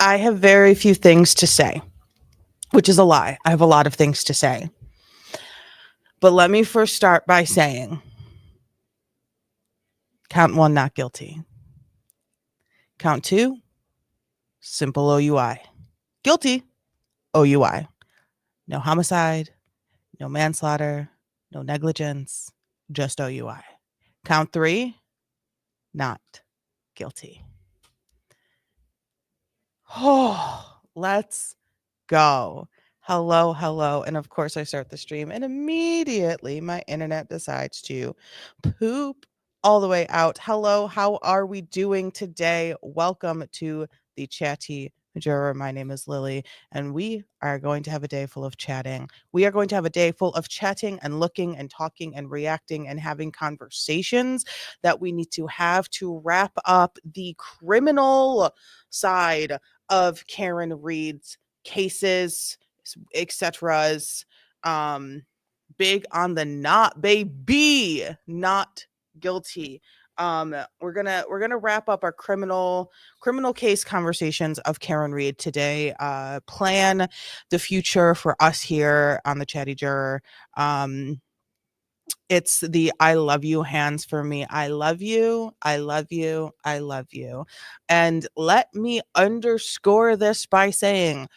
I have very few things to say, which is a lie. I have a lot of things to say. But let me first start by saying count one, not guilty. Count two, simple OUI. Guilty, OUI. No homicide, no manslaughter, no negligence, just OUI. Count three, not guilty. Oh, let's go. Hello, hello. And of course, I start the stream, and immediately my internet decides to poop all the way out. Hello, how are we doing today? Welcome to the Chatty Juror. My name is Lily, and we are going to have a day full of chatting. We are going to have a day full of chatting and looking and talking and reacting and having conversations that we need to have to wrap up the criminal side of Karen Reed's cases, etc's. Big on the not baby, not guilty. We're gonna wrap up our criminal case conversations of Karen Reed today. Plan the future for us here on the Chatty Juror. It's the I love you hands for me. I love you. I love you. I love you. And let me underscore this by saying,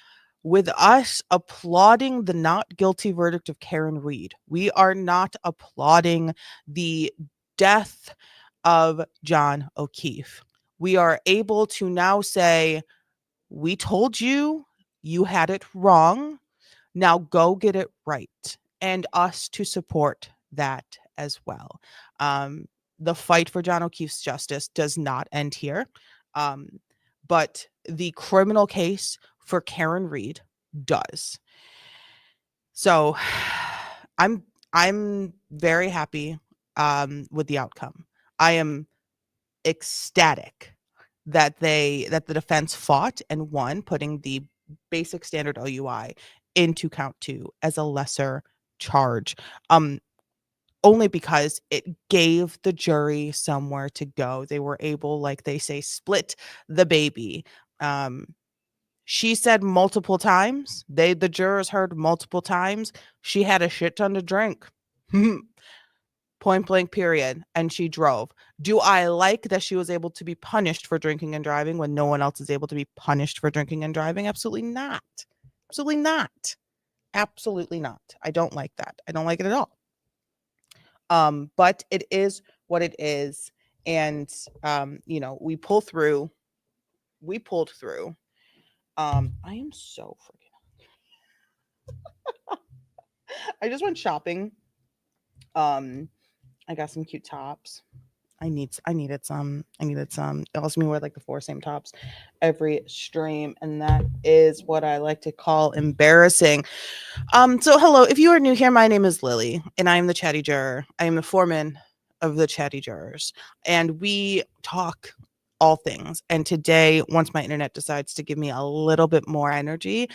with us applauding the not guilty verdict of Karen Reed, we are not applauding the death of John O'Keefe. We are able to now say, we told you you had it wrong. Now go get it right. And us to support that as well. The fight for John O'Keefe's justice does not end here. But the criminal case for Karen Reed does. So I'm very happy with the outcome. I am ecstatic that the defense fought and won, putting the basic standard OUI into count two as a lesser charge. Only because it gave the jury somewhere to go. They were able, like they say, split the baby. She said multiple times, the jurors heard multiple times, she had a shit ton to drink. Point blank period. And she drove. Do I like that she was able to be punished for drinking and driving when no one else is able to be punished for drinking and driving? Absolutely not. Absolutely not. Absolutely not. I don't like that. I don't like it at all. But it is what it is. And we pulled through. I am so freaking I just went shopping. I got some cute tops. I needed some. It allows me to wear like the 4 same tops every stream, and that is what I like to call embarrassing. So hello, if you are new here, my name is Lily, and I am the Chatty Juror. I am the foreman of the Chatty Jurors, and we talk all things. And today, once my internet decides to give me a little bit more energy,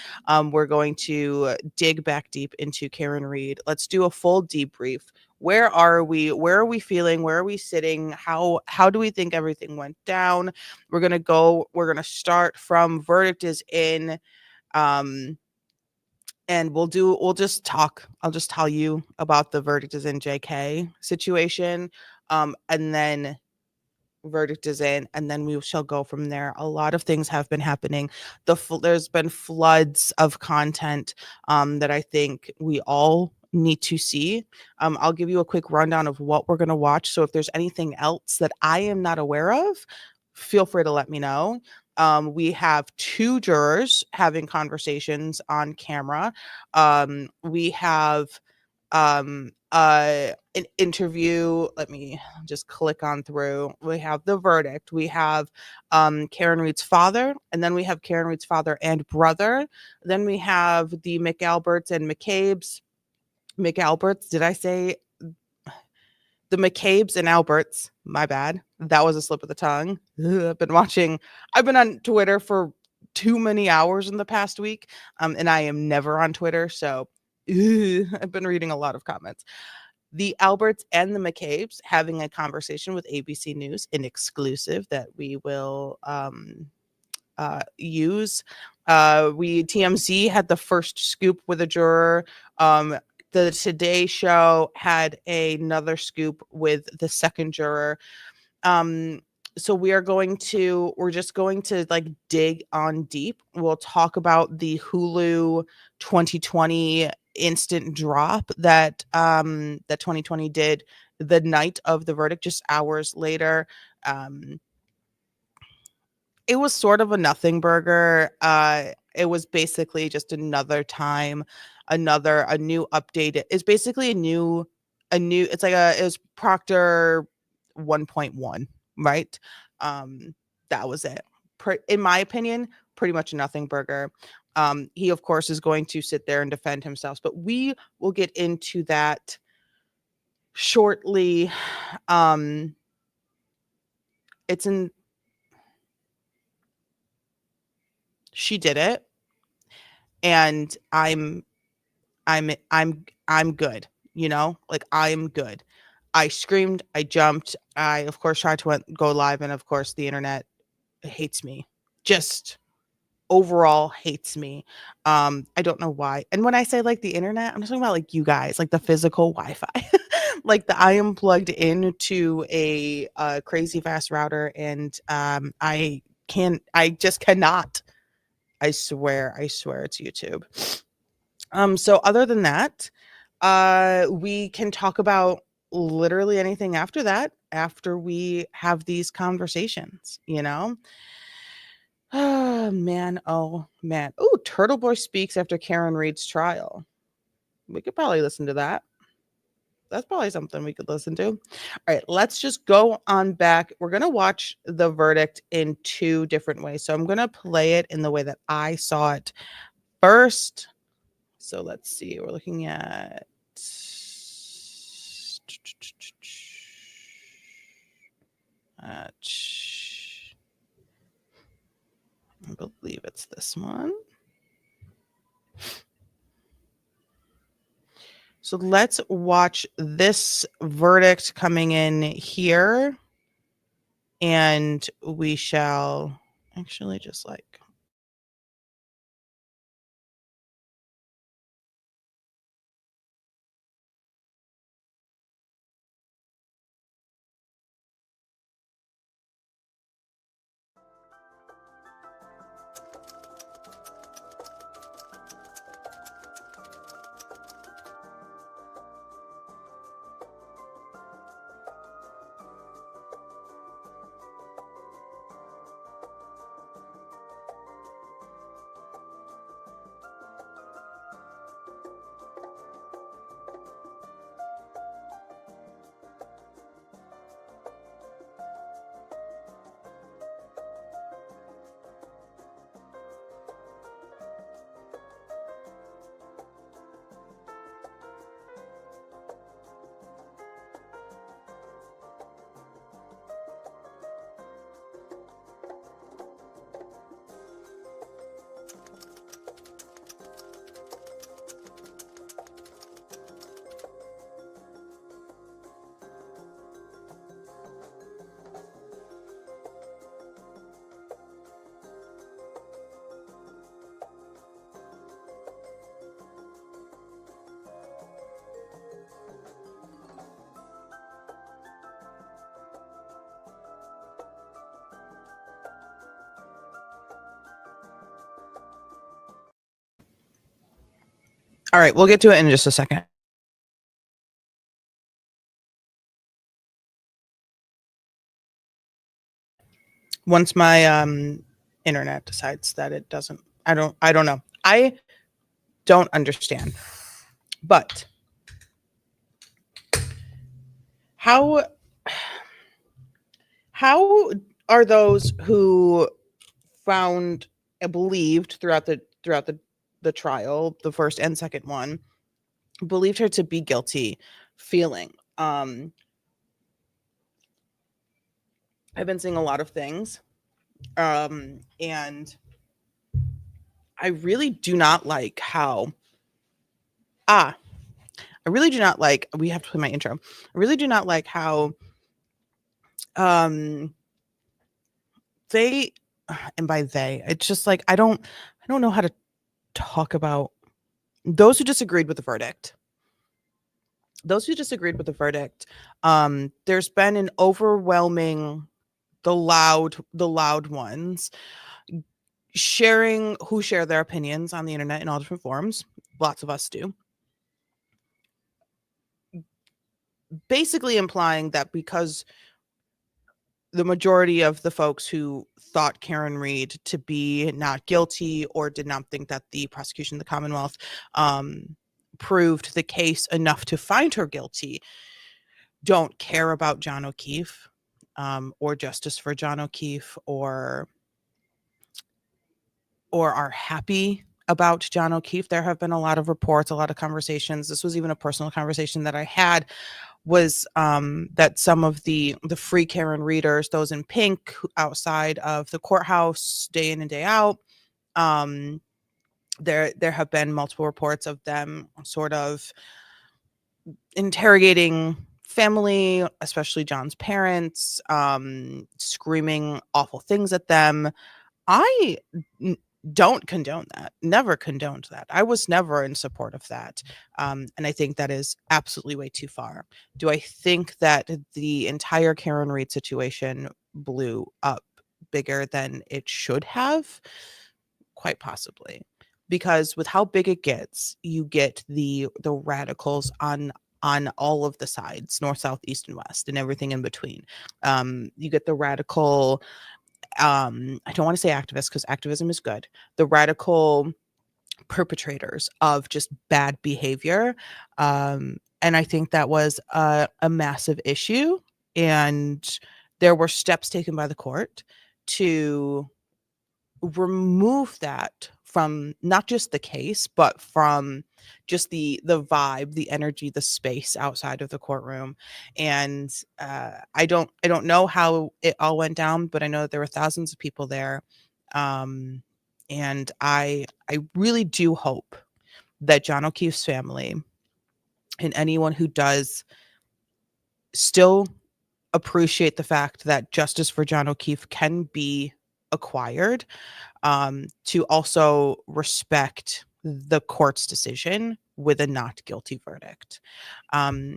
we're going to dig back deep into Karen Reed. Let's do a full debrief. Where are we? Where are we feeling? Where are we sitting? How do we think everything went down? We're gonna start from verdict is in. And we'll just talk. I'll just tell you about the verdict is in JK situation. And then verdict is in, and then we shall go from there. A lot of things have been happening. There's been floods of content that I think we all need to see. I'll give you a quick rundown of what we're going to watch. So if there's anything else that I am not aware of, feel free to let me know. We have 2 jurors having conversations on camera. We have an interview. Let me just click on through. We have the verdict. We have Karen Reed's father, and then we have Karen Reed's father and brother. Then we have the McAlberts and McCabe's. McAlberts, did I say the McCabe's and Alberts? My bad. That was a slip of the tongue. I've been on Twitter for too many hours in the past week, and I am never on Twitter, so I've been reading a lot of comments. The Alberts and the McCabe's having a conversation with ABC News, an exclusive that we will use. We TMZ had the first scoop with a juror. The Today Show had another scoop with the second juror. So we're just going to like dig on deep. We'll talk about the Hulu 2020 instant drop that 2020 did the night of the verdict, just hours later. um it was sort of a nothing burger. It was basically just another time, a new update. It's basically a new it's like it was Proctor 1.1, right? Um, that was it. In my opinion, pretty much a nothing burger. He of course is going to sit there and defend himself, but we will get into that shortly. Um, it's in She did it, and I'm good, like I'm good. I screamed, I jumped, I of course tried to go live, and of course the internet hates me. Just overall hates me. I don't know why. And when I say like the internet, I'm just talking about like you guys, like the physical Wi-Fi. Like I am plugged into a crazy fast router, and I just cannot. I swear it's YouTube. So other than that, we can talk about literally anything after that, after we have these conversations, you know? Oh man, oh man. Oh, Turtle Boy speaks after Karen Reed's trial. We could probably listen to that. That's probably something we could listen to. All right, let's just go on back. We're going to watch the verdict in two different ways. So I'm going to play it in the way that I saw it first. So let's see. We're looking at I believe it's this one. So let's watch this verdict coming in here, and we shall actually just like all right, we'll get to it in just a second. Once my internet decides that it doesn't, I don't know. I don't understand. But how are those who found and believed throughout the trial, the first and second one, believed her to be guilty, feeling? I've been seeing a lot of things, and I really do not like how I really do not like, we have to play my intro. I really do not like how they and by they, it's just like I don't know how to talk about those who disagreed with the verdict. Those who disagreed with the verdict, there's been an overwhelming the loud ones who share their opinions on the internet in all different forms. Lots of us do. Basically implying that because the majority of the folks who thought Karen Read to be not guilty or did not think that the prosecution of the Commonwealth proved the case enough to find her guilty don't care about John O'Keefe or justice for John O'Keefe or are happy about John O'Keefe. There have been a lot of reports, a lot of conversations. This was even a personal conversation that I had, was that some of the free Karen readers, those in pink outside of the courthouse day in and day out, there have been multiple reports of them sort of interrogating family, especially John's parents, screaming awful things at them. I don't condone that. Never condoned that. I was never in support of that. And I think that is absolutely way too far. Do I think that the entire Karen Read situation blew up bigger than it should have? Quite possibly. Because with how big it gets, you get the radicals on all of the sides, north, south, east, and west, and everything in between. You get the radical I don't want to say activists because activism is good. The radical perpetrators of just bad behavior. And I think that was a massive issue. And there were steps taken by the court to remove that from not just the case, but from just the vibe, the energy, the space outside of the courtroom. And I don't know how it all went down, but I know that there were thousands of people there. And I really do hope that John O'Keefe's family and anyone who does still appreciate the fact that justice for John O'Keefe can be acquired, to also respect the court's decision with a not guilty verdict. We'll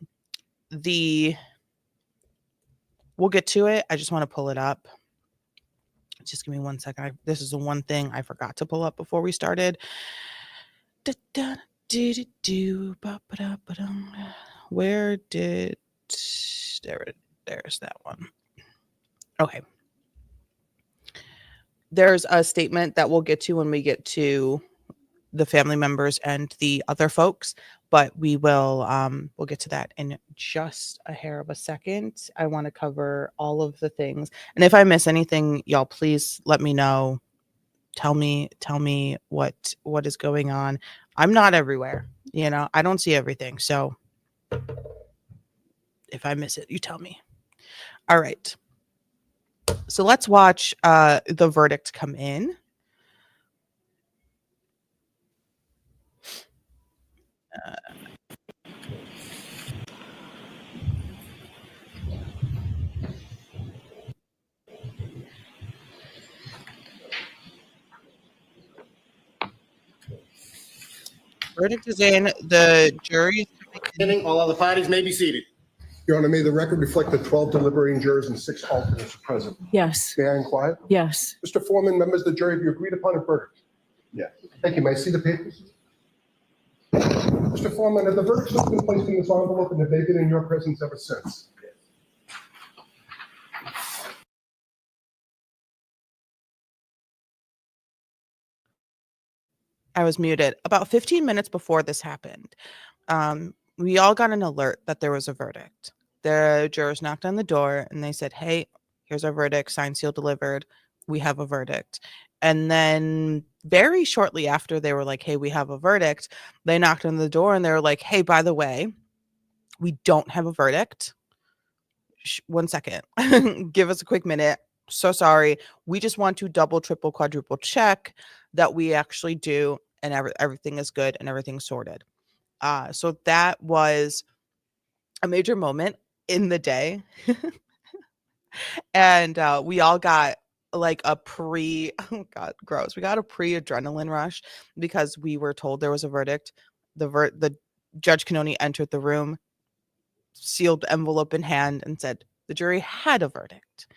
get to it. I just want to pull it up. Just give me 1 second. This is the one thing I forgot to pull up before we started. Where did there's that one. Okay. There's a statement that we'll get to when we get to the family members and the other folks, but we'll get to that in just a hair of a second. I want to cover all of the things, and if I miss anything, y'all please let me know. Tell me what is going on. I'm not everywhere, I don't see everything, so if I miss it, you tell me. All right, so let's watch the verdict come in. Verdict is in. The jury is all other parties may be seated. Your Honor, may the record reflect that 12 deliberating jurors and 6 alternates are present. Yes. May I inquire? Yes. Mr. Foreman, members of the jury, have you agreed upon a verdict? Yes. Thank you. May I see the papers? Mr. Foreman, have the verdicts been placed in this envelope and have they been in your presence ever since? I was muted. About 15 minutes before this happened, we all got an alert that there was a verdict. The jurors knocked on the door and they said, "Hey, here's our verdict, signed, sealed, delivered. We have a verdict." And then very shortly after they were like, "Hey, we have a verdict," they knocked on the door and they were like, "Hey, by the way, we don't have a verdict. 1 second. Give us a quick minute. So sorry. We just want to double, triple, quadruple check that we actually do, and everything is good and everything's sorted." So that was a major moment in the day. And we all got like a oh God, gross. We got a pre-adrenaline rush because we were told there was a verdict. The Judge Canoni entered the room, sealed envelope in hand, and said the jury had a verdict.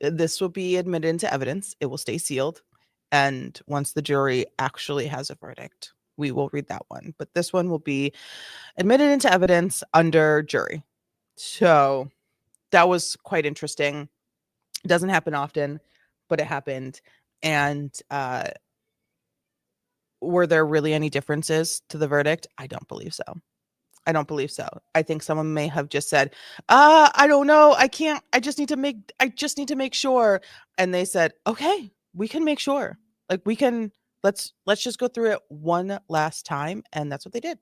This will be admitted into evidence. It will stay sealed. And once the jury actually has a verdict, we will read that one. But this one will be admitted into evidence under jury. So that was quite interesting. It doesn't happen often, but it happened. And were there really any differences to the verdict? I don't believe so. I don't believe so. I think someone may have just said, I don't know. I can't, I just need to make sure. And they said, okay, we can make sure. Like let's just go through it one last time. And that's what they did.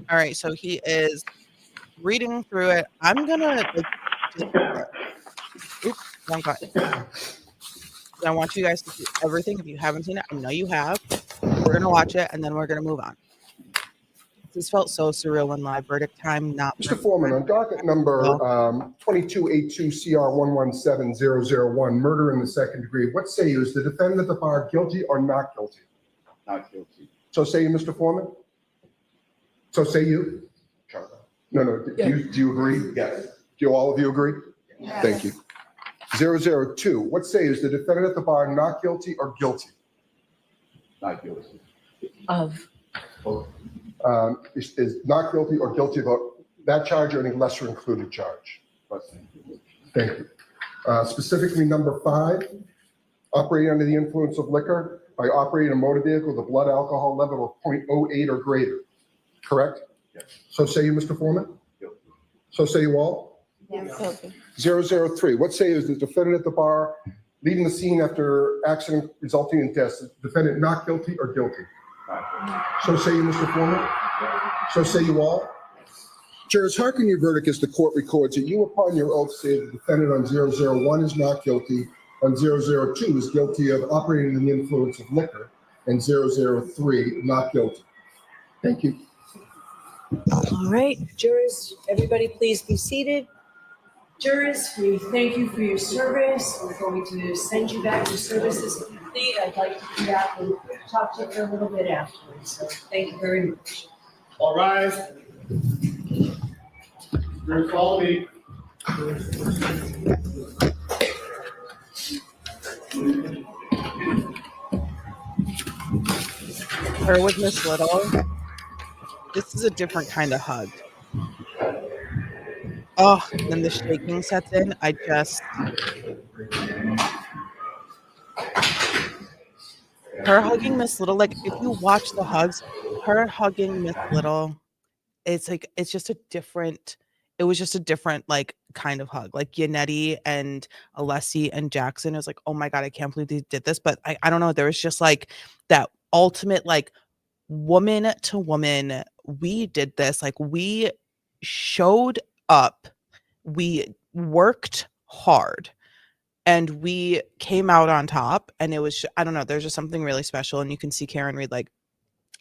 All right. So he is reading through it. I'm going to oops, wrong button. I want you guys to see everything. If you haven't seen it, I know you have. We're going to watch it, and then we're going to move on. This felt so surreal when live verdict time. Mr. Foreman, on docket number 2282CR117001, murder in the second degree, what say you? Is the defendant at the bar guilty or not guilty? Not guilty. So say you, Mr. Foreman? So say you? No. Do you agree? Yes. Do all of you agree? Yes. Thank you. 002, what say you? Is the defendant at the bar not guilty or guilty? Not guilty. Of. Is not guilty or guilty about that charge or any lesser included charge? Thank you. Specifically, number 5, operating under the influence of liquor by operating a motor vehicle with a blood alcohol level of 0.08 or greater. Correct? Yes. So say you, Mr. Foreman? Guilty. So say you all? Yes. 003, what say is the defendant at the bar leaving the scene after accident resulting in death? Is the defendant not guilty or guilty? Not guilty. So say you, Mr. Foreman? So say you all? Jurors, hearken your verdict as the court records that you upon your oath say the defendant on 001 is not guilty, on 002 is guilty of operating in the influence of liquor, and 003 not guilty. Thank you. All right, jurors, everybody please be seated. Jurors, we thank you for your service. We're going to send you back. Your service is complete. I'd like to come back and talk to you for a little bit afterwards. So thank you very much. All rise. Jurors, follow me. Her with Miss Little. This is a different kind of hug. Oh, then the shaking sets in. Her hugging Miss Little, like if you watch the hugs, her hugging Miss Little, it was just a different like kind of hug. Like Yannetti and Alessi and Jackson, it was like, oh my God, I can't believe they did this. But I don't know, there was just like that ultimate like woman to woman, we did this, like we showed up, we worked hard, and we came out on top. And it was, I don't know, there's just something really special. And you can see Karen Reed like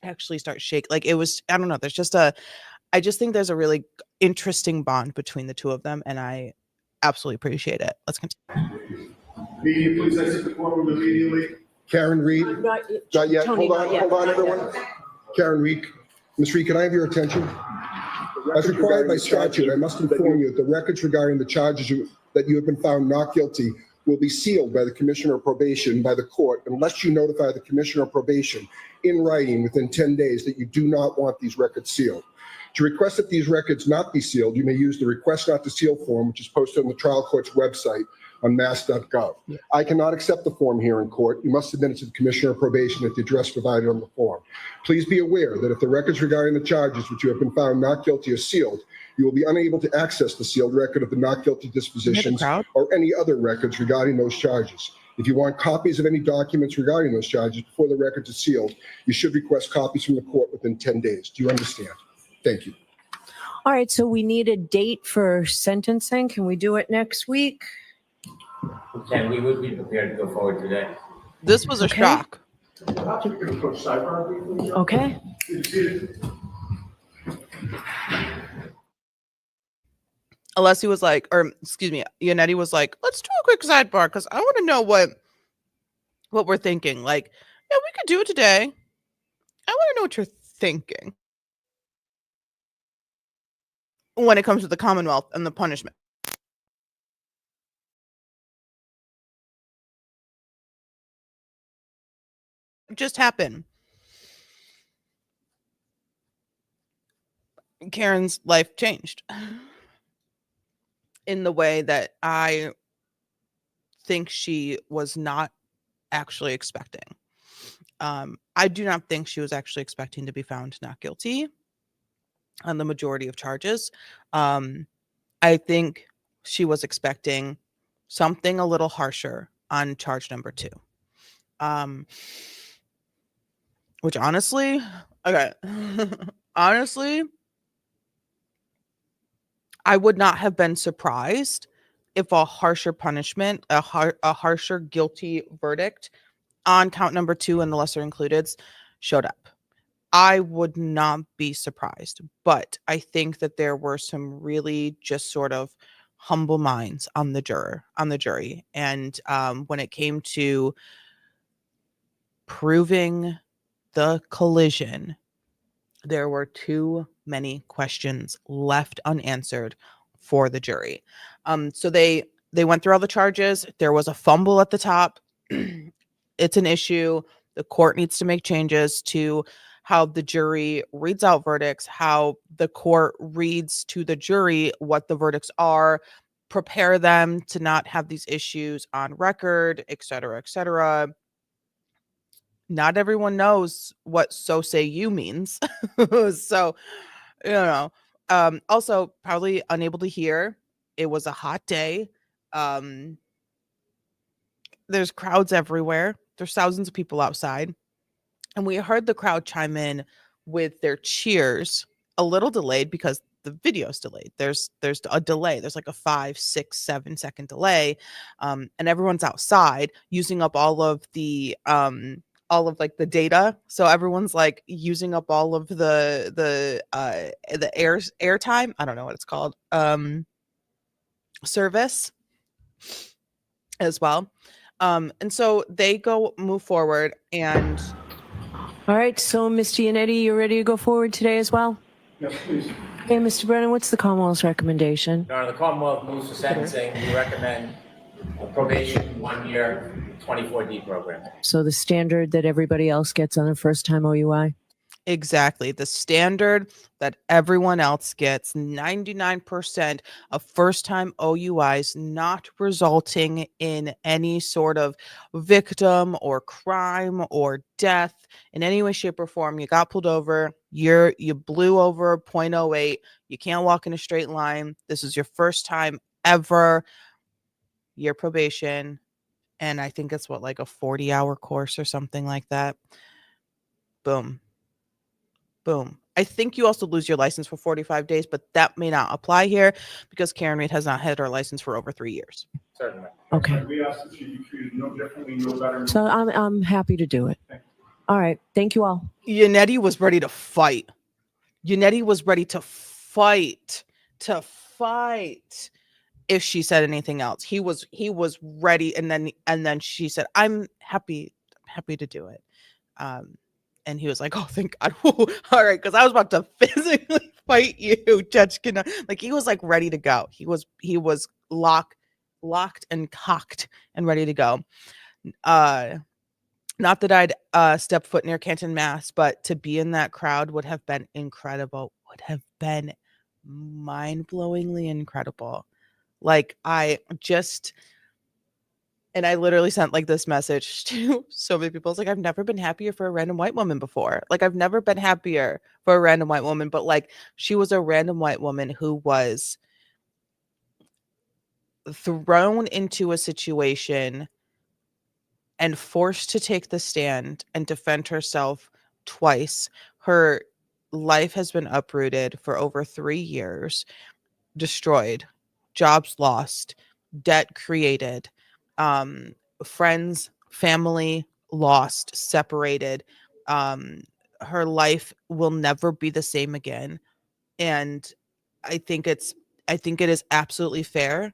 actually start shake. Like it was, I don't know, I just think there's a really interesting bond between the two of them. And I absolutely appreciate it. Let's continue. Media, please exit the courtroom immediately. Karen Reed? Not yet. Tony, Hold on, not yet. everyone. Karen Reed. Ms. Reed, can I have your attention? As required by statute, I must inform you that the records regarding the charges that you have been found not guilty will be sealed by the Commissioner of Probation by the court unless you notify the Commissioner of Probation in writing within 10 days that you do not want these records sealed. To request that these records not be sealed, you may use the request not to seal form, which is posted on the trial court's website on mass.gov. I cannot accept the form here in court. You must submit it to the Commissioner of Probation at the address provided on the form. Please be aware that if the records regarding the charges which you have been found not guilty are sealed, you will be unable to access the sealed record of the not guilty dispositions or any other records regarding those charges. If you want copies of any documents regarding those charges before the records are sealed, you should request copies from the court within 10 days. Do you understand? Thank you. All right, so we need a date for sentencing. Can we do it next week? And we would be prepared to go forward today. This was a Okay. shock. Okay. Alessi was like, or excuse me, Yannetti was like, let's do a quick sidebar because I want to know what we're thinking. Like, yeah, we could do it today. I want to know what you're thinking when it comes to the Commonwealth and the punishment. Just happened. Karen's life changed in the way that I think she was not actually expecting. I do not think she was actually expecting to be found not guilty on the majority of charges. I think she was expecting something a little harsher on charge number 2. Which honestly, okay, honestly, I would not have been surprised if a harsher punishment, a harsher guilty verdict on count number 2 and the lesser includeds showed up. I would not be surprised, but I think that there were some really just sort of humble minds on the jury, and when it came to proving the collision, there were too many questions left unanswered for the jury. So they went through all the charges. There was a fumble at the top. It's an issue. The court needs to make changes to how the jury reads out verdicts, how the court reads to the jury what the verdicts are, prepare them to not have these issues on record, et cetera, et cetera. Not everyone knows what "so say you" means. So, also probably unable to hear. It was a hot day. Um, there's crowds everywhere. There's thousands of people outside. And we heard the crowd chime in with their cheers, a little delayed because the video's delayed. There's a delay. There's like a 5, 6, 7 second delay. And everyone's outside using up all of like the data. So everyone's like using up all of the air time. I don't know what it's called. Service as well. And so they move forward, and All right, so Mr. Yannetti, you're ready to go forward today as well? Yes, please. Okay, Mr. Brennan, what's the Commonwealth's recommendation? Your Honor, the Commonwealth moves for sentencing. We recommend probation, 1 year, 24D program. So the standard that everybody else gets on a first-time OUI? exactly the standard that everyone else gets. 99% of first-time OUIs not resulting in any sort of victim or crime or death in any way, shape, or form. You got pulled over. You blew over 0.08. You can't walk in a straight line. This is your first time ever. Your probation. And I think it's like a 40-hour course or something like that. Boom. Boom. I think you also lose your license for 45 days, but that may not apply here because Karen Reed has not had her license for over 3 years. Certainly. Okay. We ask that you be treated no differently, no better. So I'm happy to do it. All right. Thank you all. Yannetti was ready to fight. Yannetti was ready to fight. If she said anything else. He was ready, and then she said, I'm happy to do it. And he was like, oh, thank God. All right, because I was about to physically fight you, Judge Kina. Like, he was like ready to go. He was locked and cocked and ready to go. Not that I'd step foot near Canton, Mass, but to be in that crowd would have been incredible. Would have been mind-blowingly incredible. Like, I literally sent like this message to so many people. It's like, I've never been happier for a random white woman before. Like, I've never been happier for a random white woman, but like, she was a random white woman who was thrown into a situation and forced to take the stand and defend herself twice. Her life has been uprooted for over 3 years, destroyed, jobs lost, debt created, friends, family lost, separated. Her life will never be the same again. And I think it's I think it is absolutely fair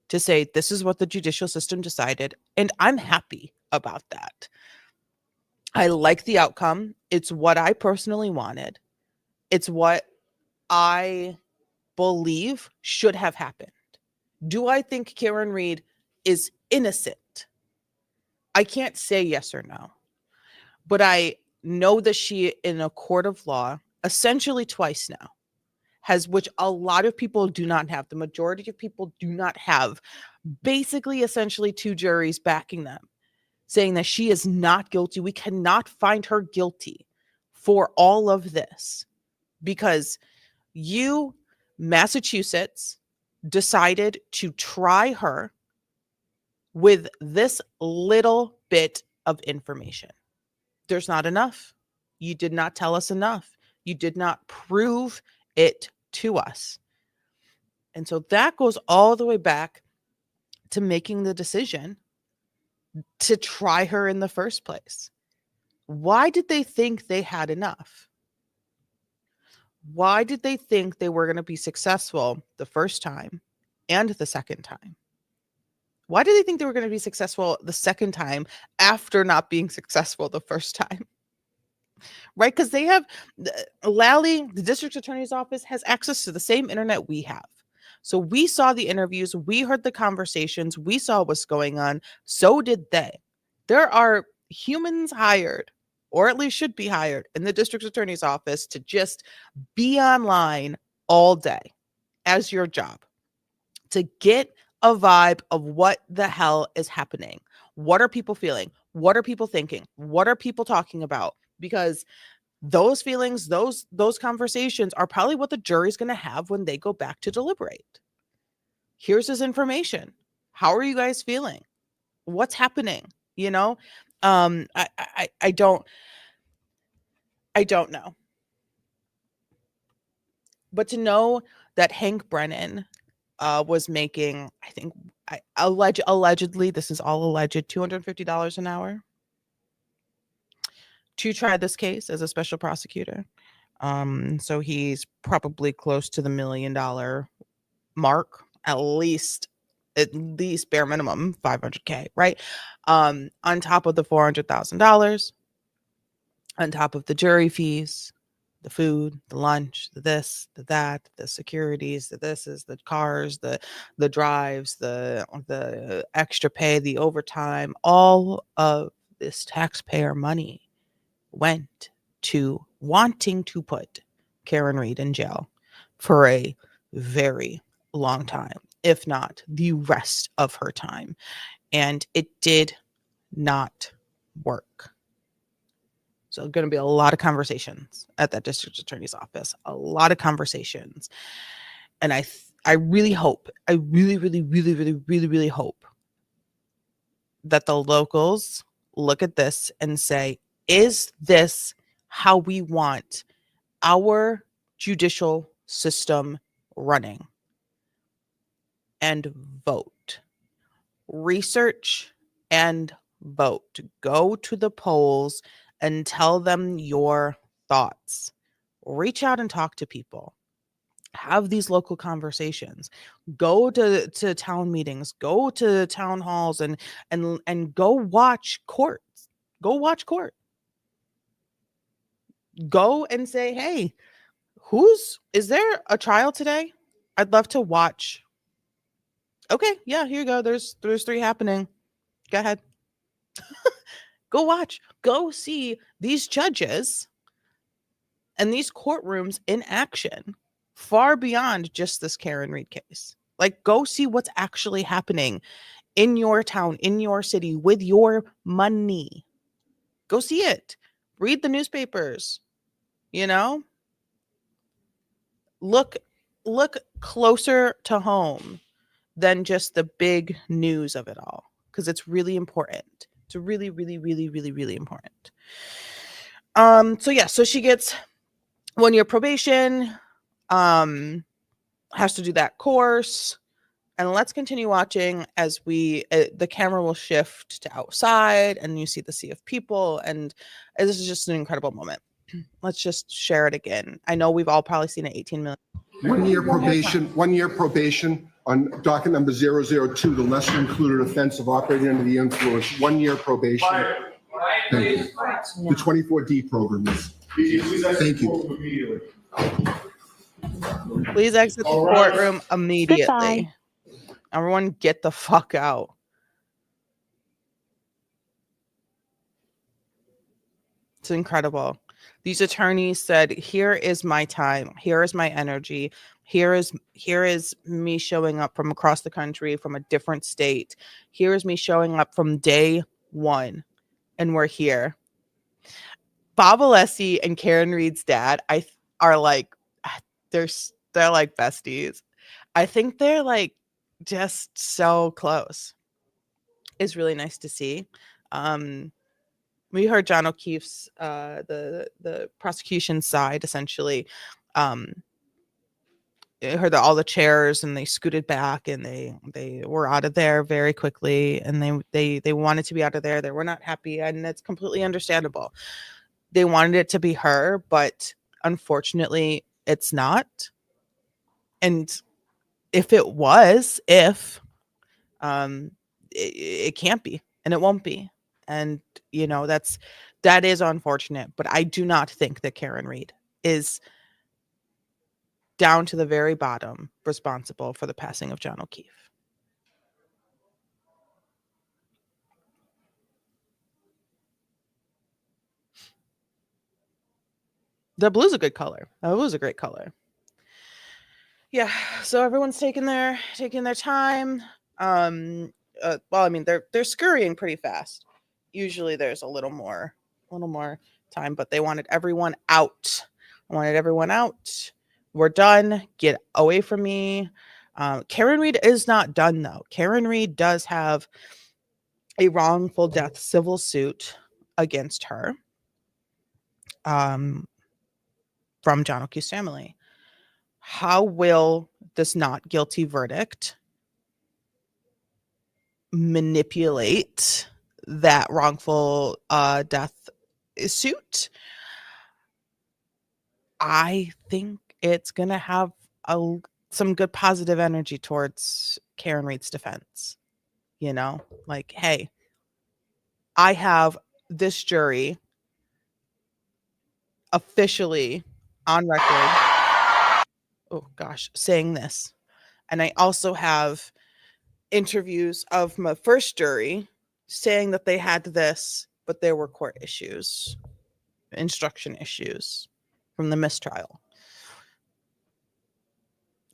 to say this is what the judicial system decided, and I'm happy about that. I like the outcome. It's what I personally wanted. It's what I believe should have happened. Do I think Karen Reed is innocent? I can't say yes or no, but I know that she, in a court of law, essentially twice now, has, which a lot of people do not have, the majority of people do not have, basically essentially two juries backing them, saying that she is not guilty. We cannot find her guilty for all of this because you, Massachusetts, decided to try her with this little bit of information. There's not enough. You did not tell us enough. You did not prove it to us. And so that goes all the way back to making the decision to try her in the first place. Why did they think they had enough? Why did they think they were going to be successful the first time and the second time? Why did they think they were going to be successful the second time after not being successful the first time? Right? Because they have, Lally, the district attorney's office, has access to the same internet we have. So we saw the interviews, we heard the conversations, we saw what's going on. So did they. There are humans hired, or at least should be hired, in the district attorney's office to just be online all day as your job, to get a vibe of what the hell is happening. What are people feeling? What are people thinking? What are people talking about? Because those feelings, those conversations are probably what the jury's going to have when they go back to deliberate. Here's this information. How are you guys feeling? What's happening? You know, I don't know. But to know that Hank Brennan was making, I think, allegedly, this is all alleged, $250 an hour to try this case as a special prosecutor. So he's probably close to the $1 million mark, at least bare minimum $500K, right? On top of the $400,000, on top of the jury fees, the food, the lunch, the this, the that, the securities, the this is the cars, the drives, the extra pay, the overtime, all of this taxpayer money went to wanting to put Karen Reed in jail for a very long time, if not the rest of her time. And it did not work. So going to be a lot of conversations at that district attorney's office, a lot of conversations. And I really hope, I really hope that the locals look at this and say, is this how we want our judicial system running? And vote. Research and vote. Go to the polls and tell them your thoughts. Reach out and talk to people. Have these local conversations. Go to town meetings. Go to town halls and go watch courts. Go watch court. Go and say, hey, is there a trial today? I'd love to watch. Okay, yeah, here you go. There's 3 happening. Go ahead. Go watch. Go see these judges and these courtrooms in action far beyond just this Karen Reed case. Like, go see what's actually happening in your town, in your city, with your money. Go see it. Read the newspapers. You know? Look closer to home than just the big news of it all, because it's really important. It's really important. So she gets 1 year probation, has to do that course. And let's continue watching as the camera will shift to outside and you see the sea of people. And this is just an incredible moment. Let's just share it again. I know we've all probably seen it 18 million. 1 year probation on docket number 002, the lesser included offense of operating under the influence. 1 year probation. Thank you. The 24D program is. Thank you. Immediately. Please exit the All right. courtroom immediately. Everyone get the fuck out. It's incredible. These attorneys said, here is my time. Here is my energy. Here is me showing up from across the country, from a different state. Here is me showing up from day one. And we're here. Bob Alessi and Karen Reed's dad are like, they're like besties. I think they're like just so close. It's really nice to see. We heard John O'Keefe's the prosecution side essentially. I heard that all the chairs and they scooted back and they were out of there very quickly and they wanted to be out of there. They were not happy and that's completely understandable. They wanted it to be her, but unfortunately it's not. And if it was, it can't be and it won't be. And you know, that is unfortunate, but I do not think that Karen Reed is down to the very bottom responsible for the passing of John O'Keefe. The blue's a good color. The blue's a great color. Yeah, so everyone's taking their time. Well, I mean, they're scurrying pretty fast. Usually there's a little more time, but they wanted everyone out. I wanted everyone out. We're done. Get away from me. Karen Reed is not done though. Karen Reed does have a wrongful death civil suit against her from John O'Keefe's family. How will this not guilty verdict manipulate that wrongful death suit? I think it's going to have some good positive energy towards Karen Reed's defense. You know, like, hey, I have this jury officially on record. Oh gosh, saying this. And I also have interviews of my first jury saying that they had this, but there were court issues, instruction issues from the mistrial.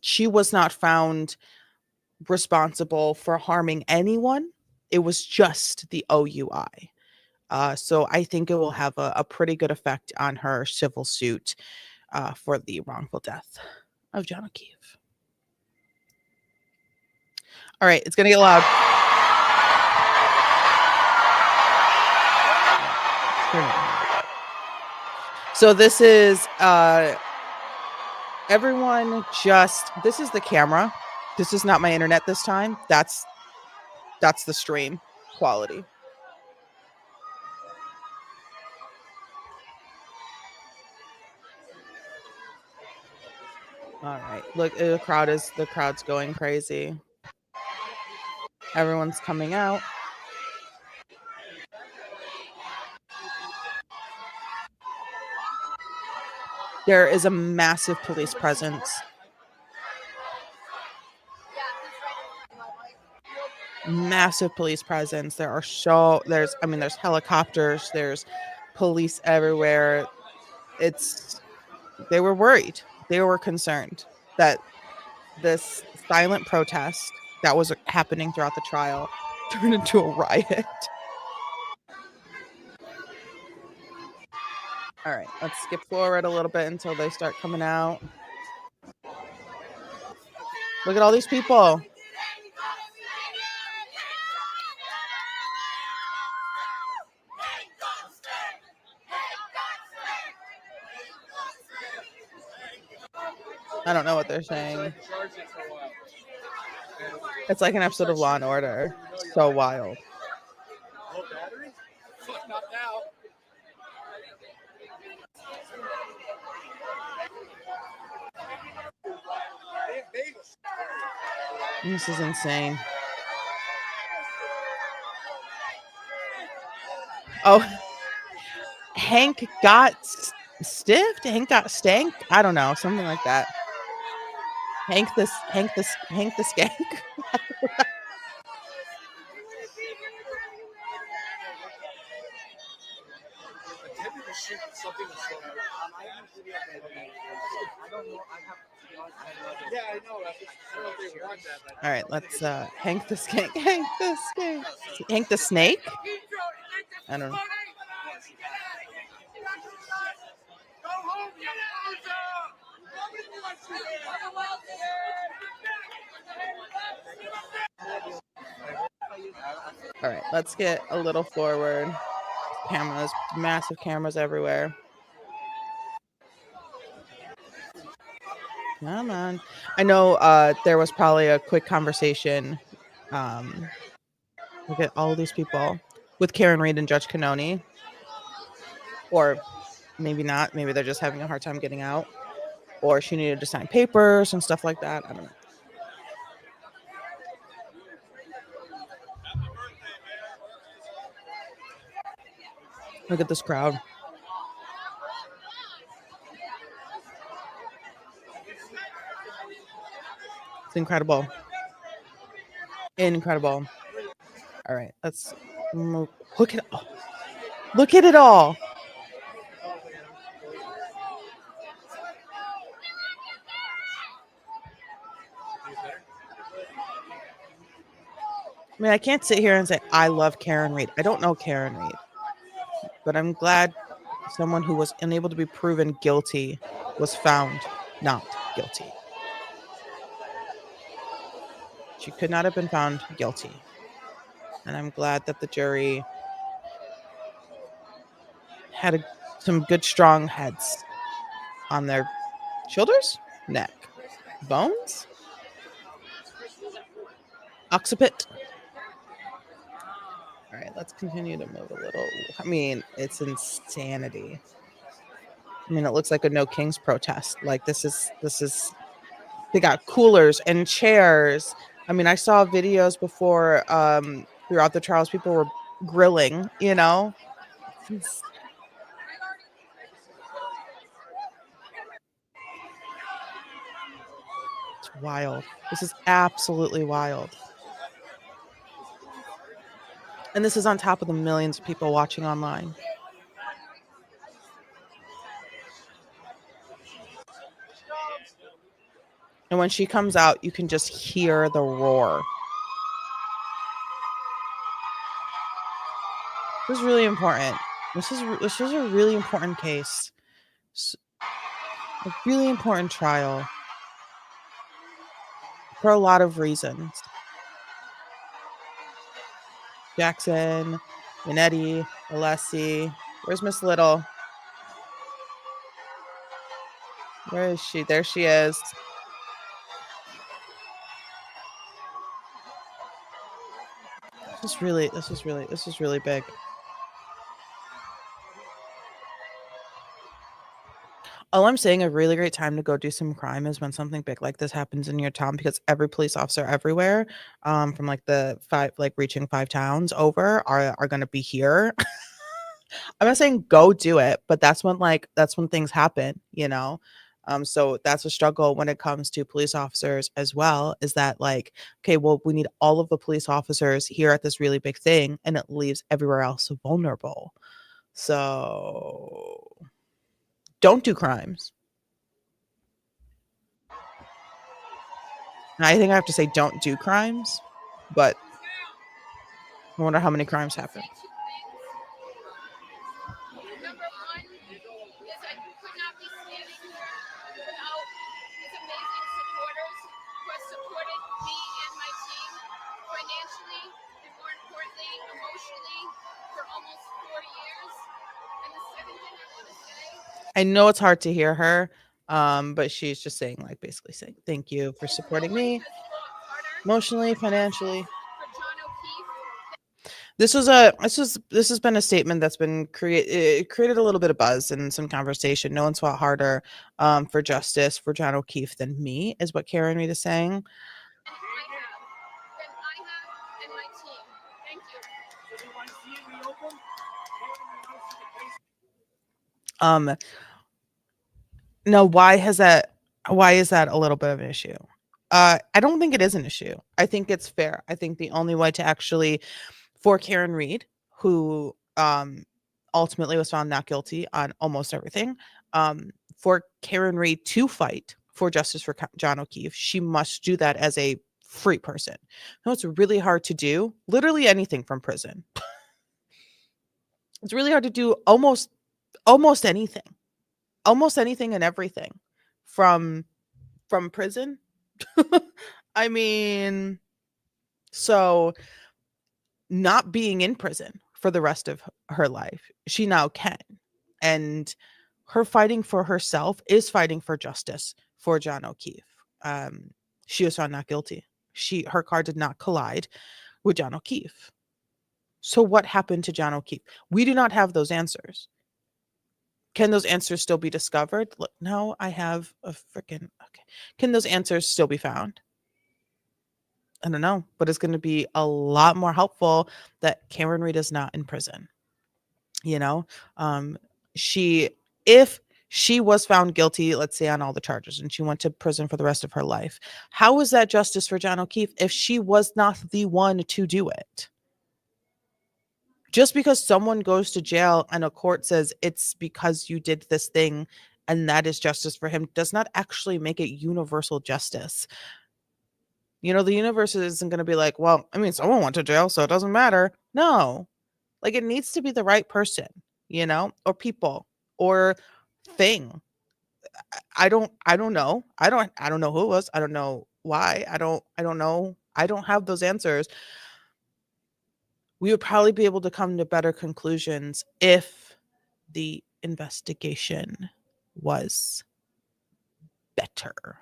She was not found responsible for harming anyone. It was just the OUI. So I think it will have a pretty good effect on her civil suit for the wrongful death of John O'Keefe. All right, it's going to get loud. So this is everyone just, this is the camera. This is not my internet this time. That's the stream quality. All right, look, the crowd's going crazy. Everyone's coming out. There is a massive police presence. Massive police presence. There's helicopters, there's police everywhere. They were worried. They were concerned that this silent protest that was happening throughout the trial turned into a riot. All right, let's skip forward a little bit until they start coming out. Look at all these people. I don't know what they're saying. It's like an episode of Law and Order. So wild. This is insane. Oh, Hank got stiffed? Hank got stanked? I don't know, something like that. Hank the skank. All right, let's Hank the skank. Hank the skank. Hank the snake? I don't know. All right, let's get a little forward. Cameras, massive cameras everywhere. Come on. I know there was probably a quick conversation. Look at all these people with Karen Reed and Judge Cannoni. Or maybe not. Maybe they're just having a hard time getting out. Or she needed to sign papers and stuff like that. I don't know. Look at this crowd. It's incredible. Incredible. All right, let's move. Look at it all. I mean, I can't sit here and say I love Karen Reed. I don't know Karen Reed, but I'm glad someone who was unable to be proven guilty was found not guilty. She could not have been found guilty. And I'm glad that the jury had some good, strong heads on their shoulders, neck, bones, occiput. All right, let's continue to move a little. I mean, it's insanity. I mean, it looks like a No Kings protest. Like this is they got coolers and chairs. I mean, I saw videos before throughout the trials, people were grilling, you know. It's wild. This is absolutely wild. And this is on top of the millions of people watching online. And when she comes out, you can just hear the roar. This is really important. This is a really important case. A really important trial. For a lot of reasons. Jackson, Minetti, Alessi. Where's Miss Little? Where is she? There she is. This is really big. All I'm saying, a really great time to go do some crime is when something big like this happens in your town, because every police officer everywhere, from like the reaching 5 towns over are going to be here. I'm not saying go do it, but that's when things happen, you know? So that's a struggle when it comes to police officers as well, is that like, okay, well, we need all of the police officers here at this really big thing, and it leaves everywhere else vulnerable. So don't do crimes. I think I have to say don't do crimes, but I wonder how many crimes happen. Number one is I could not be standing here without his amazing supporters who have supported me and my team financially and, more importantly, emotionally for almost 4 years. And the second thing I want to say, I know it's hard to hear her, but she's just saying, like, basically saying thank you for supporting me emotionally, financially. for John O'Keefe, This has been a statement that's been created a little bit of buzz and some conversation. No one's fought harder for justice for John O'Keefe than me, is what Karen Reed is saying. I have Now, why is that a little bit of an issue? I don't think it is an issue. I think it's fair. I think the only way to actually, for Karen Reed, who ultimately was found not guilty on almost everything, for Karen Reed to fight for justice for John O'Keefe, she must do that as a free person. No, it's really hard to do. Literally anything from prison. It's really hard to do almost anything. Almost anything and everything from prison. I mean, so not being in prison for the rest of her life, she now can. And her fighting for herself is fighting for justice for John O'Keefe. She was found not guilty. Her car did not collide with John O'Keefe. So what happened to John O'Keefe? We do not have those answers. Can those answers still be discovered? Look, no, I have a freaking okay. Can those answers still be found? I don't know, but it's going to be a lot more helpful that Karen Reed is not in prison. You know, if she was found guilty, let's say on all the charges, and she went to prison for the rest of her life, how is that justice for John O'Keefe if she was not the one to do it? Just because someone goes to jail and a court says it's because you did this thing and that is justice for him does not actually make it universal justice. You know, the universe isn't going to be like, well, I mean, someone went to jail, so it doesn't matter. No, like it needs to be the right person, you know, or people or thing. I don't know. I don't know who it was. I don't know why. I don't know. I don't have those answers. We would probably be able to come to better conclusions if the investigation was better.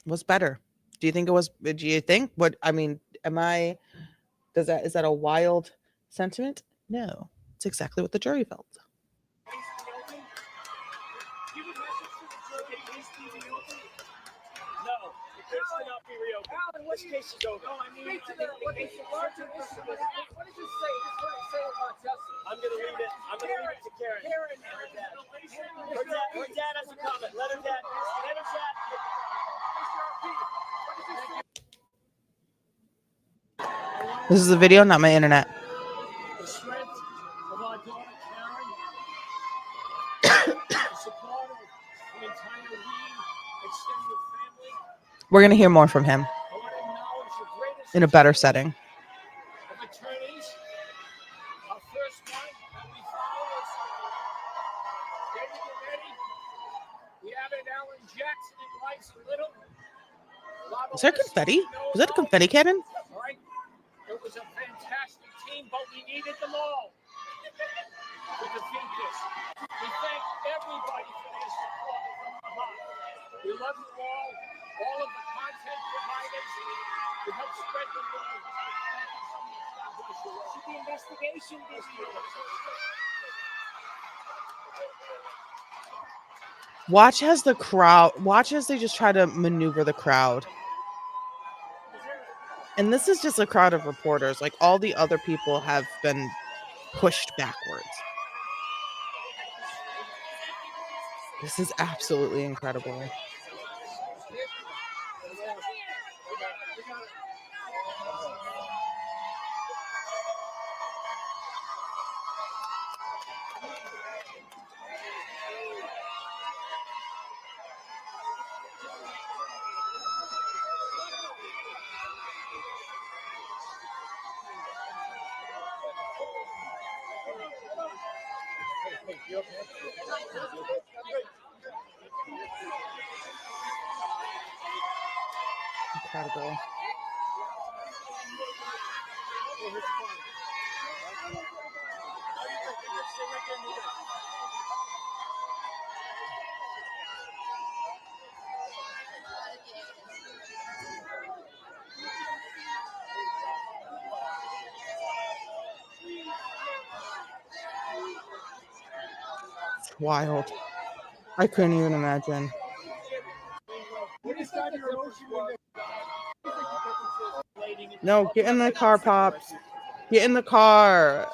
Was better. Do you think it was? Do you think what? I mean, is that a wild sentiment? No, it's exactly what the jury felt. This case is over. No, I mean, what does it say about justice? I'm going to leave it. I'm going to leave it to Karen. Her dad has a comment. Let her dad. This is a video, not my internet. The strength of our daughter Karen, the support of the entire Reed extended family. We're gonna hear more from him in a better setting. Of attorneys, our first one that we follow is David Moretti. We have it Alan Jackson and Lysa Little. Is there confetti? Was that a confetti cannon? All right. It was a fantastic team, but we needed them all to defeat this. We thank everybody for their support from the heart. We love you all of the content providers. We help spread the word. Should the investigation be Watch as they just try to maneuver the crowd. And this is just a crowd of reporters. Like all the other people have been pushed backwards. This is absolutely incredible. Incredible. It's wild. I couldn't even imagine. No, get in the car, Pops. Get in the car.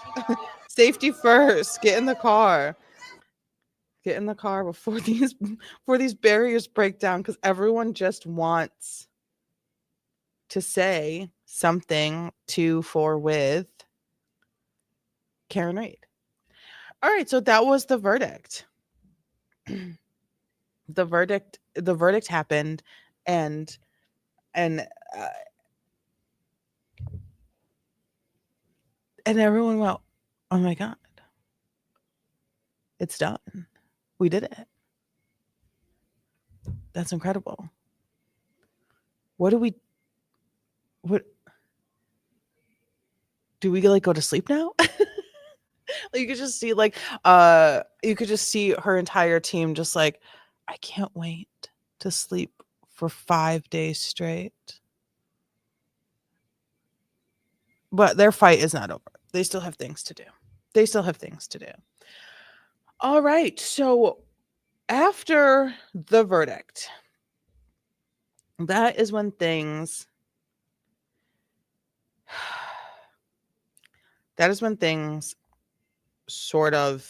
Safety first. Get in the car. Get in the car before these barriers break down, because everyone just wants to say something to, for, with Karen Reid. All right, so that was the verdict. The verdict happened, and uh, and everyone went, "Oh my god, it's done. We did it. That's incredible. What do we like go to sleep now?" You could just see you could just see her entire team just like, "I can't wait to sleep for 5 days straight." But their fight is not over. They still have things to do. All right. So after the verdict, that is when things sort of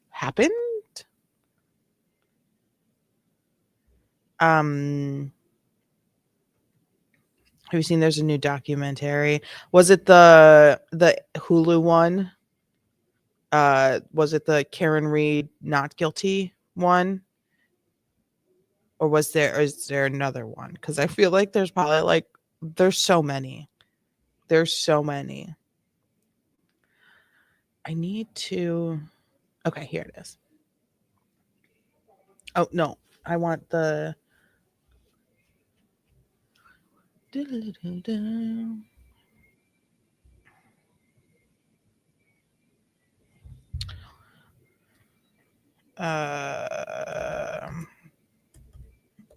happened. Have you seen there's a new documentary? Was it the Hulu one? Was it the Karen Reid not guilty one? Or is there another one? Because I feel like there's probably there's so many. I need to. Okay, here it is. Oh no, I want the.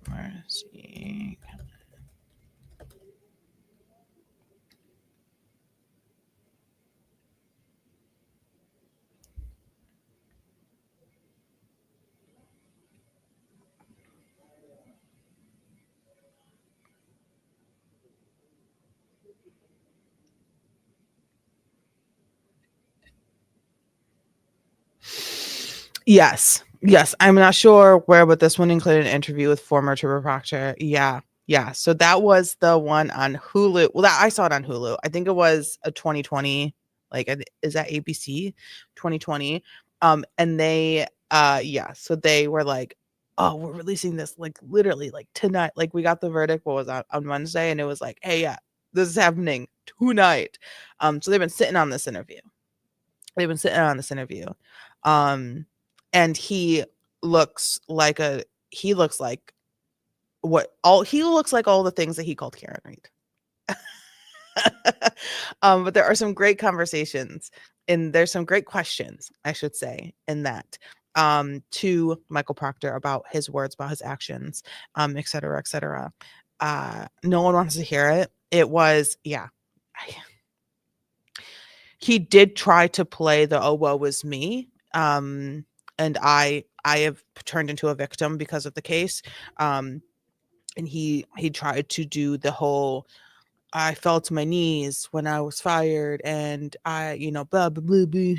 Where's he? Yes. Yes. I'm not sure where, but this one included an interview with former Trooper Proctor. Yeah. Yeah. So that was the one on Hulu. Well, I saw it on Hulu. I think it was a 2020. Is that ABC 2020? And they, yeah. So they were like, "Oh, we're releasing this literally tonight." Like we got the verdict. What was that on Wednesday? And it was like, "Hey, yeah, this is happening tonight." So they've been sitting on this interview. Um, and he looks like all the things that he called Karen Reid. But there are some great conversations and there's some great questions, I should say, in that to Michael Proctor about his words, about his actions, et cetera, et cetera. No one wants to hear it. It was, yeah. He did try to play the "oh woe was me," and I have turned into a victim because of the case. And he tried to do the whole "I fell to my knees when I was fired, and I, blah blah blah, blah.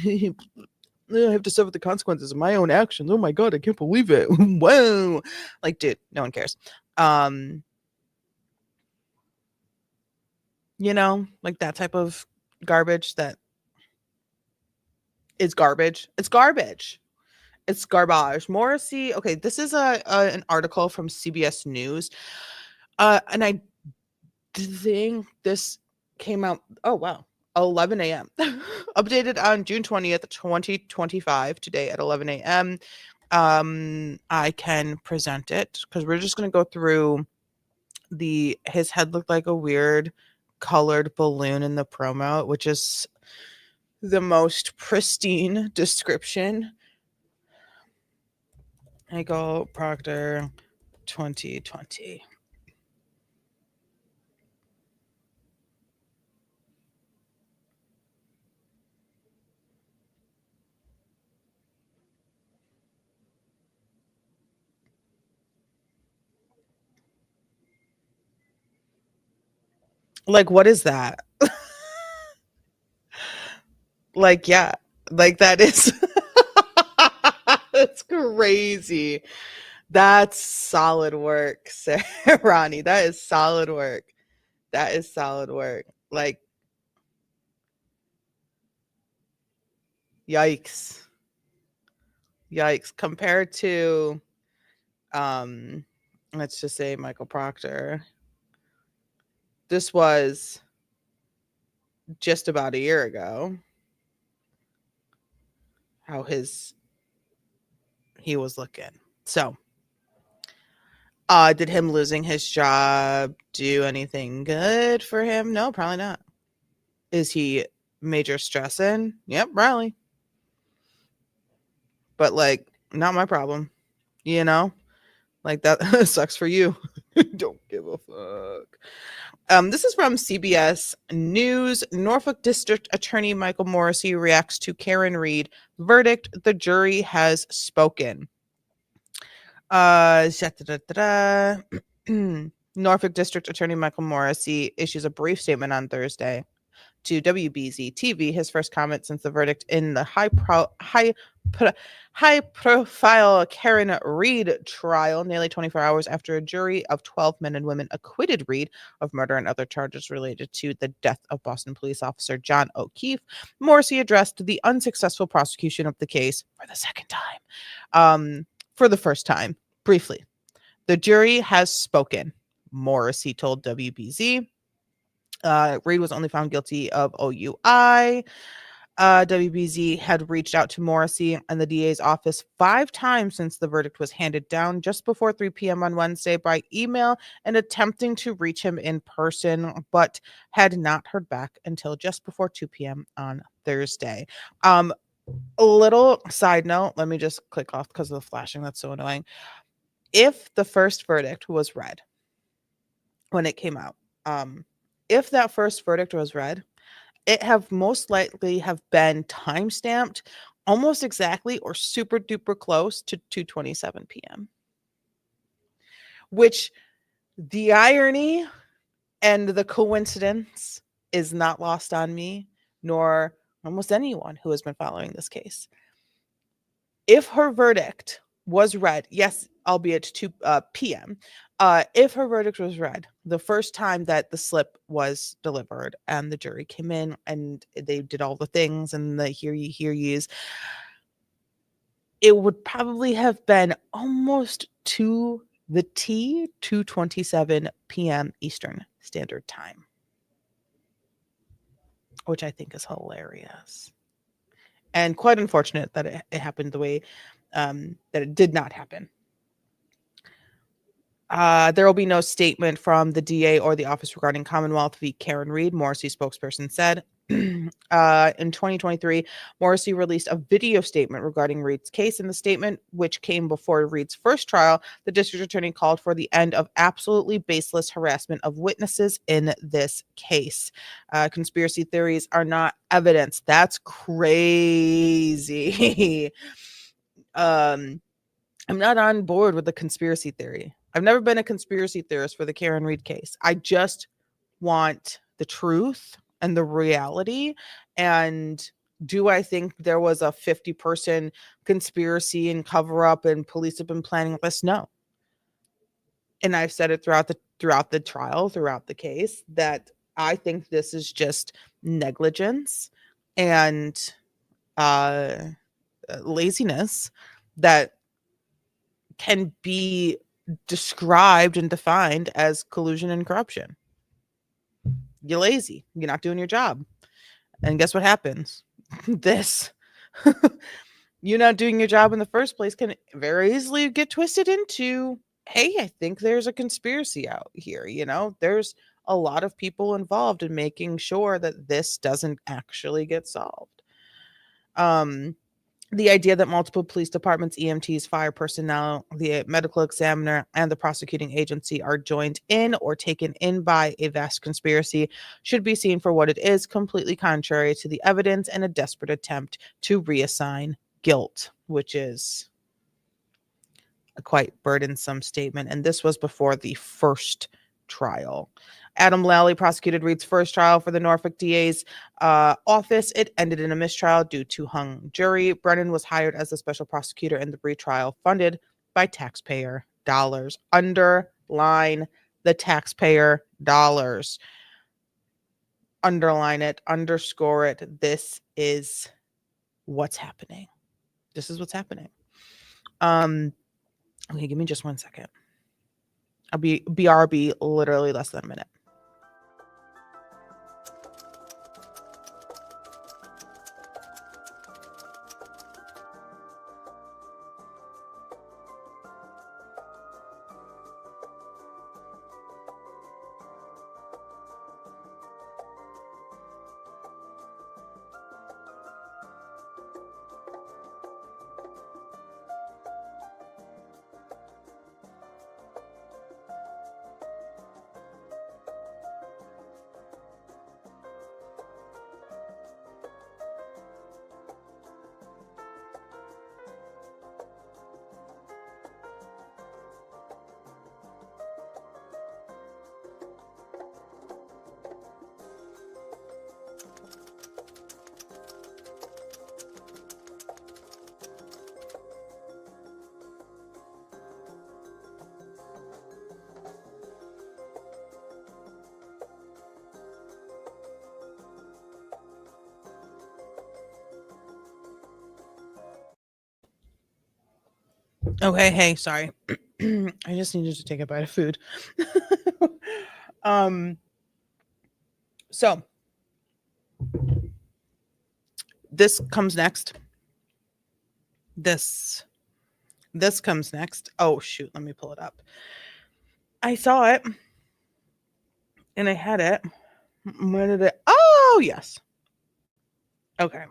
I have to suffer the consequences of my own actions. Oh my god, I can't believe it." Whoa, dude, no one cares. That type of garbage that is garbage. It's garbage. It's garbage. Morrissey. Okay, this is an article from CBS News. And I think this came out. Oh wow, 11 a.m. Updated on June 20th, 2025. Today at 11 a.m. I can present it because we're just gonna go through his head looked like a weird colored balloon in the promo, which is the most pristine description. Michael Proctor 2020. What is that? Like, yeah, like that is that's crazy. That's solid work, Sarah. Ronnie. That is solid work. That is solid work. Like, yikes. Yikes. Compared to um let's just say Michael Proctor. This was just about a year ago. How he was looking. So, did him losing his job do anything good for him? No, probably not. Is he major stressing? Yep, probably. But like, not my problem. You know? Like that sucks for you. Don't give a fuck. This is from CBS News. Norfolk District Attorney Michael Morrissey reacts to Karen Reed verdict. The jury has spoken. Norfolk District Attorney Michael Morrissey issues a brief statement on Thursday to WBZ TV, his first comment since the verdict in the high-profile Karen Reed trial, nearly 24 hours after a jury of 12 men and women acquitted Reed of murder and other charges related to the death of Boston police officer John O'Keefe. Morrissey addressed the unsuccessful prosecution of the case for the second time. For the first time, briefly. The jury has spoken, Morrissey told WBZ. Reed was only found guilty of OUI. WBZ had reached out to Morrissey and the DA's office 5 times since the verdict was handed down just before 3 p.m. on Wednesday by email and attempting to reach him in person, but had not heard back until just before 2 p.m. on Thursday. A little side note, let me just click off because of the flashing. That's so annoying. If the first verdict was read when it came out, if that first verdict was read, it have most likely have been time-stamped almost exactly or super duper close to 2:27 p.m. Which the irony and the coincidence is not lost on me, nor almost anyone who has been following this case. If her verdict was read, yes, albeit 2 p.m., if her verdict was read the first time that the slip was delivered and the jury came in and they did all the things and the hear ye's, it would probably have been almost to the T 2:27 p.m. Eastern Standard Time, which I think is hilarious and quite unfortunate that it happened the way that it did not happen. There will be no statement from the DA or the office regarding Commonwealth v. Karen Reed, Morrissey spokesperson said. In 2023, Morrissey released a video statement regarding Reed's case. In the statement, which came before Reed's first trial, the district attorney called for the end of absolutely baseless harassment of witnesses in this case. Conspiracy theories are not evidence. That's crazy. I'm not on board with the conspiracy theory. I've never been a conspiracy theorist for the Karen Reed case. I just want the truth and the reality. And do I think there was a 50-person conspiracy and cover up and police have been planning this? No. And I've said it throughout the trial, throughout the case, that I think this is just negligence and laziness that can be described and defined as collusion and corruption. You're lazy. You're not doing your job. And guess what happens? This. You not doing your job in the first place can very easily get twisted into, hey, I think there's a conspiracy out here. You know, there's a lot of people involved in making sure that this doesn't actually get solved. The idea that multiple police departments, EMTs, fire personnel, the medical examiner, and the prosecuting agency are joined in or taken in by a vast conspiracy should be seen for what it is, completely contrary to the evidence and a desperate attempt to reassign guilt, which is a quite burdensome statement. And this was before the first trial. Adam Lally prosecuted Reed's first trial for the Norfolk DA's office. It ended in a mistrial due to hung jury. Brennan was hired as a special prosecutor in the retrial, funded by taxpayer dollars. Underline the taxpayer dollars. Underline it, underscore it. This is what's happening. This is what's happening. Okay, give me just 1 second. I'll be BRB literally less than a minute. Okay, hey, sorry. I just needed to take a bite of food. So this comes next. This comes next. Oh shoot, let me pull it up. I saw it and I had it. Where did it? Oh, yes. Okay.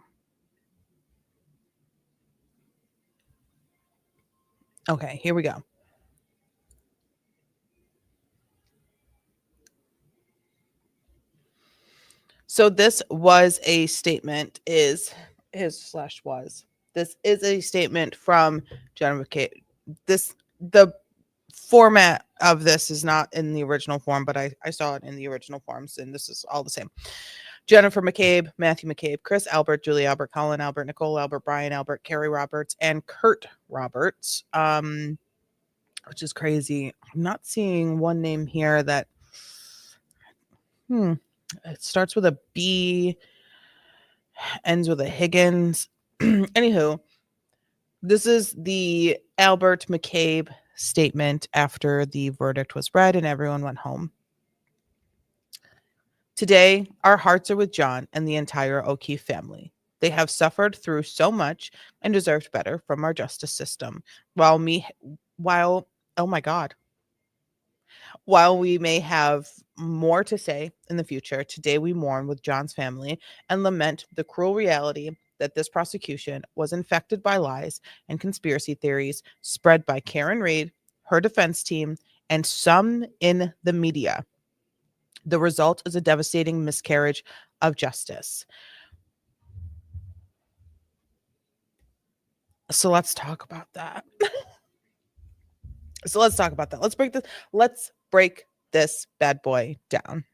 Okay, here we go. So this was a statement This is a statement from Jennifer McCabe. The format of this is not in the original form, but I saw it in the original forms, and this is all the same. Jennifer McCabe, Matthew McCabe, Chris Albert, Julie Albert, Colin Albert, Nicole Albert, Brian Albert, Carrie Roberts, and Kurt Roberts, which is crazy. I'm not seeing one name here that it starts with a B, ends with a Higgins. Anywho, this is the Albert McCabe statement after the verdict was read and everyone went home. Today, our hearts are with John and the entire O'Keefe family. They have suffered through so much and deserved better from our justice system. While we may have more to say in the future, today we mourn with John's family and lament the cruel reality that this prosecution was infected by lies and conspiracy theories spread by Karen Reed, her defense team, and some in the media. The result is a devastating miscarriage of justice. So let's talk about that. Let's break this bad boy down.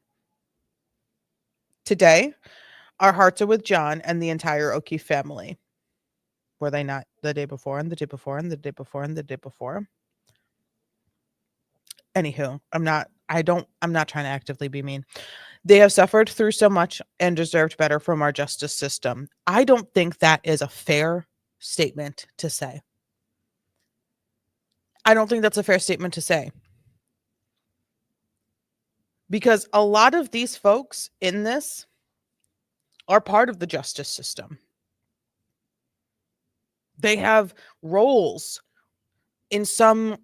Today, our hearts are with John and the entire O'Keefe family. Were they not the day before and the day before and the day before and the day before? Anywho, I'm not trying to actively be mean. They have suffered through so much and deserved better from our justice system. I don't think that is a fair statement to say. I don't think that's a fair statement to say. Because a lot of these folks in this are part of the justice system. They have roles in some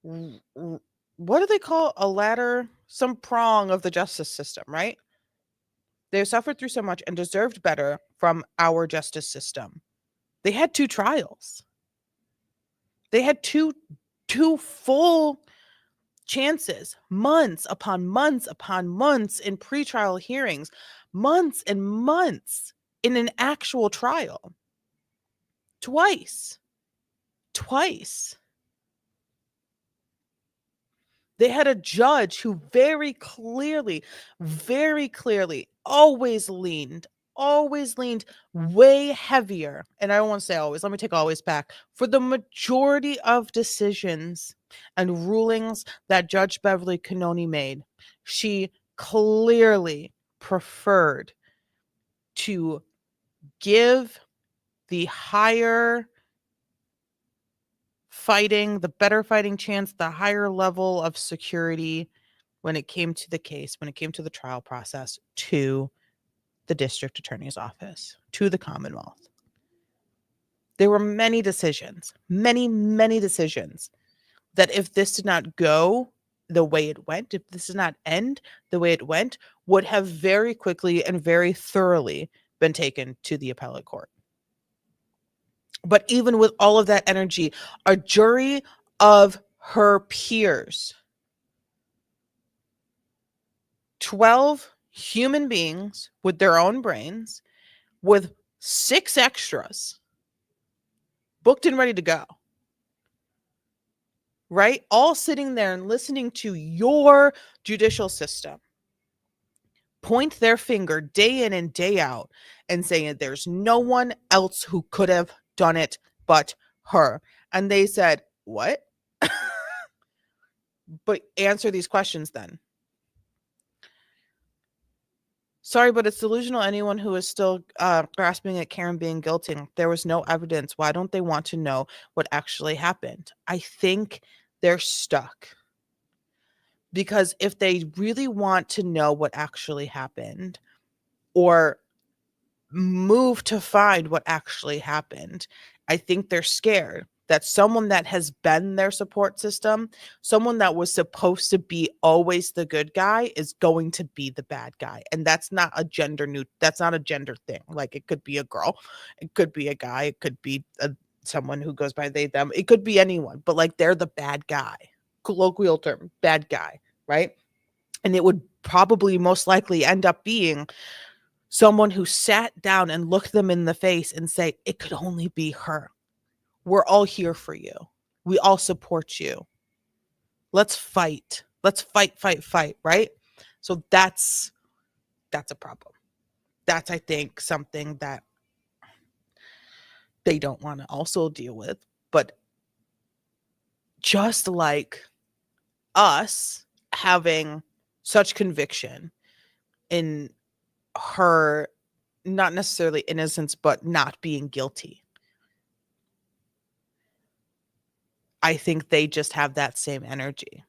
what do they call a ladder? Some prong of the justice system, right? They have suffered through so much and deserved better from our justice system. They had 2 trials. They had two full chances, months upon months upon months in pretrial hearings, months and months in an actual trial. Twice. They had a judge who very clearly always leaned way heavier. And I don't want to say always, let me take always back. For the majority of decisions and rulings that Judge Beverly Cannoni made, she clearly preferred to give the higher fighting, the better fighting chance, the higher level of security when it came to the case, when it came to the trial process, to the district attorney's office, to the Commonwealth. There were many decisions, many decisions that if this did not go the way it went, if this did not end the way it went, would have very quickly and very thoroughly been taken to the appellate court. But even with all of that energy, a jury of her peers, 12 human beings with their own brains, with 6 extras, booked and ready to go, right? All sitting there and listening to your judicial system point their finger day in and day out and saying there's no one else who could have done it but her. And they said, what? But answer these questions then. Sorry, but it's delusional. Anyone who is still grasping at Karen being guilty. There was no evidence. Why don't they want to know what actually happened? I think they're stuck. Because if they really want to know what actually happened or move to find what actually happened, I think they're scared that someone that has been their support system, someone that was supposed to be always the good guy, is going to be the bad guy. And that's not a gender thing. Like, it could be a girl, it could be a guy, it could be someone who goes by they, them, it could be anyone, but like, they're the bad guy. Colloquial term, bad guy, right? And it would probably most likely end up being someone who sat down and looked them in the face and say, it could only be her. We're all here for you. We all support you. Let's fight. Let's fight, right? So that's a problem. That's, I think, something that they don't want to also deal with. But just like us having such conviction in her, not necessarily innocence, but not being guilty, I think they just have that same energy.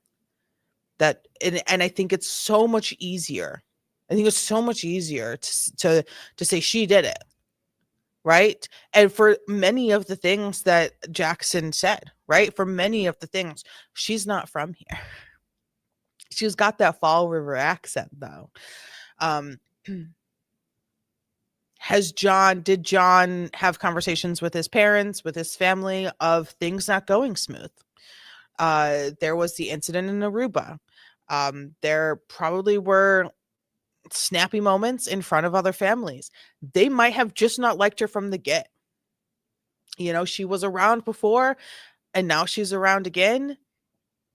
That and I think it's so much easier. I think it's so much easier to say she did it, right? And for many of the things that Jackson said, right? For many of the things, she's not from here. She's got that Fall River accent, though. Did John have conversations with his parents, with his family, of things not going smooth? There was the incident in Aruba. There probably were snappy moments in front of other families. They might have just not liked her from the get. You know, she was around before and now she's around again.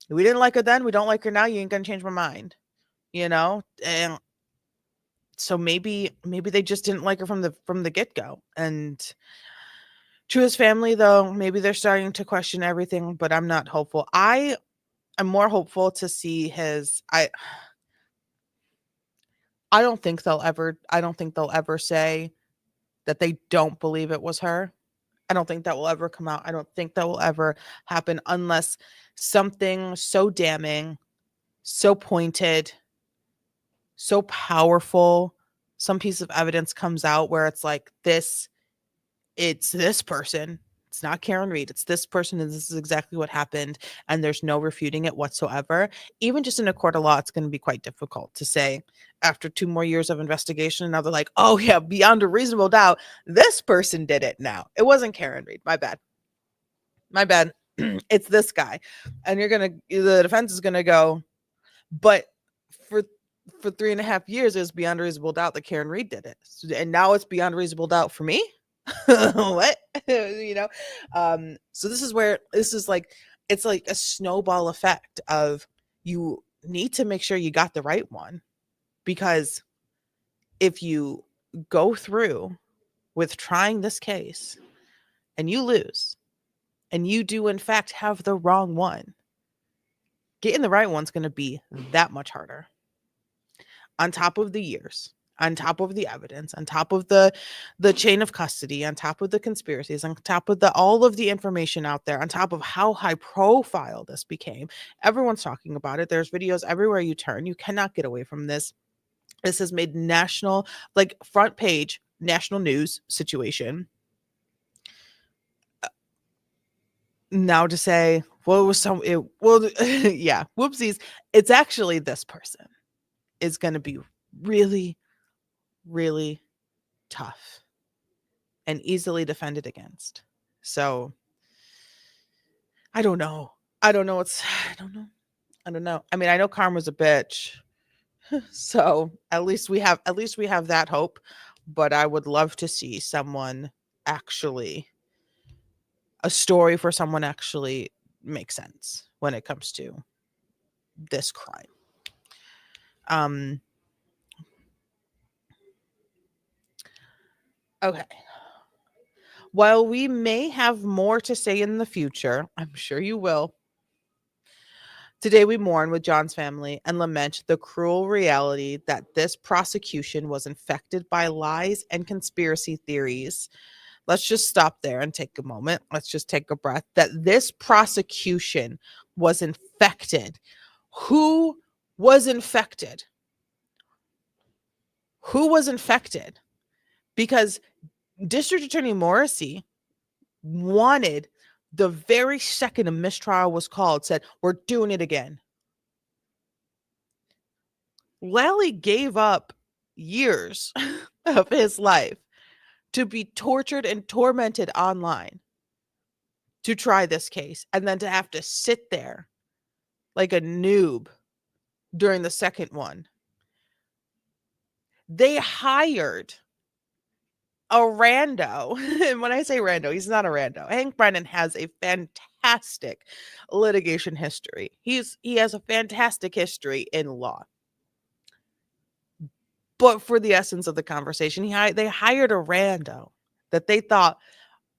We didn't like her then. We don't like her now. You ain't gonna change my mind. You know? And so maybe they just didn't like her from the get-go. And to his family, though, maybe they're starting to question everything, but I'm not hopeful. I'm more hopeful to see his I don't think they'll ever say that they don't believe it was her. I don't think that will ever come out. I don't think that will ever happen unless something so damning, so pointed, so powerful, some piece of evidence comes out where it's like, it's this person. It's not Karen Reed. It's this person, and this is exactly what happened, and there's no refuting it whatsoever. Even just in a court of law, it's going to be quite difficult to say after 2 more years of investigation. And now they're like, oh yeah, beyond a reasonable doubt, this person did it now. It wasn't Karen Reed. My bad. It's this guy. And the defense is going to go, but for 3.5 years, it was beyond a reasonable doubt that Karen Reed did it. And now it's beyond reasonable doubt for me. What? You know? So this is where it's like a snowball effect of you need to make sure you got the right one, because if you go through with trying this case and you lose, and you do in fact have the wrong one, getting the right one's going to be that much harder. On top of the years, on top of the evidence, on top of the chain of custody, on top of the conspiracies, on top of all of the information out there, on top of how high profile this became. Everyone's talking about it. There's videos everywhere you turn. You cannot get away from this. This has made national, like, front page national news situation. Now to say, well, it was yeah, whoopsies. It's actually this person is going to be really, really tough and easily defended against. So I don't know. I don't know. I mean, I know karma's a bitch. So at least we have that hope. But I would love to see a story for someone actually make sense when it comes to this crime. Okay. While we may have more to say in the future, I'm sure you will, today we mourn with John's family and lament the cruel reality that this prosecution was infected by lies and conspiracy theories. Let's just stop there and take a moment. Let's just take a breath. That this prosecution was infected. Who was infected? Who was infected? Because District Attorney Morrissey wanted, the very second a mistrial was called, said, we're doing it again. Lally gave up years of his life to be tortured and tormented online to try this case, and then to have to sit there like a noob during the second one. They hired a rando. And when I say rando, he's not a rando. Hank Brennan has a fantastic litigation history. He has a fantastic history in law. But for the essence of the conversation, they hired a rando that they thought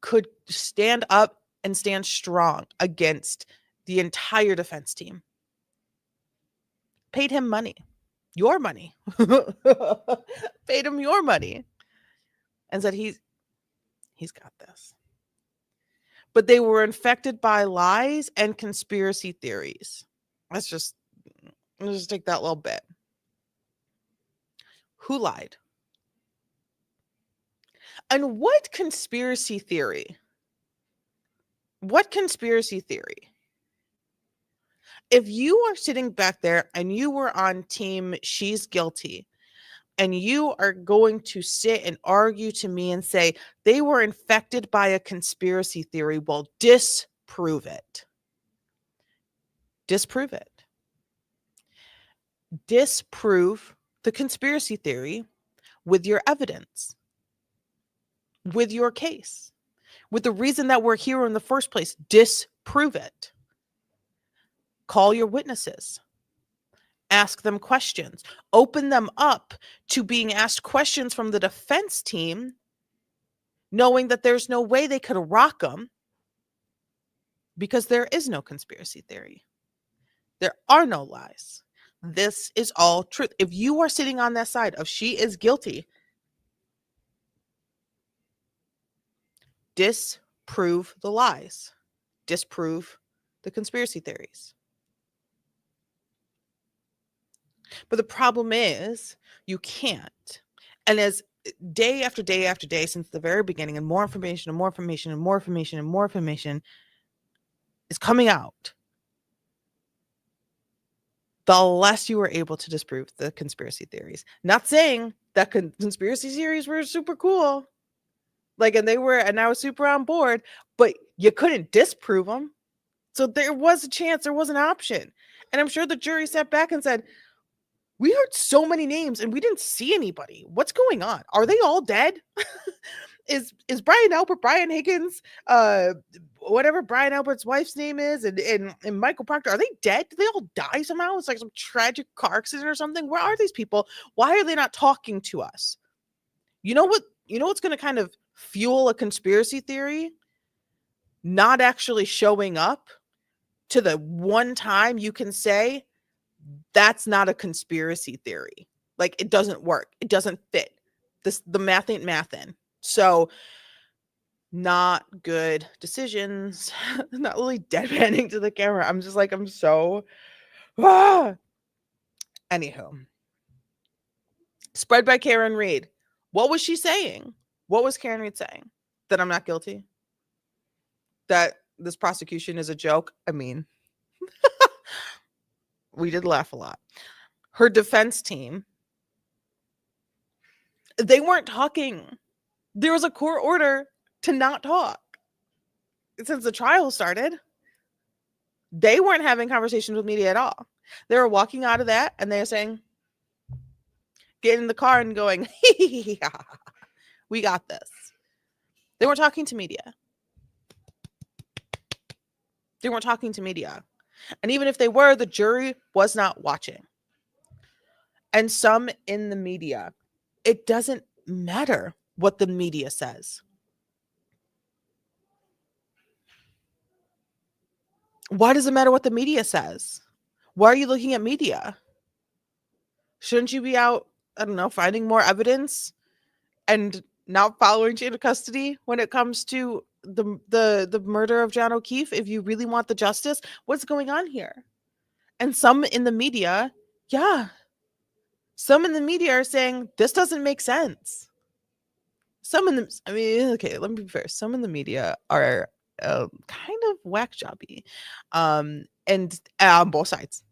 could stand up and stand strong against the entire defense team. Paid him money. Your money. Paid him your money. And said he's got this. But they were infected by lies and conspiracy theories. Let's just take that little bit. Who lied? And what conspiracy theory? What conspiracy theory? If you are sitting back there and you were on team she's guilty, and you are going to sit and argue to me and say they were infected by a conspiracy theory, well, disprove it. Disprove it. Disprove the conspiracy theory with your evidence, with your case, with the reason that we're here in the first place. Disprove it. Call your witnesses. Ask them questions. Open them up to being asked questions from the defense team, knowing that there's no way they could rock them, because there is no conspiracy theory. There are no lies. This is all truth. If you are sitting on that side of she is guilty, disprove the lies. Disprove the conspiracy theories. But the problem is you can't. And as day after day after day since the very beginning, and more information and more information and more information and more information is coming out, the less you were able to disprove the conspiracy theories. Not saying that conspiracy theories were super cool, and I was super on board, but you couldn't disprove them. So there was a chance, there was an option. And I'm sure the jury sat back and said, we heard so many names and we didn't see anybody. What's going on? Are they all dead? Is Brian Albert, Brian Higgins, whatever Brian Albert's wife's name is, and Michael Proctor, are they dead? Did they all die somehow? It's like some tragic car accident or something. Where are these people? Why are they not talking to us? You know what's going to kind of fuel a conspiracy theory? Not actually showing up to the one time you can say that's not a conspiracy theory. Like, it doesn't work. It doesn't fit. The math ain't mathin'. So not good decisions. Not really deadpanning to the camera. I'm just like, I'm so Anywho. Spread by Karen Reed. What was she saying? What was Karen Reed saying? That I'm not guilty? That this prosecution is a joke? I mean, we did laugh a lot. Her defense team, they weren't talking. There was a court order to not talk since the trial started. They weren't having conversations with media at all. They were walking out of that and they were saying, getting in the car and going, we got this. They weren't talking to media. They weren't talking to media. And even if they were, the jury was not watching. And some in the media, it doesn't matter what the media says. Why does it matter what the media says? Why are you looking at media? Shouldn't you be out, I don't know, finding more evidence and not following chain of custody when it comes to the murder of John O'Keefe? If you really want the justice, what's going on here? And some in the media, some in the media are saying this doesn't make sense. Some in the, I mean, okay, let me be fair. Some in the media are kind of whack jobby, and on both sides,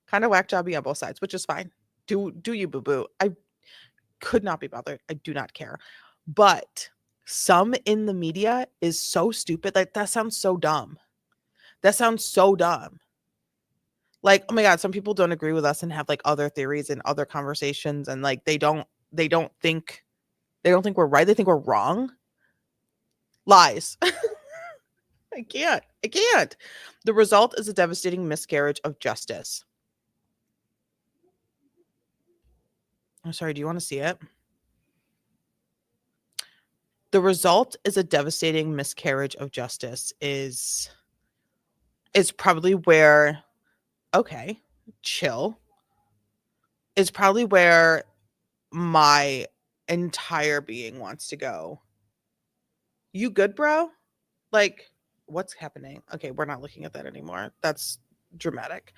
kind of whack jobby on both sides, which is fine. Do you, boo boo? I could not be bothered. I do not care. But some in the media is so stupid. Like, that sounds so dumb. Like, oh my God, some people don't agree with us and have like other theories and other conversations, and like they don't think we're right. They think we're wrong. Lies. I can't. The result is a devastating miscarriage of justice. I'm sorry, do you want to see it? The result is a devastating miscarriage of justice is probably where, okay, chill, is probably where my entire being wants to go. You good, bro? Like, what's happening? Okay, we're not looking at that anymore. That's dramatic.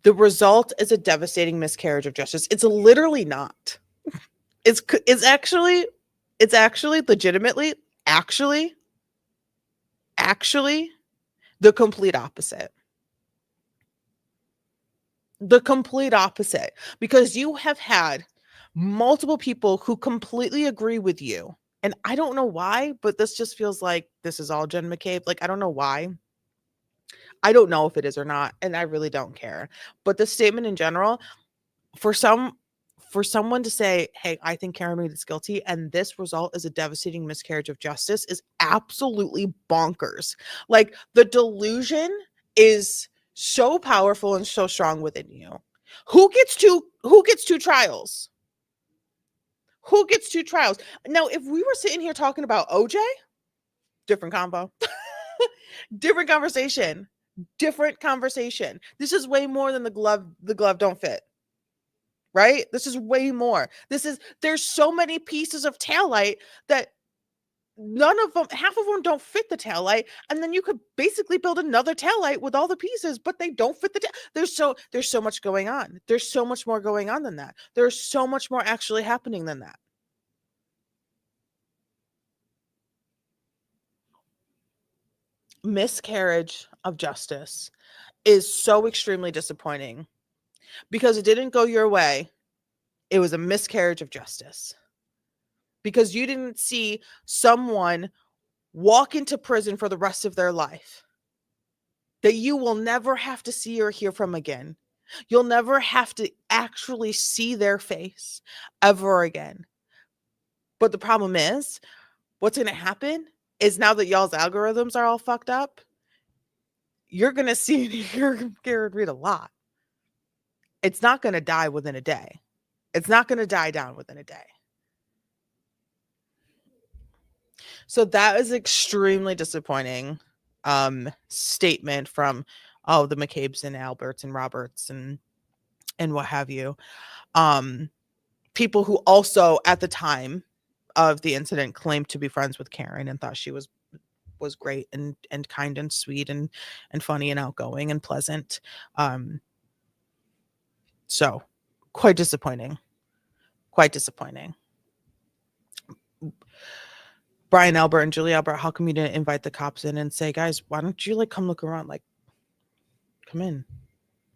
The result is a devastating miscarriage of justice. It's literally not. It's actually legitimately actually the complete opposite. Because you have had multiple people who completely agree with you. And I don't know why, but this just feels like this is all Jen McCabe. Like, I don't know why. I don't know if it is or not, and I really don't care. But the statement in general, for someone to say, hey, I think Karen Reed is guilty, and this result is a devastating miscarriage of justice, is absolutely bonkers. Like, the delusion is so powerful and so strong within you. Who gets two trials? Who gets two trials? Now, if we were sitting here talking about OJ, different convo. Different conversation. This is way more than the glove don't fit. Right? This is way more. There's so many pieces of taillight that half of them don't fit the taillight, and then you could basically build another taillight with all the pieces, but they don't fit the there's so much going on. There's so much more going on than that. There's so much more actually happening than that. Miscarriage of justice is so extremely disappointing because it didn't go your way. It was a miscarriage of justice because you didn't see someone walk into prison for the rest of their life that you will never have to see or hear from again. You'll never have to actually see their face ever again. But the problem is, what's going to happen is now that y'all's algorithms are all fucked up, you're going to see and hear Karen Read a lot. It's not going to die within a day. It's not going to die down within a day. So that is extremely disappointing statement from the McCabe's and Alberts and Roberts and what have you. People who also at the time of the incident claimed to be friends with Karen and thought she was great and kind and sweet and funny and outgoing and pleasant. So quite disappointing. Quite disappointing. Brian Albert and Julie Albert, how come you didn't invite the cops in and say, guys, why don't you come look around? Come in,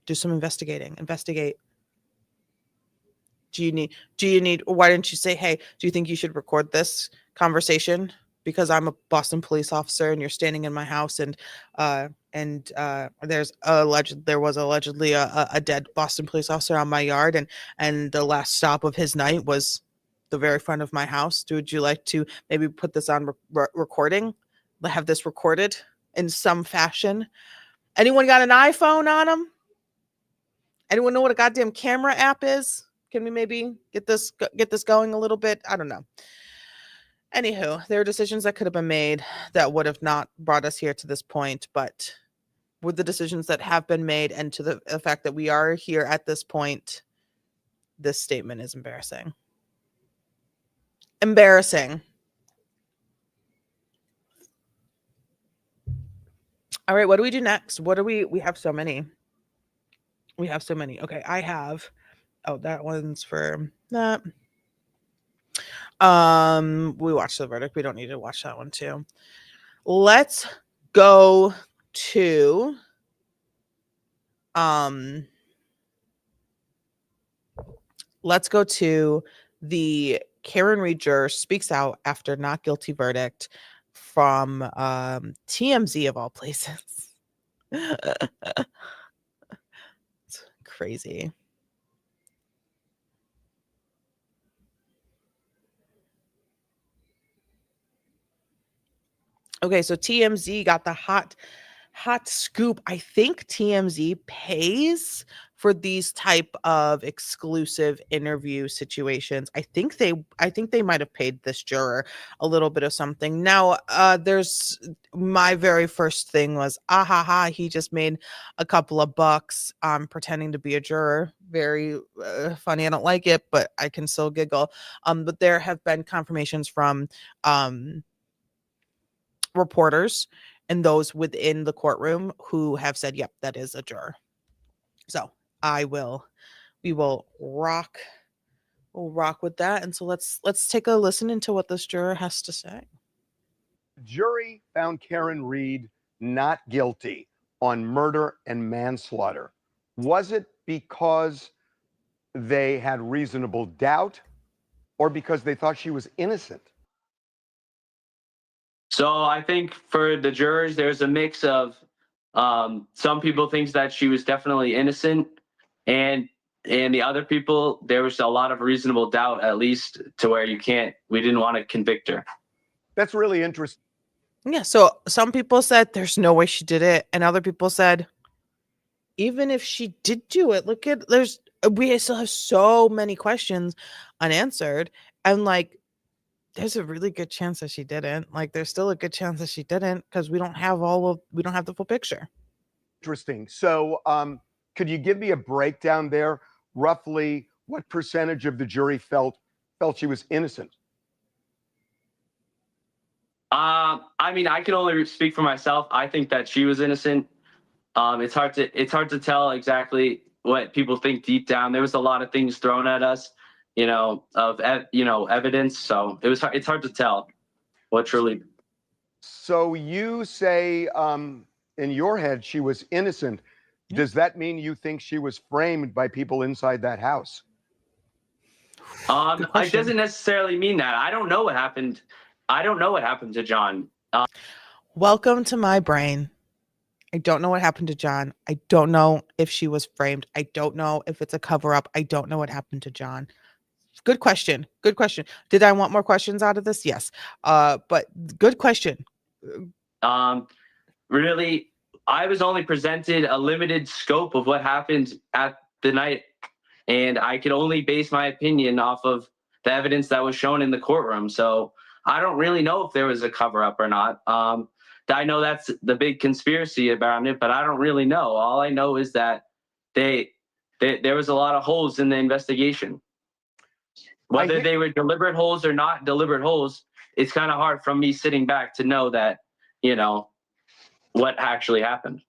do some investigating, investigate. Do you need, why didn't you say, hey, do you think you should record this conversation? Because I'm a Boston police officer and you're standing in my house and there was allegedly a dead Boston police officer on my yard and the last stop of his night was the very front of my house. Would you like to maybe put this on recording? Have this recorded in some fashion? Anyone got an iPhone on them? Anyone know what a goddamn camera app is? Can we maybe get this going a little bit? I don't know. Anywho, there are decisions that could have been made that would have not brought us here to this point, but with the decisions that have been made and to the fact that we are here at this point, this statement is embarrassing. Embarrassing. All right, what do we do next? We have so many. We have so many. Okay, I have, that one's for that. We watched the verdict. We don't need to watch that one too. Let's go to the Karen Read juror speaks out after not guilty verdict from TMZ of all places. It's crazy. Okay, so TMZ got the hot scoop. I think TMZ pays for these type of exclusive interview situations. I think they might have paid this juror a little bit of something. Now, there's my very first thing was, he just made a couple of bucks pretending to be a juror. Very funny. I don't like it, but I can still giggle. But there have been confirmations from reporters and those within the courtroom who have said, yep, that is a juror. So we will rock with that. And so let's take a listen into what this juror has to say. The jury found Karen Read not guilty on murder and manslaughter. Was it because they had reasonable doubt or because they thought she was innocent? So I think for the jurors, there's a mix of some people think that she was definitely innocent, and the other people, there was a lot of reasonable doubt, at least to where we didn't want to convict her. That's really interesting. Yeah, so some people said there's no way she did it, and other people said even if she did do it, we still have so many questions unanswered, and there's a really good chance that she didn't. There's still a good chance that she didn't because we don't have the full picture. Interesting. So, could you give me a breakdown there? Roughly, what percentage of the jury felt she was innocent? I mean, I can only speak for myself. I think that she was innocent. It's hard to tell exactly what people think deep down. There was a lot of things thrown at us, evidence. So it's hard to tell what truly. So you say in your head she was innocent. Yeah. Does that mean you think she was framed by people inside that house? It doesn't necessarily mean that. I don't know what happened. I don't know what happened to John. Welcome to my brain. I don't know what happened to John. I don't know if she was framed. I don't know if it's a cover up. I don't know what happened to John. Good question. Good question. Did I want more questions out of this? Yes. But good question. Really, I was only presented a limited scope of what happened at the night, and I could only base my opinion off of the evidence that was shown in the courtroom. So I don't really know if there was a cover up or not. I know that's the big conspiracy about it, but I don't really know. All I know is that there was a lot of holes in the investigation. Whether they were deliberate holes or not deliberate holes, it's kind of hard from me sitting back to know that, what actually happened.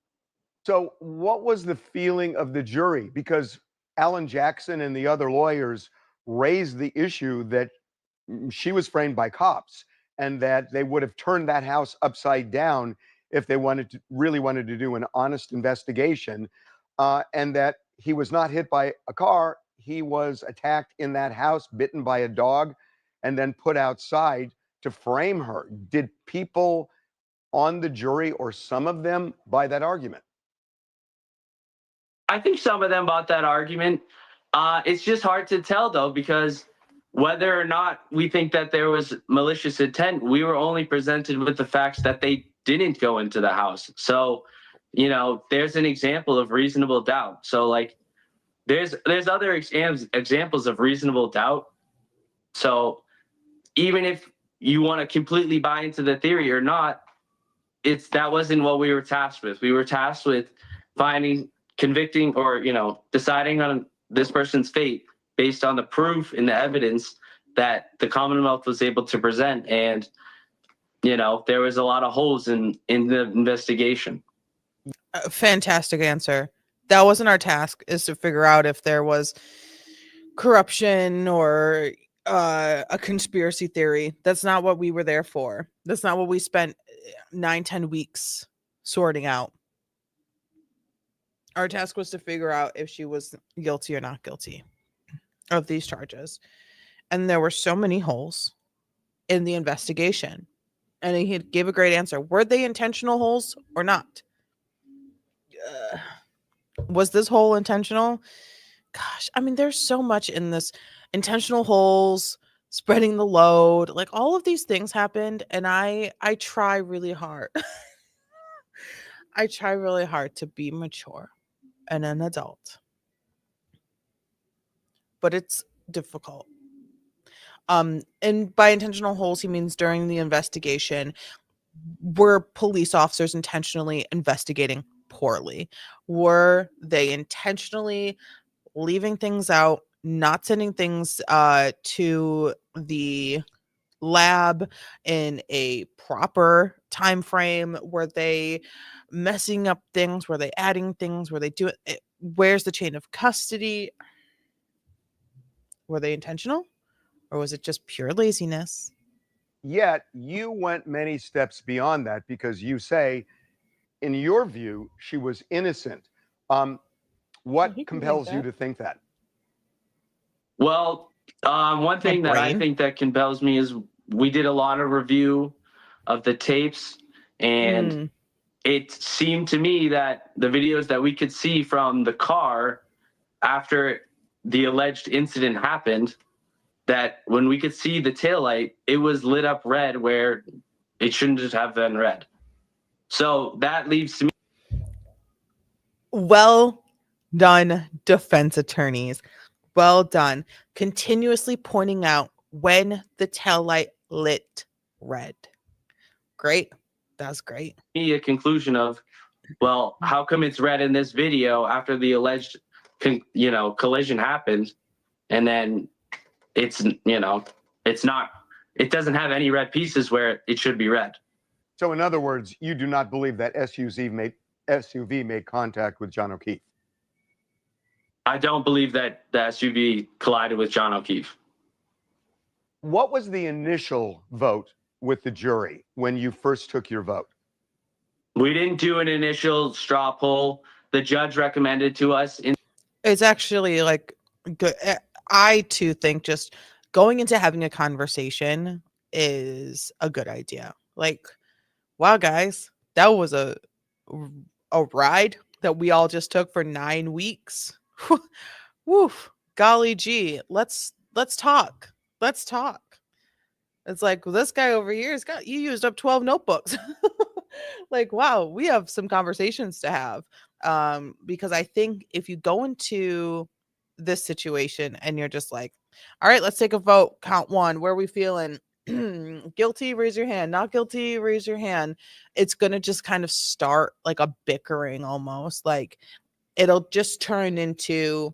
So, what was the feeling of the jury? Because Alan Jackson and the other lawyers raised the issue that she was framed by cops and that they would have turned that house upside down if they really wanted to do an honest investigation, and that he was not hit by a car. He was attacked in that house, bitten by a dog, and then put outside to frame her. Did people on the jury, or some of them, buy that argument? I think some of them bought that argument. It's just hard to tell, though, because whether or not we think that there was malicious intent, we were only presented with the facts that they didn't go into the house. So, there's an example of reasonable doubt. So, like, there's other examples of reasonable doubt. So, even if you want to completely buy into the theory or not, that wasn't what we were tasked with. We were tasked with finding, convicting, or deciding on this person's fate based on the proof and the evidence that the Commonwealth was able to present. And there was a lot of holes in the investigation. Fantastic answer. That wasn't our task, is to figure out if there was corruption or a conspiracy theory. That's not what we were there for. That's not what we spent 9-10 weeks sorting out. Our task was to figure out if she was guilty or not guilty of these charges. And there were so many holes in the investigation. And he gave a great answer. Were they intentional holes or not? Was this hole intentional? Gosh, I mean, there's so much in this. Intentional holes, spreading the load, like all of these things happened. And I try really hard. I try really hard to be mature and an adult. But it's difficult. And by intentional holes, he means during the investigation, were police officers intentionally investigating poorly? Were they intentionally leaving things out, not sending things to the lab in a proper time frame? Were they messing up things? Were they adding things? Were they doing it? Where's the chain of custody? Were they intentional, or was it just pure laziness? Yet you went many steps beyond that, because you say, in your view, she was innocent. What compels you to think that? Well, one thing that I brain. think that compels me is we did a lot of review of the tapes, and it seemed to me that the videos that we could see from the car after the alleged incident happened, that when we could see the taillight, it was lit up red where it shouldn't just have been red. So that leaves to me. Well done, defense attorneys. Well done. Continuously pointing out when the taillight lit red. Great. That's great. A conclusion of, well, how come it's red in this video after the alleged collision happened, and then it's not, it doesn't have any red pieces where it should be red. So in other words, you do not believe that SUV made contact with John O'Keefe? I don't believe that the SUV collided with John O'Keefe. What was the initial vote with the jury when you first took your vote? We didn't do an initial straw poll. The judge recommended to us. It's actually like good. I too think just going into having a conversation is a good idea. Like, wow, guys, that was a ride that we all just took for 9 weeks. Woof, golly gee, let's let's talk. Let's talk. It's like, well, this guy over here you used up 12 notebooks. Like, wow, we have some conversations to have. Because I think if you go into this situation and you're just like, all right, let's take a vote, count one, where are we feeling? Guilty, raise your hand. Not guilty, raise your hand. It's gonna just kind of start like a bickering almost. Like it'll just turn into,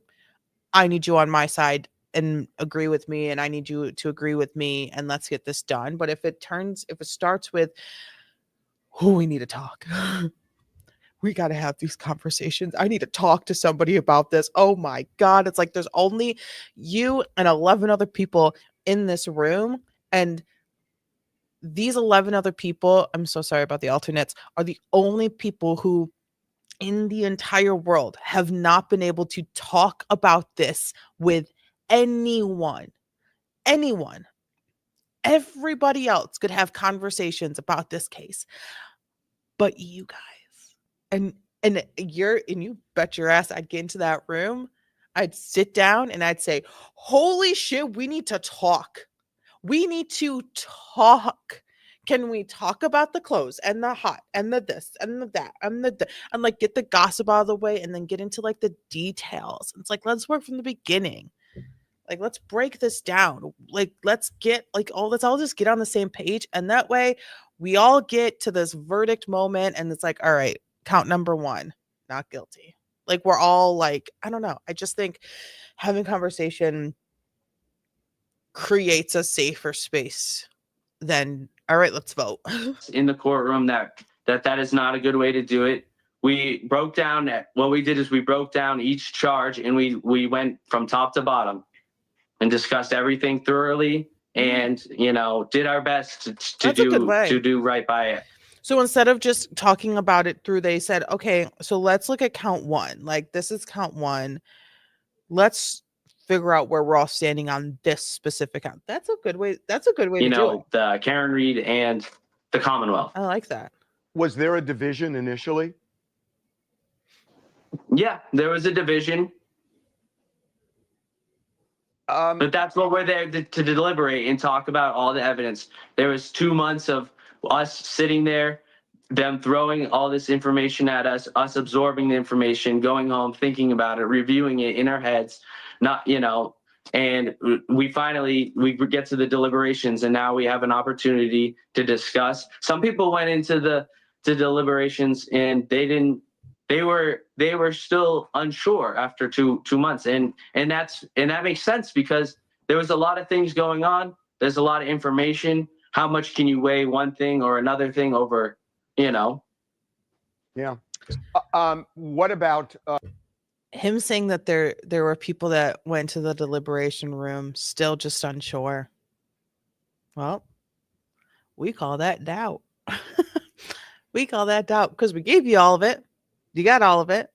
I need you on my side and agree with me, and I need you to agree with me, and let's get this done. But if it starts with, oh, we need to talk. We got to have these conversations. I need to talk to somebody about this. Oh my God. It's like there's only you and 11 other people in this room. And these 11 other people, I'm so sorry about the alternates, are the only people who in the entire world have not been able to talk about this with anyone. Anyone. Everybody else could have conversations about this case, but you guys. And you bet your ass I'd get into that room. I'd sit down and I'd say, "Holy shit, we need to talk. We need to talk. Can we talk about the clothes and the hot and the this and the that and and like get the gossip out of the way and then get into like the details." It's like, let's work from the beginning. Like, let's break this down. Like, let's all just get on the same page. And that way we all get to this verdict moment. And it's like, all right, count number one, not guilty. Like, we're all like, I don't know. I just think having conversation creates a safer space than, all right, let's vote. In the courtroom that is not a good way to do it. We broke down what we did is we broke down each charge and we went from top to bottom and discussed everything thoroughly and, did our best to do right by it. So instead of just talking about it through, they said, okay, so let's look at count one. Like, this is count one. Let's figure out where we're all standing on this specific count. That's a good way. That's a good way to do it. The Karen Reed and the Commonwealth. I like that. Was there a division initially? Yeah, there was a division. But that's what we're there to deliberate and talk about all the evidence. There was 2 months of us sitting there, them throwing all this information at us absorbing the information, going home, thinking about it, reviewing it in our heads, and we get to the deliberations and now we have an opportunity to discuss. Some people went into the deliberations and they were still unsure after two months. And that makes sense because there was a lot of things going on. There's a lot of information. How much can you weigh one thing or another thing over, Yeah. What about him saying that there were people that went to the deliberation room still just unsure? Well, we call that doubt. We call that doubt because we gave you all of it. You got all of it.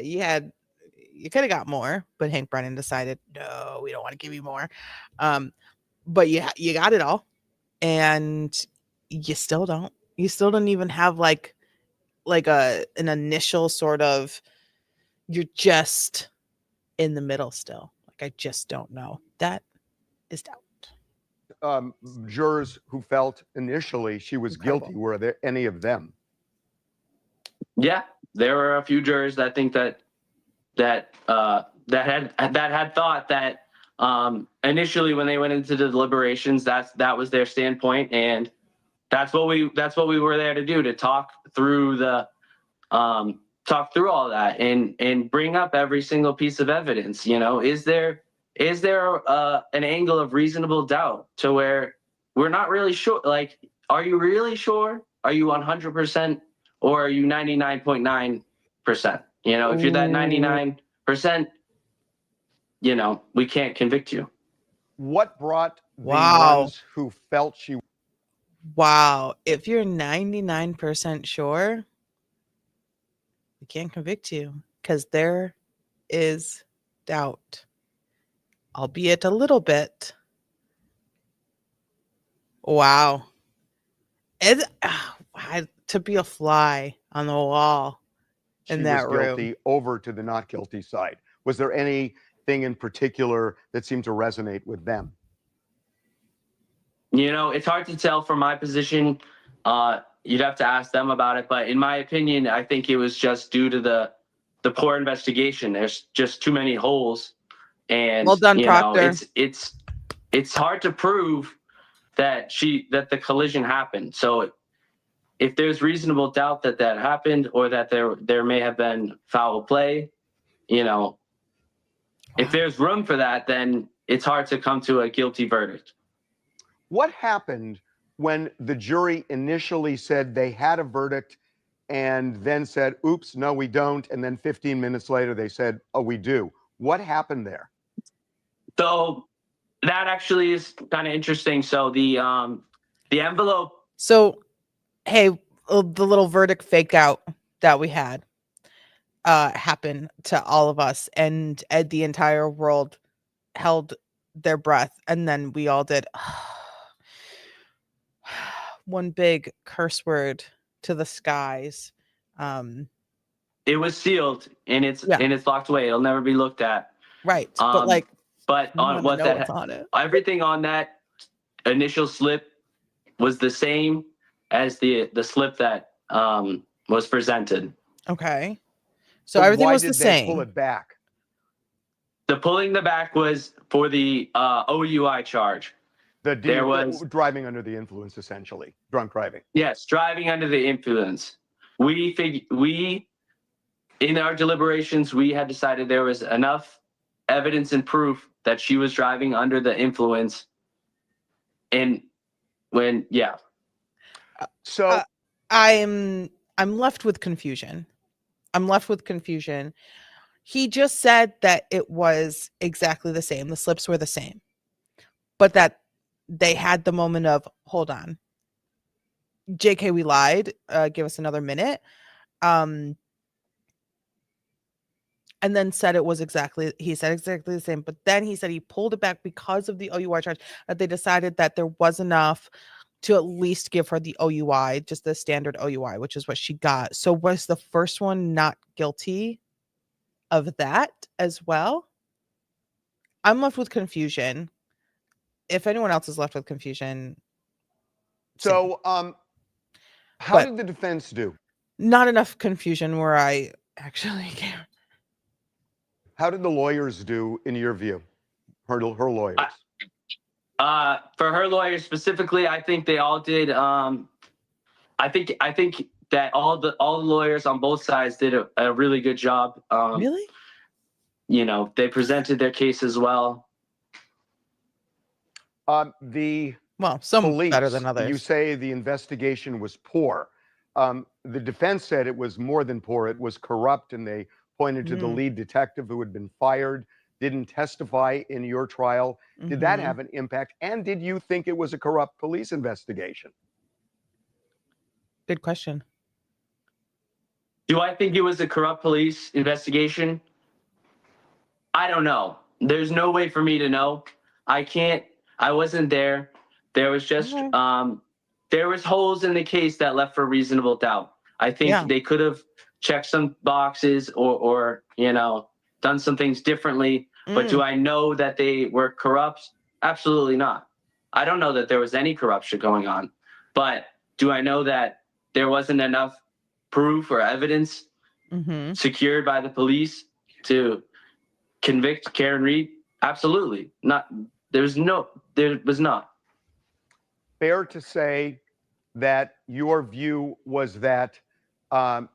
You could have got more, but Hank Brennan decided, no, we don't want to give you more. But yeah, you got it all. And you still don't. You still don't even have like an initial sort of, you're just in the middle still. Like, I just don't know. That is doubt. Jurors who felt initially she was guilty? Were there any of them? Yeah, there were a few jurors that think that had thought that initially when they went into the deliberations, that was their standpoint, and that's what we were there to do, to talk through all that and bring up every single piece of evidence. Is there an angle of reasonable doubt to where we're not really sure? Like, are you really sure? Are you 100%? Or are you 99.9%? If you're that 99%, we can't convict you. What brought the ones who felt she? Wow. If you're 99% sure, we can't convict you because there is doubt, albeit a little bit. Wow. To be a fly on the wall in that room. Guilty over to the not guilty side. Was there any thing in particular that seemed to resonate with them? You know, it's hard to tell from my position. You'd have to ask them about it. But in my opinion, I think it was just due to the poor investigation. There's just too many holes, and Well done, you know, Proctor. it's hard to prove that the collision happened. So if there's reasonable doubt that that happened, or that there may have been foul play, you know, if there's room for that, then it's hard to come to a guilty verdict. What happened when the jury initially said they had a verdict and then said, oops, no, we don't, and then 15 minutes later they said, oh, we do? What happened there? So that actually is kind of interesting. So the envelope. So, hey, the little verdict fake out that we had happened to all of us, and the entire world held their breath, and then we all did one big curse word to the skies. It was sealed and it's Yeah. and it's locked away. It'll never be looked at. Right, but like, but we on wanna what know that what's on it. everything on that initial slip was the same as the slip that was presented. Okay, so But everything why was did the they same. pull it back? The pulling the back was for the OUI charge. There was driving under the influence, essentially, drunk driving. Yes, driving under the influence. We in our deliberations, we had decided there was enough evidence and proof that she was driving under the influence. And So I'm left with confusion. He just said that it was exactly the same. The slips were the same, but that they had the moment of, hold on, JK, we lied. Give us another minute. And then said it was he said exactly the same, but then he said he pulled it back because of the OUI charge, that they decided that there was enough to at least give her the OUI, just the standard OUI, which is what she got. So was the first one not guilty of that as well? I'm left with confusion. If anyone else is left with confusion. So, how did the defense do? Not enough confusion where I actually care. How did the lawyers do, in your view? Her lawyers. For her lawyers specifically, I think they all did. I think that all the lawyers on both sides did a really good job. Really? You know, they presented their case as well. Some police, better than others. You say the investigation was poor. The defense said it was more than poor. It was corrupt, and they pointed to the lead detective who had been fired, didn't testify in your trial. Did that have an impact? And did you think it was a corrupt police investigation? Good question. Do I think it was a corrupt police investigation? I don't know. There's no way for me to know. I wasn't there. There was just there was holes in the case that left for reasonable doubt. I think they could have checked some boxes or you know, done some things differently. But do I know that they were corrupt? Absolutely not. I don't know that there was any corruption going on. But do I know that there wasn't enough proof or evidence secured by the police to convict Karen Reed? Absolutely not. There was not. Fair to say that your view was that her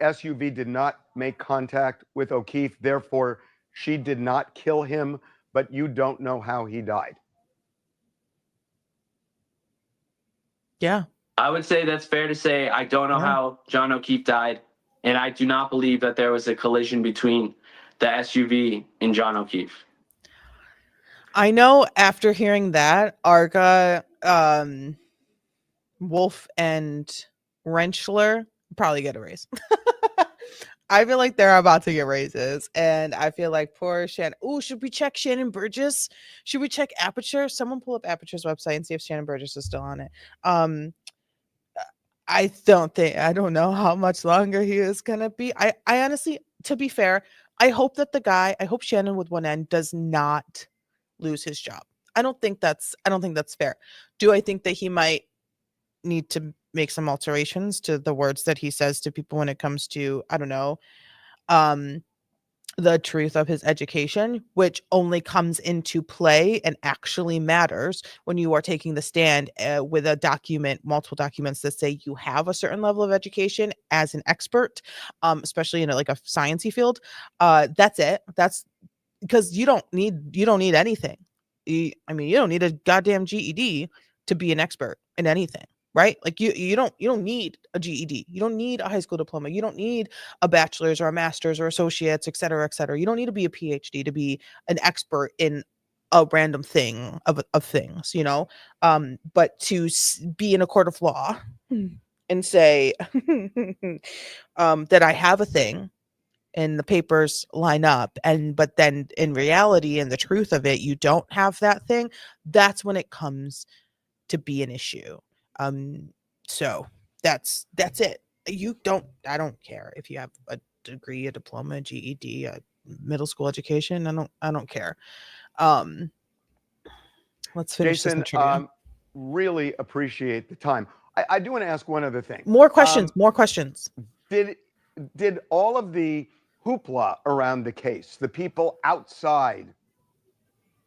SUV did not make contact with O'Keefe, therefore she did not kill him, but you don't know how he died. Yeah. I would say that's fair to say. I don't know how John O'Keefe died, and I do not believe that there was a collision between the SUV and John O'Keefe. I know after hearing that, Arga, Wolf, and Rentschler probably get a raise. I feel like they're about to get raises, and I feel like poor Shannon. Oh, should we check Shannon Burgess? Should we check Aperture? Someone pull up Aperture's website and see if Shannon Burgess is still on it. I don't know how much longer he is gonna be. I honestly to be fair, I hope Shannon with one N does not lose his job. I don't think that's fair. Do I think that he might need to make some alterations to the words that he says to people when it comes to, I don't know, the truth of his education, which only comes into play and actually matters when you are taking the stand with multiple documents that say you have a certain level of education as an expert, especially in like a sciencey field. That's it. That's because you don't need anything. You don't need a goddamn GED to be an expert in anything, right? Like you don't need a GED. You don't need a high school diploma. You don't need a bachelor's or a master's or associates, et cetera, et cetera. You don't need to be a PhD to be an expert in a random thing of things, but to be in a court of law and say that I have a thing and the papers line up, but then in reality and the truth of it, you don't have that thing. That's when it comes to be an issue. So that's it. I don't care if you have a degree, a diploma, a GED, a middle school education. I don't care. Let's finish Jason, this trivia. really appreciate the time. I do want to ask one other thing. More questions. Did all of the hoopla around the case, the people outside,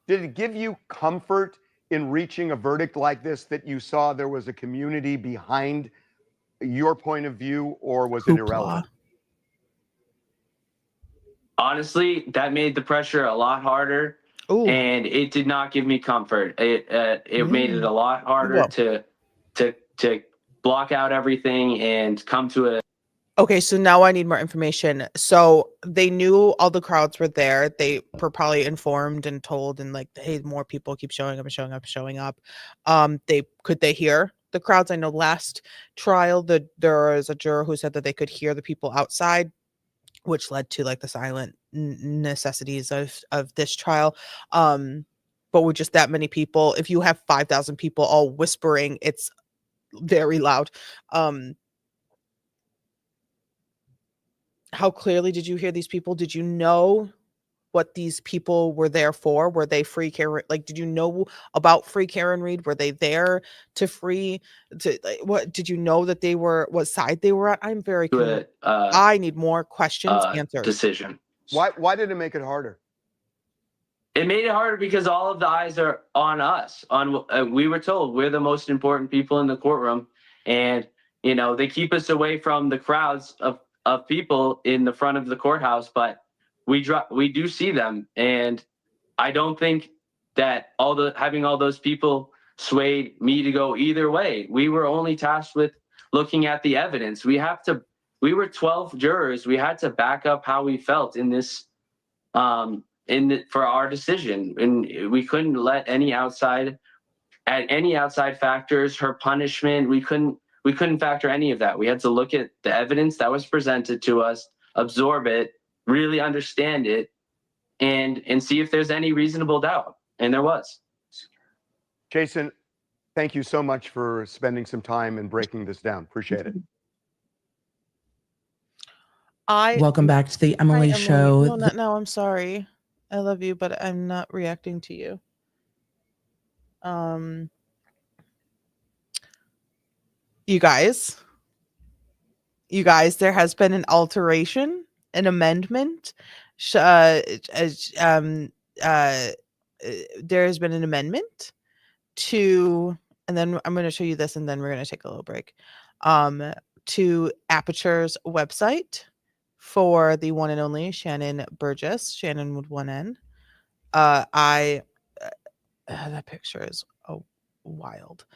did it give you comfort in reaching a verdict like this, that you saw there was a community behind your point of view, or was it irrelevant? Honestly, that made the pressure a lot harder. Ooh. And it did not give me comfort. It made it a lot harder to block out everything and come to a. Okay, so now I need more information. So they knew all the crowds were there. They were probably informed and told, and like, hey, more people keep showing up. Could they hear the crowds? I know last trial there was a juror who said that they could hear the people outside, which led to like the silent necessities of this trial. But with just that many people, if you have 5,000 people all whispering, it's very loud. How clearly did you hear these people? Did you know what these people were there for? Were they free Karen? Like, did you know about free Karen Reed? Were they there to what did you know that they were, what side they were at? I'm very confused. I need more questions answered. Decision. Why did it make it harder? It made it harder because all of the eyes are on us. We were told we're the most important people in the courtroom, and they keep us away from the crowds of people in the front of the courthouse, but we do see them, and I don't think that having all those people swayed me to go either way. We were only tasked with looking at the evidence. We were 12 jurors. We had to back up how we felt in this for our decision, and we couldn't let any outside factors, her punishment. We couldn't factor any of that. We had to look at the evidence that was presented to us, absorb it, really understand it, and see if there's any reasonable doubt. And there was. Jason, thank you so much for spending some time and breaking this down. Appreciate it. Welcome back to the Emily Show. No, I'm sorry. I love you, but I'm not reacting to you. You guys, there has been an alteration, an amendment. There has been an amendment to, and then I'm going to show you this, and then we're going to take a little break. To Aperture's website for the one and only Shannon Burgess, Shannon with one N. That picture is wild.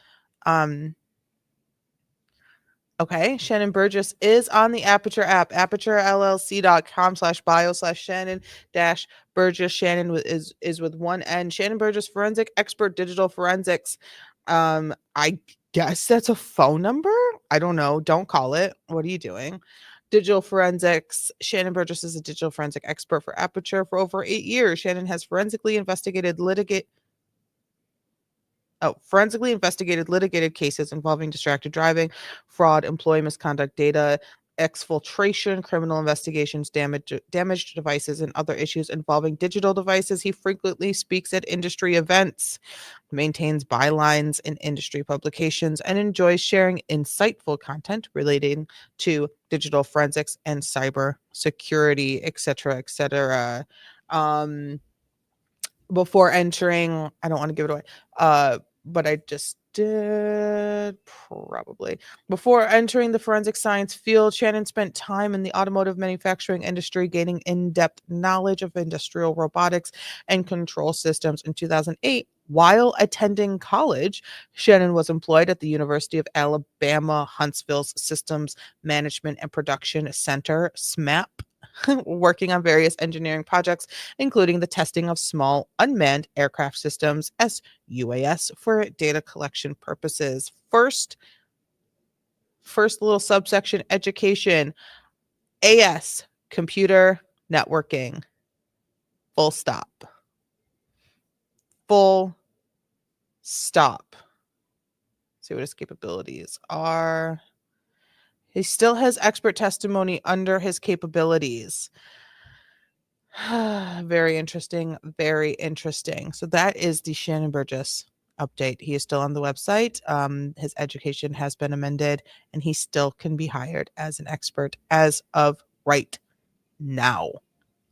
Okay, Shannon Burgess is on the Aperture app, aperturellc.com/bio/Shannon-Burgess. Shannon is with one N. Shannon Burgess, forensic expert, digital forensics. I guess that's a phone number. I don't know. Don't call it. What are you doing? Digital forensics. Shannon Burgess is a digital forensic expert for Aperture for over 8 years. Shannon has forensically investigated litigated cases involving distracted driving, fraud, employee misconduct, data exfiltration, criminal investigations, damaged devices, and other issues involving digital devices. He frequently speaks at industry events, maintains bylines in industry publications, and enjoys sharing insightful content relating to digital forensics and cyber security, etc., etc. Before entering, I don't want to give it away, but I just did probably. Before entering the forensic science field, Shannon spent time in the automotive manufacturing industry, gaining in-depth knowledge of industrial robotics and control systems. In 2008, while attending college, Shannon was employed at the University of Alabama Huntsville's Systems Management and Production Center, SMAP, working on various engineering projects, including the testing of small unmanned aircraft systems, UAS, for data collection purposes. First little subsection, education, AS, computer networking. Full stop. Full stop. See what his capabilities are. He still has expert testimony under his capabilities. Very interesting. Very interesting. So that is the Shannon Burgess update. He is still on the website. His education has been amended, and he still can be hired as an expert as of right now.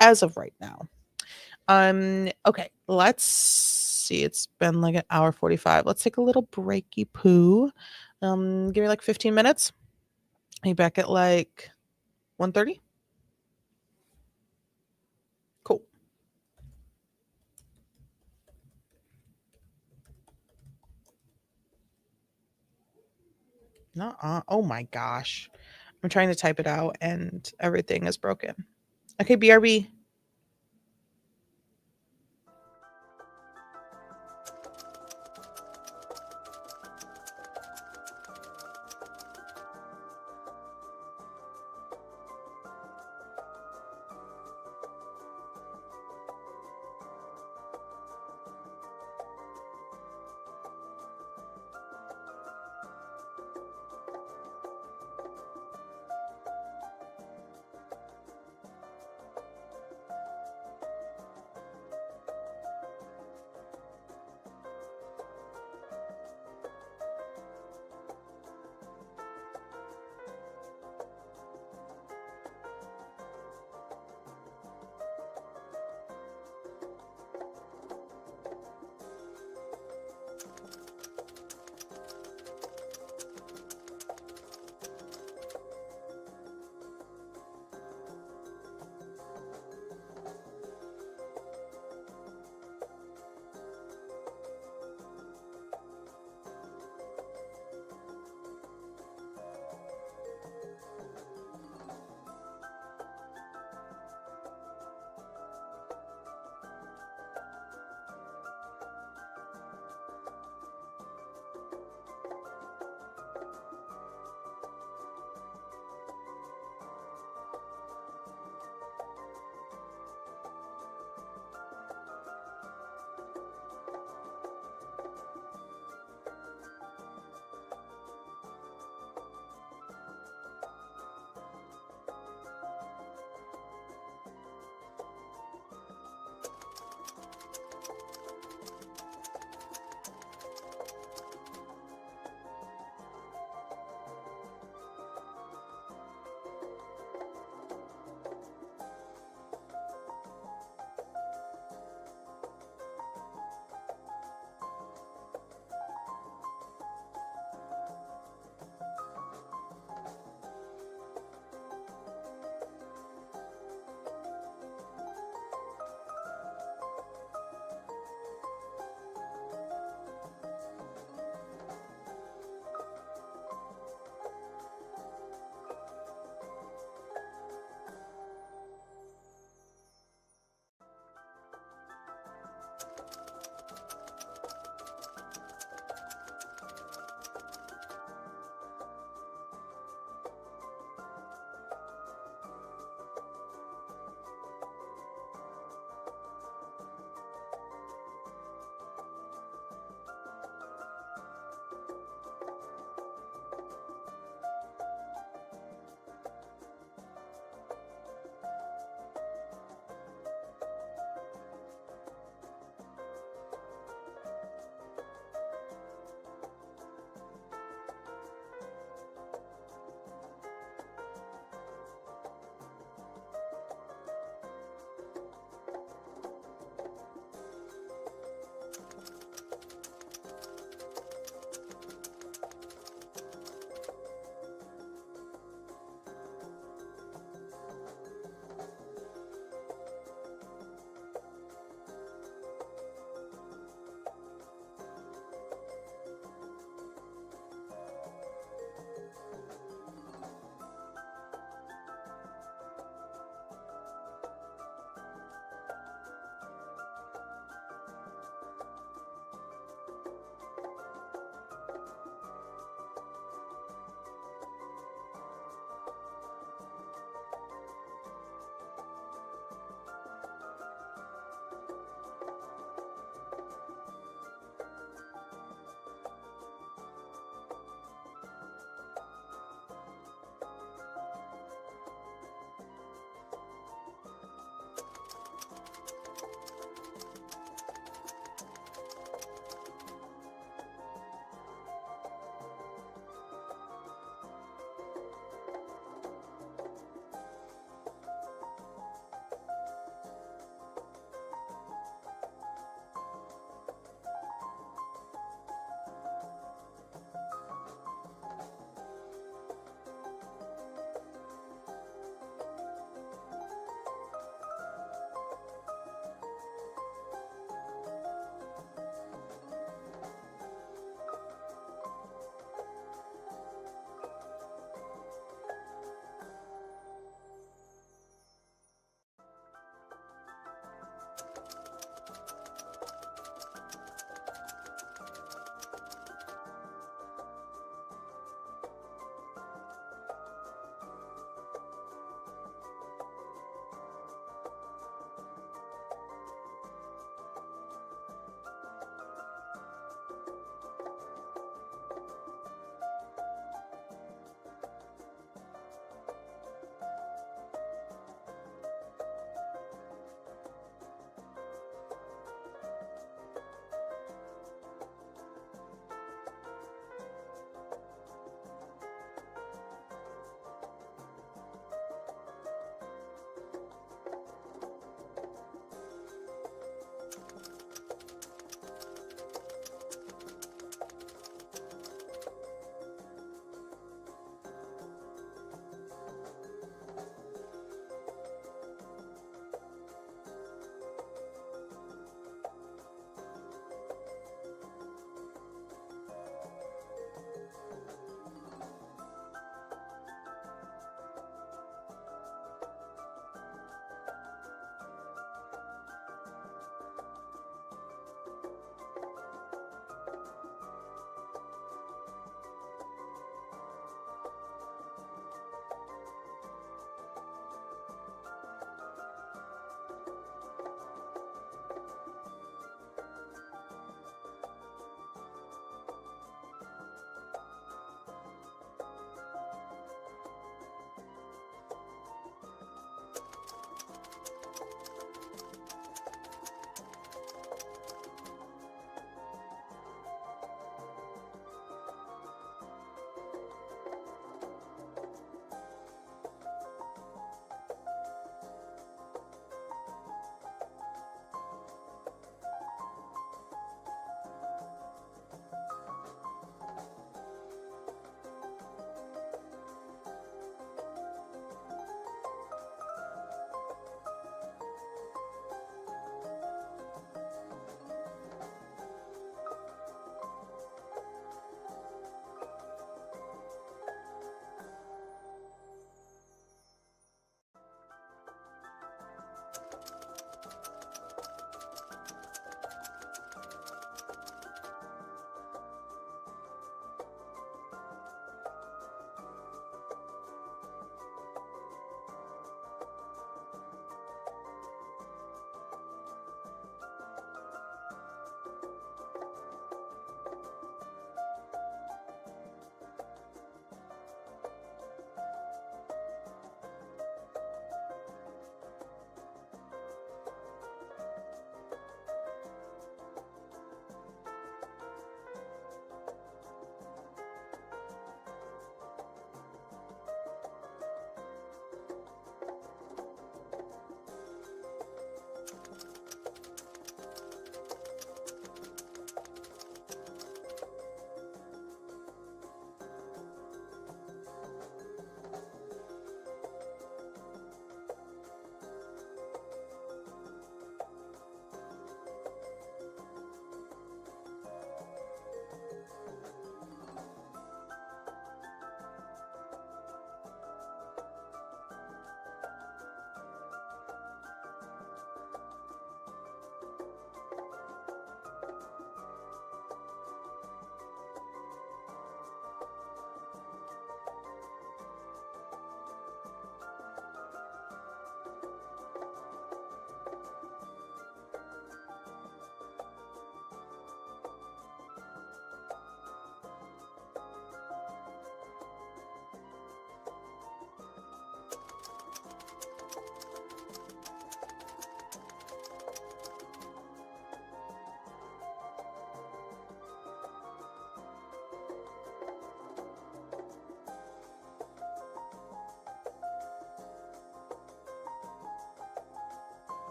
As of right now. Okay, let's see. It's been like an hour 45. Let's take a little breaky poo. Give me like 15 minutes. Are you back at like 1:30? Cool. Oh my gosh. I'm trying to type it out and everything is broken. Okay, BRB.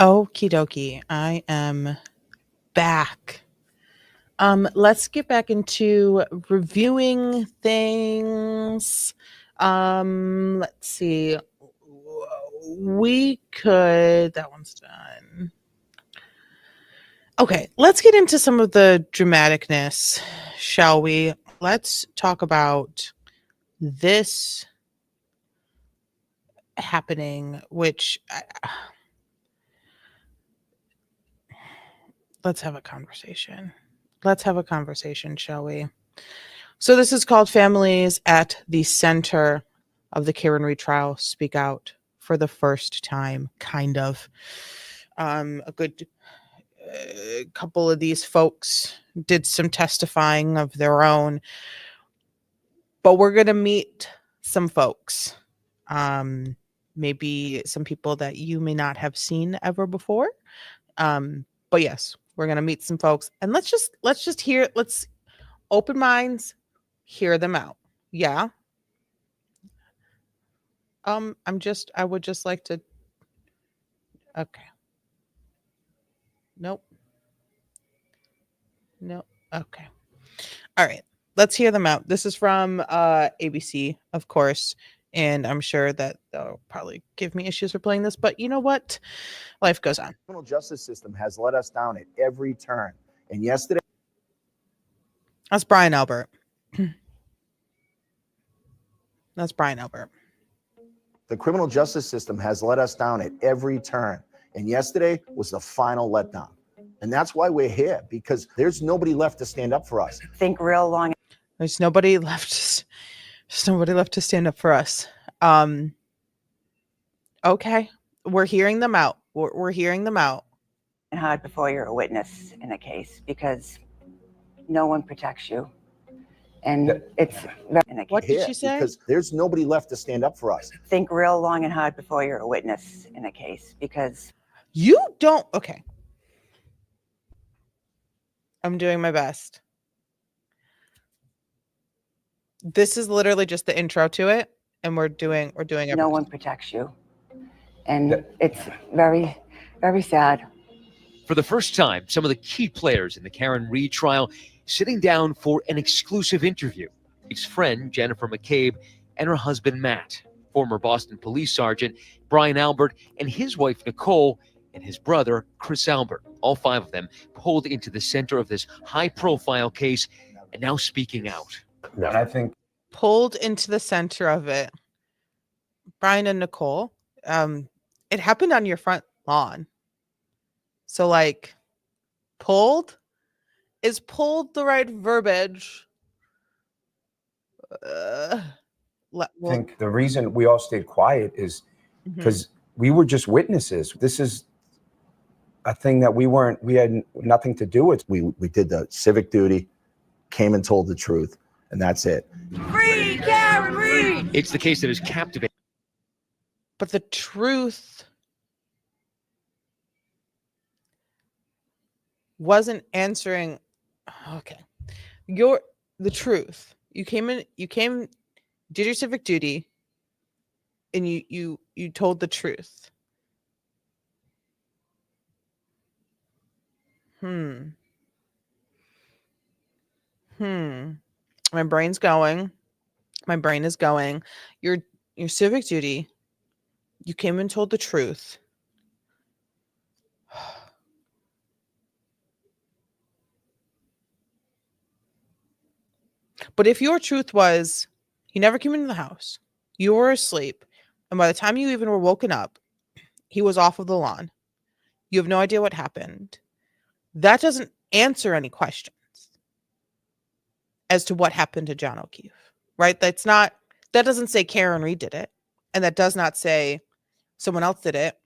Okie dokie. I am back. Let's get back into reviewing things. Let's see. That one's done. Okay, let's get into some of the dramaticness, shall we? Let's talk about this happening, which let's have a conversation. Let's have a conversation, shall we? So this is called Families at the Center of the Karen Read Trial Speak Out for the First Time, kind of. A good couple of these folks did some testifying of their own, but we're going to meet some folks. Maybe some people that you may not have seen ever before. But yes, we're going to meet some folks, and let's open minds, hear them out. Yeah. I would just like to, okay. Nope. No. Okay. All right. Let's hear them out. This is from ABC, of course, and I'm sure that they'll probably give me issues for playing this, but you know what? Life goes on. The criminal justice system has let us down at every turn. And yesterday, that's Brian Albert. That's Brian Albert. The criminal justice system has let us down at every turn. And yesterday was the final letdown. And that's why we're here, because there's nobody left to stand up for us. Think real long. There's nobody left to stand up for us. Okay. We're hearing them out. We're hearing them out. And hard before you're a witness in a case, because no one protects you. And it's in a case. What did she say? Because there's nobody left to stand up for us. Think real long and hard before you're a witness in a case, because you don't. Okay. I'm doing my best. This is literally just the intro to it, and we're doing everything. No one protects you. And it's very, very sad. For the first time, some of the key players in the Karen Read trial sitting down for an exclusive interview. His friend, Jennifer McCabe, and her husband, Matt, former Boston police sergeant Brian Albert, and his wife, Nicole, and his brother, Chris Albert. All five of them pulled into the center of this high-profile case and now speaking out. And I think pulled into the center of it. Brian and Nicole, it happened on your front lawn. So like pulled, is pulled the right verbiage? I think the reason we all stayed quiet is because we were just witnesses. This is a thing that we had nothing to do with. We did the civic duty, came and told the truth, and that's it. Free Karen Read! It's the case that is captivating. But the truth wasn't answering. Okay. The truth. You came, did your civic duty, and you told the truth. My brain's going. My brain is going. Your civic duty, you came and told the truth. But if your truth was, he never came into the house, you were asleep, and by the time you even were woken up, he was off of the lawn. You have no idea what happened. That doesn't answer any questions as to what happened to John O'Keefe, right? That doesn't say Karen Read did it. And that does not say someone else did it.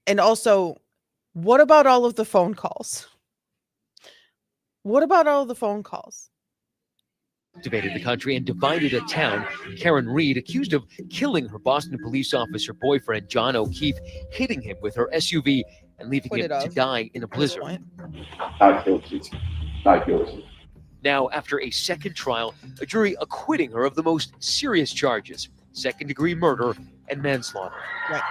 And also, what about all of the phone calls? What about all of the phone calls? Activated the country and divided a town. Karen Read, accused of killing her Boston police officer boyfriend, John O'Keefe, hitting him with her SUV and leaving him to die in a blizzard. Not guilty. Not guilty. Now, after a second trial, a jury acquitting her of the most serious charges, second-degree murder and manslaughter. Right.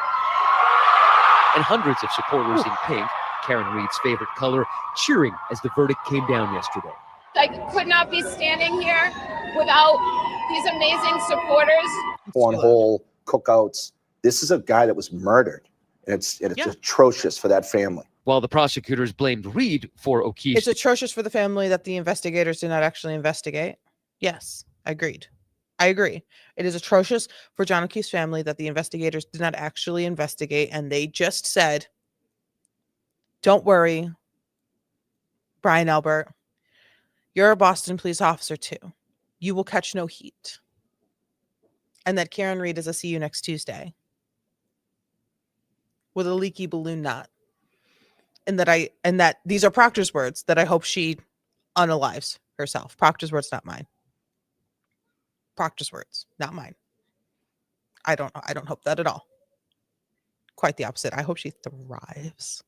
and hundreds of supporters in pink, Karen Reed's favorite color, cheering as the verdict came down yesterday. I could not be standing here without these amazing supporters. Cornhole, cookouts. This is a guy that was murdered. And it's atrocious for that family. While the prosecutors blamed Reed for O'Keefe's... It's atrocious for the family that the investigators did not actually investigate. Yes, agreed. I agree. It is atrocious for John O'Keefe's family that the investigators did not actually investigate, and they just said, don't worry, Brian Albert, you're a Boston police officer too. You will catch no heat. And that Karen Reed is a see you next Tuesday with a leaky balloon knot. And that these are Proctor's words that I hope she unalives herself. Proctor's words, not mine. Proctor's words, not mine. I don't hope that at all. Quite the opposite. I hope she thrives.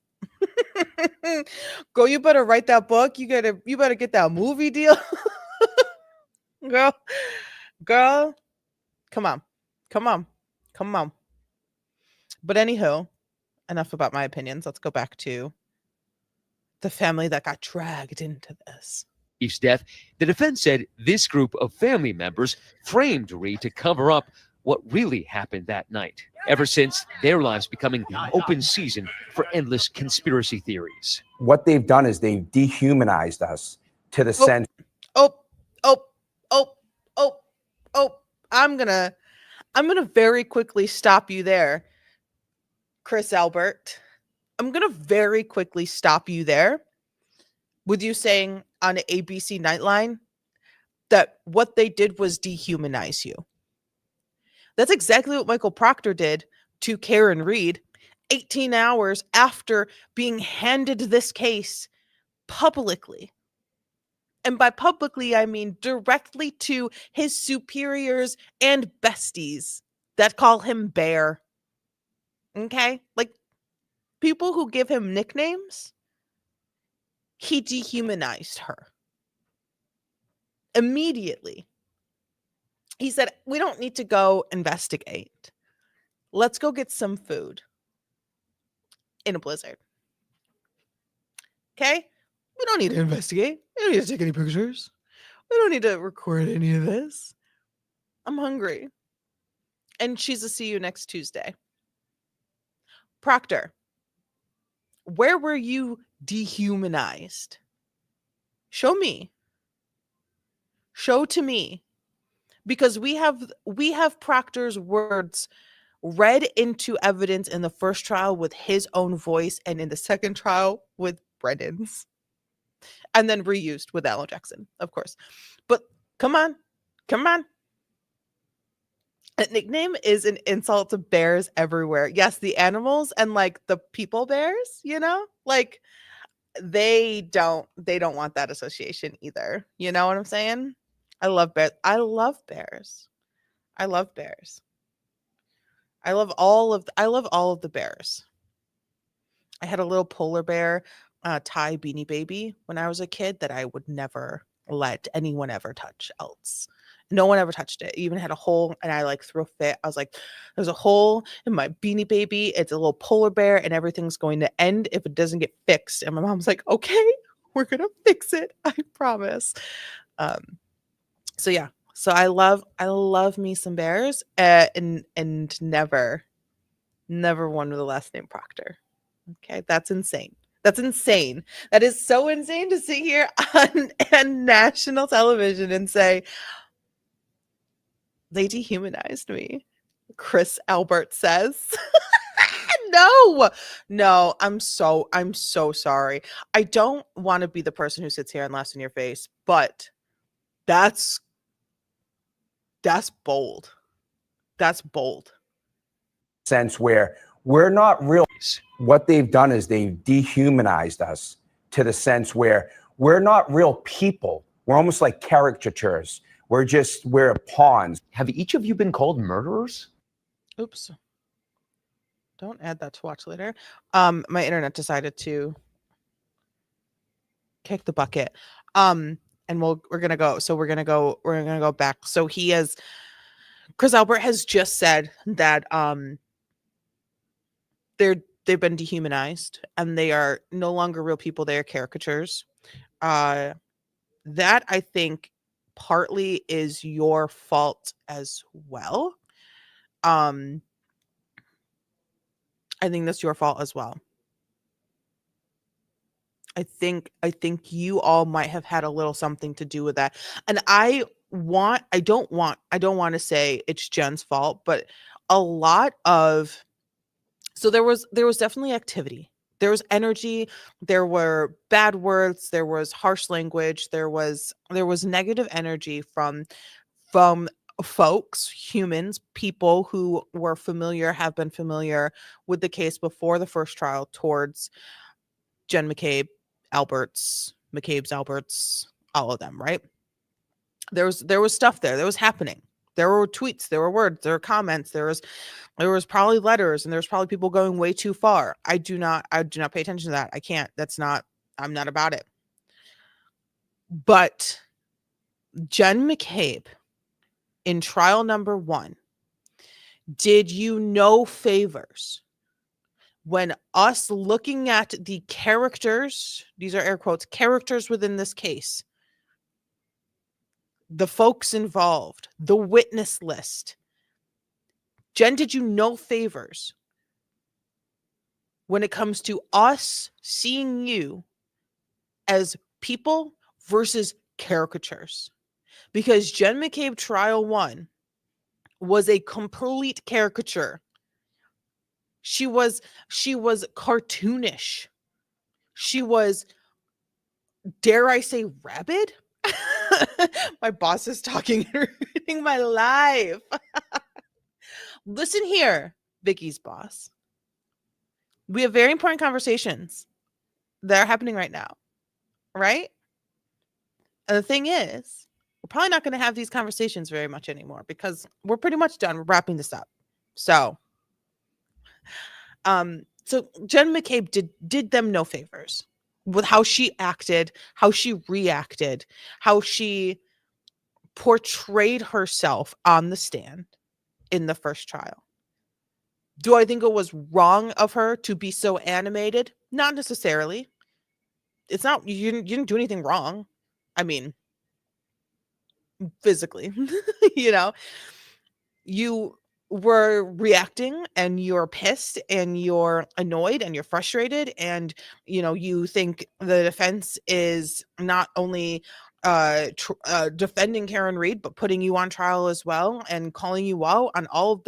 Girl, you better write that book. You better get that movie deal. Girl, come on. But anywho, enough about my opinions. Let's go back to the family that got dragged into this. O'Keefe's death, the defense said this group of family members framed Reed to cover up what really happened that night. Ever since, their lives becoming open season for endless conspiracy theories. What they've done is they've dehumanized us to the sense. I'm gonna very quickly stop you there, Chris Albert. I'm gonna very quickly stop you there with you saying on an ABC Nightline that what they did was dehumanize you. That's exactly what Michael Proctor did to Karen Reed 18 hours after being handed this case publicly. And by publicly, I mean directly to his superiors and besties that call him Bear. Okay? Like people who give him nicknames, he dehumanized her. Immediately. He said, we don't need to go investigate. Let's go get some food in a blizzard. Okay? We don't need to investigate. We don't need to take any pictures. We don't need to record any of this. I'm hungry. And she's a see you next Tuesday. Proctor, where were you dehumanized? Show me. Show to me. Because we have Proctor's words read into evidence in the first trial with his own voice and in the second trial with Brendan's. And then reused with Alan Jackson, of course. But come on. A nickname is an insult to bears everywhere. Yes, the animals and like the people bears, like they don't want that association either. You know what I'm saying? I love bears. I love all of the bears. I had a little polar bear, Thai Beanie Baby when I was a kid that I would never let anyone ever touch else. No one ever touched it. It even had a hole, and I threw a fit. I was like, there's a hole in my Beanie Baby. It's a little polar bear, and everything's going to end if it doesn't get fixed. And my mom's like, okay, we're going to fix it. I promise. So yeah. So I love me some bears, and never one with the last name Proctor. Okay, that's insane. That is so insane to sit here on national television and say they dehumanized me. Chris Albert says. No, I'm so sorry. I don't want to be the person who sits here and laughs in your face, but that's bold. That's bold. Sense where we're not real. What they've done is they've dehumanized us to the sense where we're not real people. We're almost like caricatures. We're pawns. Have each of you been called murderers? Oops. Don't add that to watch later. My internet decided to kick the bucket. And we're gonna go back. So Chris Albert has just said that they've been dehumanized and they are no longer real people. They are caricatures. That I think partly is your fault as well. I think that's your fault as well. I think you all might have had a little something to do with that. And I don't want to say it's Jen's fault, but a lot of, so there was definitely activity. There was energy, there were bad words, there was harsh language, there was negative energy from folks, humans, people who were familiar, have been familiar with the case before the first trial towards Jen McCabe, McCabe's Alberts, all of them, right? There was stuff there. There was happening. There were tweets, there were words, there were comments, there was probably letters, and there's probably people going way too far. I do not pay attention to that. I can't. I'm not about it. But Jen McCabe in trial number 1 did you no favors when us looking at the characters, these are air quotes, characters within this case, the folks involved, the witness list. Jen did you no favors when it comes to us seeing you as people versus caricatures. Because Jen McCabe trial 1 was a complete caricature. She was cartoonish. She was, dare I say, rabid? My boss is talking and ruining my life. Listen here, Vicky's boss. We have very important conversations that are happening right now, right? And the thing is, we're probably not going to have these conversations very much anymore because we're pretty much done. We're wrapping this up. So Jen McCabe did them no favors with how she acted, how she reacted, how she portrayed herself on the stand in the first trial. Do I think it was wrong of her to be so animated? Not necessarily. It's not, you didn't do anything wrong. I mean, physically, you were reacting and you're pissed and you're annoyed and you're frustrated and you think the defense is not only defending Karen Read but putting you on trial as well and calling you out on all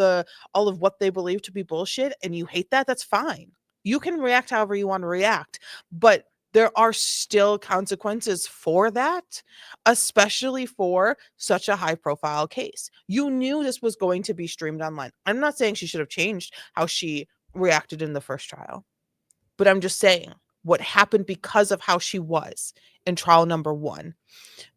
of what they believe to be bullshit, and you hate that. That's fine. You can react however you want to react, but there are still consequences for that, especially for such a high profile case. You knew this was going to be streamed online. I'm not saying she should have changed how she reacted in the first trial, but I'm just saying what happened because of how she was in trial number 1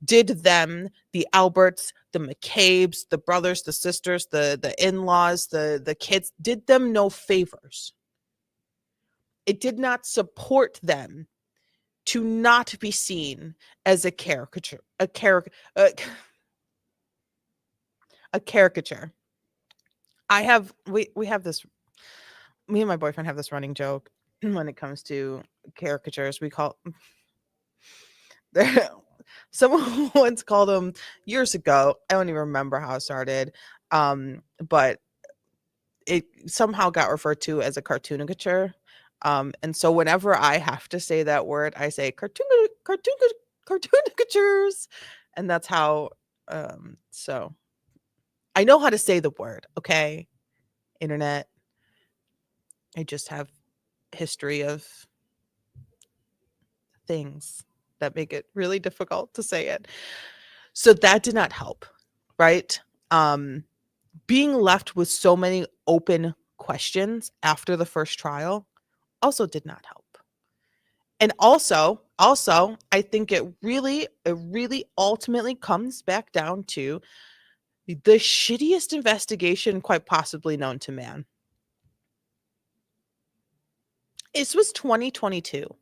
did them, the Alberts, the McCabes, the brothers, the sisters, the in-laws, the kids, did them no favors. It did not support them to not be seen as a caricature, a caricature. We have this, me and my boyfriend have this running joke when it comes to caricatures. We call someone once called them years ago. I don't even remember how it started. But it somehow got referred to as a cartoonicature. And so whenever I have to say that word, I say cartoonicatures. And that's how, so I know how to say the word, okay? Internet. I just have history of things that make it really difficult to say it. So that did not help, right? Being left with so many open questions after the first trial also did not help. And also, I think it really ultimately comes back down to the shittiest investigation quite possibly known to man. This was 2022.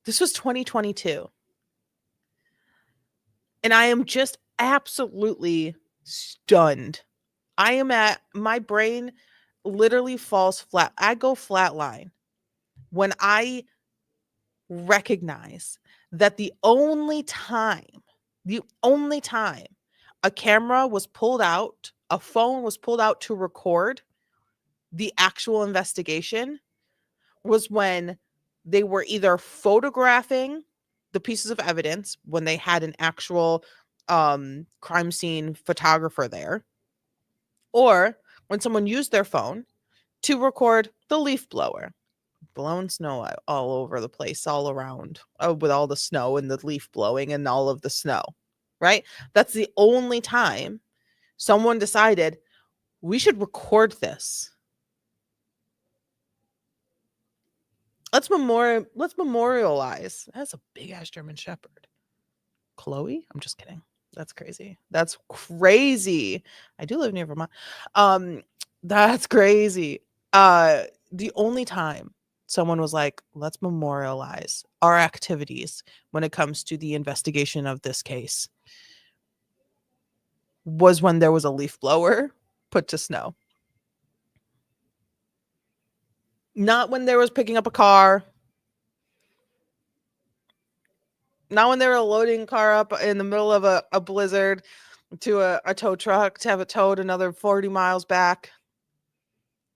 This was 2022. And I am just absolutely stunned. I am at my brain, literally falls flat. I go flatline when I recognize that the only time a camera was pulled out, a phone was pulled out to record the actual investigation was when they were either photographing the pieces of evidence when they had an actual crime scene photographer there, or when someone used their phone to record the leaf blower blowing snow all over the place, all around, with all the snow and the leaf blowing and all of the snow, right? That's the only time someone decided we should record this. Let's memorialize. That's a big ass German Shepherd. Chloe? I'm just kidding. That's crazy. That's crazy. I do live near Vermont. That's crazy. The only time someone was like, let's memorialize our activities when it comes to the investigation of this case was when there was a leaf blower put to snow. Not when there was picking up a car. Not when they were loading a car up in the middle of a blizzard to a tow truck to have it towed another 40 miles back.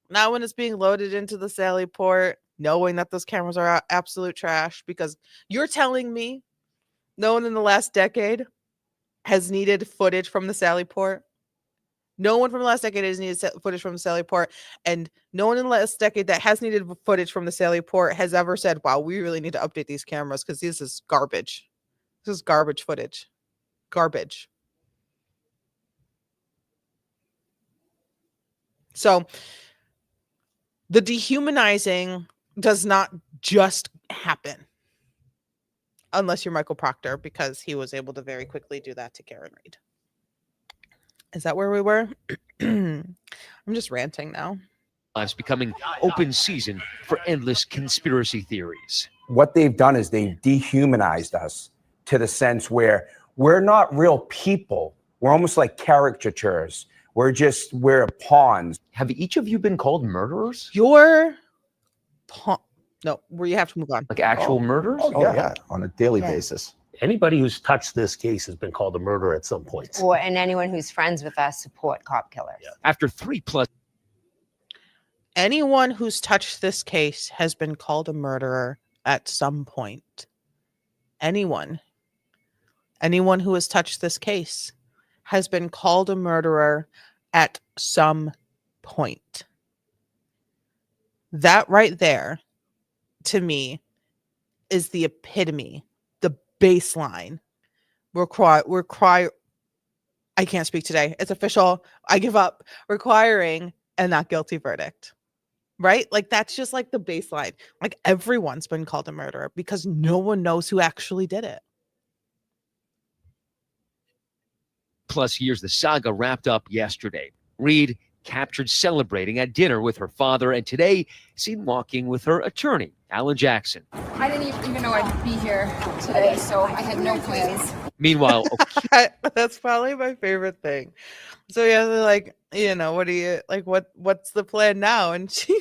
Not when it's being loaded into the Sally port, knowing that those cameras are absolute trash, because you're telling me no one in the last decade has needed footage from the Sally port. No one from the last decade has needed footage from the Sally port, and no one in the last decade that has needed footage from the Sally port has ever said, wow, we really need to update these cameras because this is garbage. This is garbage footage. Garbage. So the dehumanizing does not just happen unless you're Michael Proctor, because he was able to very quickly do that to Karen Reed. Is that where we were? I'm just ranting now. Lives becoming open season for endless conspiracy theories. What they've done is they've dehumanized us to the sense where we're not real people. We're almost like caricatures. We're pawns. Have each of you been called murderers? You're no, where you have to move on. Like actual murderers? Oh, yeah, on a daily basis. Anybody who's touched this case has been called a murderer at some point. And anyone who's friends with us support cop killers. Yeah. After 3+ anyone who's touched this case has been called a murderer at some point. Anyone who has touched this case has been called a murderer at some point. That right there, to me, is the epitome, the baseline. I can't speak today. It's official. I give up. Requiring a not guilty verdict. Right? Like, that's just like the baseline. Like, everyone's been called a murderer because no one knows who actually did it. Plus years, the saga wrapped up yesterday. Reed captured celebrating at dinner with her father, and today seen walking with her attorney, Alan Jackson. I didn't even know I'd be here today, so I had no plans. Meanwhile, that's probably my favorite thing. So yeah, they're like, you know, what do you like? What's the plan now? And she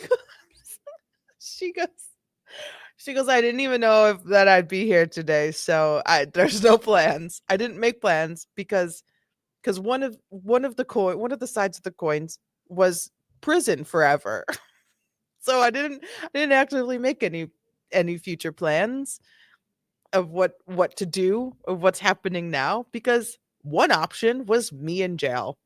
goes, I didn't even know that I'd be here today, so there's no plans. I didn't make plans because one of the sides of the coins was prison forever. So I didn't actively make any future plans of what to do, of what's happening now, because one option was me in jail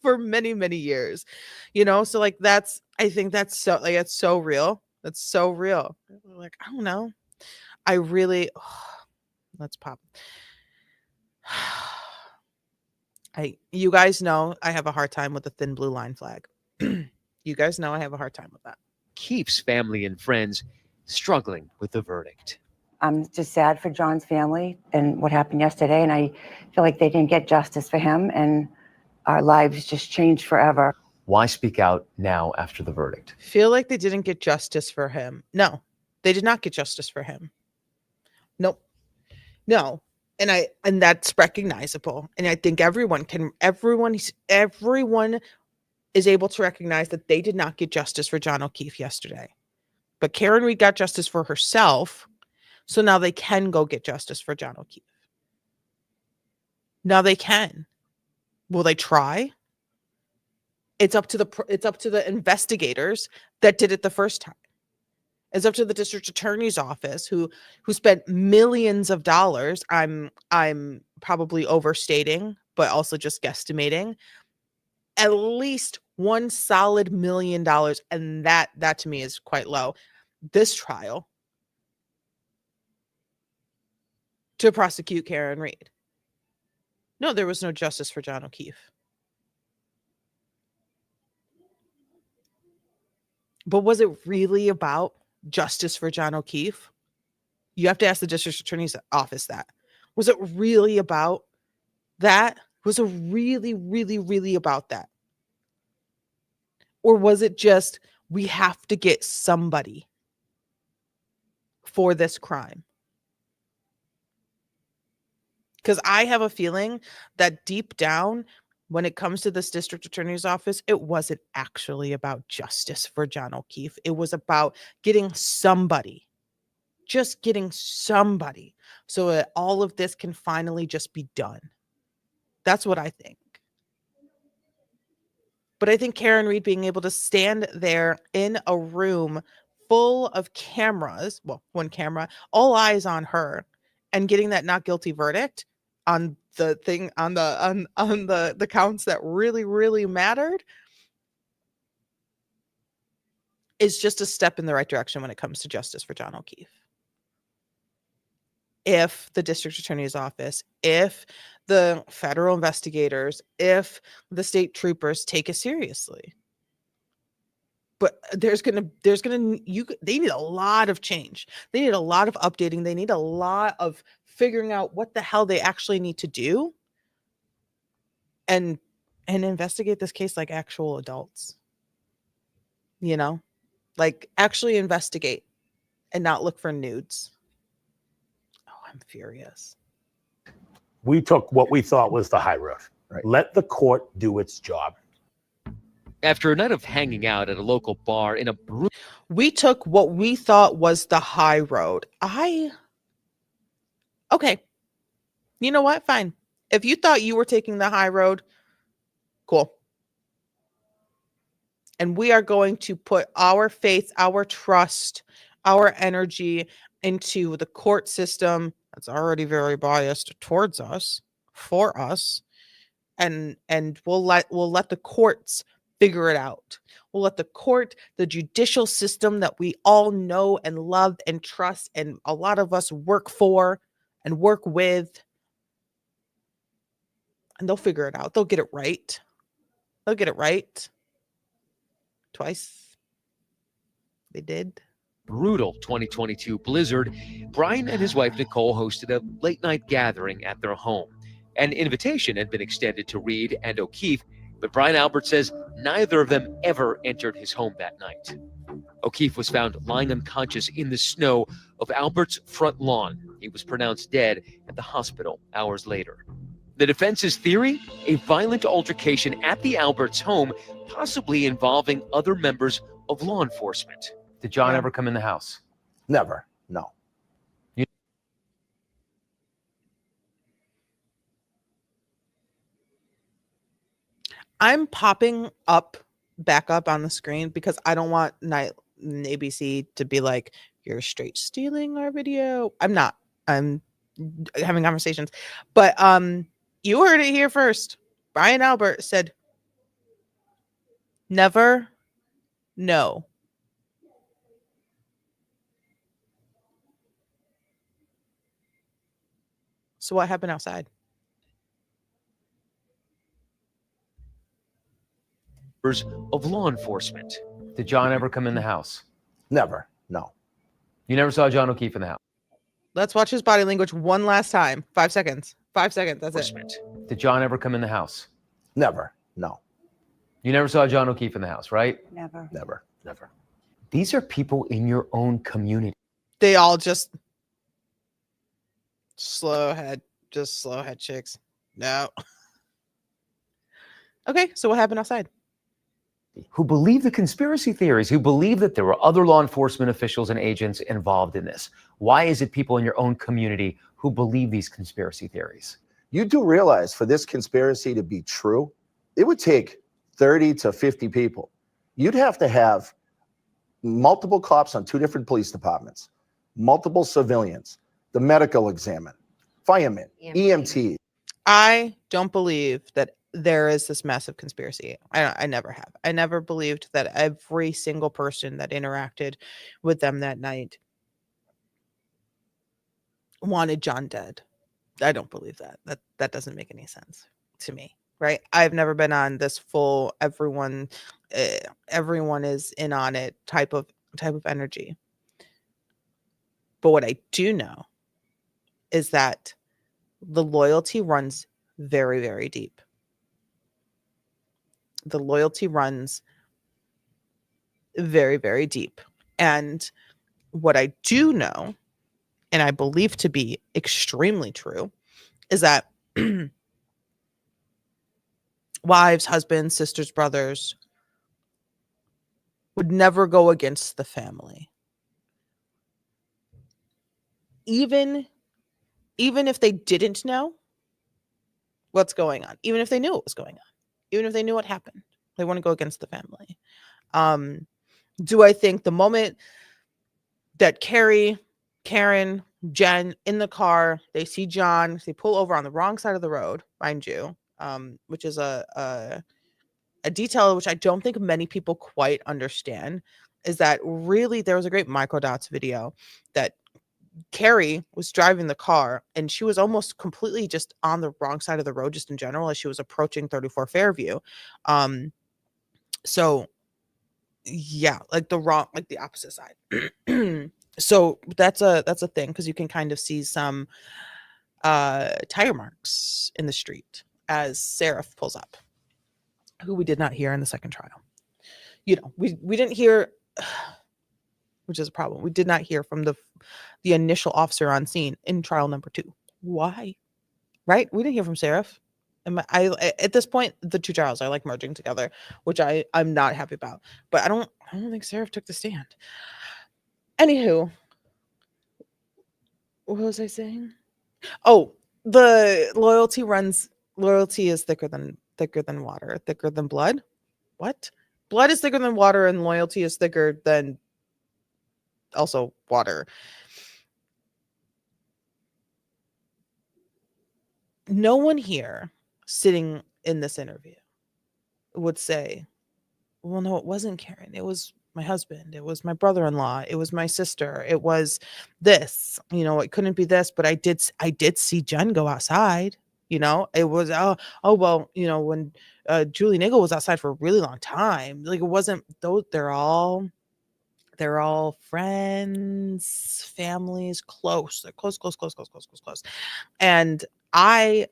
for many, many years. You know, so like I think that's so like it's so real. That's so real. Like, I don't know. I really let's pop. You guys know I have a hard time with the thin blue line flag. You guys know I have a hard time with that. Keeps family and friends struggling with the verdict. I'm just sad for John's family and what happened yesterday, and I feel like they didn't get justice for him, and our lives just changed forever. Why speak out now after the verdict? Feel like they didn't get justice for him. No, they did not get justice for him. Nope. No. And that's recognizable. And I think everyone is able to recognize that they did not get justice for John O'Keefe yesterday. But Karen Reed got justice for herself. So now they can go get justice for John O'Keefe. Now they can. Will they try? It's up to the investigators that did it the first time. It's up to the district attorney's office who spent millions of dollars. I'm probably overstating, but also just guesstimating. At least one solid $1 million, and that to me is quite low. This trial to prosecute Karen Reed. No, there was no justice for John O'Keefe. But was it really about justice for John O'Keefe? You have to ask the district attorney's office that. Was it really about that? Was it really, really, really about that? Or was it just, we have to get somebody for this crime? Because I have a feeling that deep down, when it comes to this district attorney's office, it wasn't actually about justice for John O'Keefe. It was about getting somebody, just getting somebody, so that all of this can finally just be done. That's what I think. But I think Karen Reed being able to stand there in a room full of cameras, well, one camera, all eyes on her, and getting that not guilty verdict on the thing, on the counts that really, really mattered, is just a step in the right direction when it comes to justice for John O'Keefe. If the district attorney's office, if the federal investigators, if the state troopers take it seriously. But they need a lot of change. They need a lot of updating. They need a lot of figuring out what the hell they actually need to do and investigate this case like actual adults. You know, like actually investigate and not look for nudes. Oh, I'm furious. We took what we thought was the high road. Right. Let the court do its job. After a night of hanging out at a local bar in a We took what we thought was the high road. Okay. You know what? Fine. If you thought you were taking the high road, cool. And we are going to put our faith, our trust, our energy into the court system that's already very biased towards us, for us. And we'll let the courts figure it out. We'll let the court, the judicial system that we all know and love and trust, and a lot of us work for and work with, and they'll figure it out. They'll get it right. They'll get it right. Twice. They did. Brutal 2022 blizzard, Brian and his wife Nicole hosted a late night gathering at their home. An invitation had been extended to Reed and O'Keefe, but Brian Albert says neither of them ever entered his home that night. O'Keefe was found lying unconscious in the snow of Albert's front lawn. He was pronounced dead at the hospital hours later. The defense's theory? A violent altercation at the Alberts' home, possibly involving other members of law enforcement. Did John ever come in the house? Never. No. I'm popping back up on the screen because I don't want ABC to be like, you're straight stealing our video. I'm not. I'm having conversations. But you heard it here first. Brian Albert said, never, no. So what happened outside? Of law enforcement. Did John ever come in the house? Never. No. You never saw John O'Keefe in the house? Let's watch his body language one last time. 5 seconds. 5 seconds. That's it. Did John ever come in the house? Never. No. You never saw John O'Keefe in the house, right? Never. Never. Never. These are people in your own community. They all just slow head chicks. No. Okay, so what happened outside? who believe the conspiracy theories, who believe that there were other law enforcement officials and agents involved in this? Why is it people in your own community who believe these conspiracy theories? You do realize for this conspiracy to be true, it would take 30 to 50 people. You'd have to have multiple cops on 2 different police departments, multiple civilians, the medical examiner, firemen, EMT. I don't believe that there is this massive conspiracy. I never have. I never believed that every single person that interacted with them that night wanted John dead. I don't believe that. That doesn't make any sense to me, right? I've never been on this full everyone is in on it type of energy. But what I do know is that the loyalty runs very, very deep. The loyalty runs very, very deep. And what I do know, and I believe to be extremely true, is that wives, husbands, sisters, brothers would never go against the family. Even if they didn't know what's going on, even if they knew what was going on, even if they knew what happened, they want to go against the family. Do I think the moment that Carrie, Karen, Jen in the car, they see John, they pull over on the wrong side of the road, mind you, which is a detail which I don't think many people quite understand, is that really there was a great microdots video that Carrie was driving the car and she was almost completely just on the wrong side of the road just in general as she was approaching 34 Fairview. So yeah, like the opposite side. So that's a thing because you can kind of see some tire marks in the street as Seraph pulls up, who we did not hear in the second trial. You know, we didn't hear, which is a problem. We did not hear from the initial officer on scene in trial number 2. Why? Right? We didn't hear from Seraph. At this point, the 2 trials are like merging together, which I'm not happy about. But I don't think Seraph took the stand. Anywho, what was I saying? Oh, the loyalty is thicker than water, thicker than blood. What? Blood is thicker than water, and loyalty is thicker than also water. No one here sitting in this interview would say, well, no, it wasn't Karen. It was my husband. It was my brother-in-law. It was my sister. It was this, it couldn't be this, but I did see Jen go outside. It was, well, when Julie Nagel was outside for a really long time, like it wasn't those, they're all friends, families, close. They're close. And I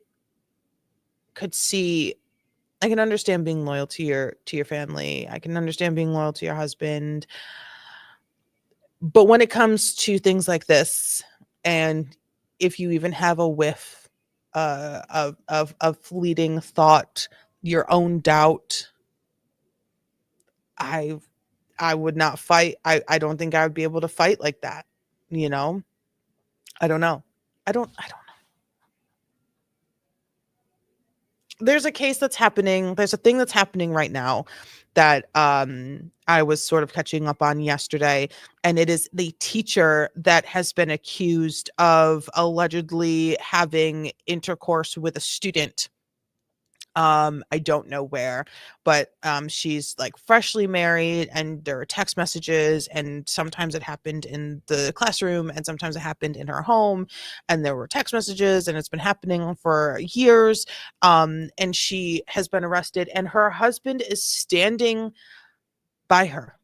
can understand being loyal to your family. I can understand being loyal to your husband. But when it comes to things like this, and if you even have a whiff of fleeting thought, your own doubt, I would not fight. I don't think I would be able to fight like that. I don't know. I don't know. There's a case that's happening. There's a thing that's happening right now that I was sort of catching up on yesterday. And it is the teacher that has been accused of allegedly having intercourse with a student. I don't know where, but she's like freshly married and there are text messages, and sometimes it happened in the classroom and sometimes it happened in her home, and there were text messages, and it's been happening for years. And she has been arrested and her husband is standing by her.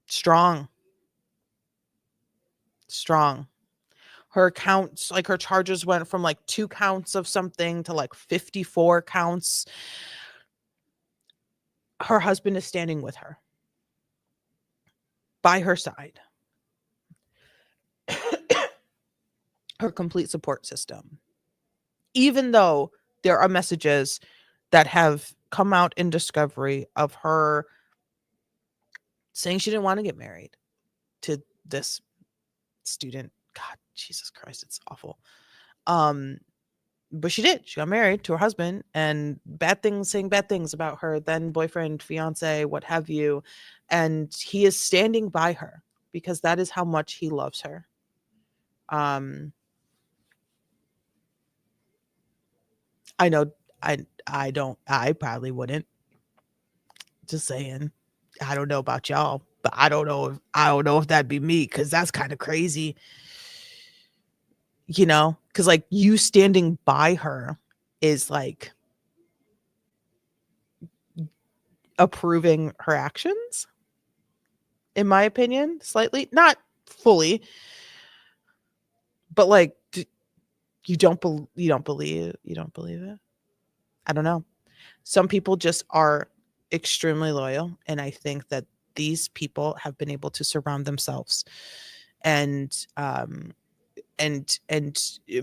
Strong. Her counts, like her charges went from like 2 counts of something to like 54 counts. Her husband is standing with her, by her side. Her complete support system. Even though there are messages that have come out in discovery of her saying she didn't want to get married to this student. God, Jesus Christ, it's awful. But she did. She got married to her husband, and saying bad things about her then boyfriend, fiance, what have you. And he is standing by her because that is how much he loves her. I know I probably wouldn't. Just saying. I don't know about y'all, but I don't know if that'd be me, because that's kind of crazy. Because like you standing by her is like approving her actions, in my opinion, slightly, not fully, but like you don't believe it. I don't know. Some people just are extremely loyal, and I think that these people have been able to surround themselves and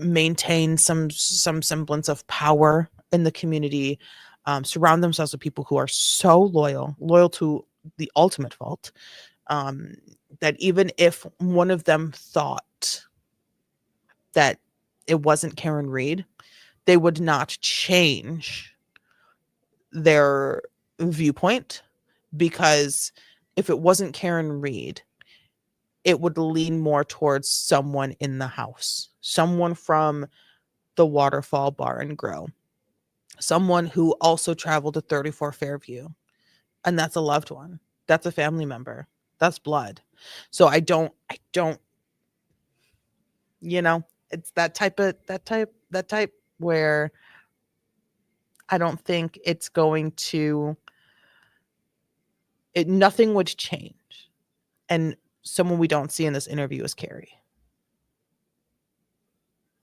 maintain some semblance of power in the community, surround themselves with people who are so loyal to the ultimate fault, that even if one of them thought that it wasn't Karen Reed, they would not change their viewpoint, because if it wasn't Karen Reed, it would lean more towards someone in the house, someone from the Waterfall Bar and Grill, someone who also traveled to 34 Fairview, and that's a loved one, that's a family member, that's blood. So I don't it's that type where I don't think it's going to nothing would change. And someone we don't see in this interview is Carrie.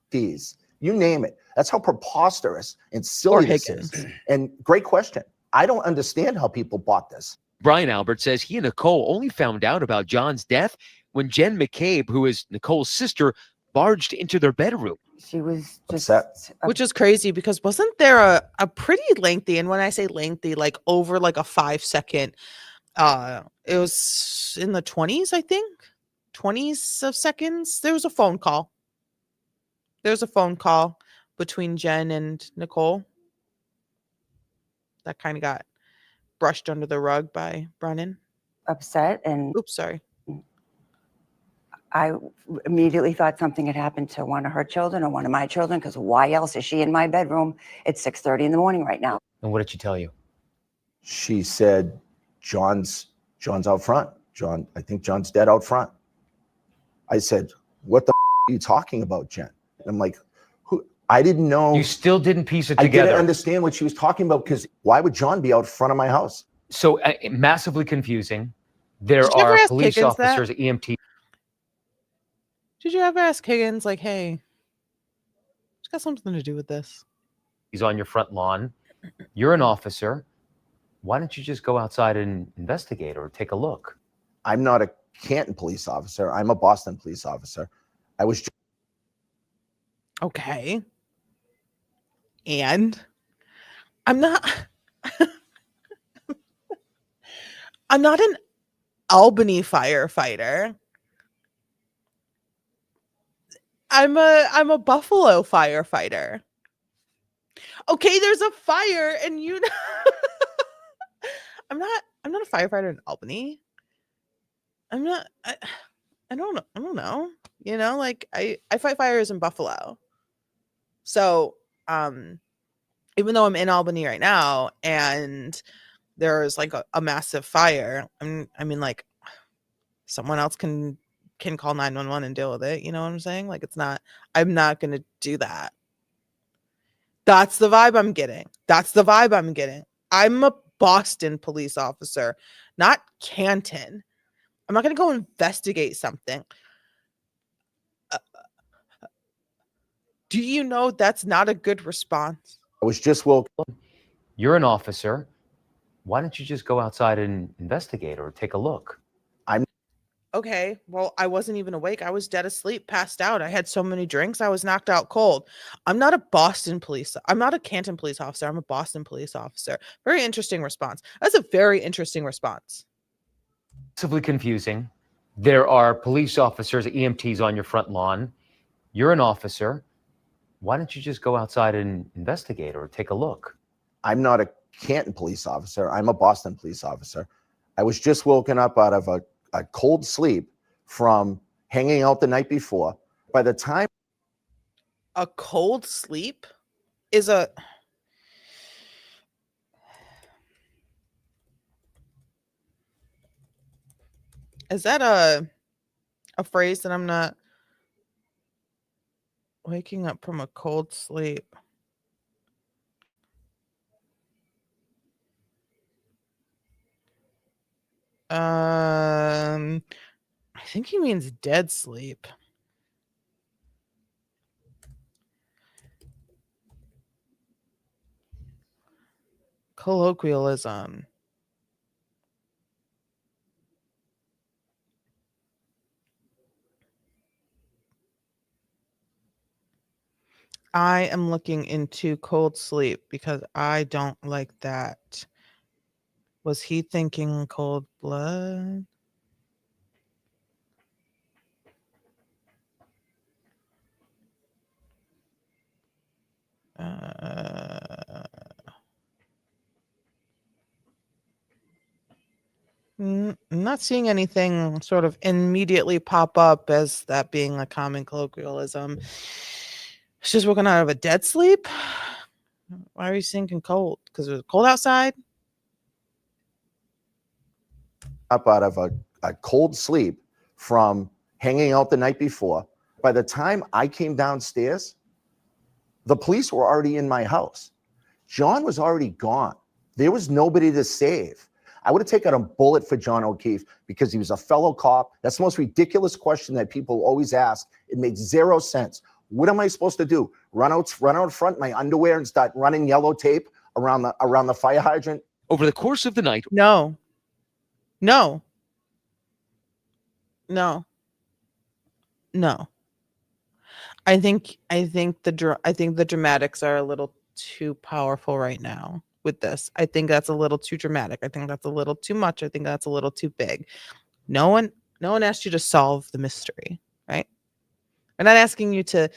Fees, you name it. That's how preposterous and silly this is. And great question. I don't understand how people bought this. Brian Albert says he and Nicole only found out about John's death when Jen McCabe, who is Nicole's sister, barged into their bedroom. She was just upset. Which is crazy, because wasn't there a pretty lengthy, and when I say lengthy, like over like a 5-second, it was in the 20s, I think, 20s of seconds. There was a phone call. Between Jen and Nicole that kind of got brushed under the rug by Brennan. Upset, and oops, sorry. I immediately thought something had happened to one of her children or one of my children, because why else is she in my bedroom at 6:30 in the morning right now? And what did she tell you? She said, John's out front. I think John's dead out front. I said, what the are you talking about, Jen? And I'm like, who? I didn't know. You still didn't piece it I together. didn't understand what she was talking about, because why would John be out front of my house? So massively confusing. There Did you ever are ask police Higgins that? officers, EMT. Did you ever ask Higgins, like, hey, it's got something to do with this? He's on your front lawn. You're an officer. Why don't you just go outside and investigate or take a look? I'm not a Canton police officer. I'm a Boston police officer. I was just okay. And I'm not I'm not an Albany firefighter. I'm a Buffalo firefighter. Okay, there's a fire, and I'm not a firefighter in Albany. I don't know. Like I fight fires in Buffalo. So, even though I'm in Albany right now and there's like a massive fire, I mean, like, someone else can call 911 and deal with it. You know what I'm saying? Like, I'm not going to do that. That's the vibe I'm getting. I'm a Boston police officer, not Canton. I'm not going to go investigate something. Do you know that's not a good response? I was just woke. You're an officer. Why don't you just go outside and investigate or take a look? Okay, well, I wasn't even awake. I was dead asleep, passed out. I had so many drinks, I was knocked out cold. I'm not a Canton police officer. I'm a Boston police officer. Very interesting response. That's a very interesting response. Massively confusing. There are police officers, EMTs on your front lawn. You're an officer. Why don't you just go outside and investigate or take a look? I'm not a Canton police officer. I'm a Boston police officer. I was just woken up out of a cold sleep from hanging out the night before. By the time A cold sleep is a is that a phrase that I'm not waking up from a cold sleep? I think he means dead sleep. Colloquialism. I am looking into cold sleep because I don't like that. Was he thinking cold blood? I'm not seeing anything sort of immediately pop up as that being a common colloquialism. She's just woken out of a dead sleep. Why are you thinking cold? Because it was cold outside? up out of a cold sleep from hanging out the night before, by the time I came downstairs, the police were already in my house. John was already gone. There was nobody to save. I would have taken a bullet for John O'Keefe because he was a fellow cop. That's the most ridiculous question that people always ask. It makes zero sense. What am I supposed to do? Run out front in my underwear and start running yellow tape around the fire hydrant? Over the course of the night. No. No. No. No. I think the dramatics are a little too powerful right now with this. I think that's a little too dramatic. I think that's a little too much. I think that's a little too big. No one asked you to solve the mystery, right? We're not asking you to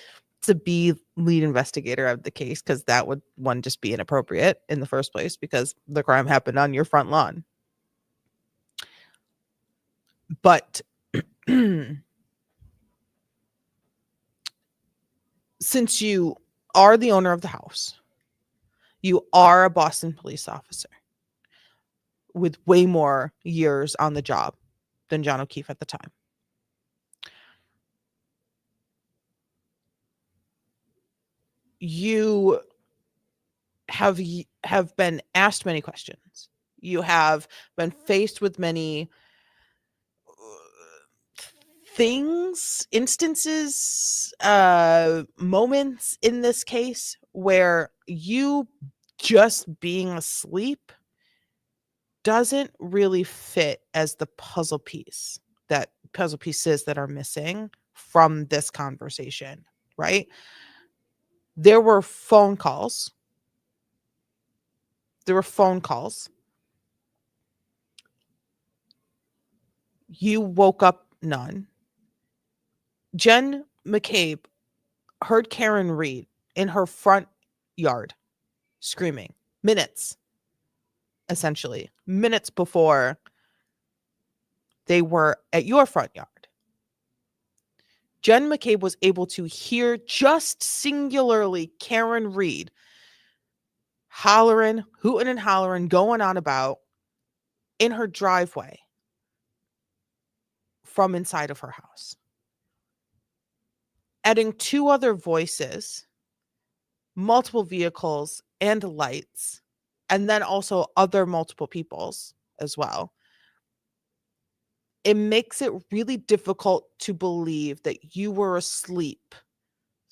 be lead investigator of the case because that would just be inappropriate in the first place because the crime happened on your front lawn. But since you are the owner of the house, you are a Boston police officer with way more years on the job than John O'Keefe at the time. You have been asked many questions. You have been faced with many instances, moments in this case where you just being asleep doesn't really fit as the puzzle pieces that are missing from this conversation, right? There were phone calls. You woke up none. Jen McCabe heard Karen Reed in her front yard screaming essentially minutes before they were at your front yard. Jen McCabe was able to hear just singularly Karen Reed hollering, hooting and hollering, going on about in her driveway from inside of her house. Adding two other voices, multiple vehicles and lights, and then also other multiple peoples as well. It makes it really difficult to believe that you were asleep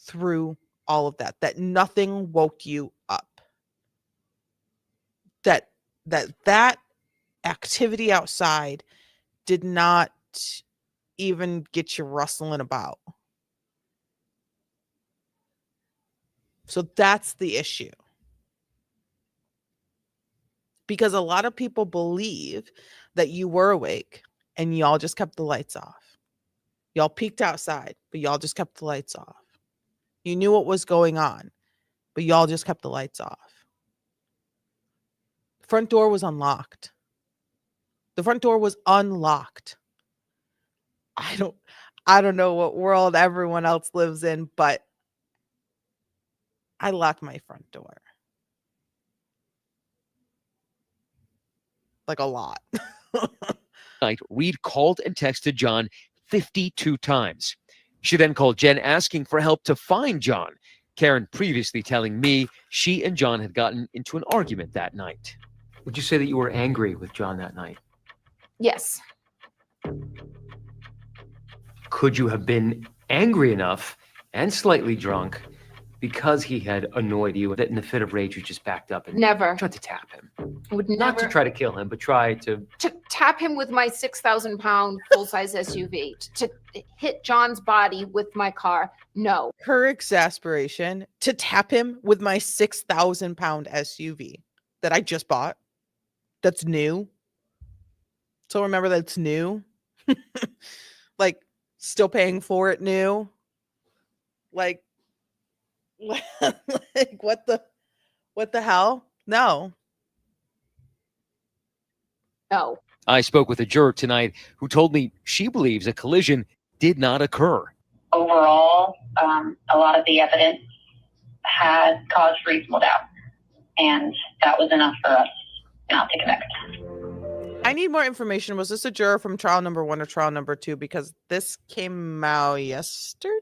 through all of that nothing woke you up. That activity outside did not even get you rustling about. So that's the issue. Because a lot of people believe that you were awake and y'all just kept the lights off. Y'all peeked outside, but y'all just kept the lights off. You knew what was going on, but y'all just kept the lights off. The front door was unlocked. The front door was unlocked. I don't know what world everyone else lives in, but I lock my front door. Like a lot. Night, Reed called and texted John 52 times. She then called Jen asking for help to find John. Karen previously telling me she and John had gotten into an argument that night. Would you say that you were angry with John that night? Yes. Could you have been angry enough and slightly drunk because he had annoyed you that in a fit of rage you just backed up and Never. tried to tap him? Would Not never to try to kill him, but try to... tap him with my 6,000-pound full-size SUV. To hit John's body with my car. No. Her exasperation to tap him with my 6,000-pound SUV that I just bought. That's new. So remember that's new. Like still paying for it new. Like what the hell? No. No. I spoke with a juror tonight who told me she believes a collision did not occur. Overall, a lot of the evidence had caused reasonable doubt, and that was enough for us not to convict. I need more information. Was this a juror from trial number 1 or trial number 2? Because this came out yesterday,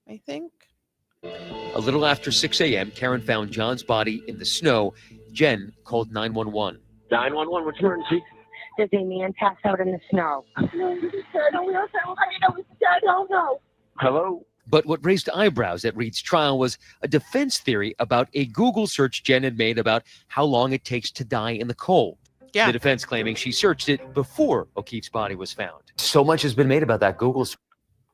I think. A little after 6 a.m., Karen found John's body in the snow. Jen called 911. 911, what's emergency? There's a man passed out in the snow. Hello? But what raised eyebrows at Reed's trial was a defense theory about a Google search Jen had made about how long it takes to die in the cold. Yeah. The defense claiming she searched it before O'Keefe's body was found. So much has been made about that Google search.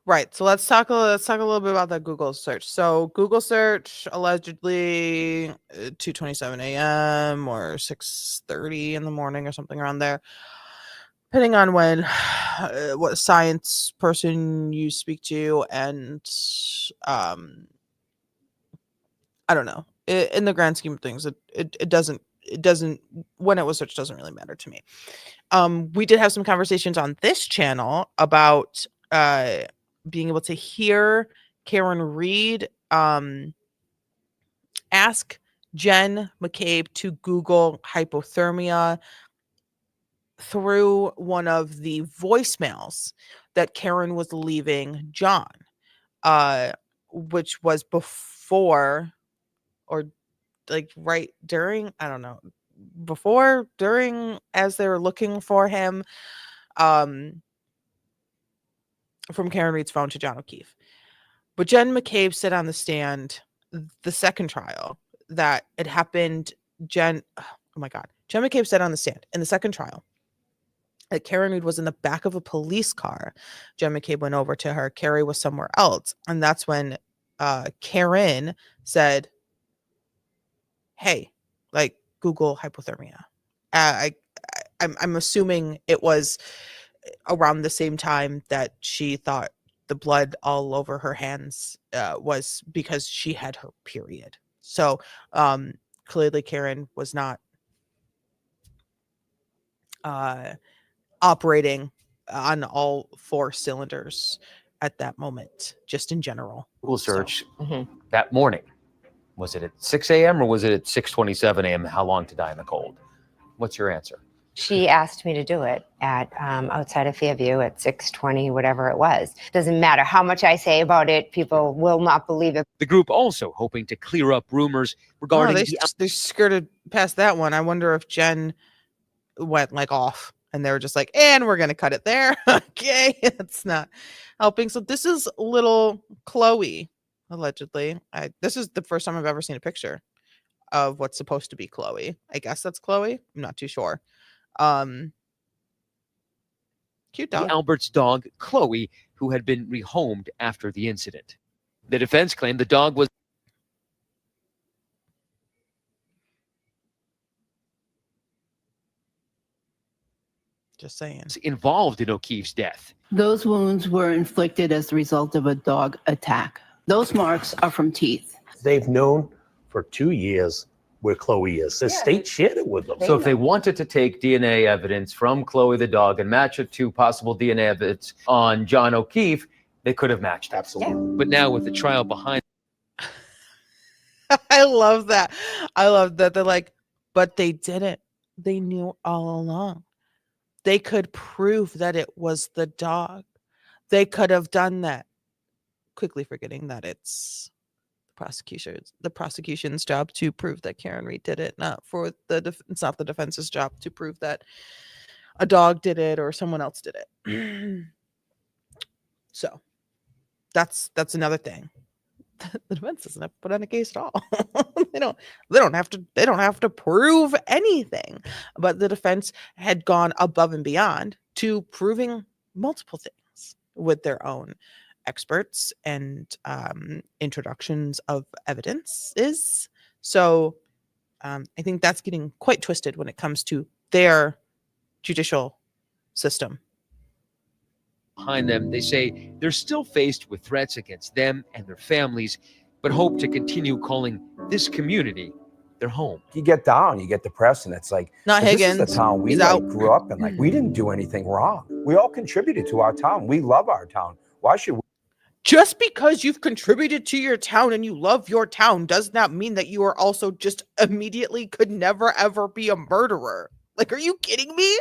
Right. So let's talk a little bit about that Google search. So Google search allegedly 2:27 a.m. or 6:30 in the morning or something around there, depending on when what science person you speak to, and I don't know. In the grand scheme of things, it doesn't when it was searched doesn't really matter to me. We did have some conversations on this channel about being able to hear Karen Reed ask Jen McCabe to Google hypothermia through one of the voicemails that Karen was leaving John, which was before or like right during, I don't know, before, during, as they were looking for him, from Karen Reed's phone to John O'Keefe. But Jen McCabe said on the stand, the second trial, that it happened. Jen McCabe said on the stand in the second trial that Karen Reed was in the back of a police car. Jen McCabe went over to her. Carrie was somewhere else. And that's when Karen said, hey, like, Google hypothermia. I'm assuming it was around the same time that she thought the blood all over her hands was because she had her period. So clearly Karen was not operating on all 4 cylinders at that moment, just in general. Google search that morning. Was it at 6 a.m. or was it at 6:27 a.m.? How long to die in the cold? What's your answer? She asked me to do it at outside of Fairview at 6:20, whatever it was. Doesn't matter how much I say about it, people will not believe it. The group also hoping to clear up rumors regarding they skirted past that one. I wonder if Jen went like off and they were just like, and we're gonna cut it there. Okay, it's not helping. So this is little Chloe, allegedly. This is the first time I've ever seen a picture of what's supposed to be Chloe. I guess that's Chloe. I'm not too sure. Cute dog. Albert's dog, Chloe, who had been rehomed after the incident. The defense claimed the dog was just saying involved in O'Keefe's death. Those wounds were inflicted as the result of a dog attack. Those marks are from teeth. They've known for 2 years where Chloe is. The state shared it with them. So if they wanted to take DNA evidence from Chloe the dog and match it to possible DNA evidence on John O'Keefe, they could have matched. Absolutely. But now with the trial behind, I love that. I love that. They're like, but they didn't. They knew all along. They could prove that it was the dog. They could have done that. Quickly forgetting that it's the prosecution's job to prove that Karen Reed did it, not for it's not the defense's job to prove that a dog did it or someone else did it. So that's another thing. The defense doesn't have to put on a case at all. they don't have to prove anything. But the defense had gone above and beyond to proving multiple things with their own experts and introductions of evidences. So I think that's getting quite twisted when it comes to their judicial system. behind them, they say they're still faced with threats against them and their families, but hope to continue calling this community their home. You get down, you get depressed, and it's like, Not this Higgins. is the town we He's like, out. grew up in. Like, we didn't do anything wrong. We all contributed to our town. We love our town. Why should we? Just because you've contributed to your town and you love your town does not mean that you are also just immediately could never ever be a murderer. Like, are you kidding me?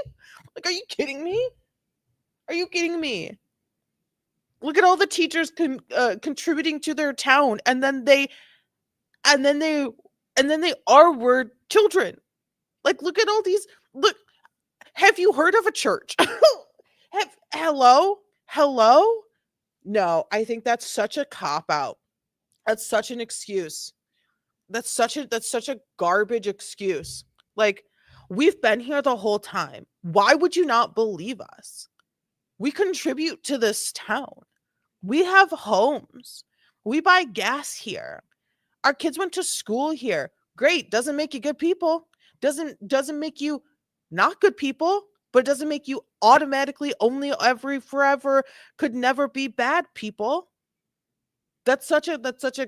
Like, are you kidding me? Are you kidding me? Look at all the teachers contributing to their town, and then they R-word children. Like, look at all these. Look, have you heard of a church? Hello? No, I think that's such a cop-out. That's such an excuse. That's such a garbage excuse. Like, we've been here the whole time. Why would you not believe us? We contribute to this town. We have homes. We buy gas here. Our kids went to school here. Great. Doesn't make you good people. Doesn't make you not good people, but it doesn't make you automatically only forever could never be bad people. That's such a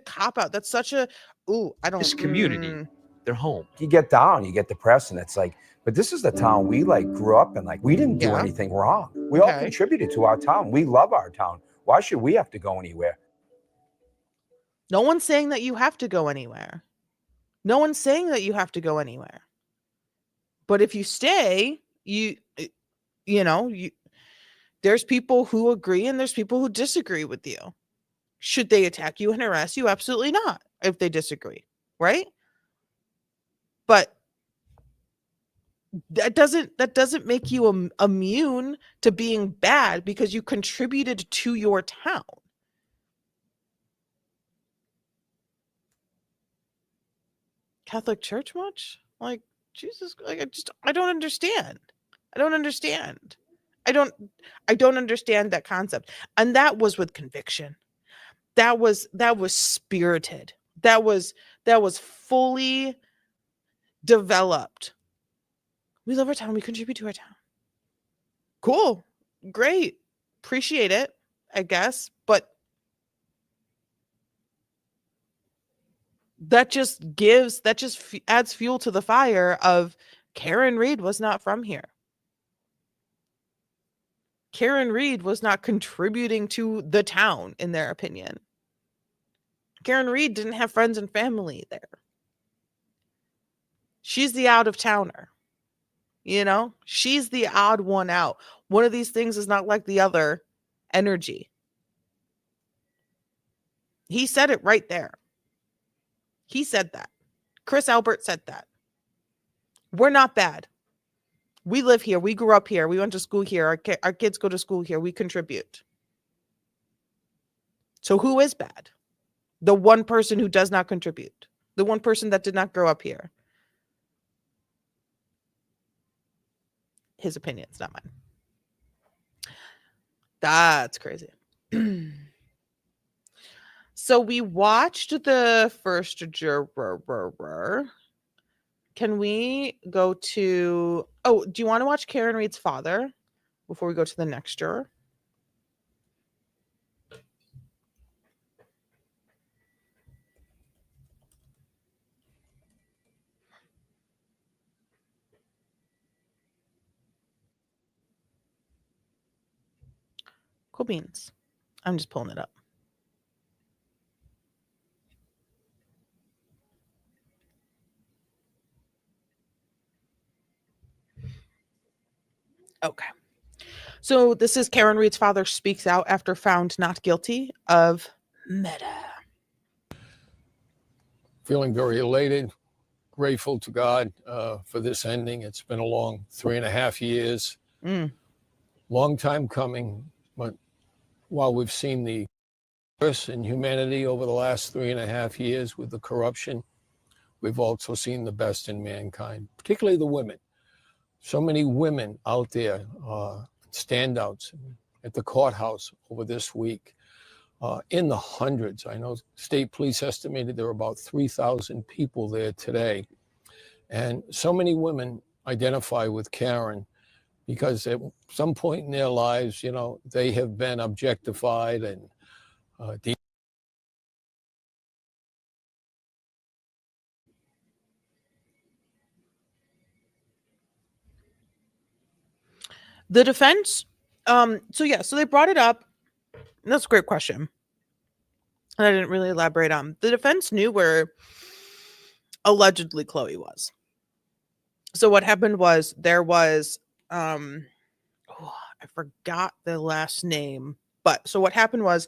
cop out. That's such a This community, their home. You get down, you get depressed, and it's like, but this is the town we like grew up in. Like, we didn't do anything wrong. We all contributed to our town. We love our town. Why should we have to go anywhere? No one's saying that you have to go anywhere. No one's saying that you have to go anywhere. But if you stay, there's people who agree and there's people who disagree with you. Should they attack you and harass you? Absolutely not, if they disagree, right? But that doesn't make you immune to being bad because you contributed to your town. Catholic Church much? Like, Jesus, like, I don't understand. I don't understand that concept. And that was with conviction. That was spirited. That was fully developed. We love our town. We contribute to our town. Cool. Great. Appreciate it, I guess. But that just adds fuel to the fire of Karen Reed was not from here. Karen Reed was not contributing to the town, in their opinion. Karen Reed didn't have friends and family there. She's the out-of-towner. She's the odd one out. One of these things is not like the other energy. He said it right there. He said that. Chris Albert said that. We're not bad. We live here. We grew up here. We went to school here. Our kids go to school here. We contribute. So who is bad? The one person who does not contribute. The one person that did not grow up here. His opinions, not mine. That's crazy. So we watched the first juror. Can we go to... Oh, do you want to watch Karen Reed's father before we go to the next juror? Cool beans. I'm just pulling it up. Okay. So this is Karen Reed's father speaks out after found not guilty of murder. Feeling very elated, grateful to God for this ending. It's been a long 3.5 years. Long time coming, but while we've seen the worst in humanity over the last 3.5 years with the corruption, we've also seen the best in mankind, particularly the women. So many women out there, standouts at the courthouse over this week, in the hundreds. I know state police estimated there were about 3,000 people there today. And so many women identify with Karen because at some point in their lives, you know, they have been objectified and the defense, so they brought it up. And that's a great question. And I didn't really elaborate on. The defense knew where allegedly Chloe was. So what happened was there was I forgot the last name, but so what happened was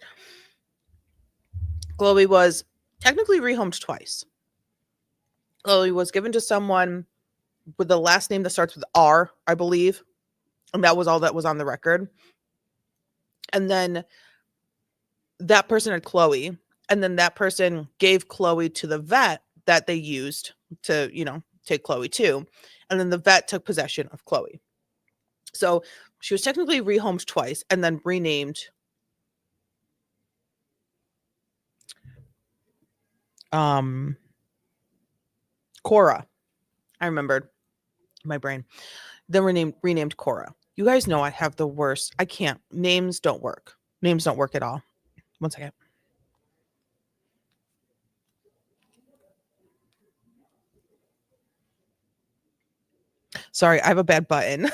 Chloe was technically rehomed twice. Chloe was given to someone with the last name that starts with R, I believe, and that was all that was on the record. And then that person had Chloe, and then that person gave Chloe to the vet that they used to, you know, take Chloe to, and then the vet took possession of Chloe. So she was technically rehomed twice and then renamed Cora. I remembered my brain. Then renamed Cora. You guys know I have the worst. I can't. Names don't work. Names don't work at all. One second. Sorry, I have a bad button.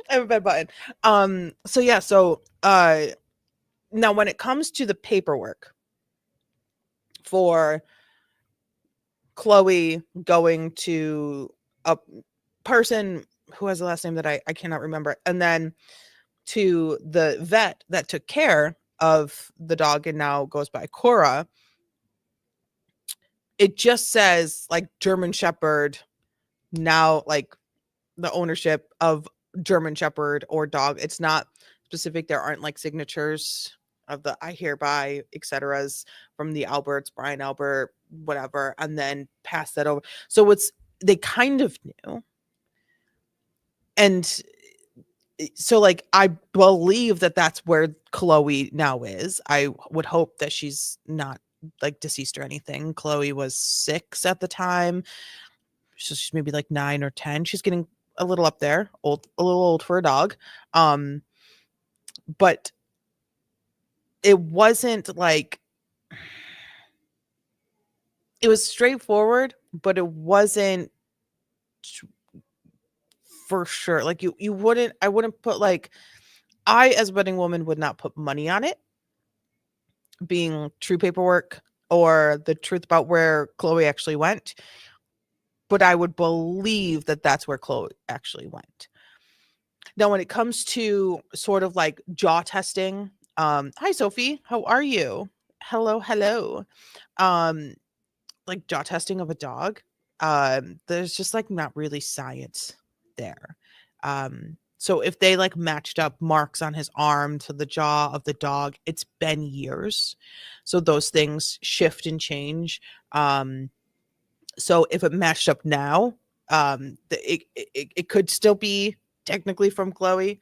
I have a bad button. So now when it comes to the paperwork for Chloe going to a person who has the last name that I cannot remember, and then to the vet that took care of the dog and now goes by Cora, it just says like German Shepherd, now like the ownership of German Shepherd or dog. It's not specific. There aren't like signatures of the I hereby, etceteras from the Alberts, Brian Albert, whatever, and then pass that over. So they kind of knew. And so like I believe that that's where Chloe now is. I would hope that she's not like deceased or anything. Chloe was 6 at the time, so she's maybe like 9 or 10. She's getting a little up there, a little old for a dog. But it wasn't like, it was straightforward, but it wasn't for sure. Like I wouldn't put like, I as a budding woman would not put money on it being true paperwork or the truth about where Chloe actually went. But I would believe that that's where Chloe actually went. Now, when it comes to sort of like jaw testing, hi, Sophie, how are you? Hello. Like jaw testing of a dog, there's just like not really science there. So if they like matched up marks on his arm to the jaw of the dog, it's been years. So those things shift and change. So if it matched up now, it could still be technically from Chloe.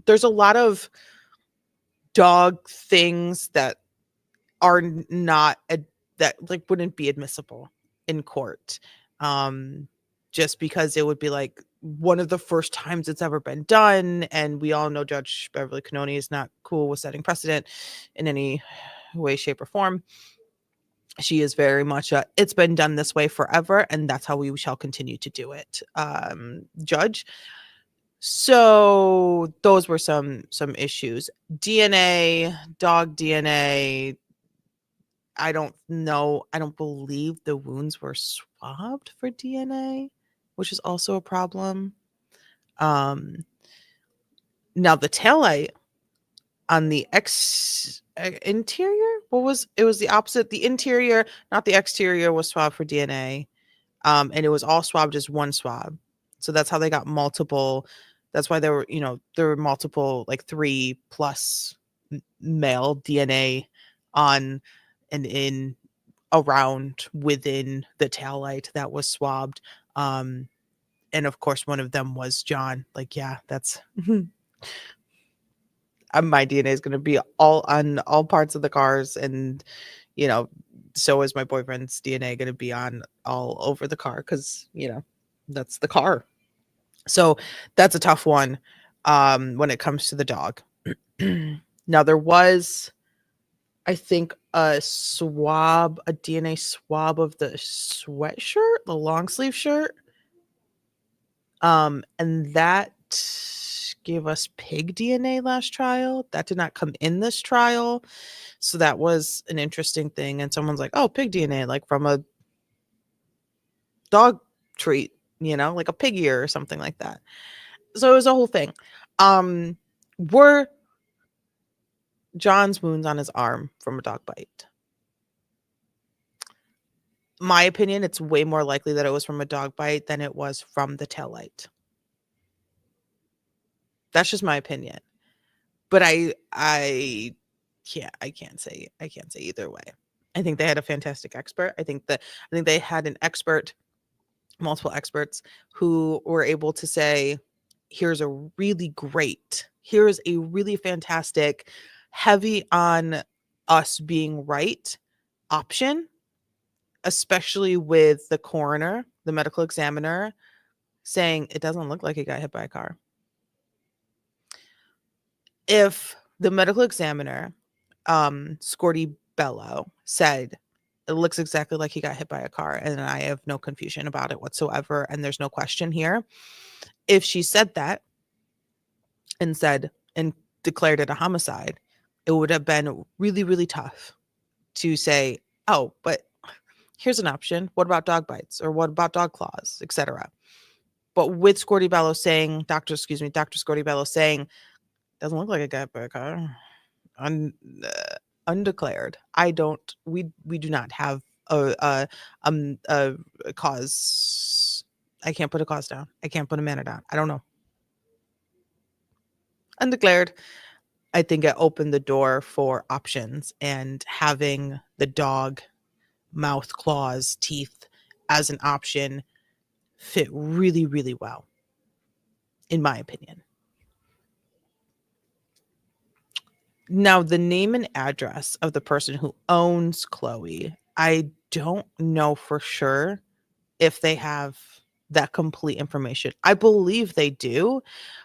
there's a lot of dog things that are not that like wouldn't be admissible in court, just because it would be like one of the first times it's ever been done, and we all know Judge Beverly Cannoni is not cool with setting precedent in any way, shape, or form. She is very much it's been done this way forever, and that's how we shall continue to do it, judge. So those were some issues. DNA, dog DNA. I don't know. I don't believe the wounds were swabbed for DNA, which is also a problem. Now the taillight on the interior, it was the opposite. The interior, not the exterior, was swabbed for DNA. And it was all swabbed as one swab. So that's how they got multiple. That's why there were multiple, like 3+ male DNA on and in around within the taillight that was swabbed. And of course one of them was John. Like, yeah, that's my DNA is going to be all on all parts of the cars, and so is my boyfriend's DNA going to be on all over the car, because that's the car. So that's a tough one when it comes to the dog. Now there was, I think, a DNA swab of the sweatshirt, the long sleeve shirt, and that gave us pig DNA last trial. That did not come in this trial, so that was an interesting thing. And someone's like, oh, pig DNA, like from a dog treat, like a pig ear or something like that. So it was a whole thing. Were John's wounds on his arm from a dog bite? My opinion, it's way more likely that it was from a dog bite than it was from the taillight. That's just my opinion. But I can't say either way. I think they had a fantastic expert. I think they had an expert, multiple experts, who were able to say, here's a really fantastic, heavy on us being right option, especially with the coroner, the medical examiner, saying it doesn't look like he got hit by a car. If the medical examiner, Scorty Bello, said it looks exactly like he got hit by a car, and I have no confusion about it whatsoever, and there's no question here. If she said that and declared it a homicide, it would have been really, really tough to say, oh, but here's an option. What about dog bites? Or what about dog claws, etc.? But with Scorty Bello saying, Dr. Scorty Bello saying, doesn't look like a got by a car, undeclared. We do not have a cause. I can't put a cause down. I can't put a manner down. I don't know. Undeclared. I think it opened the door for options, and having the dog mouth, claws, teeth as an option fit really, really well, in my opinion. Now, the name and address of the person who owns Chloe, I don't know for sure if they have that complete information. I believe they do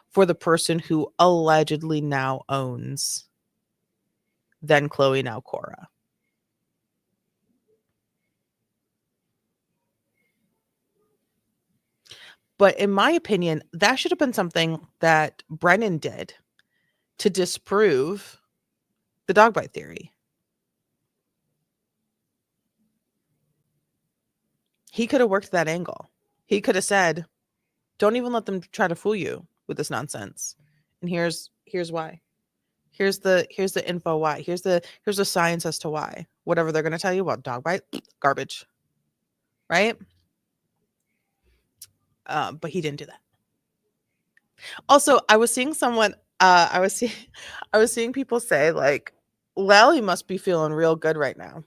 for the person who allegedly now owns then Chloe, now Cora. But in my opinion, that should have been something that Brennan did to disprove the dog bite theory. He could have worked that angle. He could have said, don't even let them try to fool you with this nonsense. And here's why. Here's the info why. Here's the science as to why. Whatever they're going to tell you about dog bite, garbage. Right? But he didn't do that. Also, I was seeing someone, I was seeing people say, like, Lally must be feeling real good right now.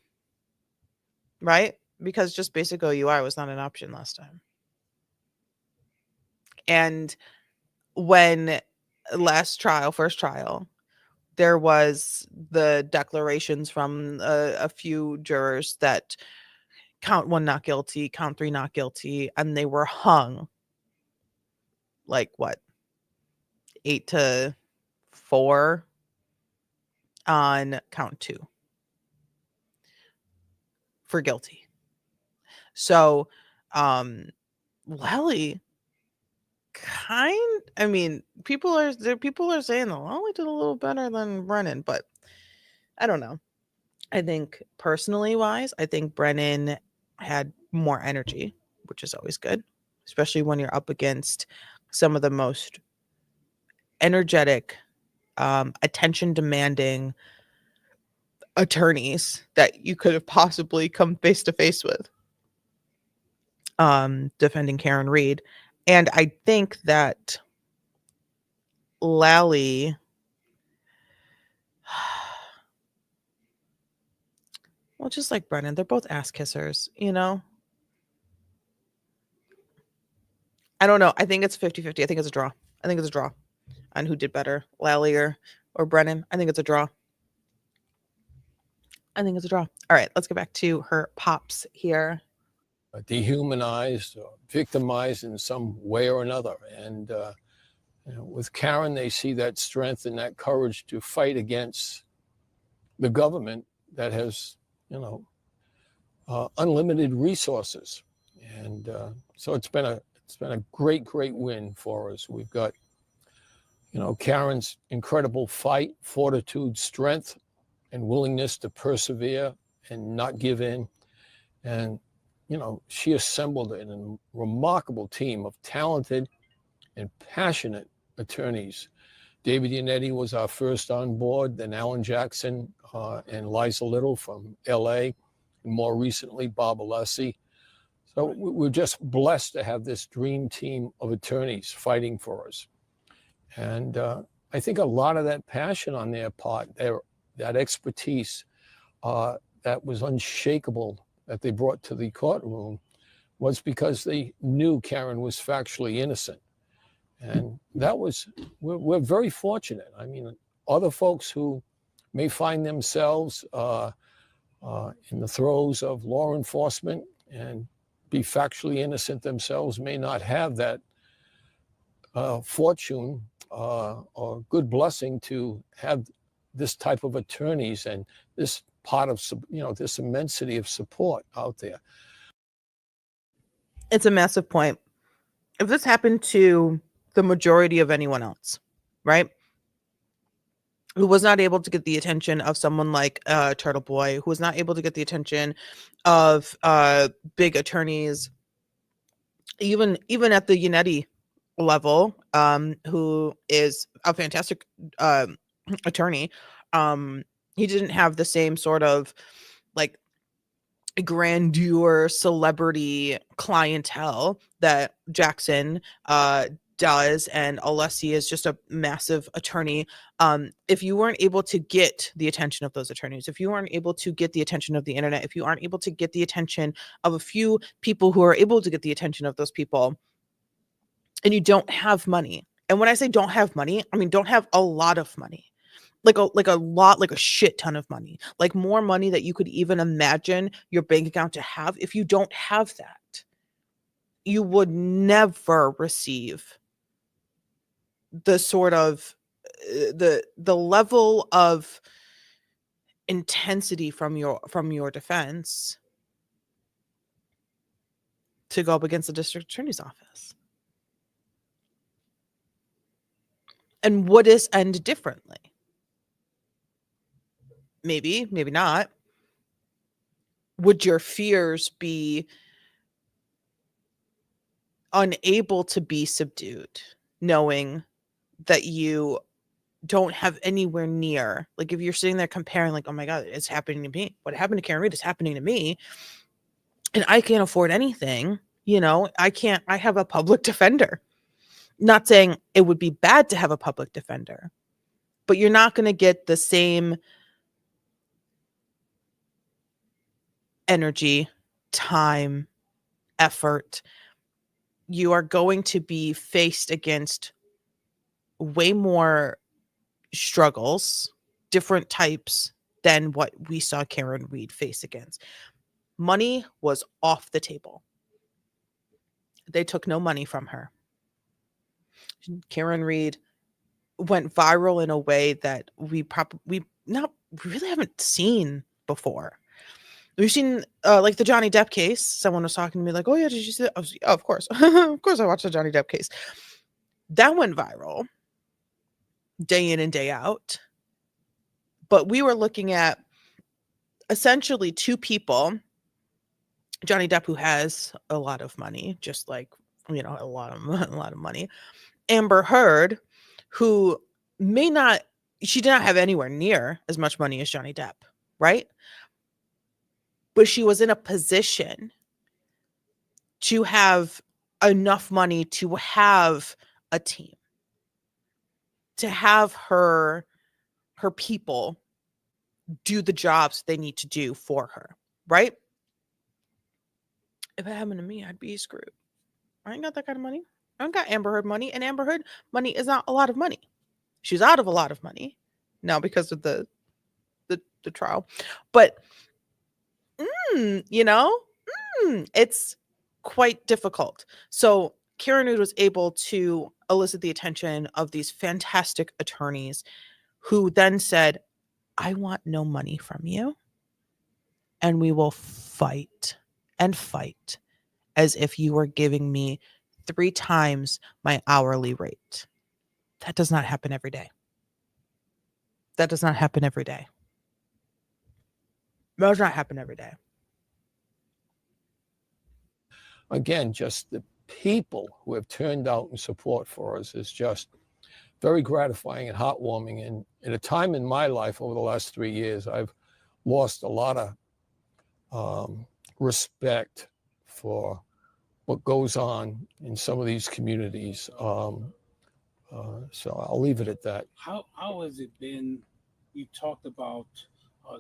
Right? Because just basic OUI was not an option last time. And when first trial, there was the declarations from a few jurors that count 1 not guilty, count 3 not guilty, and they were hung like what, 8-4 on count 2 for guilty. So, Lally people are saying that Lally did a little better than Brennan, but I don't know. I think personally wise, I think Brennan had more energy, which is always good, especially when you're up against some of the most energetic, attention demanding attorneys that you could have possibly come face to face with, defending Karen Reed. And I think that Lally, well, just like Brennan, they're both ass kissers, you know? I don't know. I think it's 50-50. I think it's a draw. I think it's a draw on who did better, Lally or Brennan. I think it's a draw. I think it's a draw. All right, let's get back to her pops here. Dehumanized or victimized in some way or another. And with Karen, they see that strength and that courage to fight against the government that has, unlimited resources. And so it's been a great win for us. We've got, Karen's incredible fight, fortitude, strength, and willingness to persevere and not give in. And, she assembled a remarkable team of talented and passionate attorneys. David Yannetti was our first on board, then Alan Jackson and Liza Little from LA, and more recently, Bob Alessi. So we're just blessed to have this dream team of attorneys fighting for us. And I think a lot of that passion on their part, that expertise that was unshakable that they brought to the courtroom, was because they knew Karen was factually innocent. And we're very fortunate. I mean, other folks who may find themselves in the throes of law enforcement and be factually innocent themselves may not have that fortune or good blessing to have this type of attorneys and this part of, this immensity of support out there. It's a massive point. If this happened to the majority of anyone else, right, who was not able to get the attention of someone like Turtle Boy, who was not able to get the attention of big attorneys, even at the Yannetti level, who is a fantastic attorney, he didn't have the same sort of like grandeur celebrity clientele that Jackson does, and Alessi is just a massive attorney. If you weren't able to get the attention of those attorneys, if you weren't able to get the attention of the internet, if you aren't able to get the attention of a few people who are able to get the attention of those people, and you don't have money, and when I say don't have money, I mean don't have a lot of money, like a shit ton of money, like more money that you could even imagine your bank account to have. If you don't have that, you would never receive the sort of the level of intensity from your defense to go up against the district attorney's office. And would this end differently? Maybe not. Would your fears be unable to be subdued, knowing that you don't have anywhere near, like if you're sitting there comparing, like, oh my God, it's happening to me. What happened to Karen Reed is happening to me. And I can't afford anything. I have a public defender. Not saying it would be bad to have a public defender, but you're not going to get the same energy, time, effort. You are going to be faced against way more struggles, different types than what we saw Karen Reed face against. Money was off the table. They took no money from her. Karen Reed went viral in a way that we not really haven't seen before. We've seen like the Johnny Depp case. Someone was talking to me like, "Oh yeah, did you see that?" I was like, "Oh, of course, of course, I watched the Johnny Depp case." That went viral day in and day out. But we were looking at essentially two people. Johnny Depp, who has a lot of money, just like a lot of money. Amber Heard, who she did not have anywhere near as much money as Johnny Depp, right? But she was in a position to have enough money to have a team, to have her people do the jobs they need to do for her, right? If it happened to me, I'd be screwed. I ain't got that kind of money. I don't got Amber Heard money, and Amber Heard money is not a lot of money. She's out of a lot of money now because of the trial, but it's quite difficult. So Karen Reed was able to elicit the attention of these fantastic attorneys who then said, "I want no money from you, and we will fight and fight as if you were giving me 3 times my hourly rate." That does not happen every day. That does not happen every day. That does not happen every day. Again, just the people who have turned out in support for us is just very gratifying and heartwarming. And in a time in my life over the last 3 years, I've lost a lot of respect for what goes on in some of these communities. So I'll leave it at that. How has it been? You talked about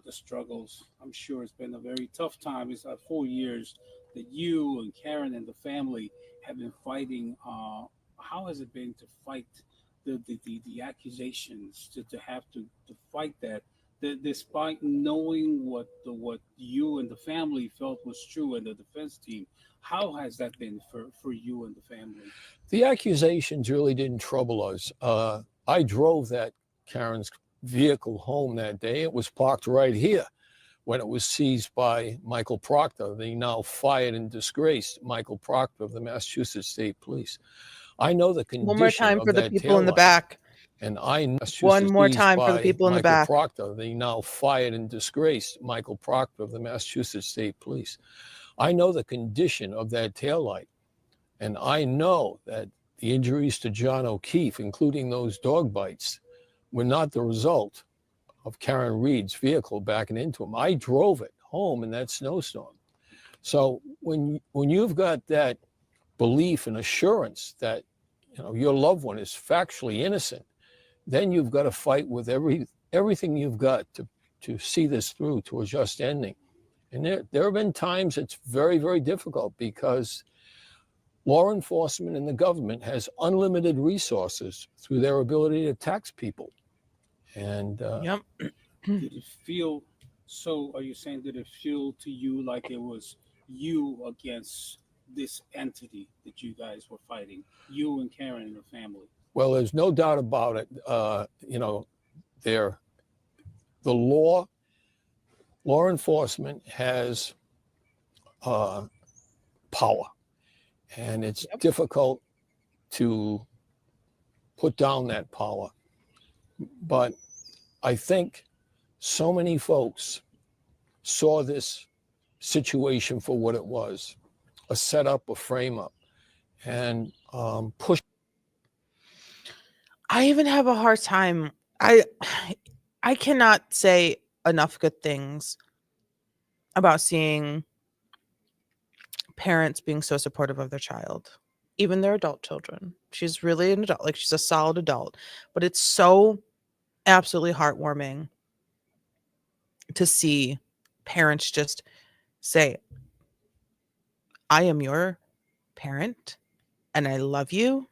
the struggles. I'm sure it's been a very tough time. It's 4 years that you and Karen and the family have been fighting. How has it been to fight the accusations, to have to fight that, despite knowing what you and the family felt was true and the defense team? How has that been for you and the family? The accusations really didn't trouble us. I drove that Karen's vehicle home that day. It was parked right here when it was seized by Michael Proctor, the now fired and disgraced Michael Proctor of the Massachusetts State Police. I know the condition One more time of for the that people in the taillight, back. and I know One more seized time for the by people in the Michael back. Proctor, the now fired and disgraced Michael Proctor of the Massachusetts State Police. I know the condition of that taillight, and I know that the injuries to John O'Keefe, including those dog bites, were not the result of Karen Reed's vehicle backing into him. I drove it home in that snowstorm. So when you've got that belief and assurance that your loved one is factually innocent, then you've got to fight with everything you've got to see this through to a just ending. And there have been times it's very, very difficult because law enforcement and the government has unlimited resources through their ability to tax people. And yep. Did it feel so? Are you saying, did it feel to you like it was you against this entity that you guys were fighting, you and Karen and her family? Well, there's no doubt about it. The law enforcement has power, and it's difficult to put down that power. But I think so many folks saw this situation for what it was, a setup, a frame up, and push. I even have a hard time. I cannot say enough good things about seeing parents being so supportive of their child, even their adult children. She's really an adult, like she's a solid adult, but it's so absolutely heartwarming to see parents just say, "I am your parent and I love you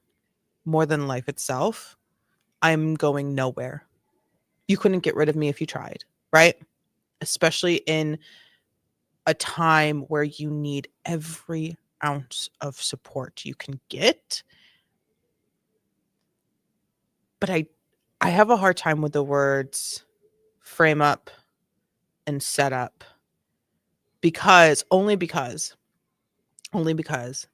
more than life itself. I'm going nowhere. You couldn't get rid of me if you tried, right? Especially in a time where you need every ounce of support you can get. But I have a hard time with the words frame up and set up only because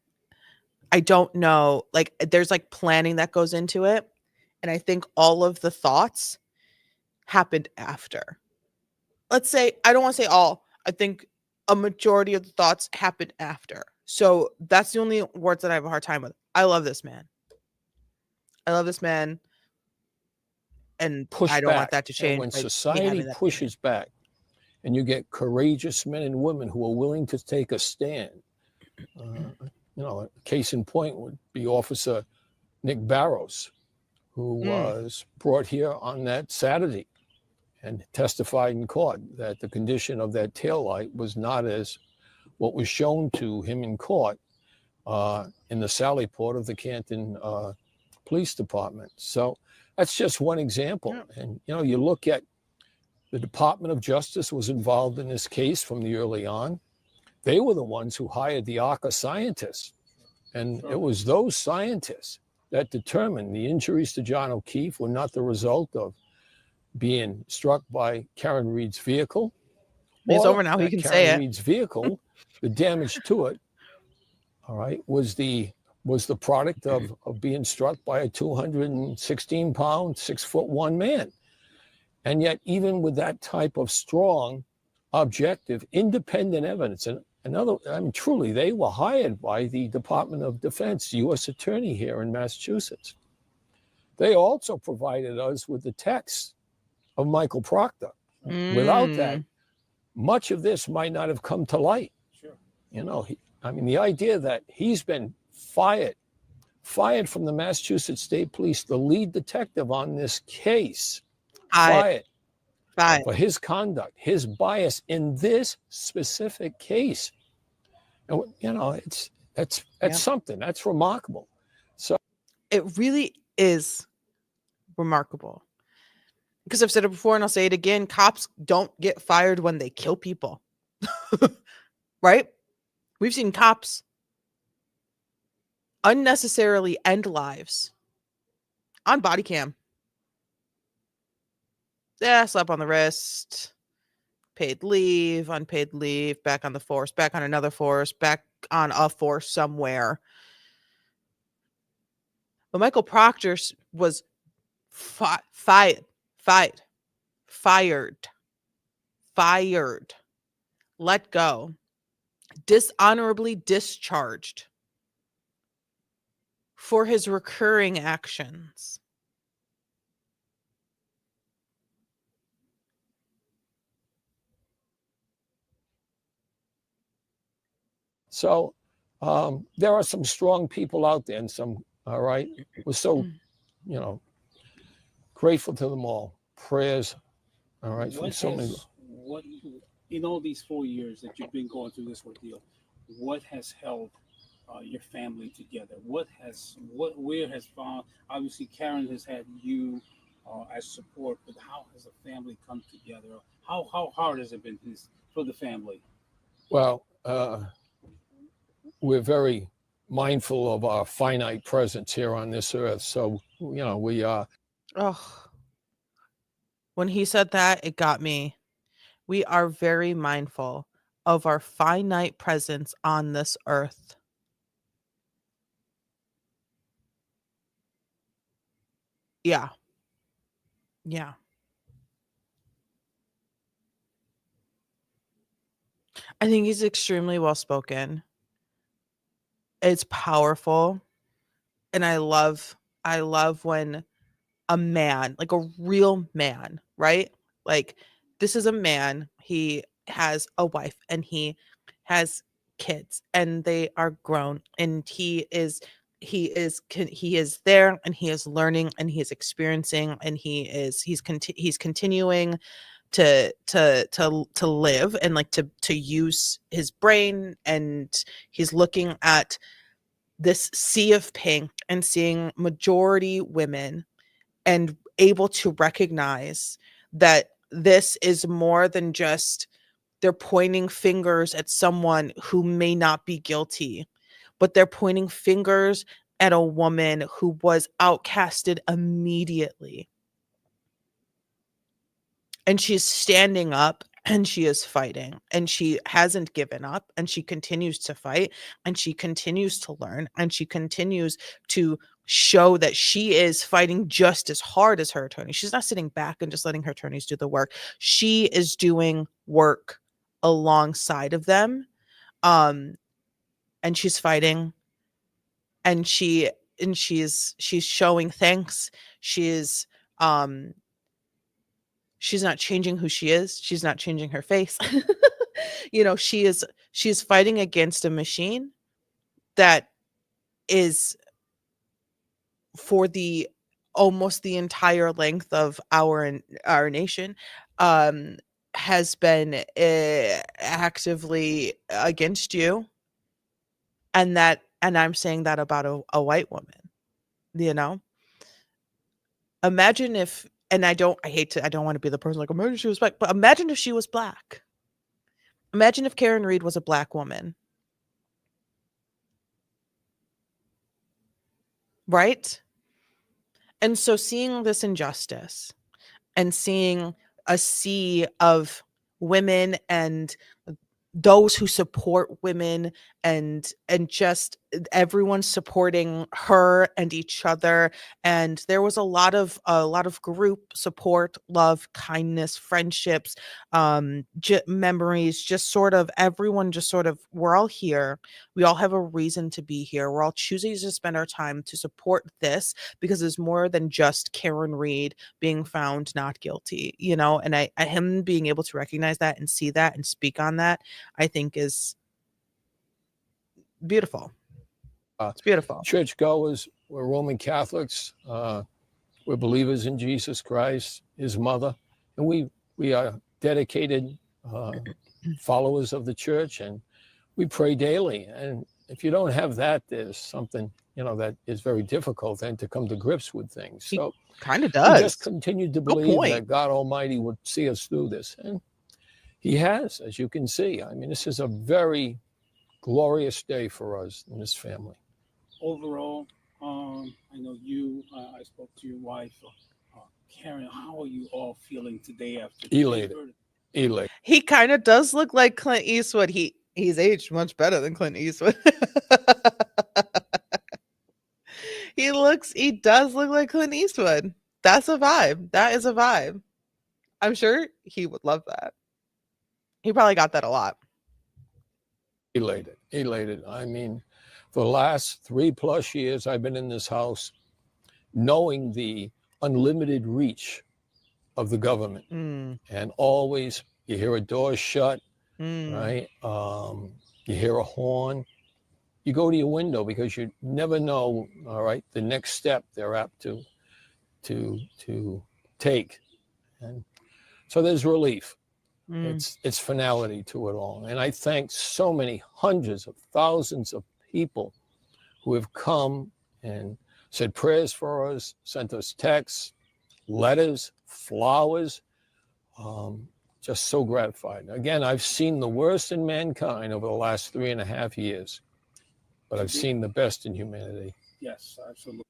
I don't know, like there's like planning that goes into it. And I think all of the thoughts happened after. Let's say, I don't want to say all, I think a majority of the thoughts happened after. So that's the only words that I have a hard time with. I love this man. And Push I don't want back. that to change. And when I hate society having that pushes back and you get courageous men and women who are willing to take a stand, a case in point would be Officer Nick Barrows, who was brought here on that Saturday and testified in court that the condition of that taillight was not as what was shown to him in court in the Sally Port of the Canton Police Department. So that's just one example. Yeah. And, you look at the Department of Justice was involved in this case from the early on. They were the ones who hired the ARCA scientists. And it was those scientists that determined the injuries to John O'Keefe were not the result of being struck by Karen Reed's vehicle. It's over now. You can say it. Karen Reed's vehicle, the damage to it, all right, was the product of being struck by a 216-pound, 6'1" man. And yet, even with that type of strong, objective, independent evidence, and truly, they were hired by the Department of Defense, U.S. Attorney here in Massachusetts. They also provided us with the text of Michael Proctor. Without that, much of this might not have come to light. Sure. The idea that he's been fired from the Massachusetts State Police, the lead detective on this case, fired for his conduct, his bias in this specific case. And, that's something that's remarkable. So it really is remarkable. Because I've said it before and I'll say it again, cops don't get fired when they kill people. Right? We've seen cops unnecessarily end lives on body cam. Yeah, slap on the wrist, paid leave, unpaid leave, back on the force, back on another force, back on a force somewhere. But Michael Proctor was fired, let go, dishonorably discharged for his recurring actions. So there are some strong people out there, and some, all right, we're so, grateful to them all. Prayers, all right, from so many. What, in all these 4 years that you've been going through this ordeal, what has held your family together? Where has found, obviously Karen has had you as support, but how has the family come together? How hard has it been for the family? Well, we're very mindful of our finite presence here on this earth. So, we are. When he said that, it got me. We are very mindful of our finite presence on this earth. Yeah. Yeah. I think he's extremely well spoken. It's powerful. And I love when a man, like a real man, right? Like, this is a man, he has a wife and he has kids and they are grown, and he is there and he is learning and he is experiencing and he's continuing to live and like to use his brain, and he's looking at this sea of pink and seeing majority women and able to recognize that this is more than just they're pointing fingers at someone who may not be guilty, but they're pointing fingers at a woman who was outcasted immediately. And she's standing up and she is fighting, and she hasn't given up, and she continues to fight, and she continues to learn, and she continues to show that she is fighting just as hard as her attorney. She's not sitting back and just letting her attorneys do the work. She is doing work alongside of them. And she's fighting, and she's showing thanks. She's not changing who she is. She's not changing her face. She's fighting against a machine that is for the almost the entire length of our nation, has been actively against you. And I'm saying that about a white woman. Imagine if, and I don't want to be the person like, imagine she was black, but imagine if she was black. Imagine if Karen Read was a black woman. Right? And so seeing this injustice and seeing a sea of women and those who support women and just everyone supporting her and each other, and there was a lot of group support, love, kindness, friendships, memories, just sort of everyone just sort of, we're all here, we all have a reason to be here, we're all choosing to spend our time to support this because it's more than just Karen Read being found not guilty, and him being able to recognize that and see that and speak on that, I think is beautiful. It's beautiful. Churchgoers, we're Roman Catholics. We're believers in Jesus Christ, his mother. And we are dedicated followers of the church, and we pray daily. And if you don't have that, there's something, that is very difficult then to come to grips with things. So kind of does. We just continue to believe that God Almighty would see us through this. And he has, as you can see. I mean, this is a very glorious day for us in this family. Overall, I know I spoke to your wife, Karen. How are you all feeling today after Elated. He kind of does look like Clint Eastwood. He's aged much better than Clint Eastwood. He does look like Clint Eastwood. That's a vibe. That is a vibe. I'm sure he would love that. He probably got that a lot. Elated. I mean, for the last 3+ years, I've been in this house knowing the unlimited reach of the government. And always you hear a door shut, right? You hear a horn. You go to your window because you never know, all right, the next step they're apt to take. And so there's relief. It's finality to it all. And I thank so many hundreds of thousands of people who have come and said prayers for us, sent us texts, letters, flowers. Just so gratified. Again, I've seen the worst in mankind over the last 3.5 years, but I've seen the best in humanity. Yes, absolutely.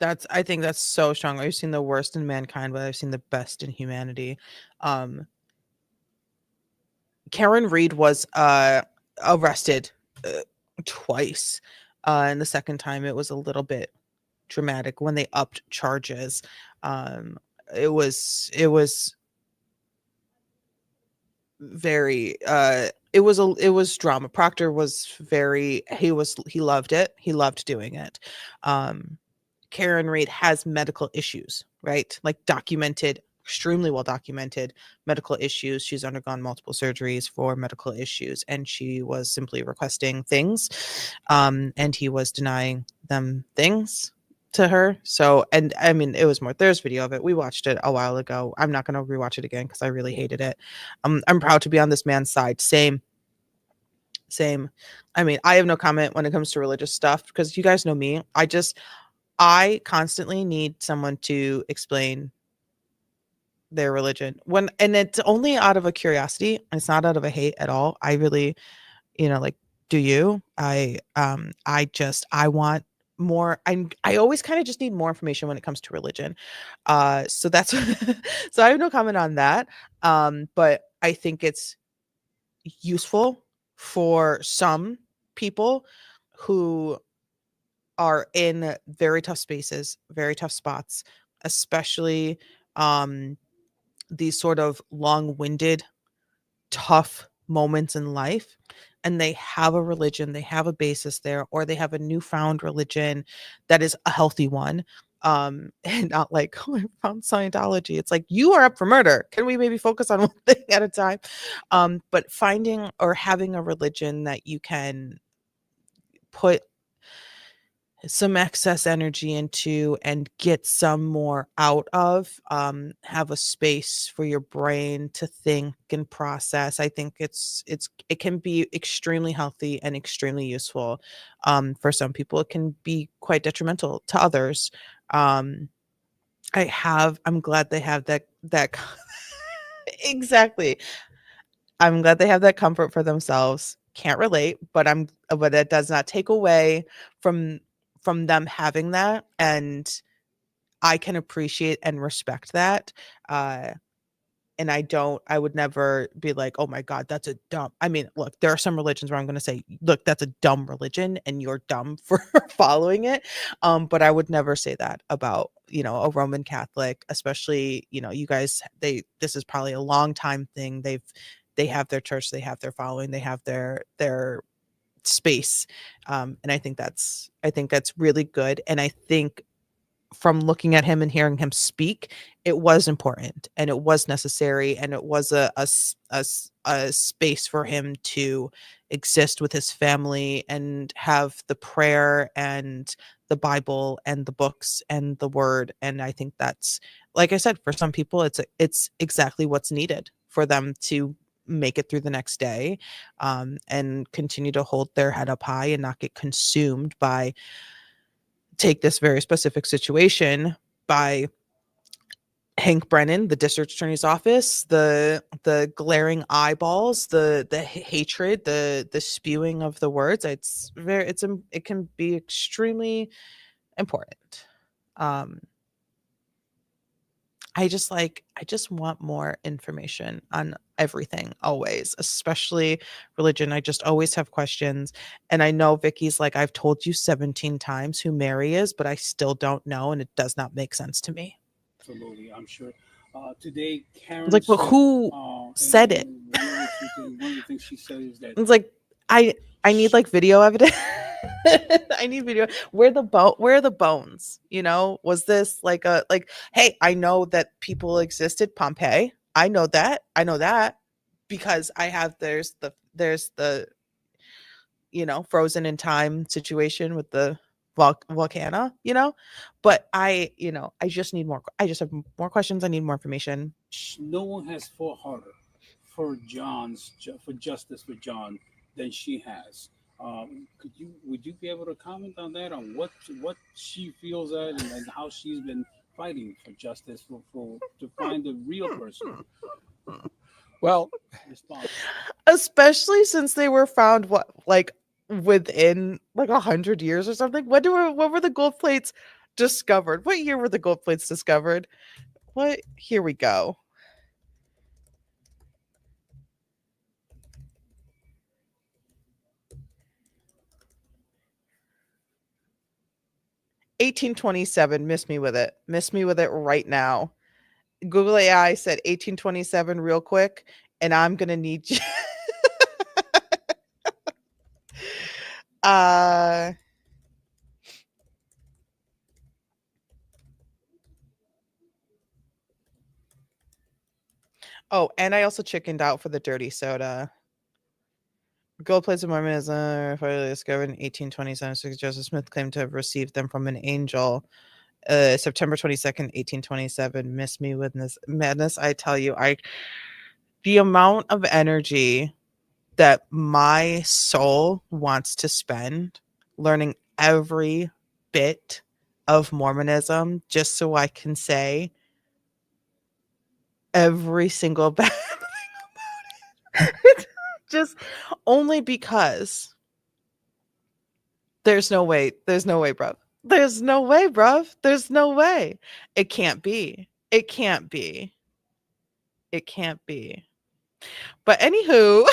I think that's so strong. I've seen the worst in mankind, but I've seen the best in humanity. Karen Read was arrested twice. And the second time it was a little bit dramatic when they upped charges. It was very it was drama. Proctor was he loved it. He loved doing it. Karen Read has medical issues, right? Like extremely well documented medical issues. She's undergone multiple surgeries for medical issues, and she was simply requesting things, and he was denying them things to her. So, and I mean, it was more, there's video of it. We watched it a while ago. I'm not going to rewatch it again because I really hated it. I'm proud to be on this man's side. Same. I mean, I have no comment when it comes to religious stuff because you guys know me. I constantly need someone to explain their religion and it's only out of a curiosity. It's not out of a hate at all. I really, like, do you? I want more. I always kind of just need more information when it comes to religion. So that's so I have no comment on that. But I think it's useful for some people who are in very tough spaces, very tough spots, especially these sort of long-winded, tough moments in life, and they have a religion, they have a basis there, or they have a newfound religion that is a healthy one. And not like, oh, I found Scientology. It's like, you are up for murder. Can we maybe focus on one thing at a time? But finding or having a religion that you can put some excess energy into and get some more out of, have a space for your brain to think and process. I think it can be extremely healthy and extremely useful. For some people it can be quite detrimental to others. I'm glad they have that exactly. I'm glad they have that comfort for themselves. Can't relate, but that does not take away from them having that, and I can appreciate and respect that. And I would never be like, oh my God, that's a dumb. I mean, look, there are some religions where I'm going to say, look, that's a dumb religion and you're dumb for following it. But I would never say that about, a Roman Catholic, especially, you guys, this is probably a long time thing. They have their church, they have their following, they have their space. And I think that's really good. And I think from looking at him and hearing him speak, it was important and it was necessary, and it was a space for him to exist with his family and have the prayer and the Bible and the books and the word. And I think that's, like I said, for some people it's exactly what's needed for them to make it through the next day, and continue to hold their head up high and not get consumed by, take this very specific situation, by Hank Brennan, the district attorney's office, the glaring eyeballs, the hatred, the spewing of the words. It can be extremely important. I just want more information on everything always, especially religion. I just always have questions. And I know Vicky's like, I've told you 17 times who Mary is, but I still don't know. And it does not make sense to me. Absolutely, I'm sure. Today, Karen It's like, but who said it? One of the things she said is that It's like, I need like video evidence. I need video. Where are the bones? Was this like hey, I know that people existed. Pompeii. I know that because I have there's the frozen in time situation with the volcano, but I just need more. I just have more questions. I need more information. no one has fought harder for justice for John than she has. Would you be able to comment on that, on what she feels at, and how she's been fighting for justice to find the real person? Well, especially since they were found within 100 years or something. What were the gold plates discovered? What year were the gold plates discovered? Here we go. $1827. Miss me with it right now. Google AI said 1827 real quick, and I'm gonna need you. Oh, and I also chickened out for the dirty soda. Gold plates of Mormonism were finally discovered in 1827. Joseph Smith claimed to have received them from an angel. September 22nd, 1827. Miss me with this madness. I tell you, the amount of energy that my soul wants to spend learning every bit of Mormonism just so I can say every single bad thing about it. Just only because there's no way, bruv. There's no way, bruv. There's no way. It can't be. It can't be. It can't be. But anywho,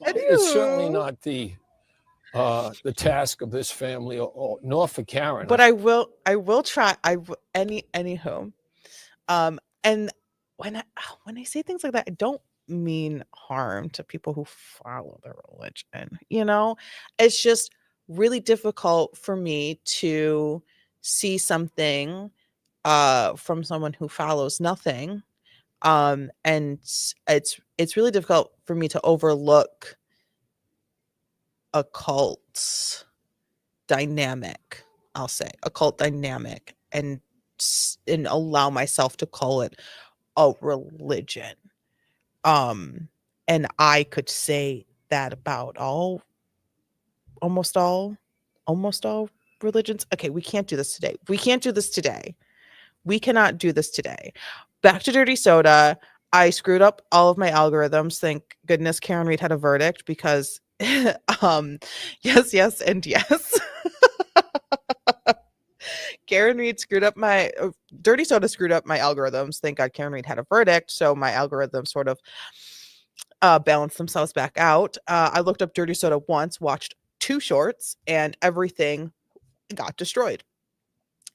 It's certainly not the task of this family or nor for Karen. but I will try. Anywho. And when I say things like that, I don't mean harm to people who follow their religion. It's just really difficult for me to see something from someone who follows nothing. And it's really difficult for me to overlook a cult dynamic. I'll say a cult dynamic and allow myself to call it a religion. And I could say that about almost all religions. Okay, we can't do this today. We cannot do this today. Back to Dirty Soda. I screwed up all of my algorithms. Thank goodness Karen Reed had a verdict because yes, and yes. Karen Reed screwed up my Dirty Soda screwed up my algorithms. Thank God Karen Reed had a verdict, so my algorithms sort of balanced themselves back out. I looked up Dirty Soda once, watched 2 shorts, and everything got destroyed.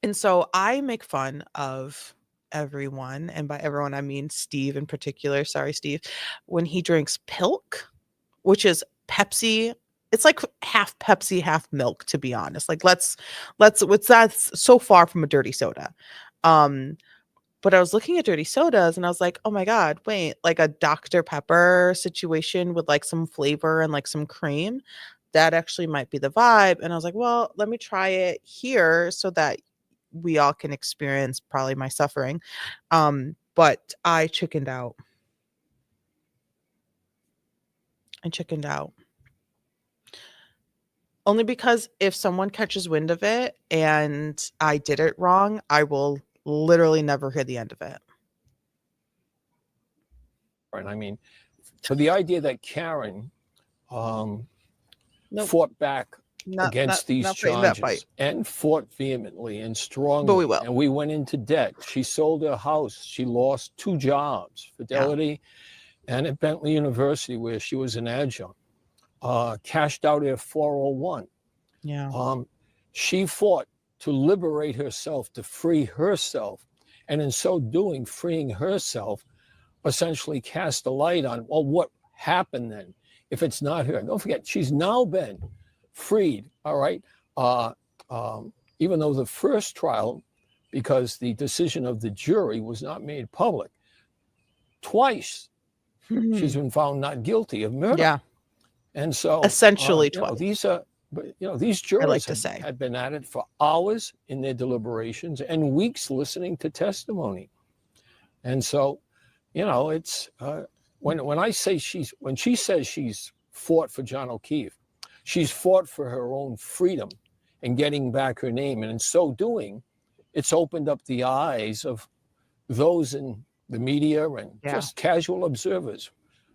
And so I make fun of everyone, and by everyone I mean Steve in particular. Sorry, Steve, when he drinks Pilk, which is Pepsi. It's like half Pepsi, half milk, to be honest. Like that's so far from a dirty soda. But I was looking at dirty sodas and I was like, oh my God, wait, like a Dr. Pepper situation with like some flavor and like some cream. That actually might be the vibe. And I was like, well, let me try it here so that we all can experience probably my suffering. But I chickened out. Only because if someone catches wind of it and I did it wrong, I will literally never hear the end of it. And I mean, for the idea that Karen fought back against these charges and fought vehemently and strongly, but we will. And we went into debt. She sold her house. She lost 2 jobs, Fidelity and at Bentley University, where she was an adjunct. Cashed out her 401. She fought to liberate herself, to free herself, and in so doing, freeing herself, essentially cast a light on, well, what happened then if it's not her? Don't forget, she's now been freed, all right? Even though the first trial, because the decision of the jury was not made public, twice she's been found not guilty of murder. Yeah. And so essentially twice. These jurors like to say. had been at it for hours in their deliberations and weeks listening to testimony. And so, it's when she says she's fought for John O'Keefe, she's fought for her own freedom and getting back her name. And in so doing, it's opened up the eyes of those in the media and just casual observers.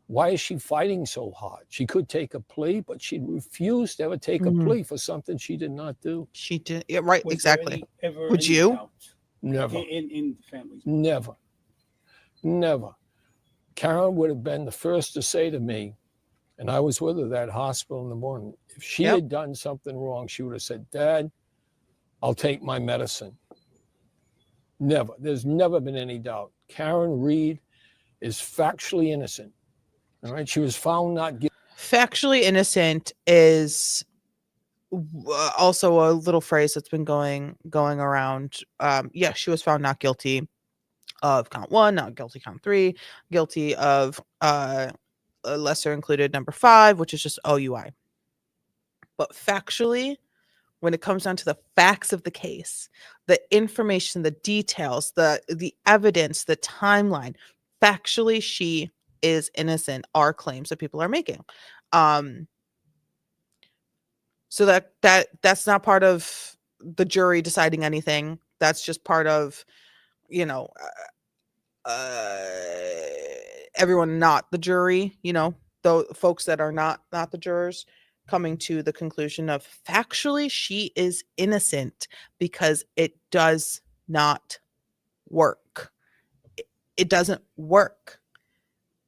Why is she fighting so hard? She could take a plea, but she refused to ever take a plea for something she did not do. She did. Yeah, right. Was exactly. there ever Would any you? doubt Never. In the family? Never. Karen would have been the first to say to me, and I was with her at that hospital in the morning, if she had done something wrong, she would have said, Dad, I'll take my medicine. Never. There's never been any doubt. Karen Reed is factually innocent. All right. She was found not guilty. Factually innocent is also a little phrase that's been going around. She was found not guilty of count 1, not guilty count 3, guilty of a lesser included number 5, which is just OUI. But factually, when it comes down to the facts of the case, the information, the details, the evidence, the timeline, factually she is innocent are claims that people are making. So that's not part of the jury deciding anything. That's just part of, everyone not the jury, the folks that are not the jurors, coming to the conclusion of factually she is innocent because it does not work. It doesn't work.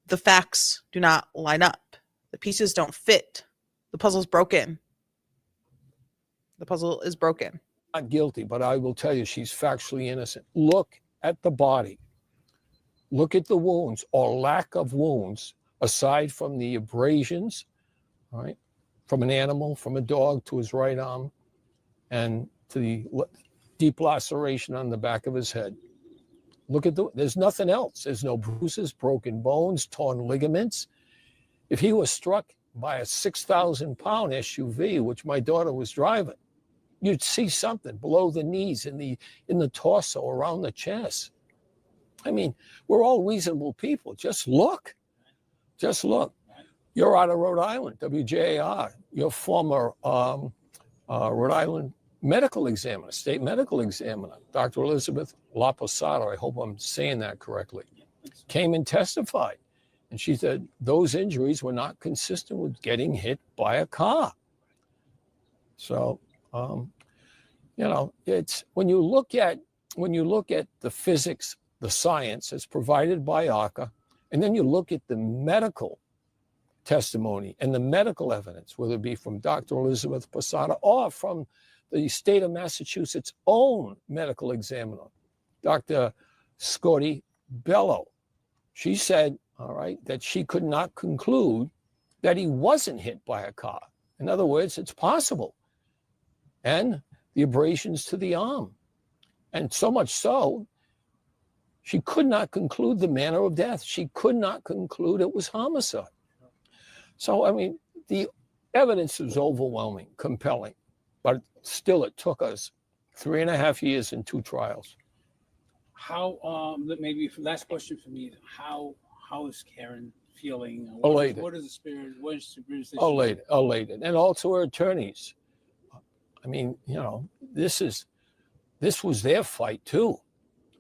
The facts do not line up. The pieces don't fit. The puzzle's broken. The puzzle is broken. Not guilty, but I will tell you she's factually innocent. Look at the body. Look at the wounds or lack of wounds, aside from the abrasions, right? From an animal, from a dog to his right arm, and to the deep laceration on the back of his head. Look at there's nothing else. There's no bruises, broken bones, torn ligaments. If he was struck by a 6,000-pound SUV, which my daughter was driving, you'd see something below the knees, in the torso, around the chest. I mean, we're all reasonable people. Just look. Just look. You're out of Rhode Island, WJAR. You're former Rhode Island medical examiner, state medical examiner, Dr. Elizabeth La Posada, I hope I'm saying that correctly, came and testified. And she said those injuries were not consistent with getting hit by a car. So, it's when you look at the physics, the science as provided by ARCA, and then you look at the medical testimony and the medical evidence, whether it be from Dr. Elizabeth Posada or from the state of Massachusetts' own medical examiner, Dr. Scotty Bello. She said, all right, that she could not conclude that he wasn't hit by a car. In other words, it's possible. And the abrasions to the arm. And so much so, she could not conclude the manner of death. She could not conclude it was homicide. So, I mean, the evidence is overwhelming, compelling, but still it took us 3.5 years and 2 trials. How, maybe last question for me, how is Karen feeling? Elated. What is the spirit? What is the spirit? Elated. And also her attorneys. I mean, this was their fight too.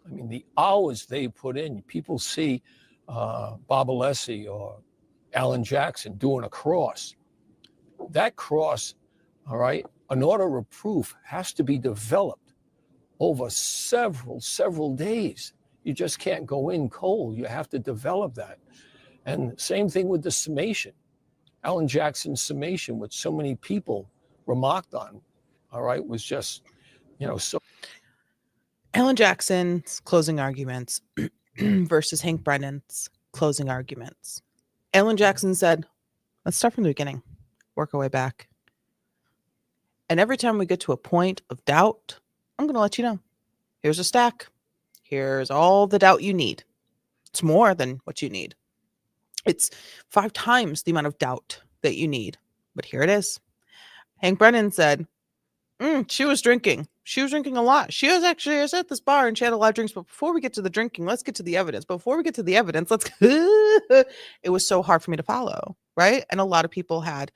I mean, the hours they put in, people see Bob Alessi or Alan Jackson doing a cross. That cross, all right, an order of proof has to be developed over several days. You just can't go in cold. You have to develop that. And same thing with the summation. Alan Jackson's summation, which so many people remarked on, all right, was just, so. Alan Jackson's closing arguments versus Hank Brennan's closing arguments. Alan Jackson said, let's start from the beginning, work our way back. And every time we get to a point of doubt, I'm going to let you know. Here's a stack. Here's all the doubt you need. It's more than what you need. It's 5 times the amount of doubt that you need. But here it is. Hank Brennan said, she was drinking. She was drinking a lot. She was at this bar and she had a lot of drinks. But before we get to the drinking, let's get to the evidence. Before we get to the evidence, it was so hard for me to follow, right? And a lot of people had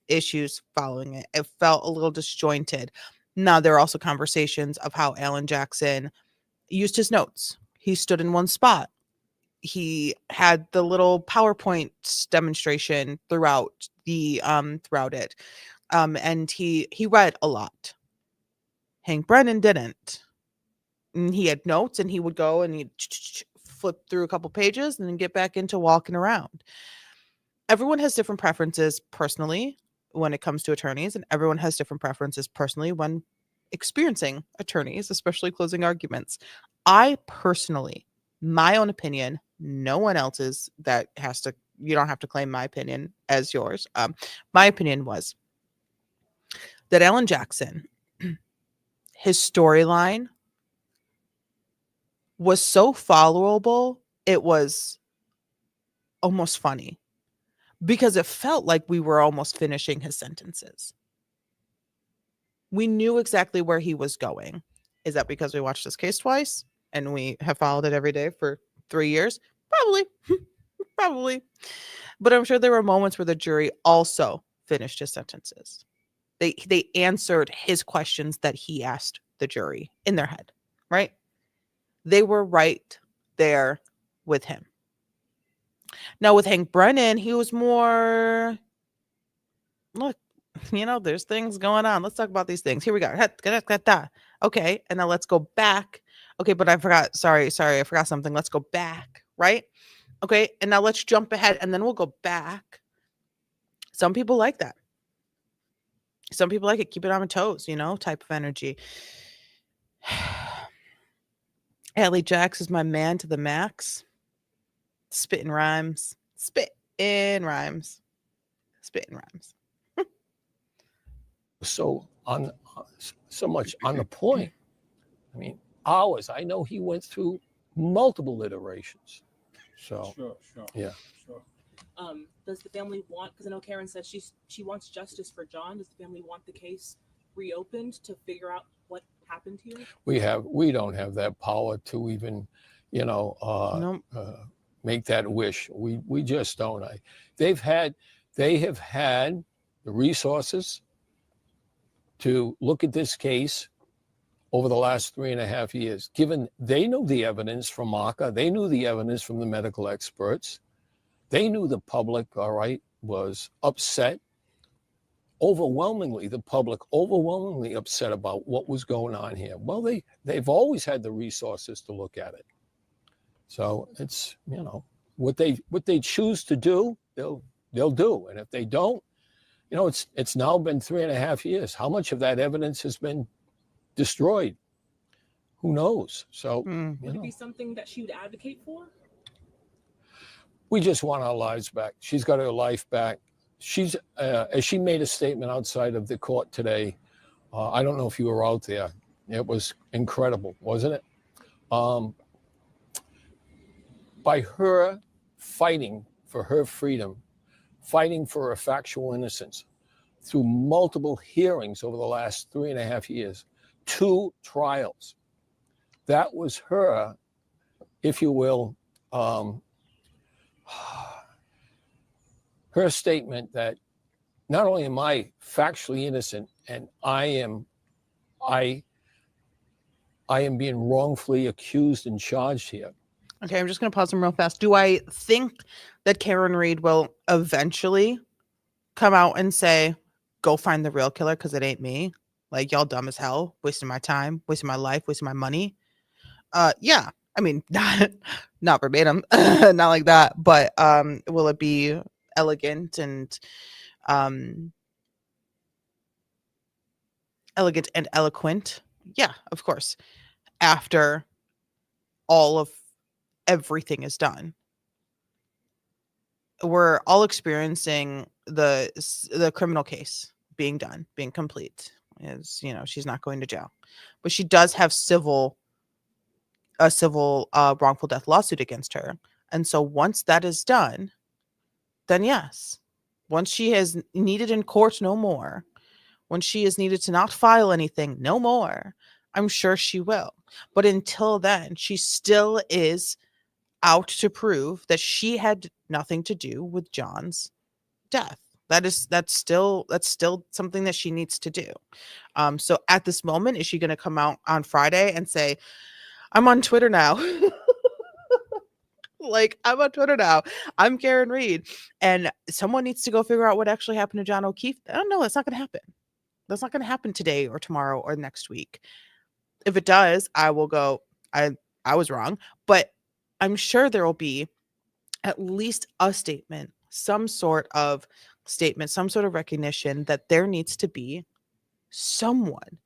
issues following it. It felt a little disjointed. Now, there are also conversations of how Alan Jackson used his notes. He stood in one spot. He had the little PowerPoint demonstration throughout it. And he read a lot. Hank Brennan didn't. And he had notes and he would go and he'd flip through a couple pages and then get back into walking around. Everyone has different preferences personally when it comes to attorneys, and everyone has different preferences personally when experiencing attorneys, especially closing arguments. I personally, my own opinion, no one else's you don't have to claim my opinion as yours. My opinion was that Alan Jackson, his storyline was so followable, it was almost funny because it felt like we were almost finishing his sentences. We knew exactly where he was going. Is that because we watched this case twice and we have followed it every day for 3 years? Probably. Probably. But I'm sure there were moments where the jury also finished his sentences. They answered his questions that he asked the jury in their head, right? They were right there with him. Now with Hank Brennan, he was more, look, there's things going on. Let's talk about these things. Here we go. Okay, and now let's go back. Okay, but I forgot. Sorry, I forgot something. Let's go back, right? Okay, and now let's jump ahead and then we'll go back. Some people like that. Some people like it. Keep it on my toes, type of energy. Allie Jax is my man to the max. Spitting rhymes. So much on the point. I mean, hours. I know he went through multiple iterations. So Sure. yeah. Sure. Does the family want? Because I know Karen said she wants justice for John. Does the family want the case reopened to figure out what happened here? We don't have that power to even, make that wish. We just don't. They have had the resources to look at this case over the last 3.5 years. Given they knew the evidence from ACA, they knew the evidence from the medical experts, they knew the public, all right, was upset. The public overwhelmingly upset about what was going on here. Well, they've always had the resources to look at it. So it's, what they choose to do, they'll do. And if they don't, it's now been 3.5 years. How much of that evidence has been destroyed? Who knows? So Would it be something that she would advocate for? We just want our lives back. She's got her life back. She's as she made a statement outside of the court today. I don't know if you were out there. It was incredible, wasn't it? By her fighting for her freedom, fighting for her factual innocence through multiple hearings over the last 3.5 years, 2 trials. That was her, if you will, her statement that not only am I factually innocent and I am being wrongfully accused and charged here. Okay, I'm just going to pause them real fast. Do I think that Karen Reed will eventually come out and say, go find the real killer because it ain't me? Like, y'all dumb as hell, wasting my time, wasting my life, wasting my money. Yeah, I mean, not verbatim, not like that, but will it be elegant and eloquent? Yeah, of course. After all of everything is done, we're all experiencing the criminal case being done, being complete. Is she's not going to jail, but she does have a civil wrongful death lawsuit against her. And so once that is done, then yes, once she has needed in court no more, when she is needed to not file anything no more, I'm sure she will. But until then, she still is out to prove that she had nothing to do with John's death. That's still something that she needs to do. So at this moment, is she going to come out on Friday and say, I'm on Twitter now? Like, I'm on Twitter now. I'm Karen Reed, and someone needs to go figure out what actually happened to John O'Keefe. I don't know. That's not going to happen. That's not going to happen today or tomorrow or next week. If it does, I will go, I was wrong, but I'm sure there will be at least a statement, some sort of recognition that there needs to be someone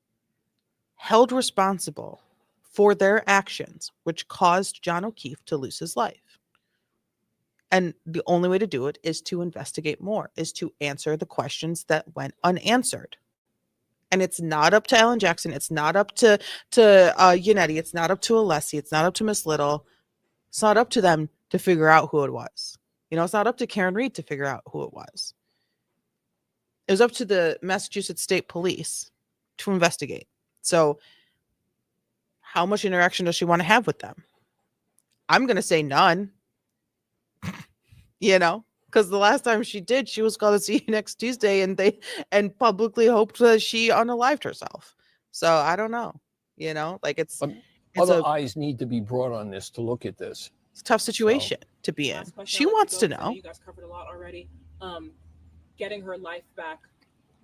held responsible for their actions, which caused John O'Keefe to lose his life. And the only way to do it is to investigate more, is to answer the questions that went unanswered. And it's not up to Alan Jackson. It's not up to Yannetti. It's not up to Alessi. It's not up to Miss Little. It's not up to them to figure out who it was. It's not up to Karen Reed to figure out who it was. It was up to the Massachusetts State Police to investigate. So how much interaction does she want to have with them? I'm going to say none, because because the last time she did, she was going to see you next Tuesday, and publicly hoped that she unalived herself. So I don't know, like it's Other eyes need to be brought on this to look at this. It's a tough situation to be in. She wants to know. You guys covered a lot already. Getting her life back.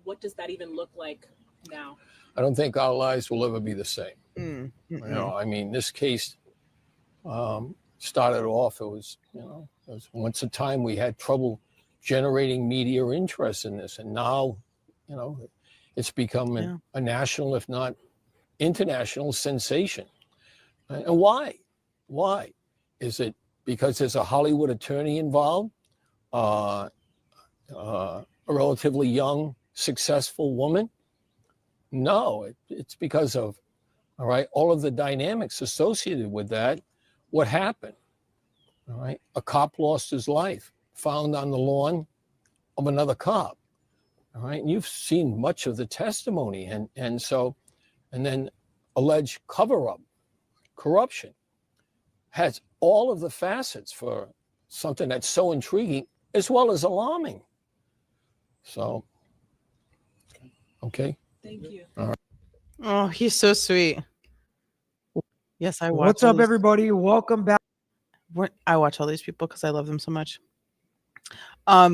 What does that even look like now? I don't think our lives will ever be the same. Mm-mm. I mean, this case started off, it was once a time we had trouble generating media interest in this. And now, it's become a national, if not international sensation. And why? Why? Is it because there's a Hollywood attorney involved? A relatively young, successful woman? No, it's because of, all of the dynamics associated with that. What happened? A cop lost his life, found on the lawn of another cop. And you've seen much of the testimony, and then alleged cover-up, corruption, has all of the facets for something that's so intriguing as well as alarming. So, okay. Thank you. All right. Oh, he's so sweet. Yes, I watch. What's up, everybody? Welcome back. I watch all these people because I love them so much. All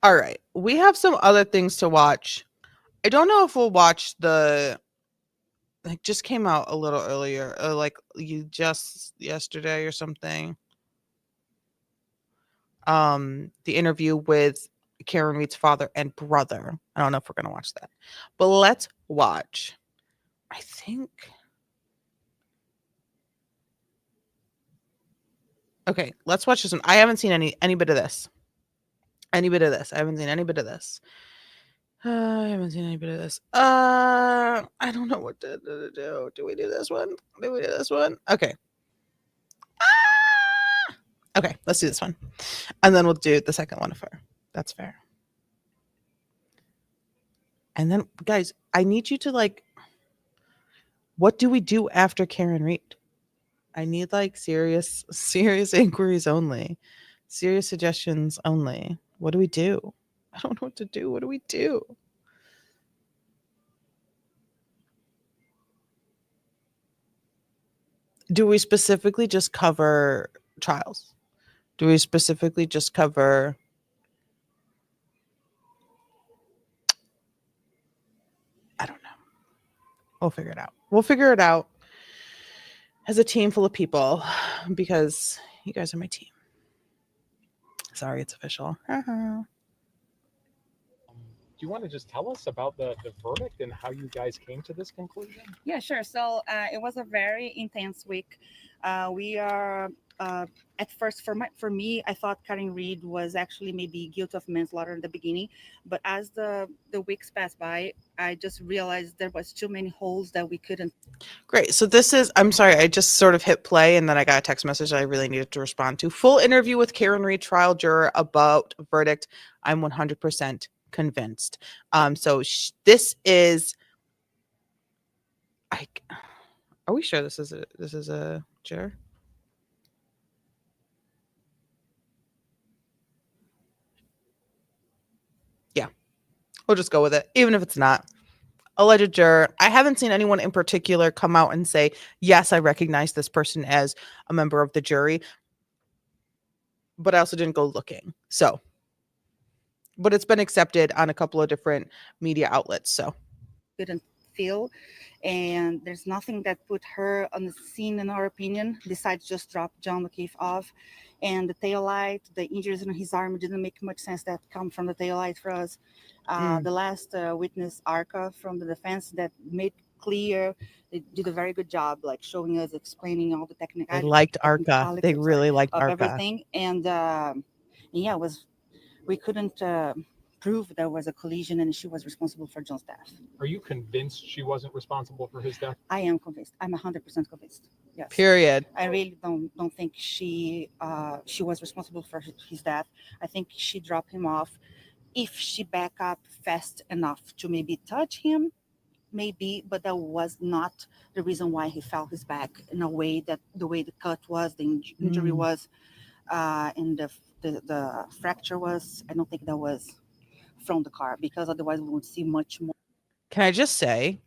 right, we have some other things to watch. I don't know if we'll watch just came out a little earlier, just yesterday or something. The interview with Karen Reed's father and brother. I don't know if we're gonna watch that, but let's watch. I think. Okay, let's watch this one. I haven't seen any bit of this. I haven't seen any bit of this. I don't know what to do. Do we do this one? Okay. Okay, let's do this one. And then we'll do the second one of her. That's fair. And then, guys, I need you to what do we do after Karen Reed? I need serious inquiries only. Serious suggestions only. What do we do? I don't know what to do. What do we do? Do we specifically just cover trials? Do we specifically just cover I don't know. We'll figure it out as a team full of people because you guys are my team. Sorry, it's official. Do you want to just tell us about the verdict and how you guys came to this conclusion? Yeah, sure. So it was a very intense week. We are at first for me, I thought Karen Reed was actually maybe guilty of manslaughter in the beginning, but as the weeks passed by, I just realized there was too many holes that we couldn't. Great. So this is, I'm sorry, I just sort of hit play and then I got a text message I really needed to respond to. Full interview with Karen Reed, trial juror about verdict. I'm 100% convinced. So this is, are we sure this is a juror? Yeah, we'll just go with it, even if it's not. Alleged juror. I haven't seen anyone in particular come out and say, yes, I recognize this person as a member of the jury, but I also didn't go looking. So, but it's been accepted on a couple of different media outlets. So couldn't feel, and there's nothing that put her on the scene, in our opinion, besides just drop John O'Keefe off. And the taillight, the injuries in his arm didn't make much sense that come from the taillight for us. The last witness, Arca, from the defense, that made clear, they did a very good job, showing us, explaining all the technical. They liked Arca. They really liked Arca. Everything, and yeah, we couldn't prove there was a collision and she was responsible for John's death. Are you convinced she wasn't responsible for his death? I am convinced. I'm 100% convinced. Yes. Period. I really don't think she was responsible for his death. I think she dropped him off. If she back up fast enough to maybe touch him, maybe, but that was not the reason why he fell his back in a way that the way the cut was, the injury was, and the fracture was. I don't think that was from the car, because otherwise we would see much more. Can I just say,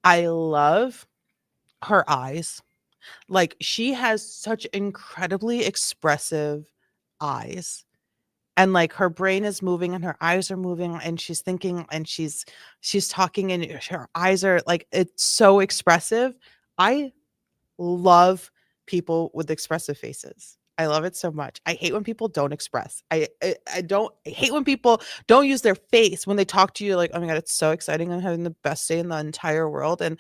I love her eyes. Like, she has such incredibly expressive eyes. And like her brain is moving and her eyes are moving and she's thinking and she's talking and her eyes are like, it's so expressive. I love people with expressive faces. I love it so much. I hate when people don't express. I hate when people don't use their face when they talk to you. Like, oh my god, it's so exciting. I'm having the best day in the entire world, and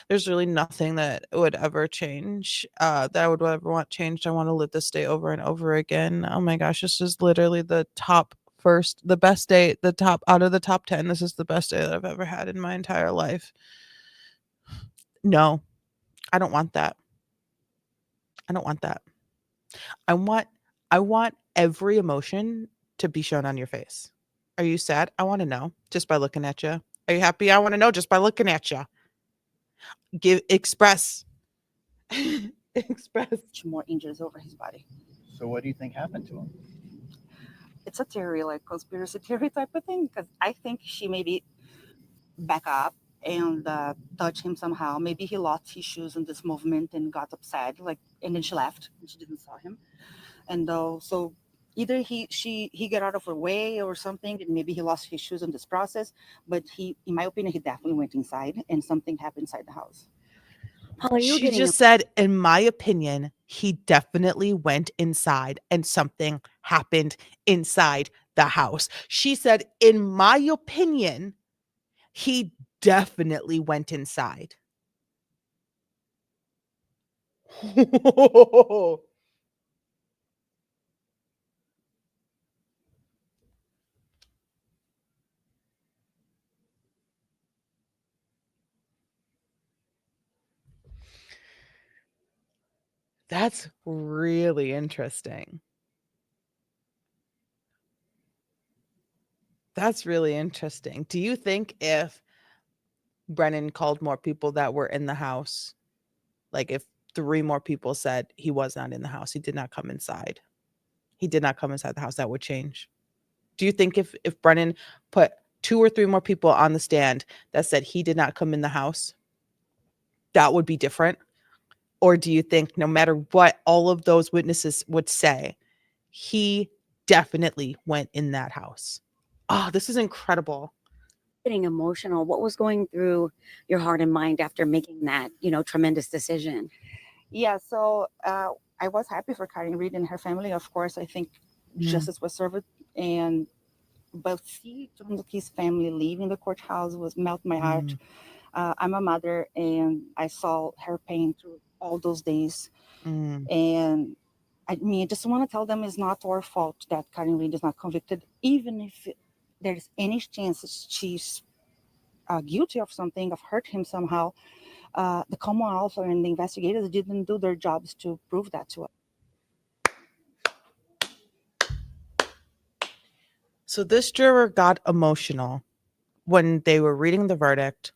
there's really nothing that would ever change. That I would ever want changed. I want to live this day over and over again. Oh my gosh, this is literally the best day, the top out of the top 10. This is the best day that I've ever had in my entire life. No, I don't want that. I don't want that. I want every emotion to be shown on your face. Are you sad? I want to know just by looking at you. Are you happy? I want to know just by looking at you. Express. Express. More injuries over his body. So what do you think happened to him? It's a theory, like conspiracy theory type of thing, because I think she maybe back up and touch him somehow. Maybe he lost his shoes in this movement and got upset, like, and then she left and she didn't saw him. And so either he got out of her way or something, and maybe he lost his shoes in this process. But in my opinion, he definitely went inside and something happened inside the house. She just said, in my opinion, he definitely went inside and something happened inside the house. She said, in my opinion, he definitely went inside. That's really interesting. That's really interesting. Do you think if Brennan called more people that were in the house, like if 3 more people said he was not in the house, he did not come inside, he did not come inside the house, that would change? Do you think if Brennan put 2 or 3 more people on the stand that said he did not come in the house, that would be different? Or do you think no matter what all of those witnesses would say, he definitely went in that house? Oh, this is incredible. Getting emotional. What was going through your heart and mind after making that, tremendous decision? Yeah, so I was happy for Karen Reed and her family. Of course, I think justice was served, but see John Lucky's family leaving the courthouse was melt my heart. I'm a mother, and I saw her pain through all those days. And I mean, I just want to tell them it's not our fault that Karen Reed is not convicted, even if there's any chance she's guilty of something, of hurt him somehow. The Commonwealth and the investigators didn't do their jobs to prove that to us. So this juror got emotional when they were reading the verdict,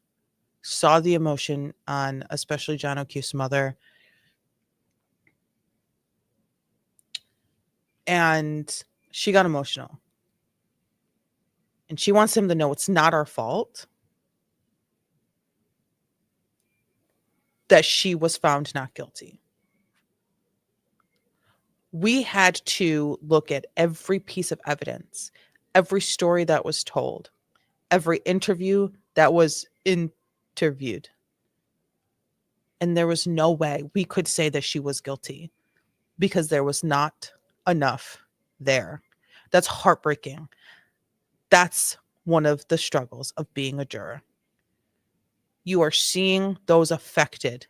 saw the emotion on especially John O'Keefe's mother, and she got emotional. And she wants him to know it's not our fault that she was found not guilty. We had to look at every piece of evidence, every story that was told, every interview that was interviewed. And there was no way we could say that she was guilty because there was not enough there. That's heartbreaking. That's one of the struggles of being a juror. You are seeing those affected,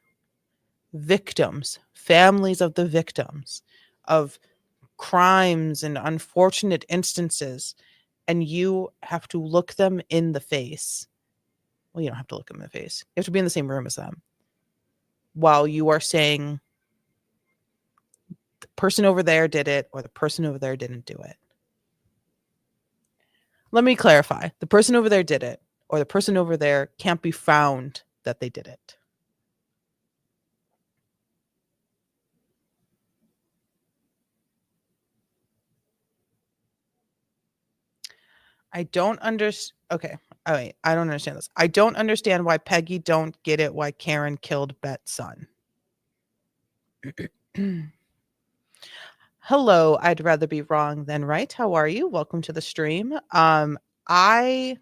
victims, families of the victims of crimes and unfortunate instances, and you have to look them in the face. Well, you don't have to look them in the face. You have to be in the same room as them while you are saying the person over there did it or the person over there didn't do it. Let me clarify. The person over there did it, or the person over there can't be found that they did it. I don't understand. Okay. Oh, wait. I don't understand this. I don't understand why Peggy don't get it why Karen killed Bet's son. Hello, I'd rather be wrong than right. How are you? Welcome to the stream. I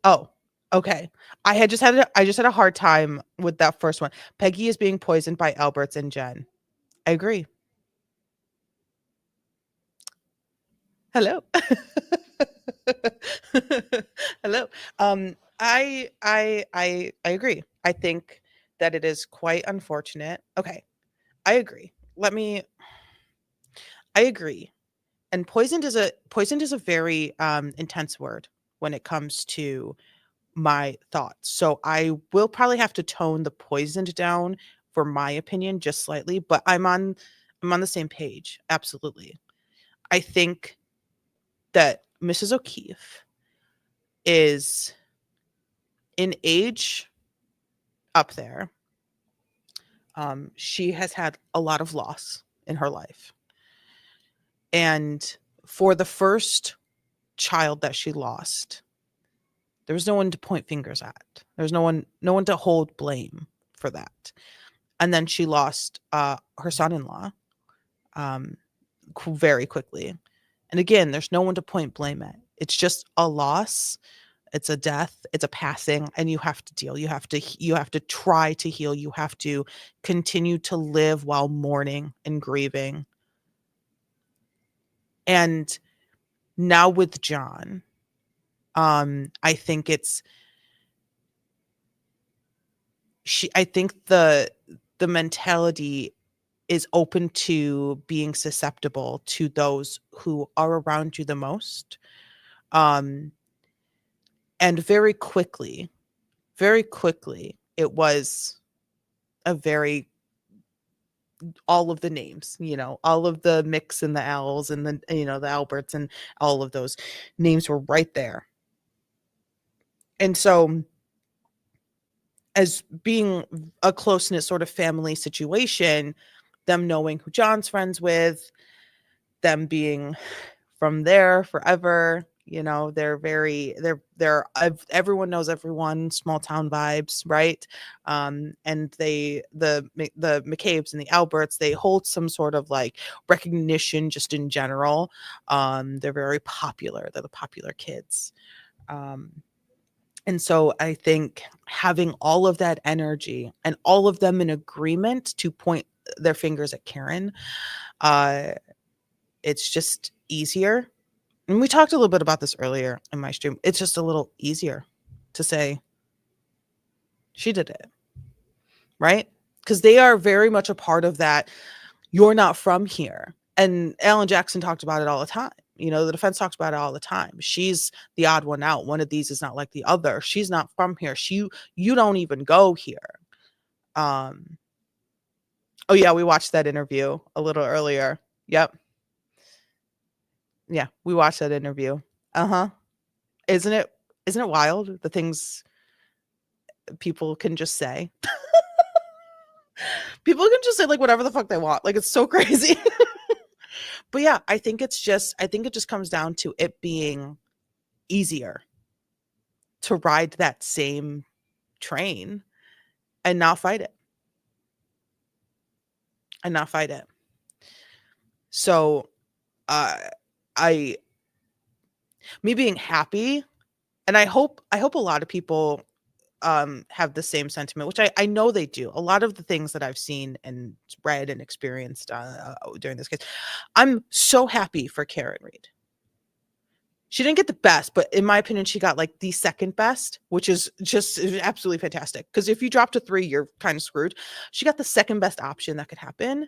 Oh, okay. I just had a hard time with that first one. Peggy is being poisoned by Alberts and Jen. I agree. Hello. Hello. I agree. I think that it is quite unfortunate. Okay. I agree. I agree. And poisoned is a very intense word when it comes to my thoughts. So I will probably have to tone the poisoned down for my opinion just slightly, but I'm on the same page. Absolutely. I think that Mrs. O'Keefe is in age up there. She has had a lot of loss in her life. And for the first child that she lost, there was no one to point fingers at. There's no one to hold blame for that. And then she lost her son-in-law very quickly. And again, there's no one to point blame at. It's just a loss. It's a death. It's a passing, and you have to deal. You have to try to heal. You have to continue to live while mourning and grieving. And now with John, I think I think the mentality is open to being susceptible to those who are around you the most. And very quickly, it was a very all of the names, all of the Micks and the L's and the Alberts and all of those names were right there. And so as being a close-knit sort of family situation, them knowing who John's friends with, them being from there forever, they're everyone knows everyone, small town vibes, right? And the McCabe's and the Alberts, they hold some sort of like recognition just in general. They're very popular. They're the popular kids. And so I think having all of that energy and all of them in agreement to point their fingers at Karen, it's just easier. And we talked a little bit about this earlier in my stream. It's just a little easier to say she did it, right? Because they are very much a part of that. You're not from here. And Alan Jackson talked about it all the time. The defense talks about it all the time. She's the odd one out. One of these is not like the other. She's not from here. You don't even go here. Oh yeah, we watched that interview a little earlier. Yep. Yeah, we watched that interview. Uh-huh. Isn't it wild the things people can just say? People can just say like whatever the fuck they want. Like it's so crazy. But yeah, I think it just comes down to it being easier to ride that same train and not fight it. So me being happy, and I hope a lot of people have the same sentiment, which I know they do. A lot of the things that I've seen and read and experienced during this case, I'm so happy for Karen Reed. She didn't get the best, but in my opinion, she got like the second best, which is just absolutely fantastic. Because if you drop to 3, you're kind of screwed. She got the second best option that could happen.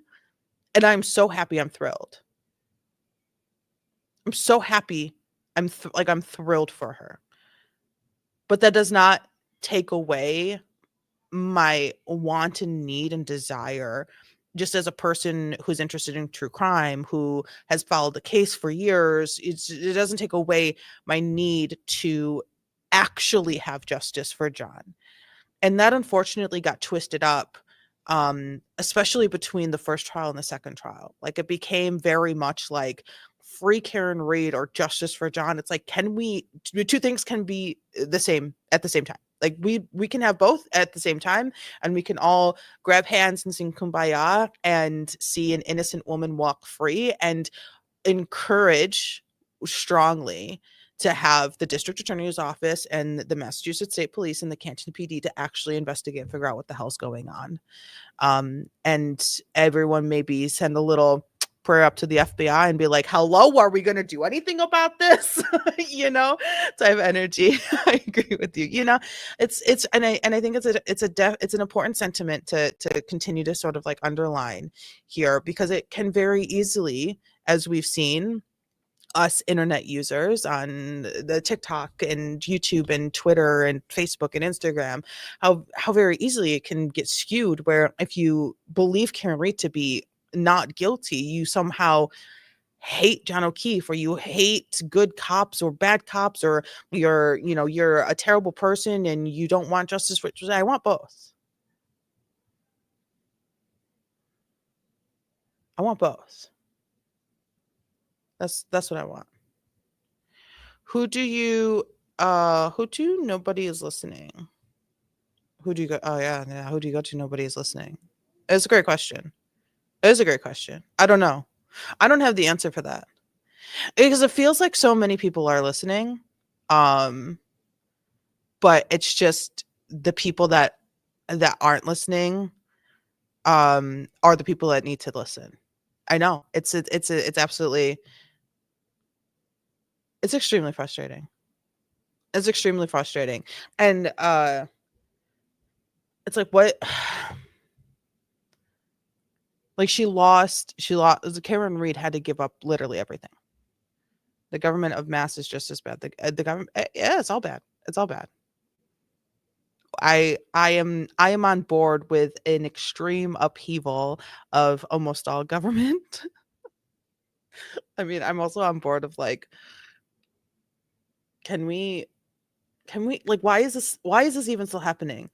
And I'm so happy. I'm thrilled. I'm so happy. I'm thrilled for her. But that does not take away my want and need and desire, just as a person who's interested in true crime, who has followed the case for years. It doesn't take away my need to actually have justice for John. And that unfortunately got twisted up, especially between the first trial and the second trial. Like it became very much like free Karen Reed or justice for John. It's like, can we, two things can be the same at the same time. Like we can have both at the same time, and we can all grab hands and sing Kumbaya and see an innocent woman walk free, and encourage strongly to have the district attorney's office and the Massachusetts State Police and the Canton PD to actually investigate and figure out what the hell's going on. And everyone maybe send a little prayer up to the FBI and be like, hello, are we going to do anything about this? Type of energy. I agree with you. It's and I think it's an important sentiment to continue to sort of like underline here, because it can very easily, as we've seen, us internet users on the TikTok and YouTube and Twitter and Facebook and Instagram, how very easily it can get skewed, where if you believe Karen Reed to be not guilty, you somehow hate John O'Keefe, or you hate good cops or bad cops, or you're a terrible person and you don't want justice for. I want both. I want both. That's what I want. Nobody is listening? Who do you go? Oh yeah. Who do you go to? Nobody is listening. It's a great question. I don't know. I don't have the answer for that, because it feels like so many people are listening. But it's just the people that aren't listening are the people that need to listen. I know it's absolutely, it's extremely frustrating. It's extremely frustrating. And it's like, what? Like she lost, Karen Reed had to give up literally everything. The government of Mass is just as bad. The government, yeah, it's all bad. It's all bad. I am on board with an extreme upheaval of almost all government. I mean, I'm also on board of like, can we like, why is this even still happening?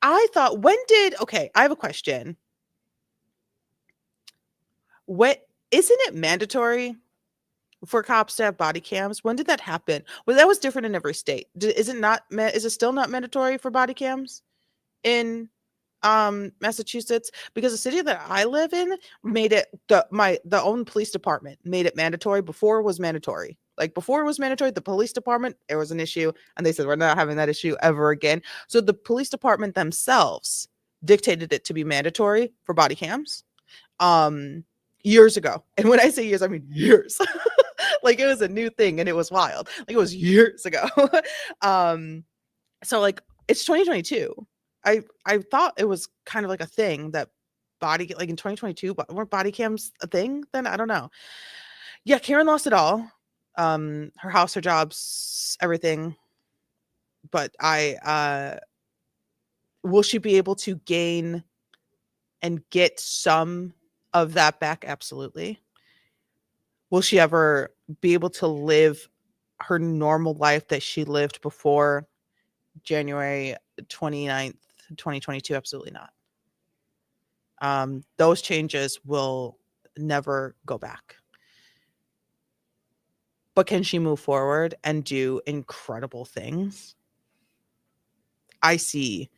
I have a question. What, isn't it mandatory for cops to have body cams? When did that happen? Well, that was different in every state. Is it still not mandatory for body cams in Massachusetts? Because the city that I live in made it, the own police department made it mandatory. Before it was mandatory. Like before it was mandatory, the police department, there was an issue, and they said we're not having that issue ever again. So the police department themselves dictated it to be mandatory for body cams years ago. And when I say years, I mean years. Like it was a new thing and it was wild. Like it was years ago. So like it's 2022. I thought it was kind of like a thing that like in 2022, but weren't body cams a thing then? I don't know. Yeah, Karen lost it all. Her house, her jobs, everything. But will she be able to gain and get some of that back? Absolutely. Will she ever be able to live her normal life that she lived before January 29th, 2022? Absolutely not. Those changes will never go back. But can she move forward and do incredible things? I see.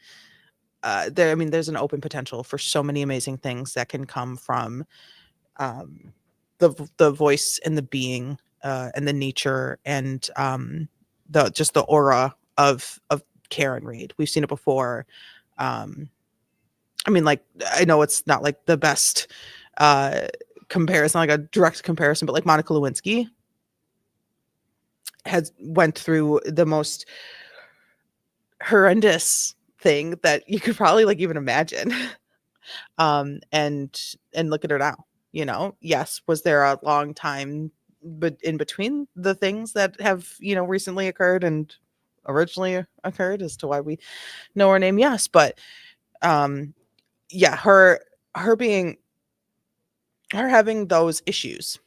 There's an open potential for so many amazing things that can come from the voice and the being and the nature and the aura of Karen Reed. We've seen it before. Like, I know it's not like the best comparison, like a direct comparison, but like Monica Lewinsky went through the most horrendous thing that you could probably like even imagine. And look at her now. Yes, was there a long time but in between the things that have recently occurred and originally occurred as to why we know her name? Yes, but yeah, her having those issues,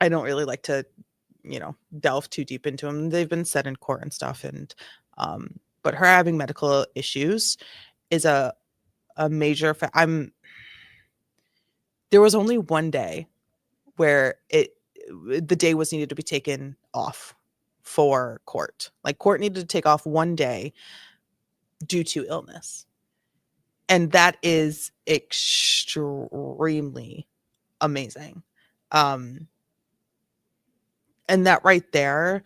I don't really like to delve too deep into them. They've been said in court and stuff, and but her having medical issues is a major there was only one day where the day was needed to be taken off for court. Like court needed to take off one day due to illness. And that is extremely amazing. And that right there,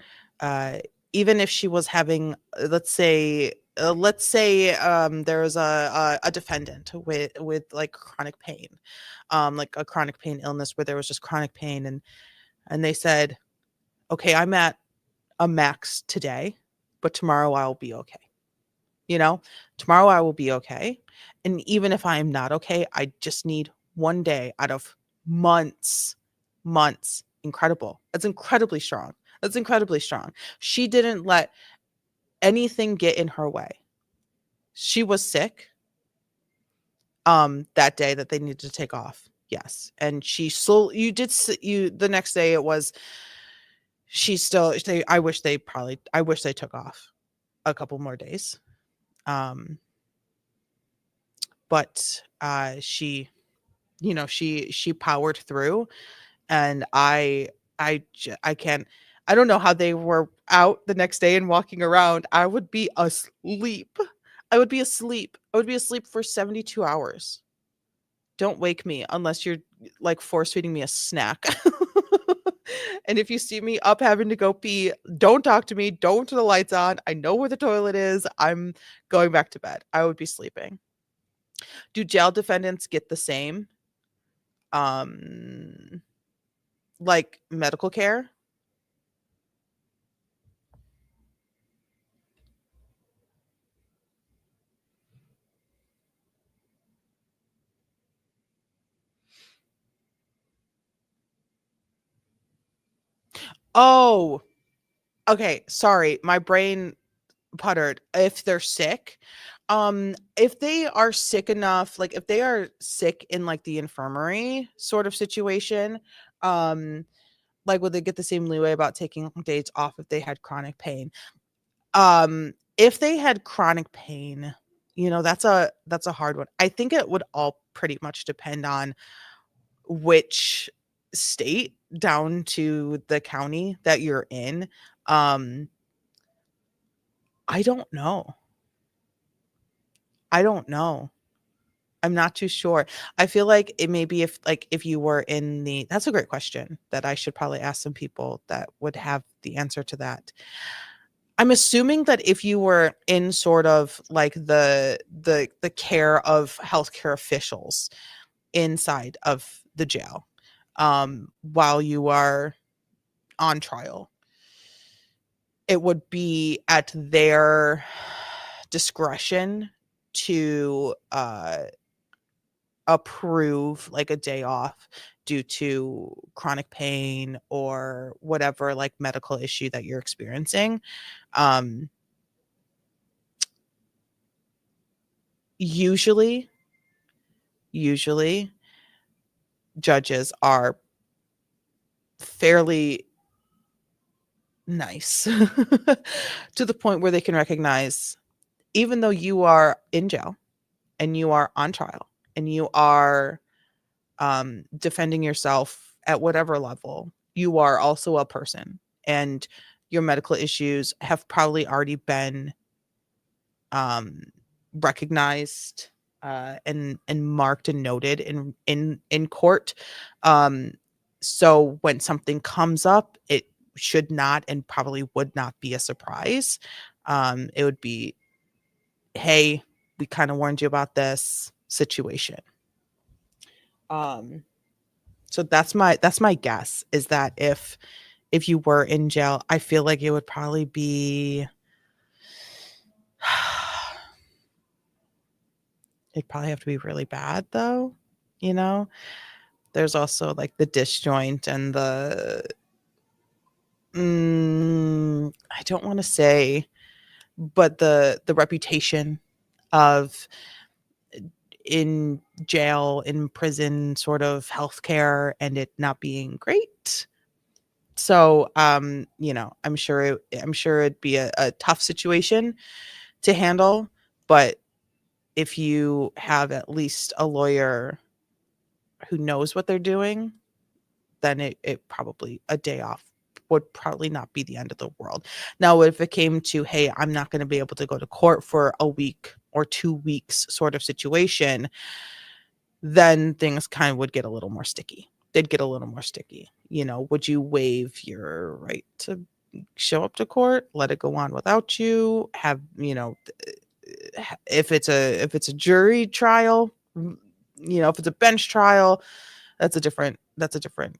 even if she was having, let's say there was a defendant with like chronic pain, like a chronic pain illness where there was just chronic pain, and they said, okay, I'm at a max today, but tomorrow I'll be okay. Tomorrow I will be okay. And even if I am not okay, I just need one day out of months. Incredible. That's incredibly strong. She didn't let anything get in her way. She was sick that day that they needed to take off. Yes. And the next day it was, I wish they took off a couple more days. But she powered through, and I don't know how they were out the next day and walking around. I would be asleep. I would be asleep for 72 hours. Don't wake me unless you're like force feeding me a snack. And if you see me up having to go pee, don't talk to me. Don't turn the lights on. I know where the toilet is. I'm going back to bed. I would be sleeping. Do jail defendants get the same like medical care? Oh, okay. Sorry. My brain puttered. If they're sick, if they are sick enough, like if they are sick in like the infirmary sort of situation, like would they get the same leeway about taking days off if they had chronic pain? If they had chronic pain, that's a hard one. I think it would all pretty much depend on which state down to the county that you're in. I don't know. I'm not too sure. I feel like it may be if you were in that's a great question that I should probably ask some people that would have the answer to that. I'm assuming that if you were in sort of like the care of healthcare officials inside of the jail, while you are on trial, it would be at their discretion to approve like a day off due to chronic pain or whatever like medical issue that you're experiencing. Usually judges are fairly nice to the point where they can recognize, even though you are in jail and you are on trial and you are defending yourself at whatever level, you are also a person, and your medical issues have probably already been recognized and marked and noted in court. So when something comes up, it should not and probably would not be a surprise. It would be, hey, we kind of warned you about this situation. So that's my guess, is that if you were in jail, I feel like it would probably be it'd probably have to be really bad though, There's also like the disjoint and the I don't want to say, but the reputation of in jail, in prison sort of healthcare, and it not being great. So I'm sure it'd be a tough situation to handle, but if you have at least a lawyer who knows what they're doing, then it probably, a day off would probably not be the end of the world. Now, if it came to, hey, I'm not going to be able to go to court for a week or 2 weeks sort of situation, then things kind of would get a little more sticky. They'd get a little more sticky. You know, would you waive your right to show up to court, let it go on without you, have, you know, if it's a jury trial, you know, if it's a bench trial, that's a different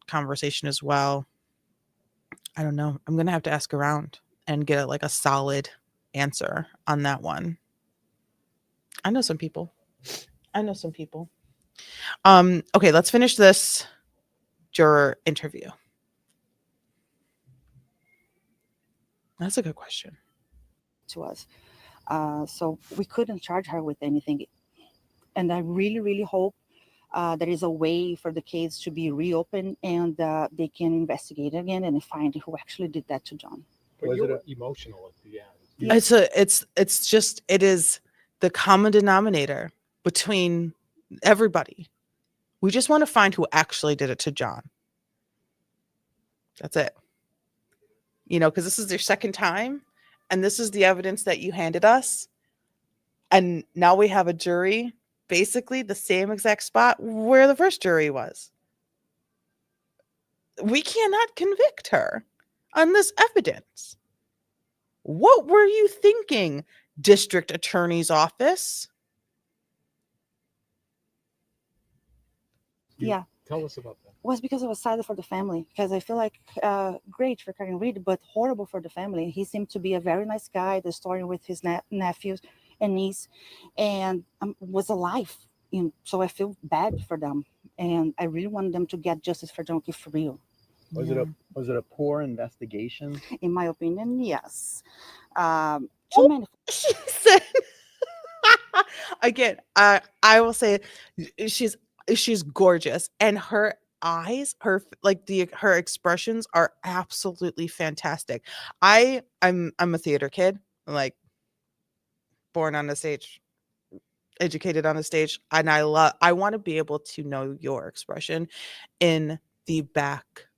conversation as well. I don't know. I'm gonna have to ask around and get like a solid answer on that one. I know some people. Okay, let's finish this juror interview. That's a good question. To us. So we couldn't charge her with anything. And I really, really hope there is a way for the case to be reopened and they can investigate again and find who actually did that to John. But you were emotional at the end. It is the common denominator between everybody. We just want to find who actually did it to John. That's it. You know, because this is their second time, and this is the evidence that you handed us. And now we have a jury, basically the same exact spot where the first jury was. We cannot convict her on this evidence. What were you thinking, District Attorney's Office? Yeah. Tell us about that. Was because I was sad for the family, because I feel like great for Karen Reed, but horrible for the family. He seemed to be a very nice guy, the story with his nephews and niece, and was alive. You know, so I feel bad for them, and I really want them to get justice for John O'Keefe for real. Was it a poor investigation? In my opinion, yes. Too many. She said, again, I will say she's gorgeous, and her eyes, her expressions are absolutely fantastic. I'm a theater kid, like born on the stage, educated on the stage, and I want to be able to know your expression in the back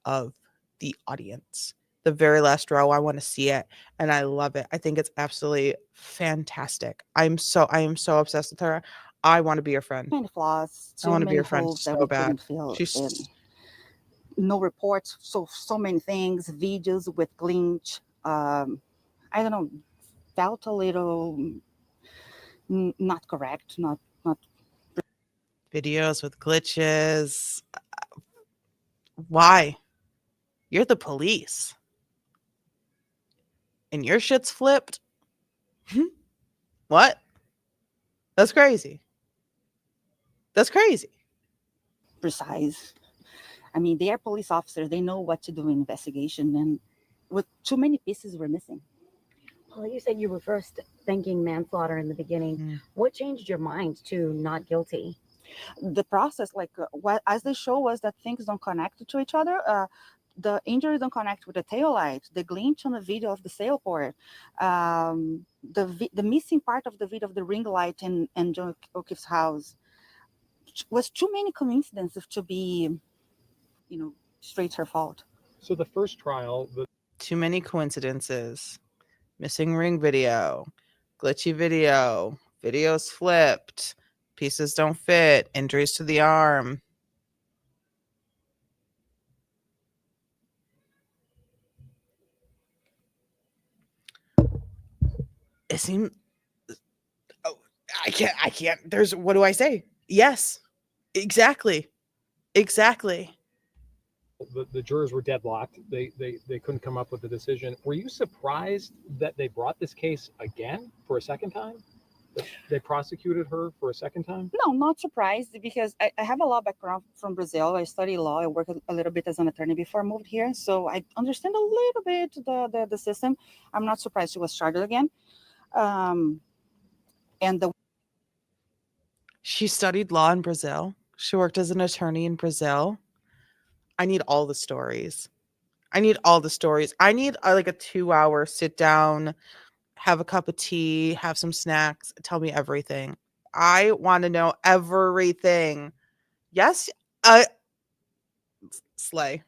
of the audience. The very last row, I want to see it, and I love it. I think it's absolutely fantastic. I am so obsessed with her. I want to be her friend. Many flaws. I want to be her friend That so we bad. couldn't fill She's in. No reports. So many things. Videos with glitch. I don't know. Felt a little not correct. Not. Videos with glitches. Why? You're the police. And your shit's flipped? What? That's crazy. That's crazy. Precise. I mean, they are police officers. They know what to do in investigation, and with too many pieces were missing. Well, you said you were first thinking manslaughter in the beginning. What changed your mind to not guilty? The process, like what as they show us that things don't connect to each other. The injuries don't connect with the tail light, the glitch on the video of the sailport, the missing part of the video of the ring light in John O'Keefe's house was too many coincidences to be, straight her fault. So the first trial, Too many coincidences. Missing ring video, glitchy video, videos flipped, pieces don't fit, injuries to the arm. It seemed. Oh, I can't. What do I say? Yes, exactly. the jurors were deadlocked. They couldn't come up with a decision. Were you surprised that they brought this case again for a second time? That they prosecuted her for a second time? No, not surprised, because I have a law background from Brazil. I study law. I worked a little bit as an attorney before I moved here, so I understand a little bit the system. I'm not surprised she was charged again. She studied law in Brazil. She worked as an attorney in Brazil. I need all the stories. I need like a 2-hour sit down, have a cup of tea, have some snacks, tell me everything. I want to know everything. Yes, Slay.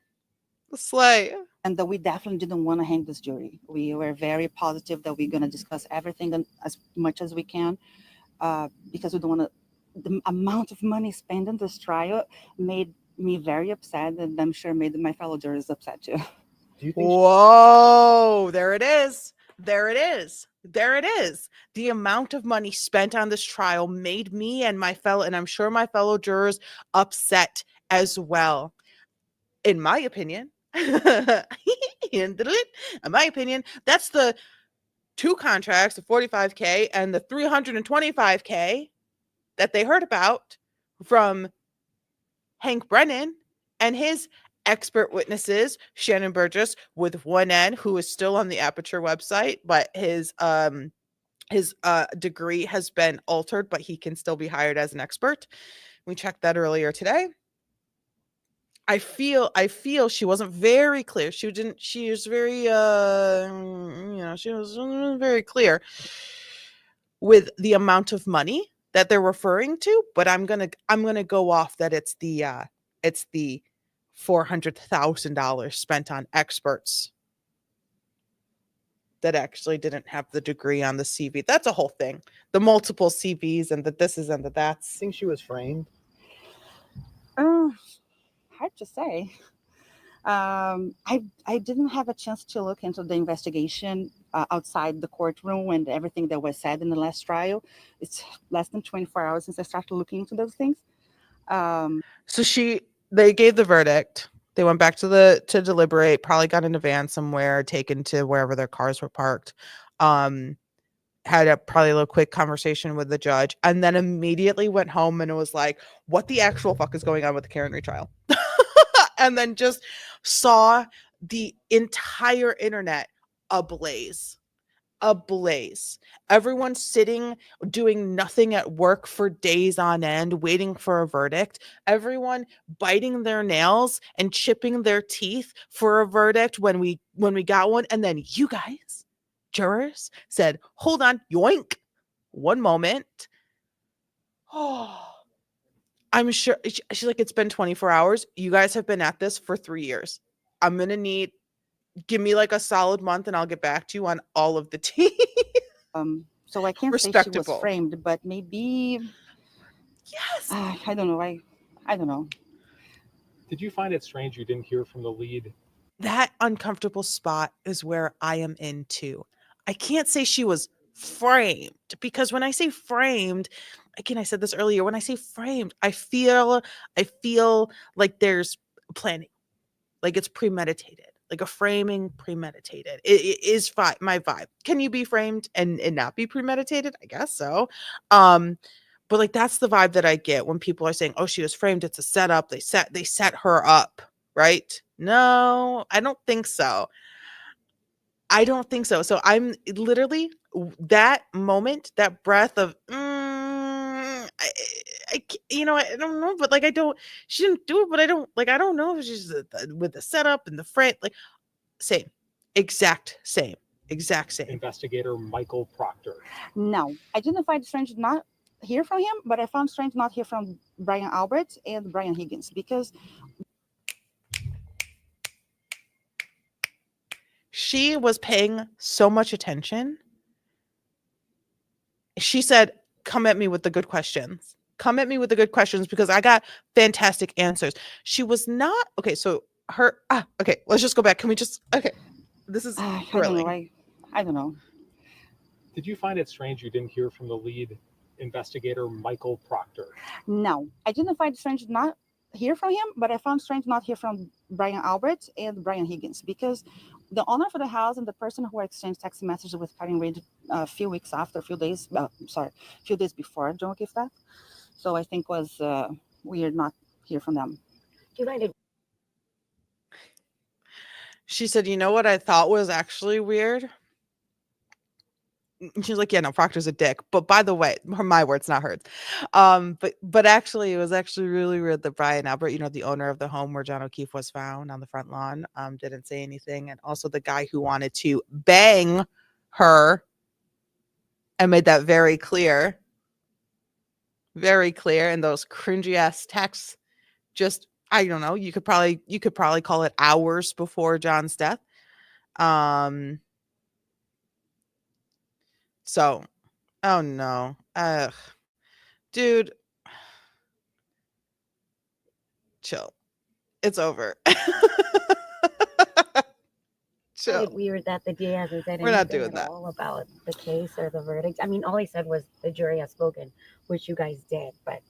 Slay. And that we definitely didn't want to hang this jury. We were very positive that we're going to discuss everything as much as we can, because we don't want to. The amount of money spent in this trial made me very upset, and I'm sure made my fellow jurors upset too. Do you think Whoa, there it is. There it is. There it is. The amount of money spent on this trial made me and I'm sure my fellow jurors upset as well. In my opinion, in my opinion, that's the 2 contracts, the $45K and the $325K that they heard about from Hank Brennan and his expert witnesses, Shannon Burgess with one N, who is still on the Aperture website, but his degree has been altered, but he can still be hired as an expert. We checked that earlier today. I feel she wasn't very clear. She was very she was very clear with the amount of money that they're referring to, but I'm going to go off that it's the $400,000 spent on experts that actually didn't have the degree on the CV. That's a whole thing. The multiple CVs and the this is and the that's. I think she was framed. Hard to say. I didn't have a chance to look into the investigation outside the courtroom and everything that was said in the last trial. It's less than 24 hours since I started looking into those things. So they gave the verdict. They went back to deliberate, probably got in a van somewhere, taken to wherever their cars were parked. Had probably a little quick conversation with the judge, and then immediately went home and it was like, what the actual fuck is going on with the Karen retrial? And then just saw the entire internet ablaze. Everyone sitting, doing nothing at work for days on end, waiting for a verdict. Everyone biting their nails and chipping their teeth for a verdict when we got one. And then you guys, jurors, said, hold on, yoink, one moment. Oh, I'm sure she's like, it's been 24 hours. You guys have been at this for 3 years. I'm going to give me like a solid month and I'll get back to you on all of the tea. So I can't say she was framed, but maybe. Yes. I don't know. I don't know. Did you find it strange you didn't hear from the lead? That uncomfortable spot is where I am into. I can't say she was framed, because when I say framed, again, I said this earlier, when I say framed, I feel like there's planning, like it's premeditated, like a framing premeditated. It is my vibe. Can you be framed and not be premeditated? I guess so. But like that's the vibe that I get when people are saying, oh, she was framed, it's a setup, they set her up, right? No, I don't think so. So I'm literally that moment, that breath of, I don't know, but like, she didn't do it, but I don't know if she's with the setup and the frame, like exact same. Investigator Michael Proctor. No, I didn't find strange not hear from him, but I found strange not hear from Brian Albert and Brian Higgins, because she was paying so much attention. She said, come at me with the good questions. Come at me with the good questions because I got fantastic answers. She was not, okay, so okay, let's just go back. Can we just, okay, this is thrilling. I don't know. Did you find it strange you didn't hear from the lead investigator, Michael Proctor? No, I didn't find it strange not hear from him, but I found strange not hear from Brian Albert and Brian Higgins, because the owner for the house and the person who exchanged text messages with Karen Reed a few days before John gave that. So I think was weird not hear from them. Do you find it? She said, you know what I thought was actually weird? She's like, yeah, no, Proctor's a dick. But by the way, my words, not hers. But actually, it was actually really weird that Brian Albert, the owner of the home where John O'Keefe was found on the front lawn, didn't say anything. And also the guy who wanted to bang her and made that very clear in those cringy ass texts, just I don't know. You could probably call it hours before John's death. So, oh no. Ugh. Dude, chill. It's over. I find it weird that the DA hasn't said We're not anything doing at that. all about the case or the verdict. I mean, all he said was the jury has spoken, which you guys did, but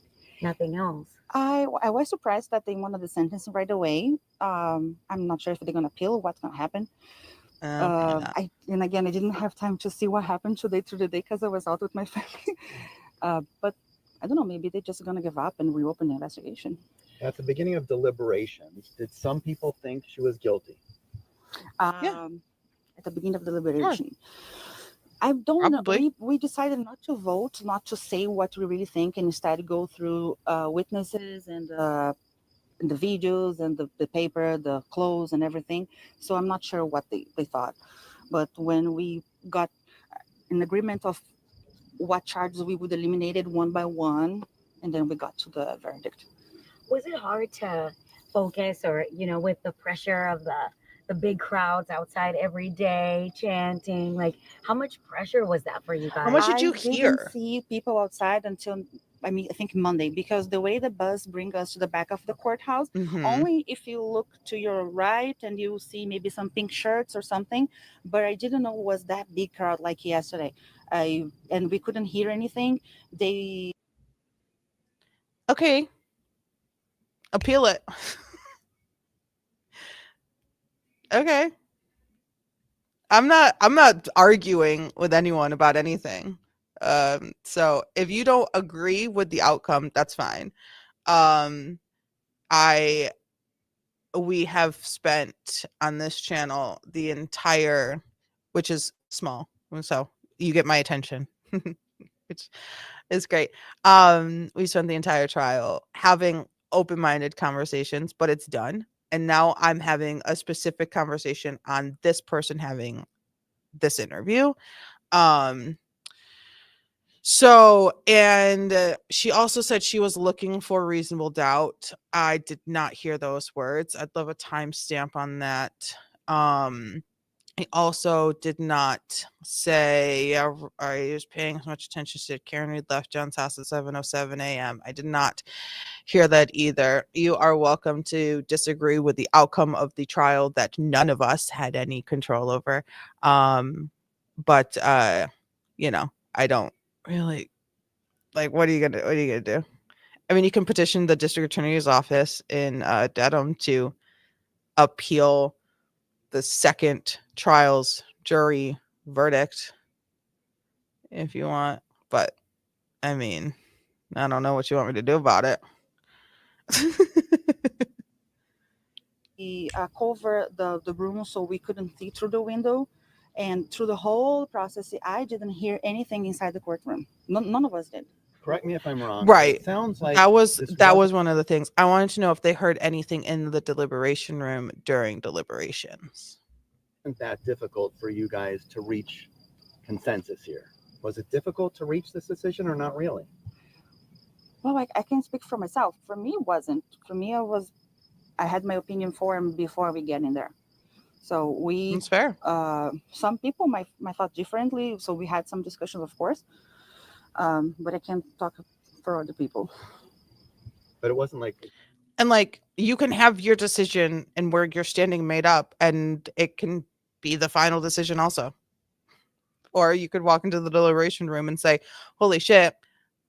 nothing else. I was surprised that they wanted the sentence right away. I'm not sure if they're gonna appeal, what's gonna happen. I didn't have time to see what happened today through the day because I was out with my family. But I don't know, maybe they're just gonna give up and reopen the investigation. At the beginning of deliberations, did some people think she was guilty? At the beginning of the deliberation. I don't know. We decided not to vote, not to say what we really think, and instead go through witnesses and the videos and the paper, the clothes and everything. So I'm not sure what they thought. But when we got an agreement of what charges we would eliminate it one by one, and then we got to the verdict. Was it hard to focus, or with the pressure of the big crowds outside every day chanting? Like, how much pressure was that for you guys? How much did you I hear? didn't see people outside until I think Monday, because the way the bus brings us to the back of the courthouse, only if you look to your right and you see maybe some pink shirts or something, but I didn't know it was that big crowd like yesterday. And we couldn't hear anything. Okay. Appeal it. Okay. I'm not arguing with anyone about anything. So if you don't agree with the outcome, that's fine. We have spent on this channel the entire, which is small, so you get my attention, which is great. We spent the entire trial having open-minded conversations, but it's done. And now I'm having a specific conversation on this person having this interview. She also said she was looking for reasonable doubt. I did not hear those words. I'd love a timestamp on that. I also did not say, I was paying as much attention to Karen Reed left John's house at 7:07 a.m. I did not hear that either. You are welcome to disagree with the outcome of the trial that none of us had any control over. But I don't really, like, what are you gonna do? I mean, you can petition the district attorney's office in Dedham to appeal the second trial's jury verdict if you want, but I mean, I don't know what you want me to do about it. We covered the room so we couldn't see through the window, and through the whole process, I didn't hear anything inside the courtroom. None of us did. Correct me if I'm wrong. Right. It sounds like that was this one of the things. I wanted to know if they heard anything in the deliberation room during deliberations. wasn't that difficult for you guys to reach consensus here. Was it difficult to reach this decision or not really? Well, I can speak for myself. For me, it wasn't. For me, I had my opinion for him before we get in there. So That's fair. Some people might thought differently. So we had some discussions, of course. But I can't talk for other people. But it wasn't like. And like, you can have your decision and where you're standing made up, and it can be the final decision also. Or you could walk into the deliberation room and say, holy shit,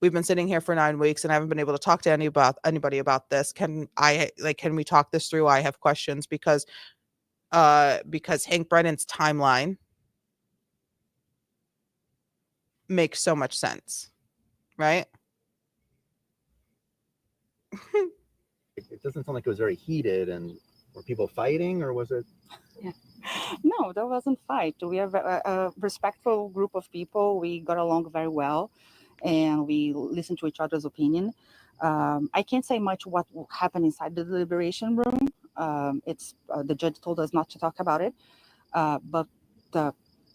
we've been sitting here for 9 weeks and I haven't been able to talk to anybody about this. Can we talk this through? I have questions because Hank Brennan's timeline makes so much sense, right? It doesn't sound like it was very heated. And were people fighting, or was it? Yeah. No, there wasn't fight. We have a respectful group of people. We got along very well, and we listened to each other's opinion. I can't say much what happened inside the deliberation room. It's the judge told us not to talk about it. But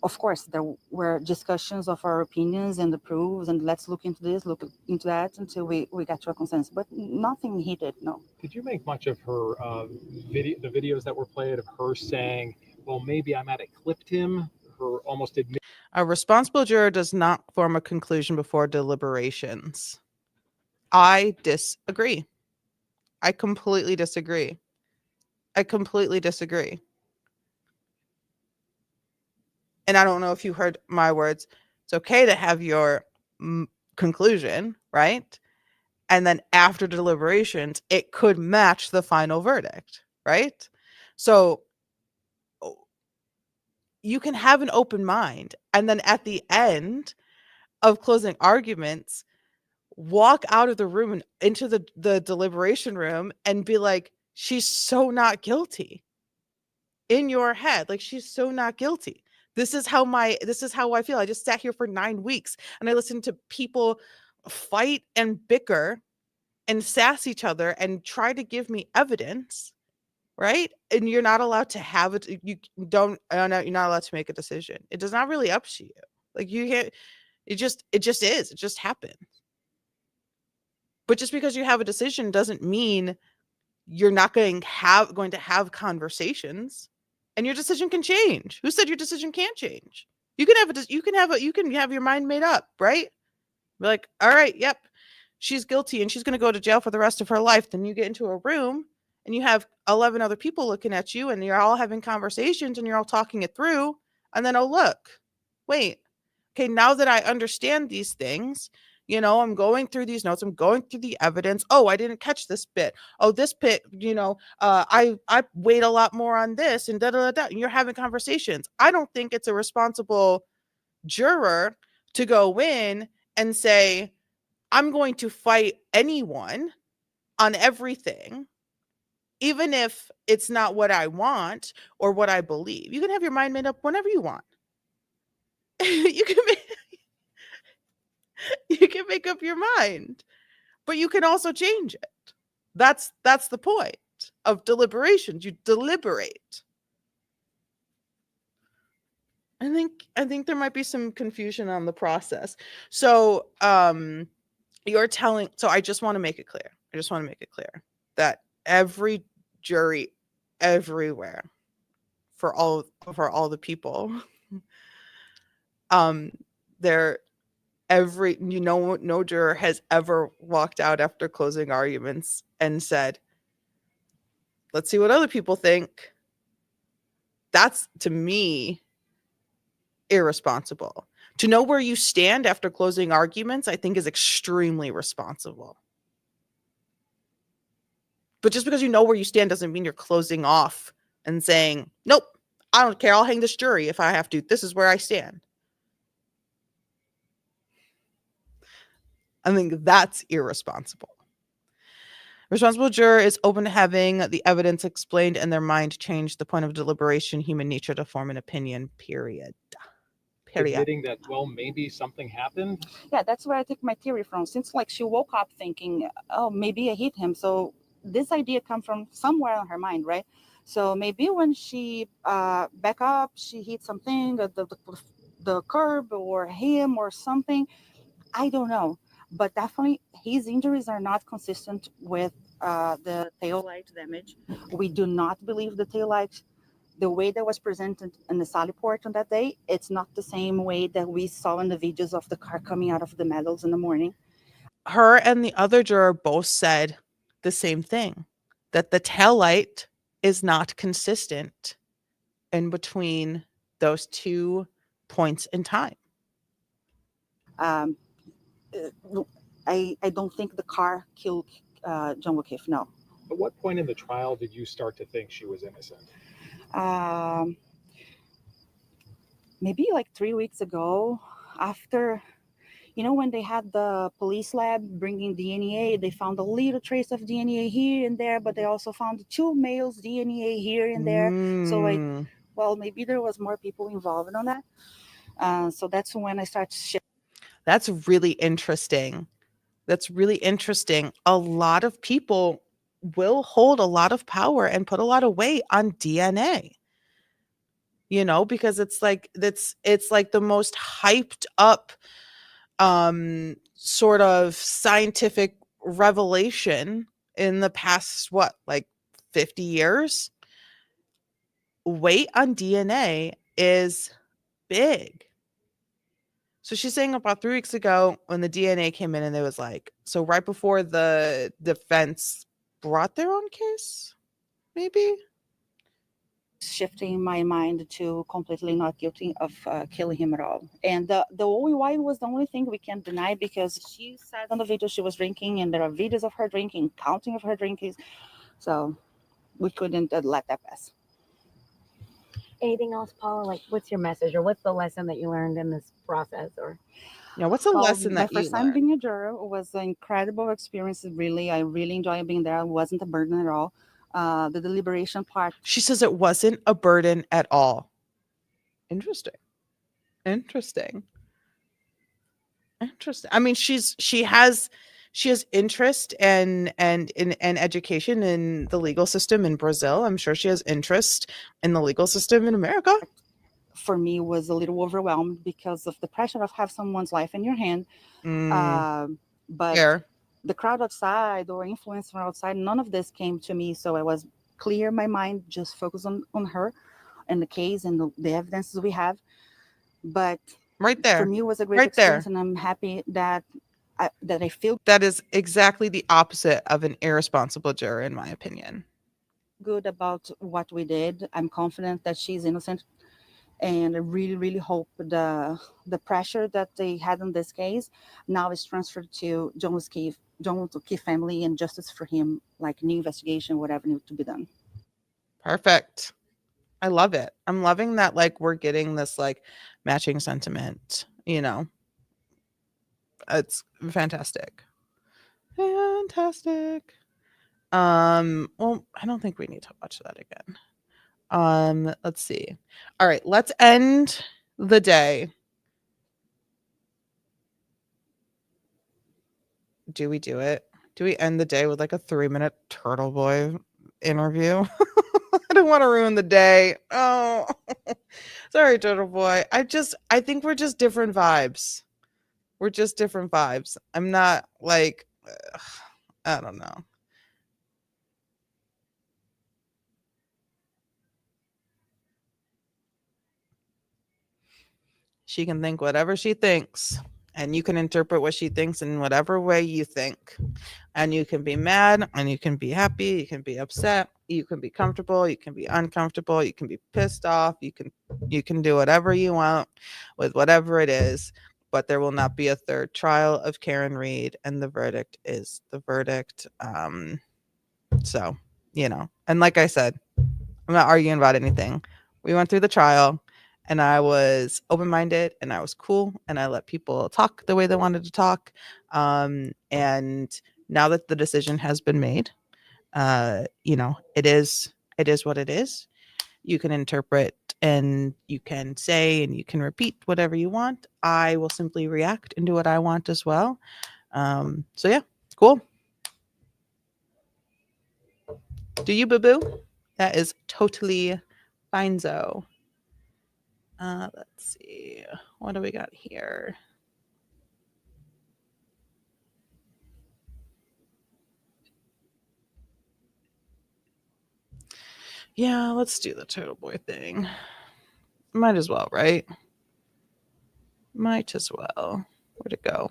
of course, there were discussions of our opinions and the proofs, and let's look into this, look into that, until we got to a consensus. But nothing heated, no. Did you make much of her the videos that were played of her saying, well, maybe I might have clipped him, her almost admit? A responsible juror does not form a conclusion before deliberations. I disagree. I completely disagree. I completely disagree. And I don't know if you heard my words. It's okay to have your conclusion, right? And then after deliberations, it could match the final verdict, right? So you can have an open mind. And then at the end of closing arguments, walk out of the room and into the deliberation room and be like, she's so not guilty. In your head, like, she's so not guilty. This is how I feel. I just sat here for 9 weeks and I listened to people fight and bicker and sass each other and try to give me evidence, right? And you're not allowed to have it. You're not allowed to make a decision. It does not really up to you. Like, you can't, it just is. It just happens. But just because you have a decision doesn't mean you're not going to have conversations. And your decision can change. Who said your decision can't change? You can have your mind made up, right? Be like, all right, yep, she's guilty and she's going to go to jail for the rest of her life. Then you get into a room and you have 11 other people looking at you and you're all having conversations and you're all talking it through. And then, oh, look, wait, okay, now that I understand these things, I'm going through these notes. I'm going through the evidence. Oh, I didn't catch this bit. Oh, this bit, I weighed a lot more on this and da-da-da-da. And you're having conversations. I don't think it's a responsible juror to go in and say, I'm going to fight anyone on everything, even if it's not what I want or what I believe. You can have your mind made up whenever you want. You can make up your mind, but you can also change it. That's the point of deliberations. You deliberate. I think there might be some confusion on the process. So you're telling, so I just want to make it clear. That every jury everywhere, for all the people, no juror has ever walked out after closing arguments and said, let's see what other people think. That's, to me, irresponsible. To know where you stand after closing arguments, I think, is extremely responsible. But just because you know where you stand doesn't mean you're closing off and saying, nope, I don't care, I'll hang this jury if I have to. This is where I stand. I think that's irresponsible. Responsible juror is open to having the evidence explained and their mind changed, the point of deliberation, human nature to form an opinion, period. Admitting that, well, maybe something happened. Yeah, that's where I take my theory from. Since she woke up thinking, oh, maybe I hit him. So this idea comes from somewhere in her mind, right? So maybe when she back up, she hit something, the curb or him or something. I don't know. But definitely his injuries are not consistent with the taillight damage. We do not believe the taillight, the way that was presented in the Sally Port on that day, it's not the same way that we saw in the videos of the car coming out of the meadows in the morning. Her and the other juror both said the same thing, that the taillight is not consistent in between those 2 points in time. I don't think the car killed John O'Keefe, no. At what point in the trial did you start to think she was innocent? Maybe like 3 weeks ago, after, when they had the police lab bringing DNA, they found a little trace of DNA here and there, but they also found 2 males' DNA here and there. So maybe there was more people involved on that. So that's when I started shifting. That's really interesting. A lot of people will hold a lot of power and put a lot of weight on DNA. you know, because it's like it's like the most hyped up sort of scientific revelation in the past, what, like 50 years. Weight on DNA is big. So she's saying about 3 weeks ago when the DNA came in, and it was like, so right before the defense brought their own case, maybe? Shifting my mind to completely not guilty of killing him at all. And the OUI was the only thing we can't deny, because she said on the video she was drinking, and there are videos of her drinking, counting of her drinking. So we couldn't let that pass. Anything else, Paula? Like, what's your message, or what's the lesson that you learned in this process? Or yeah, what's a lesson my that you first time learned? being a juror was an incredible experience. Really, I really enjoyed being there. It wasn't a burden at all. The deliberation part. She says it wasn't a burden at all. Interesting. Interesting. I mean, she has interest and in education in the legal system in Brazil. I'm sure she has interest in the legal system in America. For me, was a little overwhelmed because of the pressure of have someone's life in your hand. But Fair. the crowd outside or influence from outside, none of this came to me. So I was clear in my mind, just focus on her and the case and the evidences we have. But right there, for me, it was a great right experience, there. and I'm happy that I feel That is exactly the opposite of an irresponsible juror, in my opinion. good about what we did. I'm confident that she's innocent, and I really, really hope the pressure that they had in this case now is transferred to John O'Keefe family, and justice for him, like new investigation, whatever needs to be done. Perfect. I love it. I'm loving that, like, we're getting this like matching sentiment, you know. It's fantastic. Fantastic. Well, I don't think we need to watch that again. Let's see. All right, let's end the day. Do we do it? Do we end the day with like a 3-minute Turtle Boy interview? I don't want to ruin the day. Oh, sorry, Turtle Boy. I think we're just different vibes. We're just different vibes. I'm not like, I don't know. She can think whatever she thinks, and you can interpret what she thinks in whatever way you think. And you can be mad, and you can be happy, you can be upset, you can be comfortable, you can be uncomfortable, you can be pissed off, you can do whatever you want with whatever it is, but there will not be a third trial of Karen Reed, and the verdict is the verdict. So, you know, and like I said, I'm not arguing about anything. We went through the trial, and I was open-minded, and I was cool, and I let people talk the way they wanted to talk. And now that the decision has been made, you know, it is what it is. You can interpret, and you can say, and you can repeat whatever you want. I will simply react and do what I want as well. So yeah, cool. Do you, boo-boo? That is totally fine-zo. Let's see. What do we got here? Yeah, let's do the Turtle Boy thing. Might as well, right? Might as well. Where'd it go?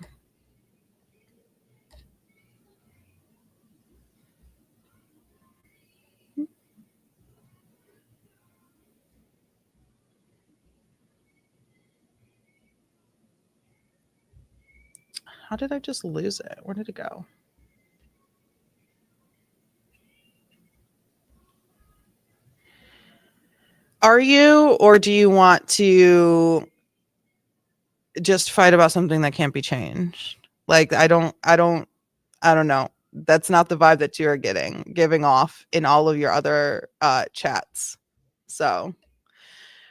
How did I just lose it? Where did it go? Are you, or do you want to just fight about something that can't be changed? Like, I don't know. That's not the vibe that you're giving off in all of your other chats. So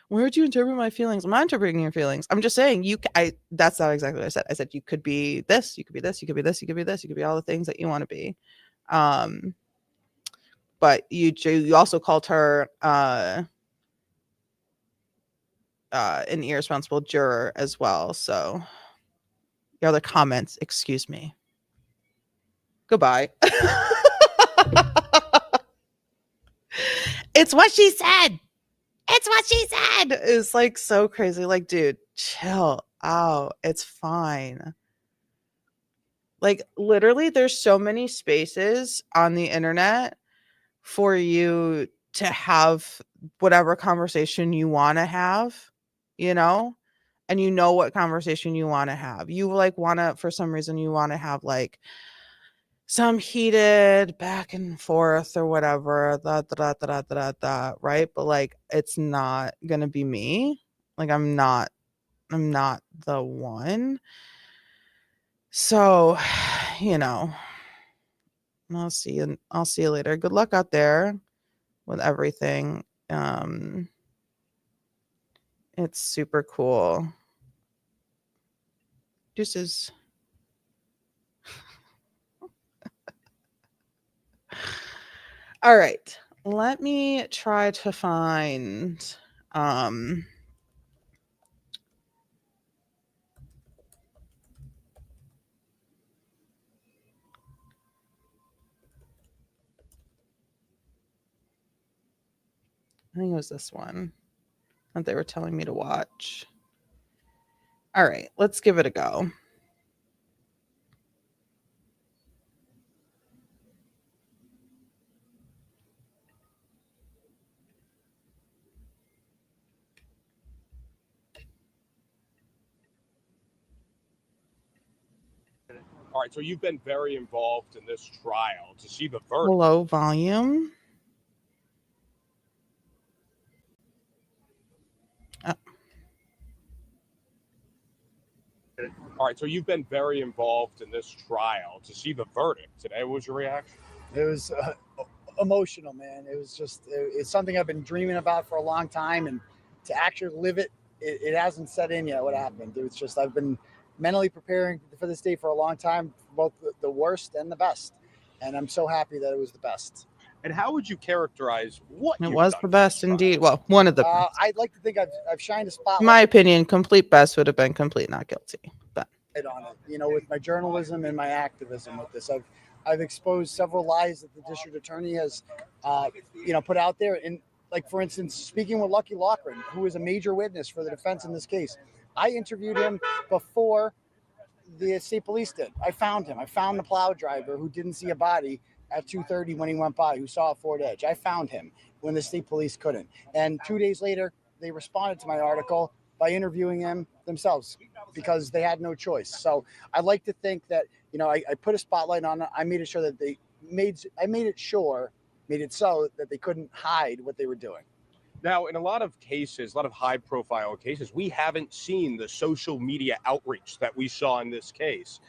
where would you interpret my feelings? I'm not interpreting your feelings. I'm just saying that's not exactly what I said. I said you could be this, you could be this, you could be this, you could be this, you could be all the things that you want to be. But you also called her an irresponsible juror as well. So your other comments, excuse me. Goodbye. It's what she said. It's what she said. It's like so crazy. Like, dude, chill out. It's fine. Like, literally, there's so many spaces on the internet for you to have whatever conversation you want to have, you know? And you know what conversation you want to have. You like want to, for some reason, you want to have like some heated back and forth or whatever, right? But like, it's not gonna be me. Like, I'm not the one. So, you know, I'll see you. I'll see you later. Good luck out there with everything. It's super cool. Deuces. All right. Let me try to find I think it was this one that they were telling me to watch. All right, let's give it a go. All right, so you've been very involved in this trial to see the verdict. Low volume. All right, so you've been very involved in this trial to see the verdict today. What was your reaction? It was emotional, man. It was just, it's something I've been dreaming about for a long time. And to actually live it, it hasn't set in yet what happened. It was just, I've been mentally preparing for this day for a long time, both the worst and the best. And I'm so happy that it was the best. And how would you characterize what It you've was done the best indeed. Well, one of the best. I'd like to think I've shined a spotlight. In my opinion, complete best would have been complete not guilty. But On it, you know, with my journalism and my activism with this, I've exposed several lies that the district attorney has, put out there. And like, for instance, speaking with Lucky Loughran, who is a major witness for the defense in this case, I interviewed him before the state police did. I found him. I found the plow driver who didn't see a body at 2:30 when he went by, who saw a Ford Edge. I found him when the state police couldn't. And 2 days later, they responded to my article by interviewing him themselves because they had no choice. So I'd like to think that, I put a spotlight on it. I made it sure that made it so that they couldn't hide what they were doing. Now, in a lot of cases, a lot of high-profile cases, we haven't seen the social media outreach that we saw in this case.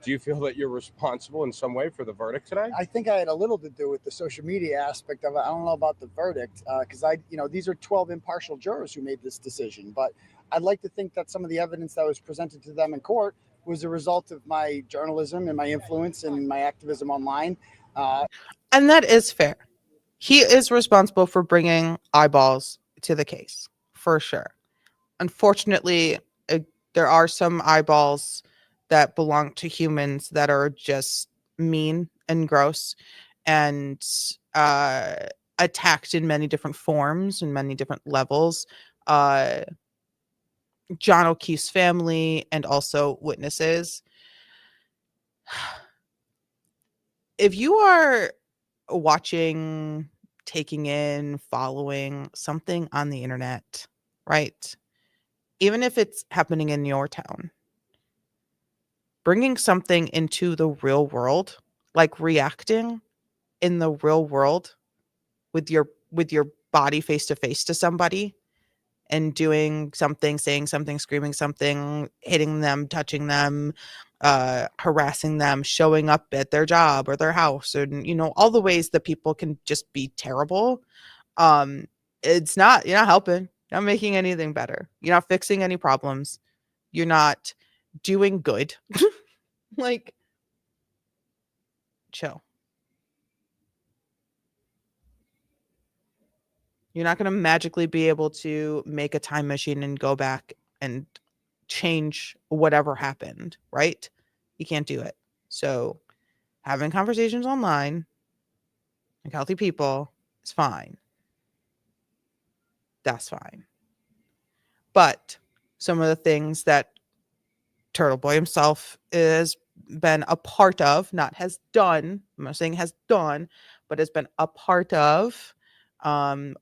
Do you feel that you're responsible in some way for the verdict today? I think I had a little to do with the social media aspect of it. I don't know about the verdict because these are 12 impartial jurors who made this decision. But I'd like to think that some of the evidence that was presented to them in court was a result of my journalism and my influence and my activism online. And that is fair. He is responsible for bringing eyeballs to the case, for sure. Unfortunately, there are some eyeballs that belong to humans that are just mean and gross and attacked in many different forms and many different levels. John O'Keefe's family and also witnesses. If you are watching, taking in, following something on the internet, right? Even if it's happening in your town, bringing something into the real world, like reacting in the real world with your body face to face to somebody and doing something, saying something, screaming something, hitting them, touching them, harassing them, showing up at their job or their house, and all the ways that people can just be terrible. You're not helping. You're not making anything better. You're not fixing any problems. You're not doing good. Like, chill. You're not going to magically be able to make a time machine and go back and change whatever happened, right? You can't do it. So having conversations online, like healthy people, is fine. That's fine. But some of the things that Turtle Boy himself has been a part of, not has done, I'm not saying has done, but has been a part of,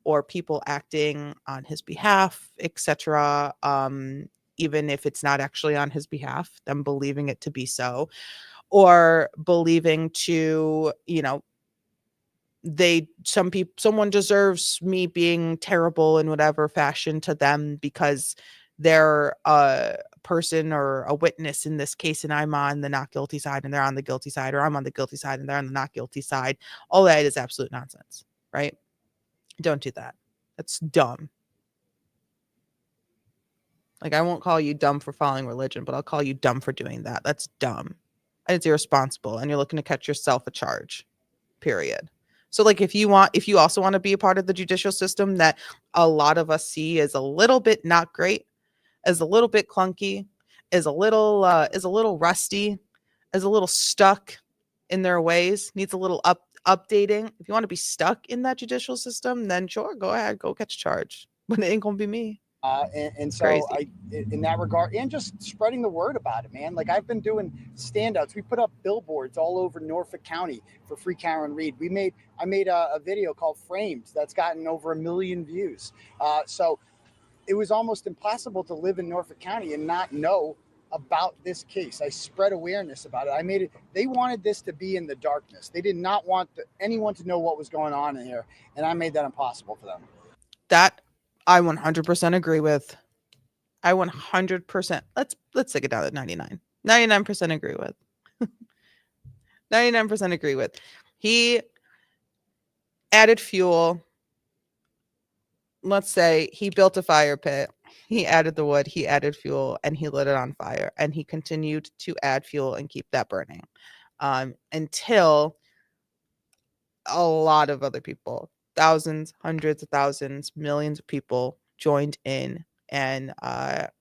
or people acting on his behalf, etc. Even if it's not actually on his behalf, them believing it to be so, or believing to, someone deserves me being terrible in whatever fashion to them because they're a person or a witness in this case and I'm on the not guilty side and they're on the guilty side, or I'm on the guilty side and they're on the not guilty side. All that is absolute nonsense, right? Don't do that. That's dumb. Like, I won't call you dumb for following religion, but I'll call you dumb for doing that. That's dumb. And it's irresponsible, and you're looking to catch yourself a charge, period. So, like, if you also want to be a part of the judicial system that a lot of us see as a little bit not great, as a little bit clunky, is a little rusty, is a little stuck in their ways, needs a little updating. If you want to be stuck in that judicial system, then sure, go ahead, go catch a charge. But it ain't gonna be me. And so Crazy. in that regard, and just spreading the word about it, man. Like, I've been doing standouts. We put up billboards all over Norfolk County for Free Karen Reed. I made a video called Framed that's gotten over 1 million views. So it was almost impossible to live in Norfolk County and not know about this case. I spread awareness about it. They wanted this to be in the darkness. They did not want anyone to know what was going on in here. And I made that impossible for them. That I 100% agree with. I 100%. Let's take it down to 99. 99% agree with. 99% agree with. He added fuel. Let's say he built a fire pit. He added the wood, he added fuel, and he lit it on fire. And he continued to add fuel and keep that burning until a lot of other people, thousands, hundreds of thousands, millions of people joined in and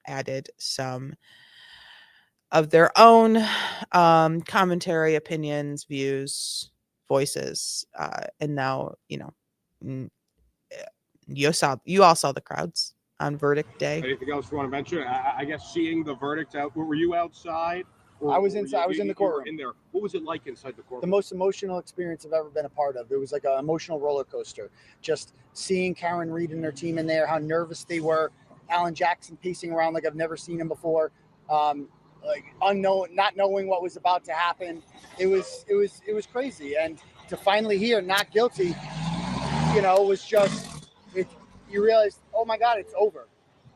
added some of their own commentary, opinions, views, voices. And now, you all saw the crowds on verdict day. Anything else you want to mention? I guess seeing the verdict out. Were you outside? I was inside. I was in the courtroom. In there. What was it like inside the The courtroom? most emotional experience I've ever been a part of. It was like an emotional roller coaster. Just seeing Karen Reed and her team in there, how nervous they were. Alan Jackson pacing around like I've never seen him before. Like unknown, not knowing what was about to happen. It was crazy. And to finally hear not guilty, was just you realize, oh my God, it's over.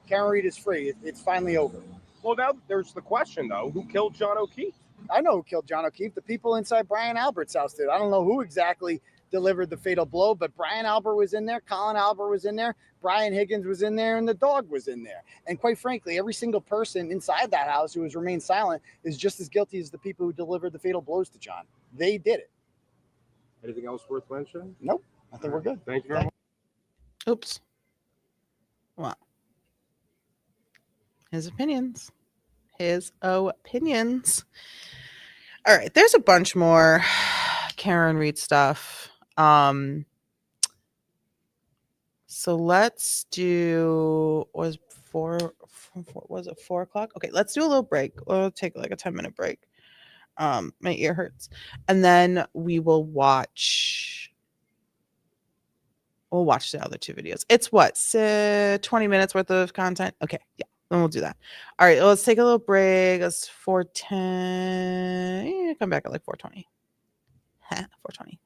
Karen Reed is free. It's finally over. Well, now there's the question, though. Who killed John O'Keefe? I know who killed John O'Keefe. The people inside Brian Albert's house did. I don't know who exactly delivered the fatal blow, but Brian Albert was in there. Colin Albert was in there. Brian Higgins was in there, and the dog was in there. And quite frankly, every single person inside that house who has remained silent is just as guilty as the people who delivered the fatal blows to John. They did it. Anything else worth mentioning? Nope. I think we're good. Thank you very much. Oops. Wow. His opinions. All right, there's a bunch more Karen Reed stuff. So let's do, was it 4 o'clock? Okay, let's do a little break. We'll take like a 10-minute break. My ear hurts. And then we'll watch the other 2 videos. It's what, 20 minutes worth of content? Okay, yeah. Then we'll do that. All right, let's take a little break. It's 4:10. Yeah, come back at like 4:20. 4:20.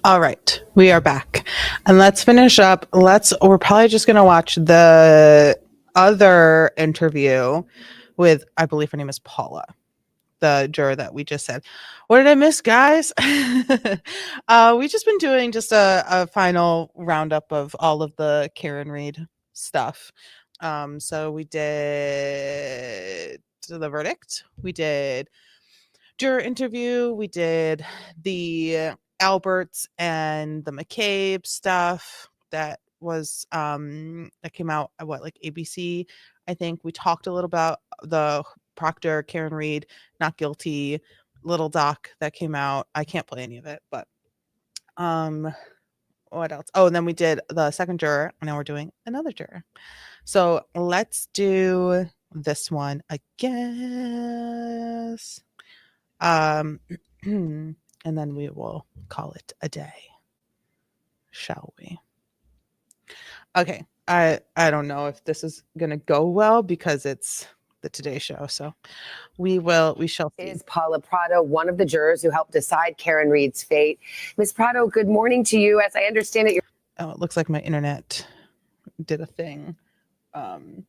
All right, we are back. And let's finish up. We're probably just going to watch the other interview with, I believe her name is Paula, the juror that we just said. What did I miss, guys? We've just been doing just a final roundup of all of the Karen Reed stuff. So we did the verdict. We did juror interview. We did the Alberts and the McCabe stuff that was that came out at what, like ABC, I think. We talked a little about the Proctor, Karen Reed, not guilty, little doc that came out. I can't play any of it, but what else? Oh, and then we did the second juror, and now we're doing another juror. So let's do this one, I guess. And then we will call it a day, shall we? Okay. I don't know if this is gonna go well because it's the Today Show. So we shall see. Is Paula Prado one of the jurors who helped decide Karen Reed's fate? Ms. Prado, good morning to you. As I understand it, you're Oh, it looks like my internet did a thing. It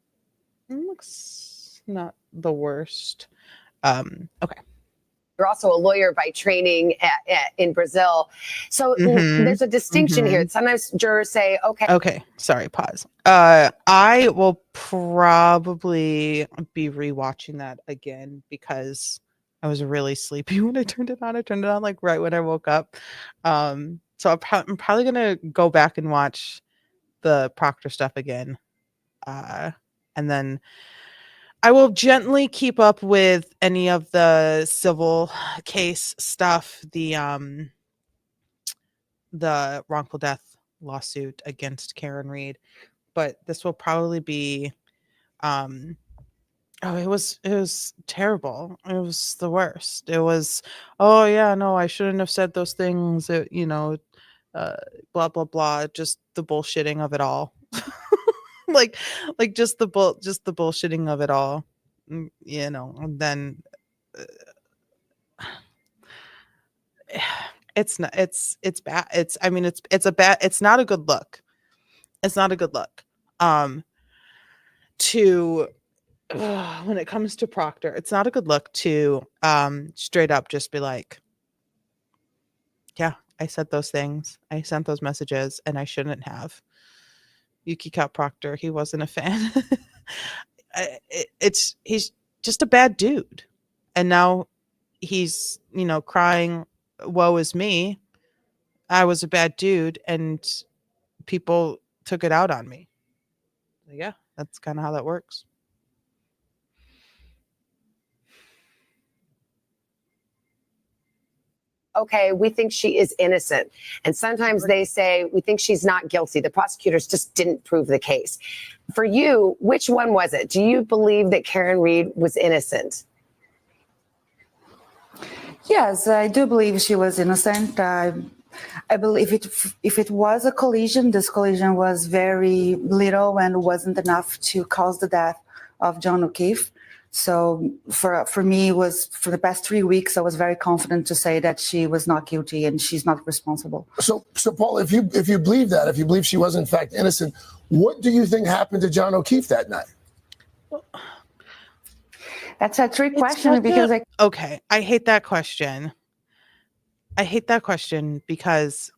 looks not the worst. Okay. You're also a lawyer by training in Brazil. So there's a distinction here. Sometimes jurors say, Okay, sorry, pause. I will probably be rewatching that again because I was really sleepy when I turned it on. I turned it on like right when I woke up. So I'm probably gonna go back and watch the Proctor stuff again. And then I will gently keep up with any of the civil case stuff, the wrongful death lawsuit against Karen Reed, but this will probably be it was terrible. It was the worst. It was, oh yeah, no, I shouldn't have said those things, blah blah blah, just the bullshitting of it all. like just the bullshitting of it all. And then it's not it's bad. It's not a good look. It's not a good look. To when it comes to Proctor, it's not a good look to straight up just be like, yeah, I said those things. I sent those messages and I shouldn't have. You kick out Proctor. He wasn't a fan. He's just a bad dude. And now he's, crying, woe is me. I was a bad dude and people took it out on me. Yeah, that's kind of how that works. okay, we think she is innocent. And sometimes they say, we think she's not guilty. The prosecutors just didn't prove the case. For you, which one was it? Do you believe that Karen Reed was innocent? Yes, I do believe she was innocent. I believe if it was a collision, this collision was very little and wasn't enough to cause the death of John O'Keefe. So for me, it was for the past 3 weeks, I was very confident to say that she was not guilty and she's not responsible. So Paul, if you believe that, if you believe she was in fact innocent, what do you think happened to John O'Keefe that night? That's a trick question because okay, I hate that question. I hate that question because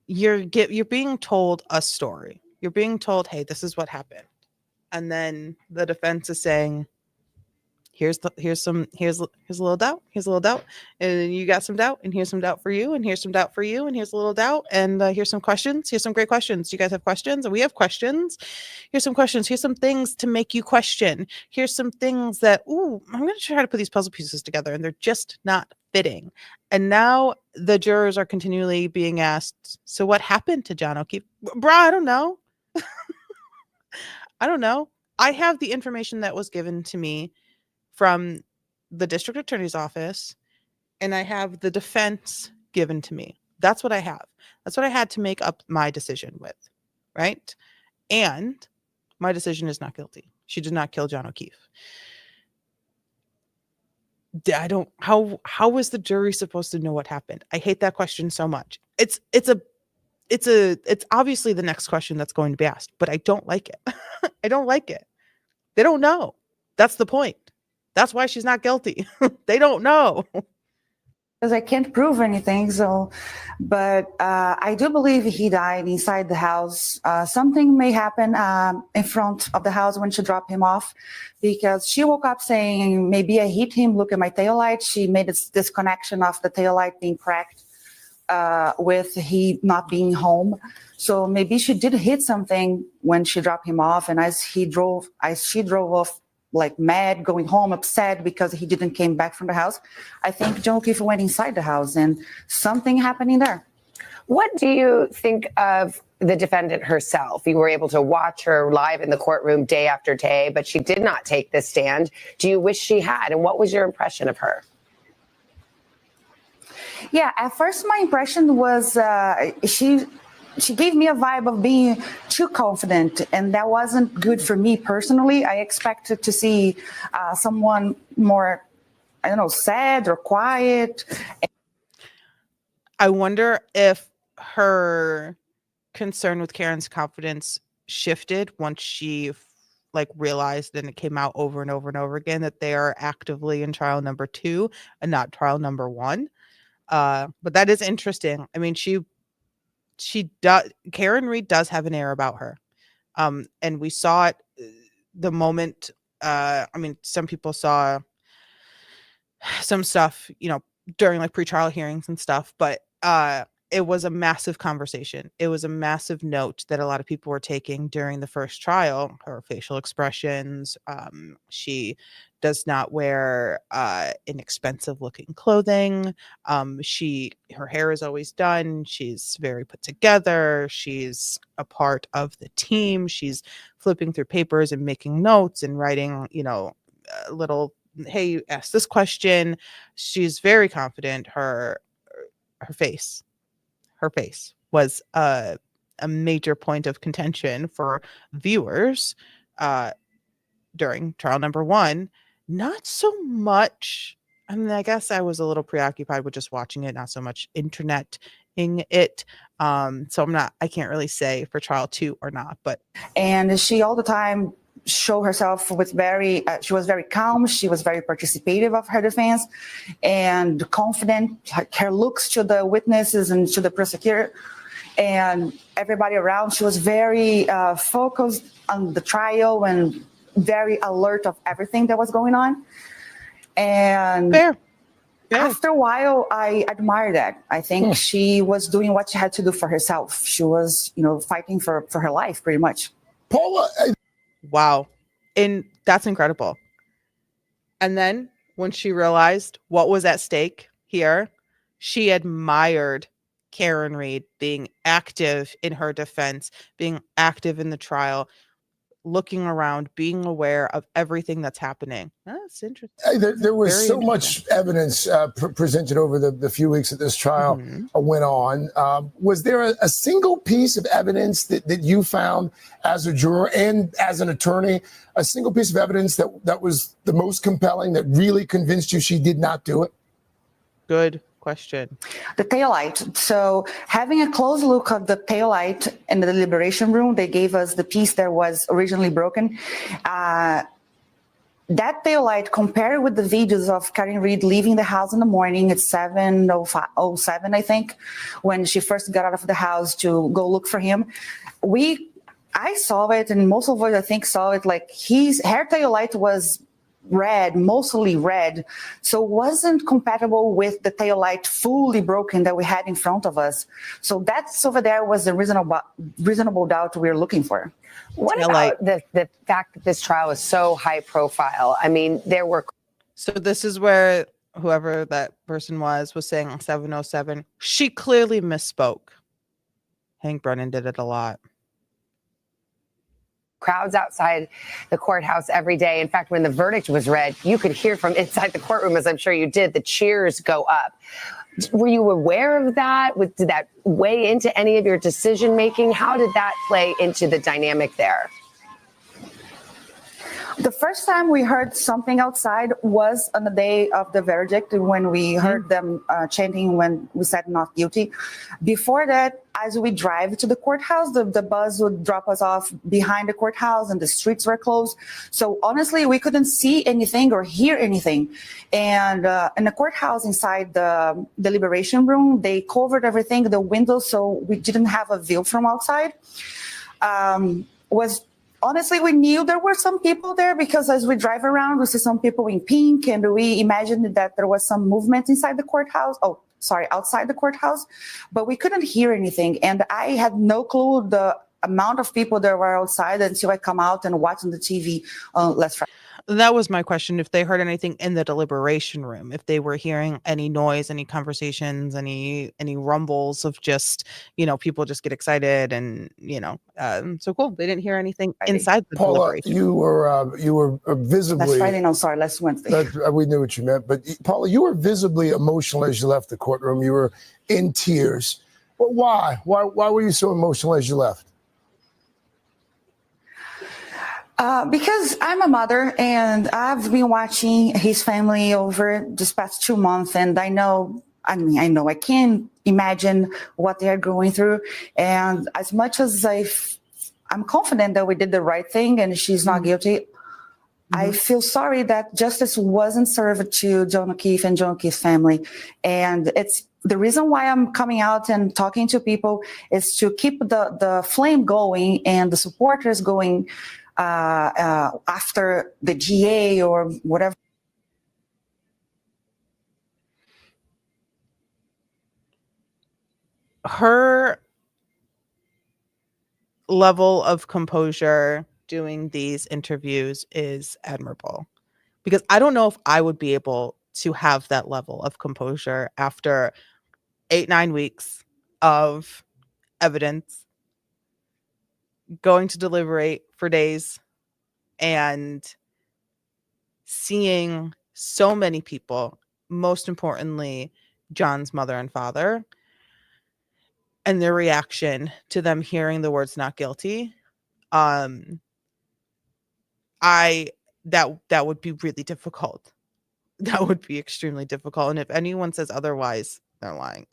you're being told a story. You're being told, hey, this is what happened. And then the defense is saying, here's a little doubt, here's a little doubt, and you got some doubt, and here's some doubt for you, and here's some doubt for you, and here's a little doubt, and here's some questions, here's some great questions. You guys have questions, and we have questions. Here's some questions, here's some things to make you question. Here's some things that, I'm going to try to put these puzzle pieces together, and they're just not fitting. And now the jurors are continually being asked, so what happened to John O'Keefe? Bruh, I don't know. I don't know. I have the information that was given to me from the district attorney's office, and I have the defense given to me. That's what I have. That's what I had to make up my decision with, right? And my decision is not guilty. She did not kill John O'Keefe. how is the jury supposed to know what happened? I hate that question so much. It's obviously the next question that's going to be asked, but I don't like it. I don't like it. They don't know. That's the point. That's why she's not guilty. They don't know. Because I can't prove anything. So, but I do believe he died inside the house. Something may happen in front of the house when she dropped him off, because she woke up saying, maybe I hit him, look at my taillight. She made this connection of the taillight being cracked with he not being home. So maybe she did hit something when she dropped him off. And as she drove off, like mad, going home, upset because he didn't came back from the house, I think John O'Keefe went inside the house and something happening there. What do you think of the defendant herself? You were able to watch her live in the courtroom day after day, but she did not take the stand. Do you wish she had? And what was your impression of her? Yeah, at first my impression was she gave me a vibe of being too confident, and that wasn't good for me personally. I expected to see someone more, I don't know, sad or quiet. I wonder if her concern with Karen's confidence shifted once she realized, and it came out over and over and over again, that they are actively in trial number 2 and not trial number 1. But that is interesting. I mean, Karen Read does have an air about her. And we saw it the moment, I mean, some people saw some stuff, during pretrial hearings and stuff, but it was a massive conversation. It was a massive note that a lot of people were taking during the first trial. Her facial expressions, she does not wear inexpensive looking clothing. Her hair is always done. She's very put together. She's a part of the team. She's flipping through papers and making notes and writing, little, hey, ask this question. She's very confident. Her face was a major point of contention for viewers during trial number 1. Not so much. I mean, I guess I was a little preoccupied with just watching it, not so much interneting it. So I can't really say for trial 2 or not, but. And she all the time show herself with she was very calm. She was very participative of her defense and confident. Her looks to the witnesses and to the prosecutor and everybody around, she was very focused on the trial and very alert of everything that was going on. And after a while, I admire that. I think she was doing what she had to do for herself. She was, fighting for her life pretty much. Paula. Wow. And that's incredible. And then when she realized what was at stake here, she admired Karen Read being active in her defense, being active in the trial, looking around, being aware of everything that's happening. That's interesting. There was so much evidence presented over the few weeks that this trial went on. Was there a single piece of evidence that you found as a juror and as an attorney, a single piece of evidence that was the most compelling, that really convinced you she did not do it? Good question. The taillight. So having a close look at the taillight in the deliberation room, they gave us the piece that was originally broken. That taillight, compared with the videos of Karen Read leaving the house in the morning at 7:07, I think, when she first got out of the house to go look for him, I saw it, and most of us, I think, saw it like her taillight was red, mostly red, so it wasn't compatible with the taillight fully broken that we had in front of us. So that's over there was the reasonable doubt we were looking for. What about the fact that this trial is so high profile? I mean, there were. So this is where whoever that person was saying 7:07. She clearly misspoke. Hank Brennan did it a lot. Crowds outside the courthouse every day. In fact, when the verdict was read, you could hear from inside the courtroom, as I'm sure you did, the cheers go up. Were you aware of that? Did that weigh into any of your decision making? How did that play into the dynamic there? The first time we heard something outside was on the day of the verdict when we heard them chanting when we said not guilty. Before that, as we drive to the courthouse, the bus would drop us off behind the courthouse and the streets were closed. So honestly, we couldn't see anything or hear anything. And in the courthouse inside the deliberation room, they covered everything, the windows, so we didn't have a view from outside. Honestly, we knew there were some people there because as we drive around, we see some people in pink and we imagined that there was some movement inside the courthouse. Oh, sorry, outside the courthouse, but we couldn't hear anything. And I had no clue the amount of people that were outside until I come out and watch on the TV last Friday. That was my question. If they heard anything in the deliberation room, if they were hearing any noise, any conversations, any rumbles of just, people just get excited and, so cool. They didn't hear anything inside the Paula, deliberation. you were visibly. Last Friday, no, sorry, last Wednesday. We knew what you meant, but Paula, you were visibly emotional as you left the courtroom. You were in tears. But why? Why were you so emotional as you left? Because I'm a mother and I've been watching his family over this past 2 months, and I know I can't imagine what they are going through. And as much as I'm confident that we did the right thing and she's not guilty, I feel sorry that justice wasn't served to John O'Keefe and John O'Keefe's family. And it's the reason why I'm coming out and talking to people is to keep the flame going and the supporters going after the GA or whatever. Her level of composure doing these interviews is admirable, because I don't know if I would be able to have that level of composure after 8-9 weeks of evidence, going to deliberate for days, and seeing so many people, most importantly, John's mother and father, and their reaction to them hearing the words not guilty. That would be really difficult. That would be extremely difficult. And if anyone says otherwise, they're lying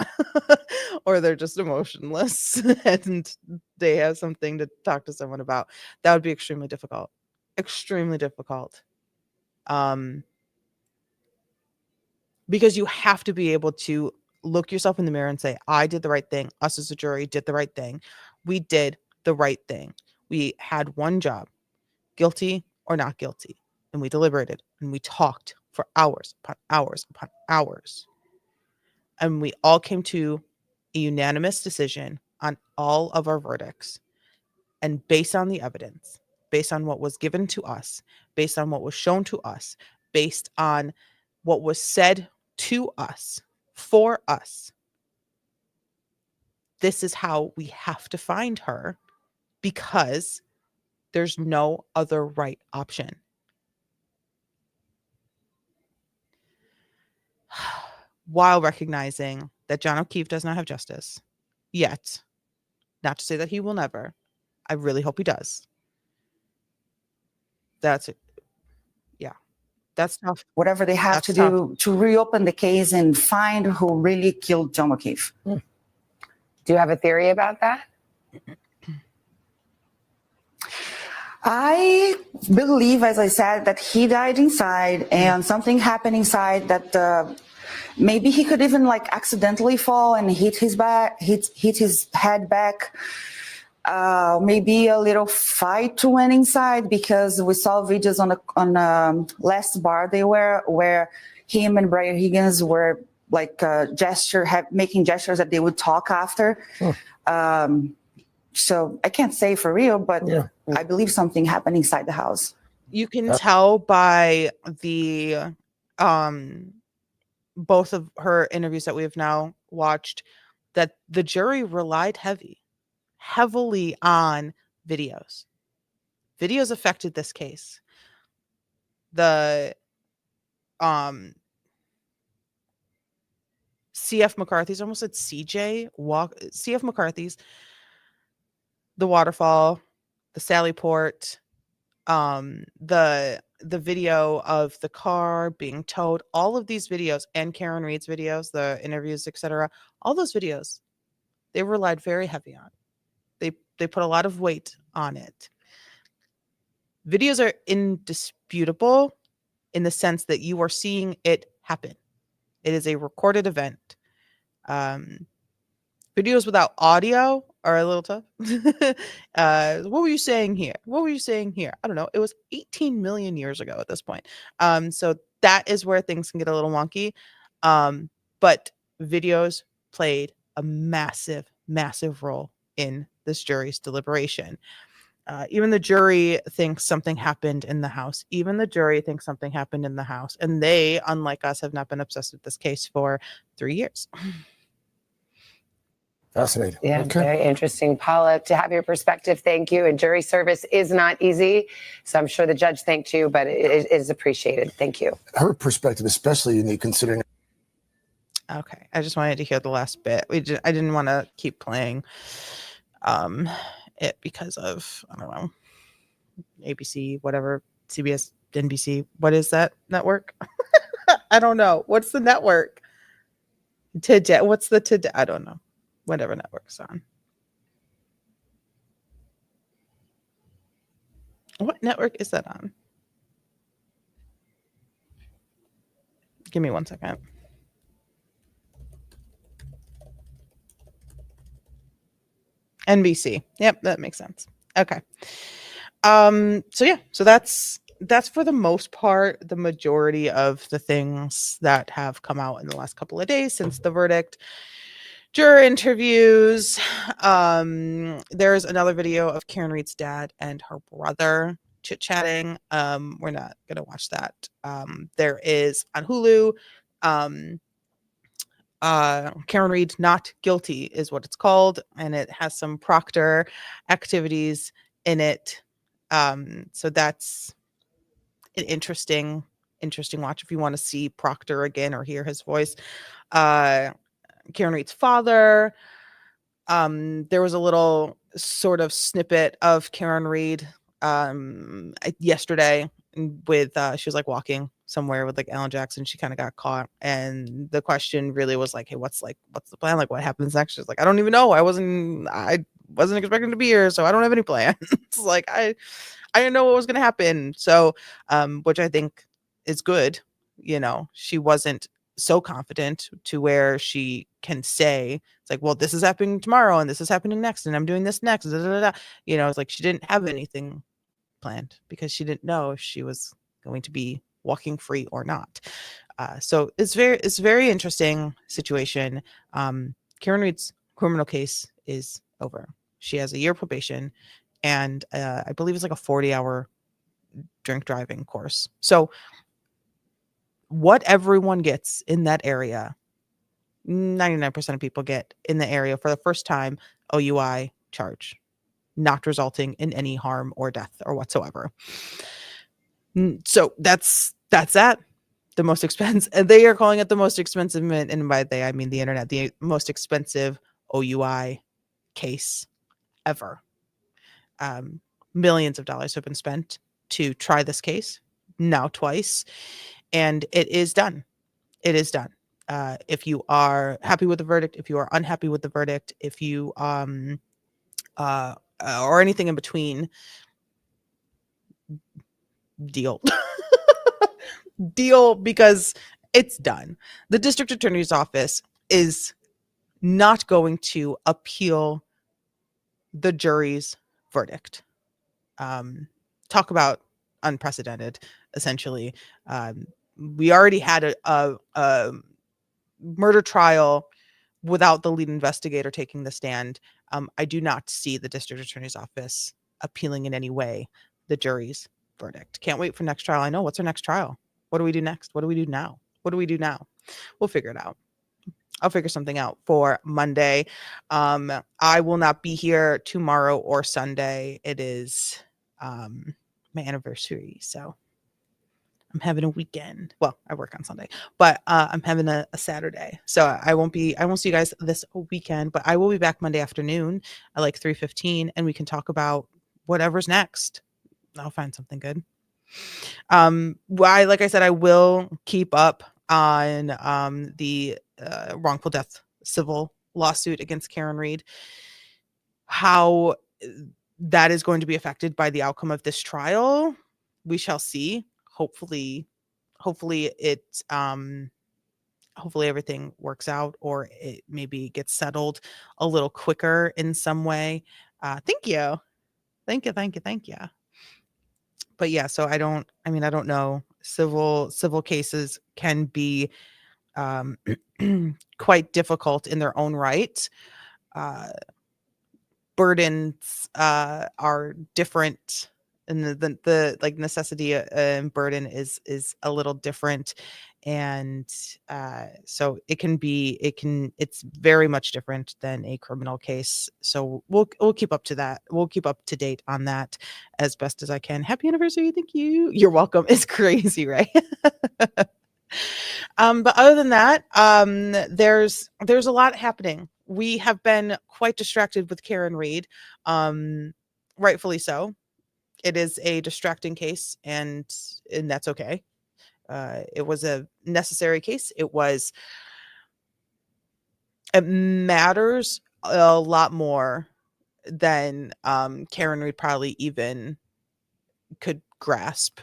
or they're just emotionless and they have something to talk to someone about. That would be extremely difficult. Extremely difficult. Because you have to be able to look yourself in the mirror and say, I did the right thing. Us as a jury did the right thing. We did the right thing. We had one job, guilty or not guilty. And we deliberated and we talked for hours upon hours upon hours. And we all came to a unanimous decision on all of our verdicts. And based on the evidence, based on what was given to us, based on what was shown to us, based on what was said to us, for us, this is how we have to find her, because there's no other right option. While recognizing that John O'Keefe does not have justice yet, not to say that he will never. I really hope he does. That's it. Yeah, that's tough. Whatever they have to do to reopen the case and find who really killed John O'Keefe. Do you have a theory about that? I believe, as I said, that he died inside and something happened inside that maybe he could even accidentally fall and hit his head back. Maybe a little fight went inside, because we saw videos on last bar they were where him and Brian Higgins were making gestures that they would talk after. So I can't say for real, but I believe something happened inside the house. You can tell by the both of her interviews that we have now watched that the jury relied heavily on videos. Videos affected this case. The CF McCarthy's, almost said CJ CF McCarthy's, the waterfall, the Sally Port, The video of the car being towed, all of these videos, and Karen Reed's videos, the interviews, etc., all those videos, they relied very heavy on. They put a lot of weight on it. Videos are indisputable in the sense that you are seeing it happen. It is a recorded event. Videos without audio are a little tough. What were you saying here? What were you saying here? I don't know. It was 18 million years ago at this point. So that is where things can get a little wonky. But videos played a massive, massive role in this jury's deliberation. Even the jury thinks something happened in the house. Even the jury thinks something happened in the house. And they, unlike us, have not been obsessed with this case for 3 years. Fascinating. Yeah, Okay. very interesting. Paula, to have your perspective, thank you. And jury service is not easy. So I'm sure the judge thanked you, but it is appreciated. Thank you. Her perspective, especially unique considering. Okay. I just wanted to hear the last bit. I didn't want to keep playing it because of, I don't know, ABC, whatever, CBS, NBC. What is that network? I don't know. What's the network? Today. What's the today? I don't know. Whatever network's on. What network is that on? Give me 1 second. NBC. Yep, that makes sense. Okay. So yeah, so that's for the most part the majority of the things that have come out in the last couple of days since the verdict. Juror interviews. There's another video of Karen Reed's dad and her brother chit-chatting. We're not gonna watch that. There is on Hulu, Karen Reed Not Guilty is what it's called, and it has some Proctor activities in it. So that's an interesting watch if you want to see Proctor again or hear his voice. Karen Reed's father. There was a little sort of snippet of Karen Reed yesterday with she was like walking somewhere with like Alan Jackson. She kind of got caught, and the question really was like, hey, what's the plan? Like, what happens next? She's like, I don't even know. I wasn't expecting to be here, so I don't have any plans. Like I didn't know what was gonna happen. So which I think is good. You know, she wasn't so confident to where she can say it's like, well, this is happening tomorrow and this is happening next and I'm doing this next. Da, da, da, da. You know, it's like she didn't have anything planned because she didn't know if she was going to be walking free or not. So it's very interesting situation. Karen Reed's criminal case is over. She has a year probation, and I believe it's like a 40-hour drink driving course. So what everyone gets in that area, 99% of people get in the area for the first time, OUI charge, not resulting in any harm or death or whatsoever. So that's that. The most expensive, and they are calling it the most expensive, and by they I mean the internet, the most expensive OUI case ever. Millions of dollars have been spent to try this case now twice, and it is done. It is done. If you are happy with the verdict, if you are unhappy with the verdict, if you or anything in between, deal. Deal, because it's done. The district attorney's office is not going to appeal the jury's verdict. Talk about unprecedented, essentially. We already had a murder trial without the lead investigator taking the stand. I do not see the district attorney's office appealing in any way the jury's verdict. Can't wait for next trial. I know. What's our next trial? What do we do next? What do we do now? What do we do now? We'll figure it out. I'll figure something out for Monday. I will not be here tomorrow or Sunday. It is my anniversary, so I'm having a weekend. Well, I work on Sunday, but I'm having a Saturday, so I won't see you guys this weekend. But I will be back Monday afternoon at like 3:15, and we can talk about whatever's next. I'll find something good. Like I said, I will keep up on the wrongful death civil lawsuit against Karen Reed. How that is going to be affected by the outcome of this trial, we shall see. Hopefully it hopefully everything works out, or it maybe gets settled a little quicker in some way. Thank you. But yeah, so I don't know. Civil cases can be quite difficult in their own right. Burdens are different, and the like necessity and burden is a little different, and so it's very much different than a criminal case. So we'll keep up to that. We'll keep up to date on that as best as I can. Happy anniversary. Thank you. You're welcome. It's crazy, right? But other than that, there's a lot happening. We have been quite distracted with Karen Reed, rightfully so. It is a distracting case, and that's okay. It was a necessary case. It matters a lot more than Karen Reed probably even could grasp.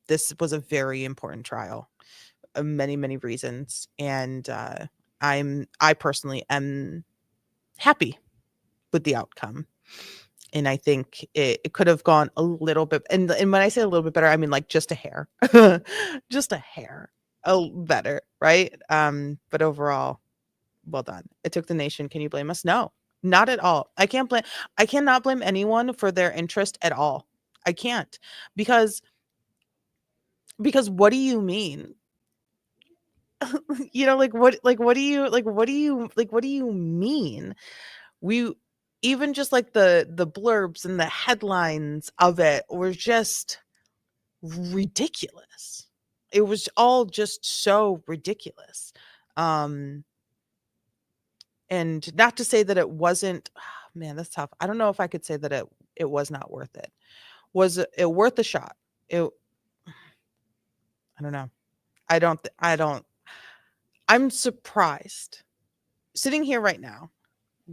This was a very important trial. Many reasons, and I personally am happy with the outcome, and I think it could have gone a little bit, and when I say a little bit better, I mean like just a hair just a hair better, right? But overall, well done. It took the nation. Can you blame us? No, not at all. I cannot blame anyone for their interest at all. I can't, because what do you mean? What do you mean? We even just like the blurbs and the headlines of it were just ridiculous. It was all just so ridiculous. And not to say that it wasn't, man, that's tough. I don't know if I could say that it was not worth it. Was it worth a shot? I don't know. I'm surprised. Sitting here right now,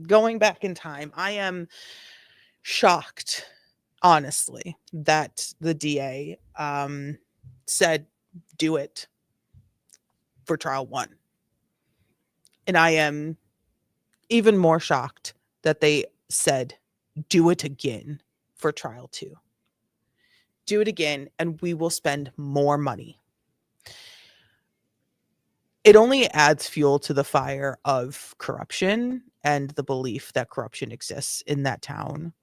going back in time, I am shocked, honestly, that the DA said do it for trial 1. And I am even more shocked that they said do it again for trial 2. Do it again, and we will spend more money. It only adds fuel to the fire of corruption and the belief that corruption exists in that town.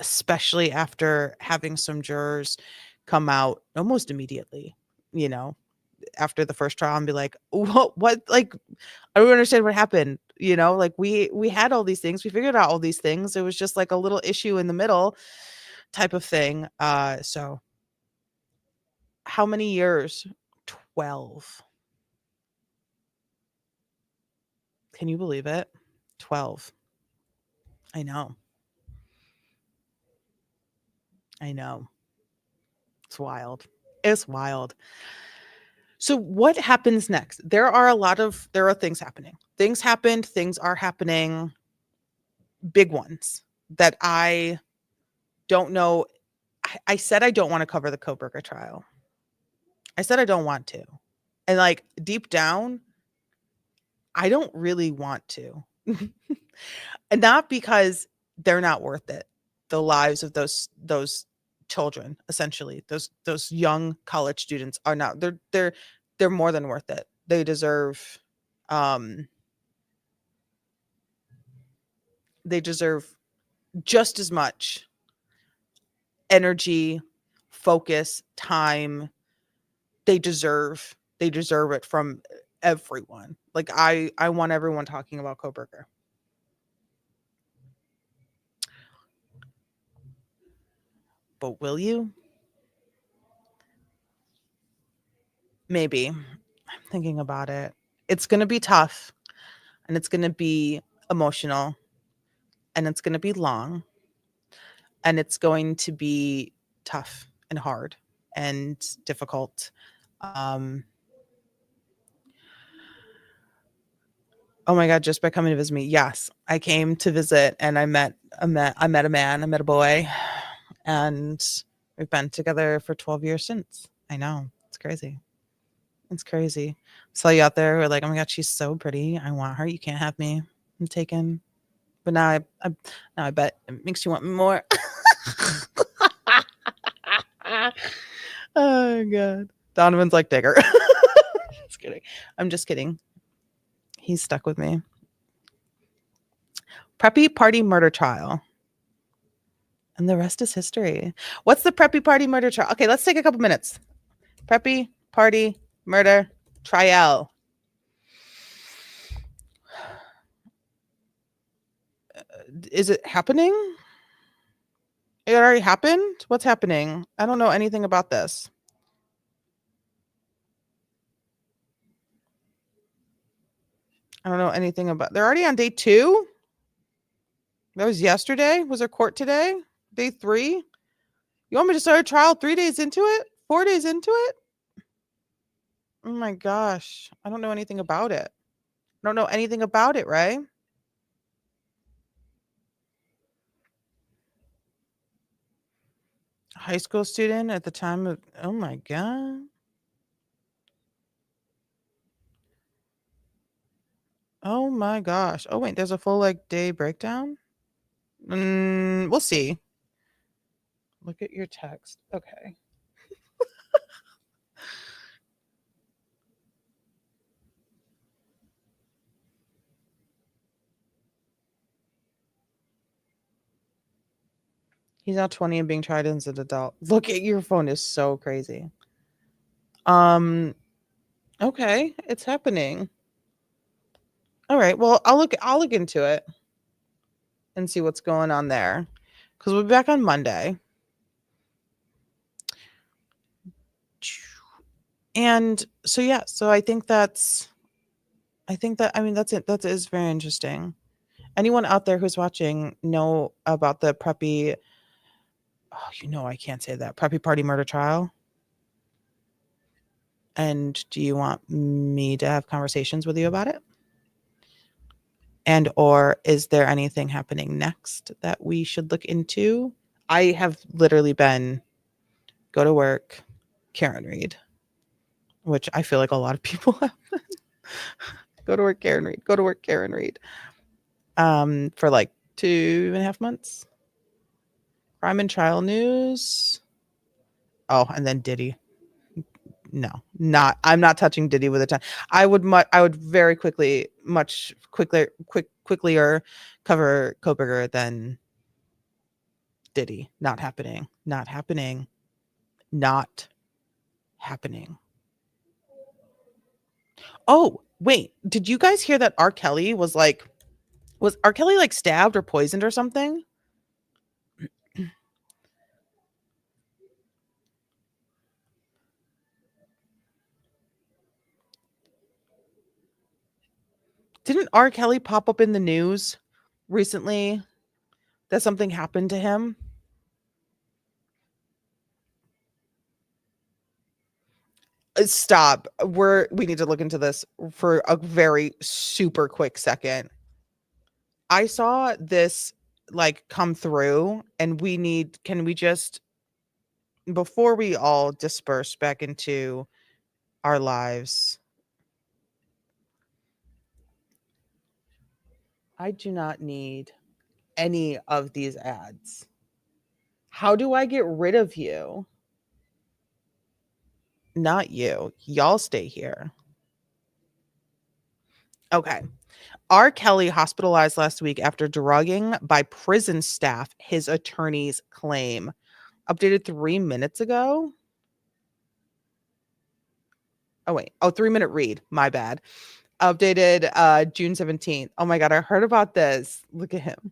Especially after having some jurors come out almost immediately, after the first trial, and be like, what, like, I don't understand what happened. Like we had all these things, we figured out all these things. It was just like a little issue in the middle type of thing. So how many years? 12. Can you believe it? 12. I know. It's wild. It's wild. So what happens next? There are things happening. Things happened. Things are happening. Big ones that I don't know. I said I don't want to cover the Koberger trial. I said I don't want to. And like deep down, I don't really want to. And not because they're not worth it. The lives of those children, essentially, those young college students are not. They're more than worth it. They deserve just as much energy, focus, time. They deserve it from everyone. Like I want everyone talking about Koberger. But will you? Maybe. I'm thinking about it. It's going to be tough, and it's going to be emotional, and it's going to be long. and it's going to be tough and hard and difficult. Oh my God, just by coming to visit me. Yes, I came to visit and I met a man, I met a boy, and we've been together for 12 years since. I know. It's crazy. It's crazy. Saw you out there who are like, oh my God, she's so pretty. I want her. You can't have me. I'm taken. But now now I bet it makes you want me more. Oh God. Donovan's like, digger. Just kidding. I'm just kidding. He's stuck with me. Preppy party murder trial. And the rest is history. What's the preppy party murder trial? Okay, let's take a couple minutes. Preppy party murder trial. Is it happening? It already happened? What's happening? I don't know anything about this. I don't know anything about. They're already on day 2? That was yesterday? Was there court today? Day 3? You want me to start a trial 3 days into it? 4 days into it? Oh my gosh. I don't know anything about it. I don't know anything about it, right? High school student at the time of, oh my God. Oh my gosh. Oh wait, there's a full like day breakdown? We'll see. Look at your text. Okay. He's now 20 and being tried as an adult. Look at your phone is so crazy. Okay, it's happening. All right. Well, I'll look into it and see what's going on there. Because we'll be back on Monday. And so yeah, so I think that that's it. That is very interesting. Anyone out there who's watching know about the preppy, oh, I can't say that, preppy party murder trial? And do you want me to have conversations with you about it? And or is there anything happening next that we should look into? I have literally been go to work, Karen Reed, which I feel like a lot of people have. Go to work, Karen Reed. Go to work, Karen Reed. For like 2.5 months. Crime and trial news. Oh, and then Diddy. No, I'm not touching Diddy with a 10. I would very quicklier cover Koberger than Diddy. Not happening. Not happening. Not happening. Oh, wait. Did you guys hear that R. Kelly was R. Kelly like stabbed or poisoned or something? Didn't R. Kelly pop up in the news recently that something happened to him? Stop. We need to look into this for a very super quick second. I saw this like come through and can we just, before we all disperse back into our lives, I do not need any of these ads. How do I get rid of you? Not you. Y'all stay here. Okay. R. Kelly hospitalized last week after drugging by prison staff, his attorneys claim. Updated 3 minutes ago. Oh, wait. Oh, 3-minute read. My bad. Updated June 17th. Oh my God. I heard about this. Look at him.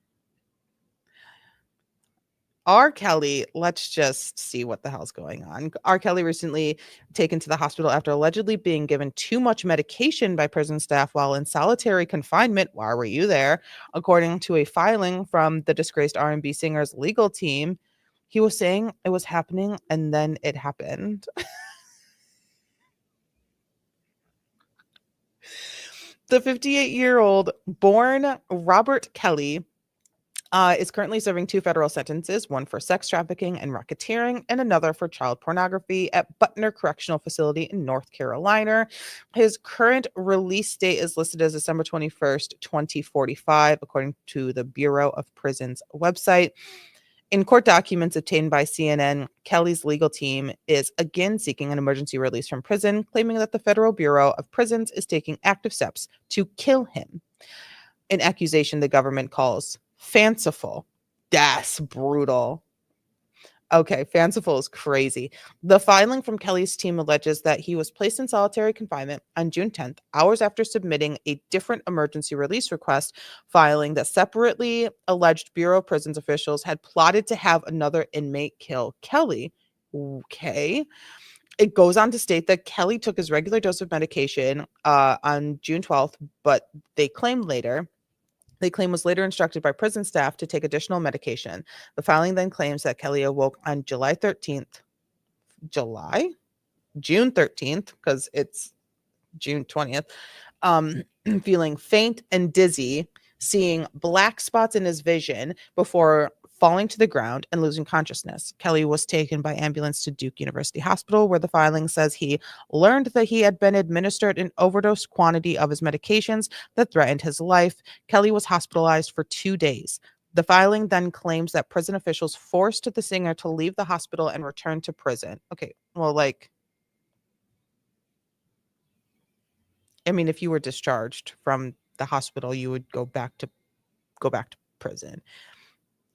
R. Kelly, let's just see what the hell's going on. R. Kelly recently taken to the hospital after allegedly being given too much medication by prison staff while in solitary confinement. Why were you there? According to a filing from the disgraced R&B singer's legal team, he was saying it was happening and then it happened. The 58-year-old born Robert Kelly is currently serving 2 federal sentences, one for sex trafficking and racketeering, and another for child pornography at Butner Correctional Facility in North Carolina. His current release date is listed as December 21st, 2045, according to the Bureau of Prisons website. In court documents obtained by CNN, Kelly's legal team is again seeking an emergency release from prison, claiming that the Federal Bureau of Prisons is taking active steps to kill him. An accusation the government calls fanciful. That's brutal. Okay, fanciful is crazy. The filing from Kelly's team alleges that he was placed in solitary confinement on June 10th, hours after submitting a different emergency release request, filing that separately alleged Bureau of Prisons officials had plotted to have another inmate kill Kelly. Okay. It goes on to state that Kelly took his regular dose of medication on June 12th, but they claim was later instructed by prison staff to take additional medication. The filing then claims that Kelly awoke on June 13th, because it's June 20th, feeling faint and dizzy, seeing black spots in his vision before falling to the ground and losing consciousness. Kelly was taken by ambulance to Duke University Hospital, where the filing says he learned that he had been administered an overdose quantity of his medications that threatened his life. Kelly was hospitalized for 2 days. The filing then claims that prison officials forced the singer to leave the hospital and return to prison. Okay, well, I mean, if you were discharged from the hospital, you would go back to prison.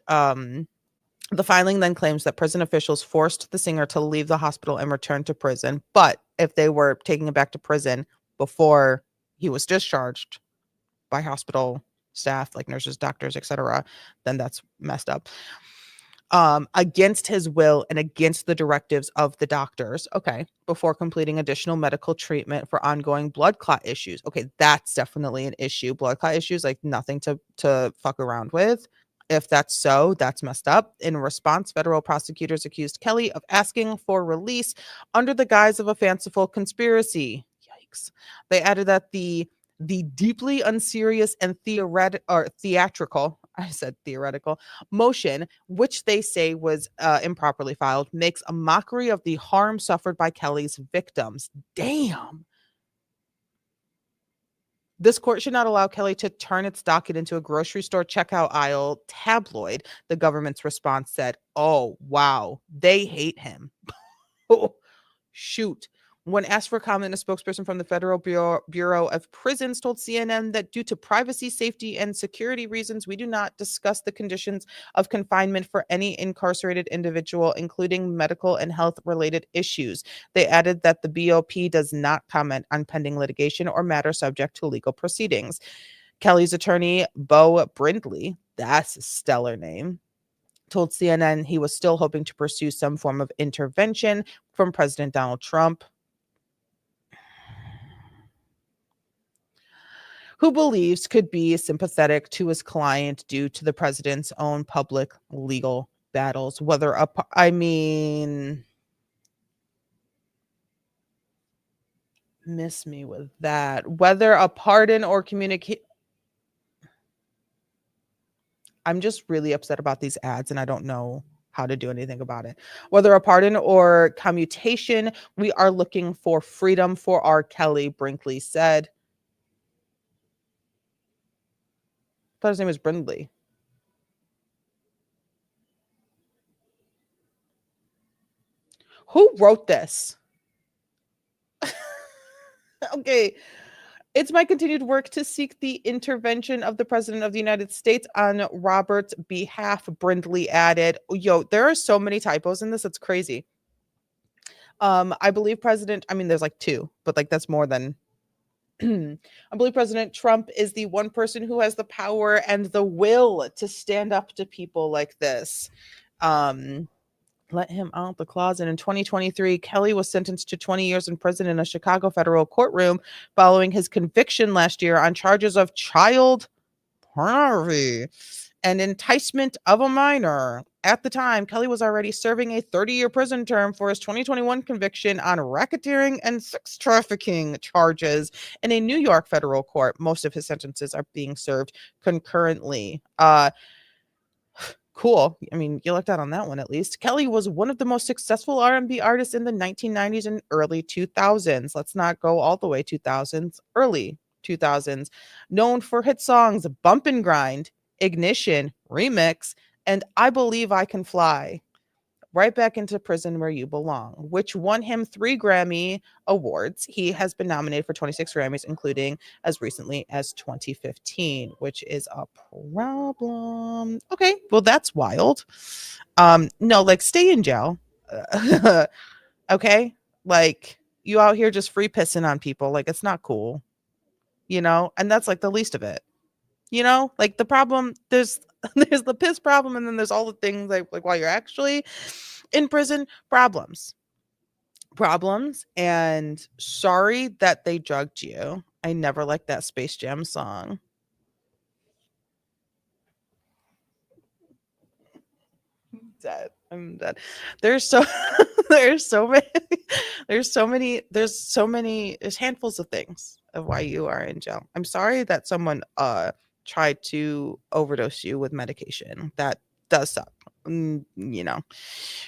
The filing then claims that prison officials forced the singer to leave the hospital and return to prison. But if they were taking him back to prison before he was discharged by hospital staff, like nurses, doctors, etc., then that's messed up. Against his will and against the directives of the doctors, okay, before completing additional medical treatment for ongoing blood clot issues. Okay, that's definitely an issue. Blood clot issues, like nothing to fuck around with. If that's so, that's messed up. In response, federal prosecutors accused Kelly of asking for release under the guise of a fanciful conspiracy. Yikes. They added that the deeply unserious and theatrical, I said theoretical, motion, which they say was improperly filed, makes a mockery of the harm suffered by Kelly's victims. Damn. This court should not allow Kelly to turn its docket into a grocery store checkout aisle tabloid, the government's response said. Oh, wow. They hate him. Oh, shoot. When asked for comment, a spokesperson from the Federal Bureau of Prisons told CNN that due to privacy, safety, and security reasons, we do not discuss the conditions of confinement for any incarcerated individual, including medical and health-related issues. They added that the BOP does not comment on pending litigation or matter subject to legal proceedings. Kelly's attorney, Bo Brindley, that's a stellar name, told CNN he was still hoping to pursue some form of intervention from President Donald Trump, who believes could be sympathetic to his client due to the president's own public legal battles. Miss me with that. Whether a pardon or communicate. I'm just really upset about these ads and I don't know how to do anything about it. Whether a pardon or commutation, we are looking for freedom for R. Kelly, Brinkley said. I thought his name was Brindley. Who wrote this? Okay. It's my continued work to seek the intervention of the President of the United States on Robert's behalf, Brindley added. Yo, there are so many typos in this. It's crazy. I believe there's like 2, but like that's more than I believe President Trump is the one person who has the power and the will to stand up to people like this. Let him out the closet. In 2023, Kelly was sentenced to 20 years in prison in a Chicago federal courtroom following his conviction last year on charges of child pornography and enticement of a minor. At the time, Kelly was already serving a 30-year prison term for his 2021 conviction on racketeering and sex trafficking charges in a New York federal court. Most of his sentences are being served concurrently. Cool. I mean, you lucked out on that one at least. Kelly was one of the most successful R&B artists in the 1990s and early 2000s. Let's not go all the way 2000s, early 2000s. Known for hit songs Bump and Grind, Ignition, Remix, and I Believe I Can Fly. Right back into prison where you belong, which won him 3 Grammy Awards. He has been nominated for 26 Grammys, including as recently as 2015, which is a problem. Okay, well, that's wild. No, like, stay in jail. Okay? Like, you out here just free pissing on people. Like, it's not cool. And that's like the least of it. Like, the problem, there's the piss problem, and then there's all the things like while you're actually in prison, problems, and sorry that they drugged you. I never liked that Space Jam song. I'm dead. There's so many there's handfuls of things of why you are in jail. I'm sorry that someone tried to overdose you with medication. That does suck.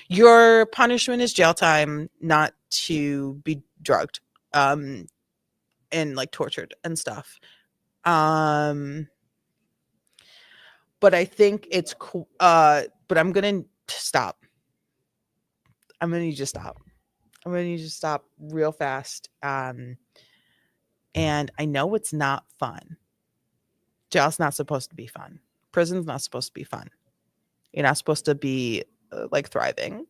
Your punishment is jail time, not to be drugged and like tortured and stuff. But I think it's cool. But I'm gonna stop. I'm gonna need you to stop. I'm gonna need you to stop real fast. And I know it's not fun. Jail's not supposed to be fun. Prison's not supposed to be fun. You're not supposed to be like thriving,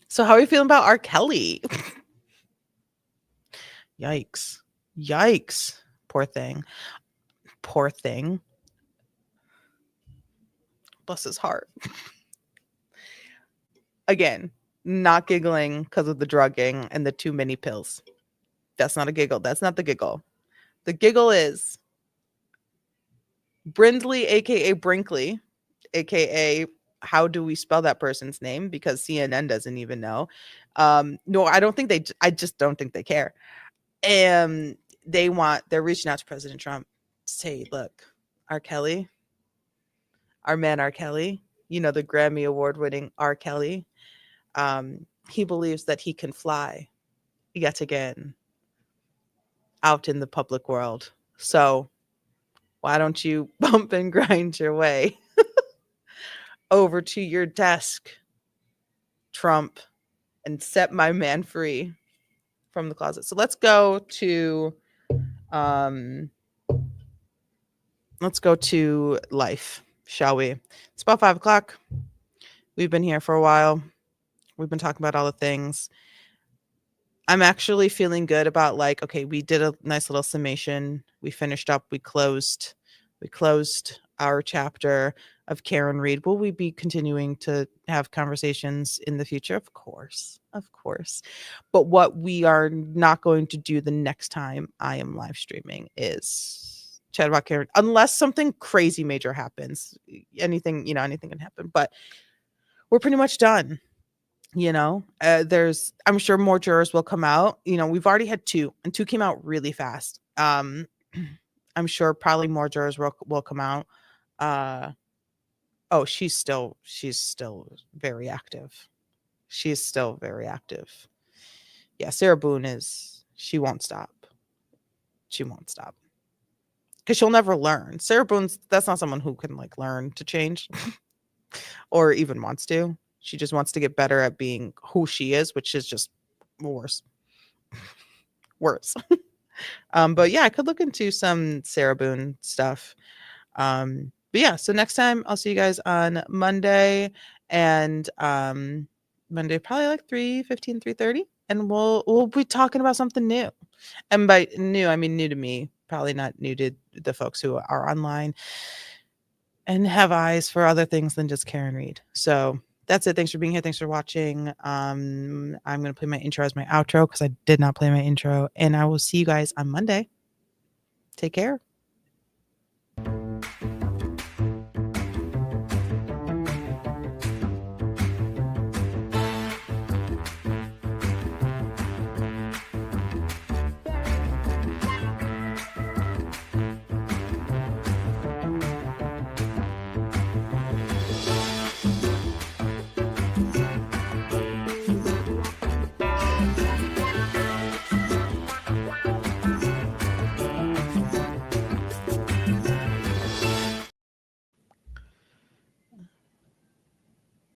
So how are you feeling about R. Kelly? Yikes. Poor thing. Bless his heart. Again, not giggling because of the drugging and the too many pills. That's not a giggle. That's not the giggle. The giggle is Brindley, aka Brinkley, aka how do we spell that person's name? Because CNN doesn't even know. No, I just don't think they care. And they're reaching out to President Trump to say, look, R. Kelly, our man R. Kelly, the Grammy Award winning R. Kelly, he believes that he can fly yet again out in the public world. So why don't you bump and grind your way over to your desk, Trump, and set my man free from the closet. So let's go to life, shall we? It's about 5:00. We've been here for a while. We've been talking about all the things. I'm actually feeling good about okay, we did a nice little summation. We finished up. We closed our chapter of Karen Read. Will we be continuing to have conversations in the future? Of course. But what we are not going to do the next time I am live streaming is chat about Karen, unless something crazy major happens. Anything can happen. But we're pretty much done. I'm sure more jurors will come out. We've already had 2, and 2 came out really fast. I'm sure probably more jurors will come out. She's still very active. Yeah, Sarah Boone she won't stop. Because she'll never learn. Sarah Boone's, that's not someone who can learn to change or even wants to. She just wants to get better at being who she is, which is just worse. But yeah, I could look into some Sarah Boone stuff. But yeah, so next time I'll see you guys on Monday, and Monday probably 3:15, 3:30, and we'll be talking about something new. And by new, I mean new to me, probably not new to the folks who are online and have eyes for other things than just Karen Reed. So that's it. Thanks for being here. Thanks for watching. I'm going to play my intro as my outro because I did not play my intro. And I will see you guys on Monday. Take care.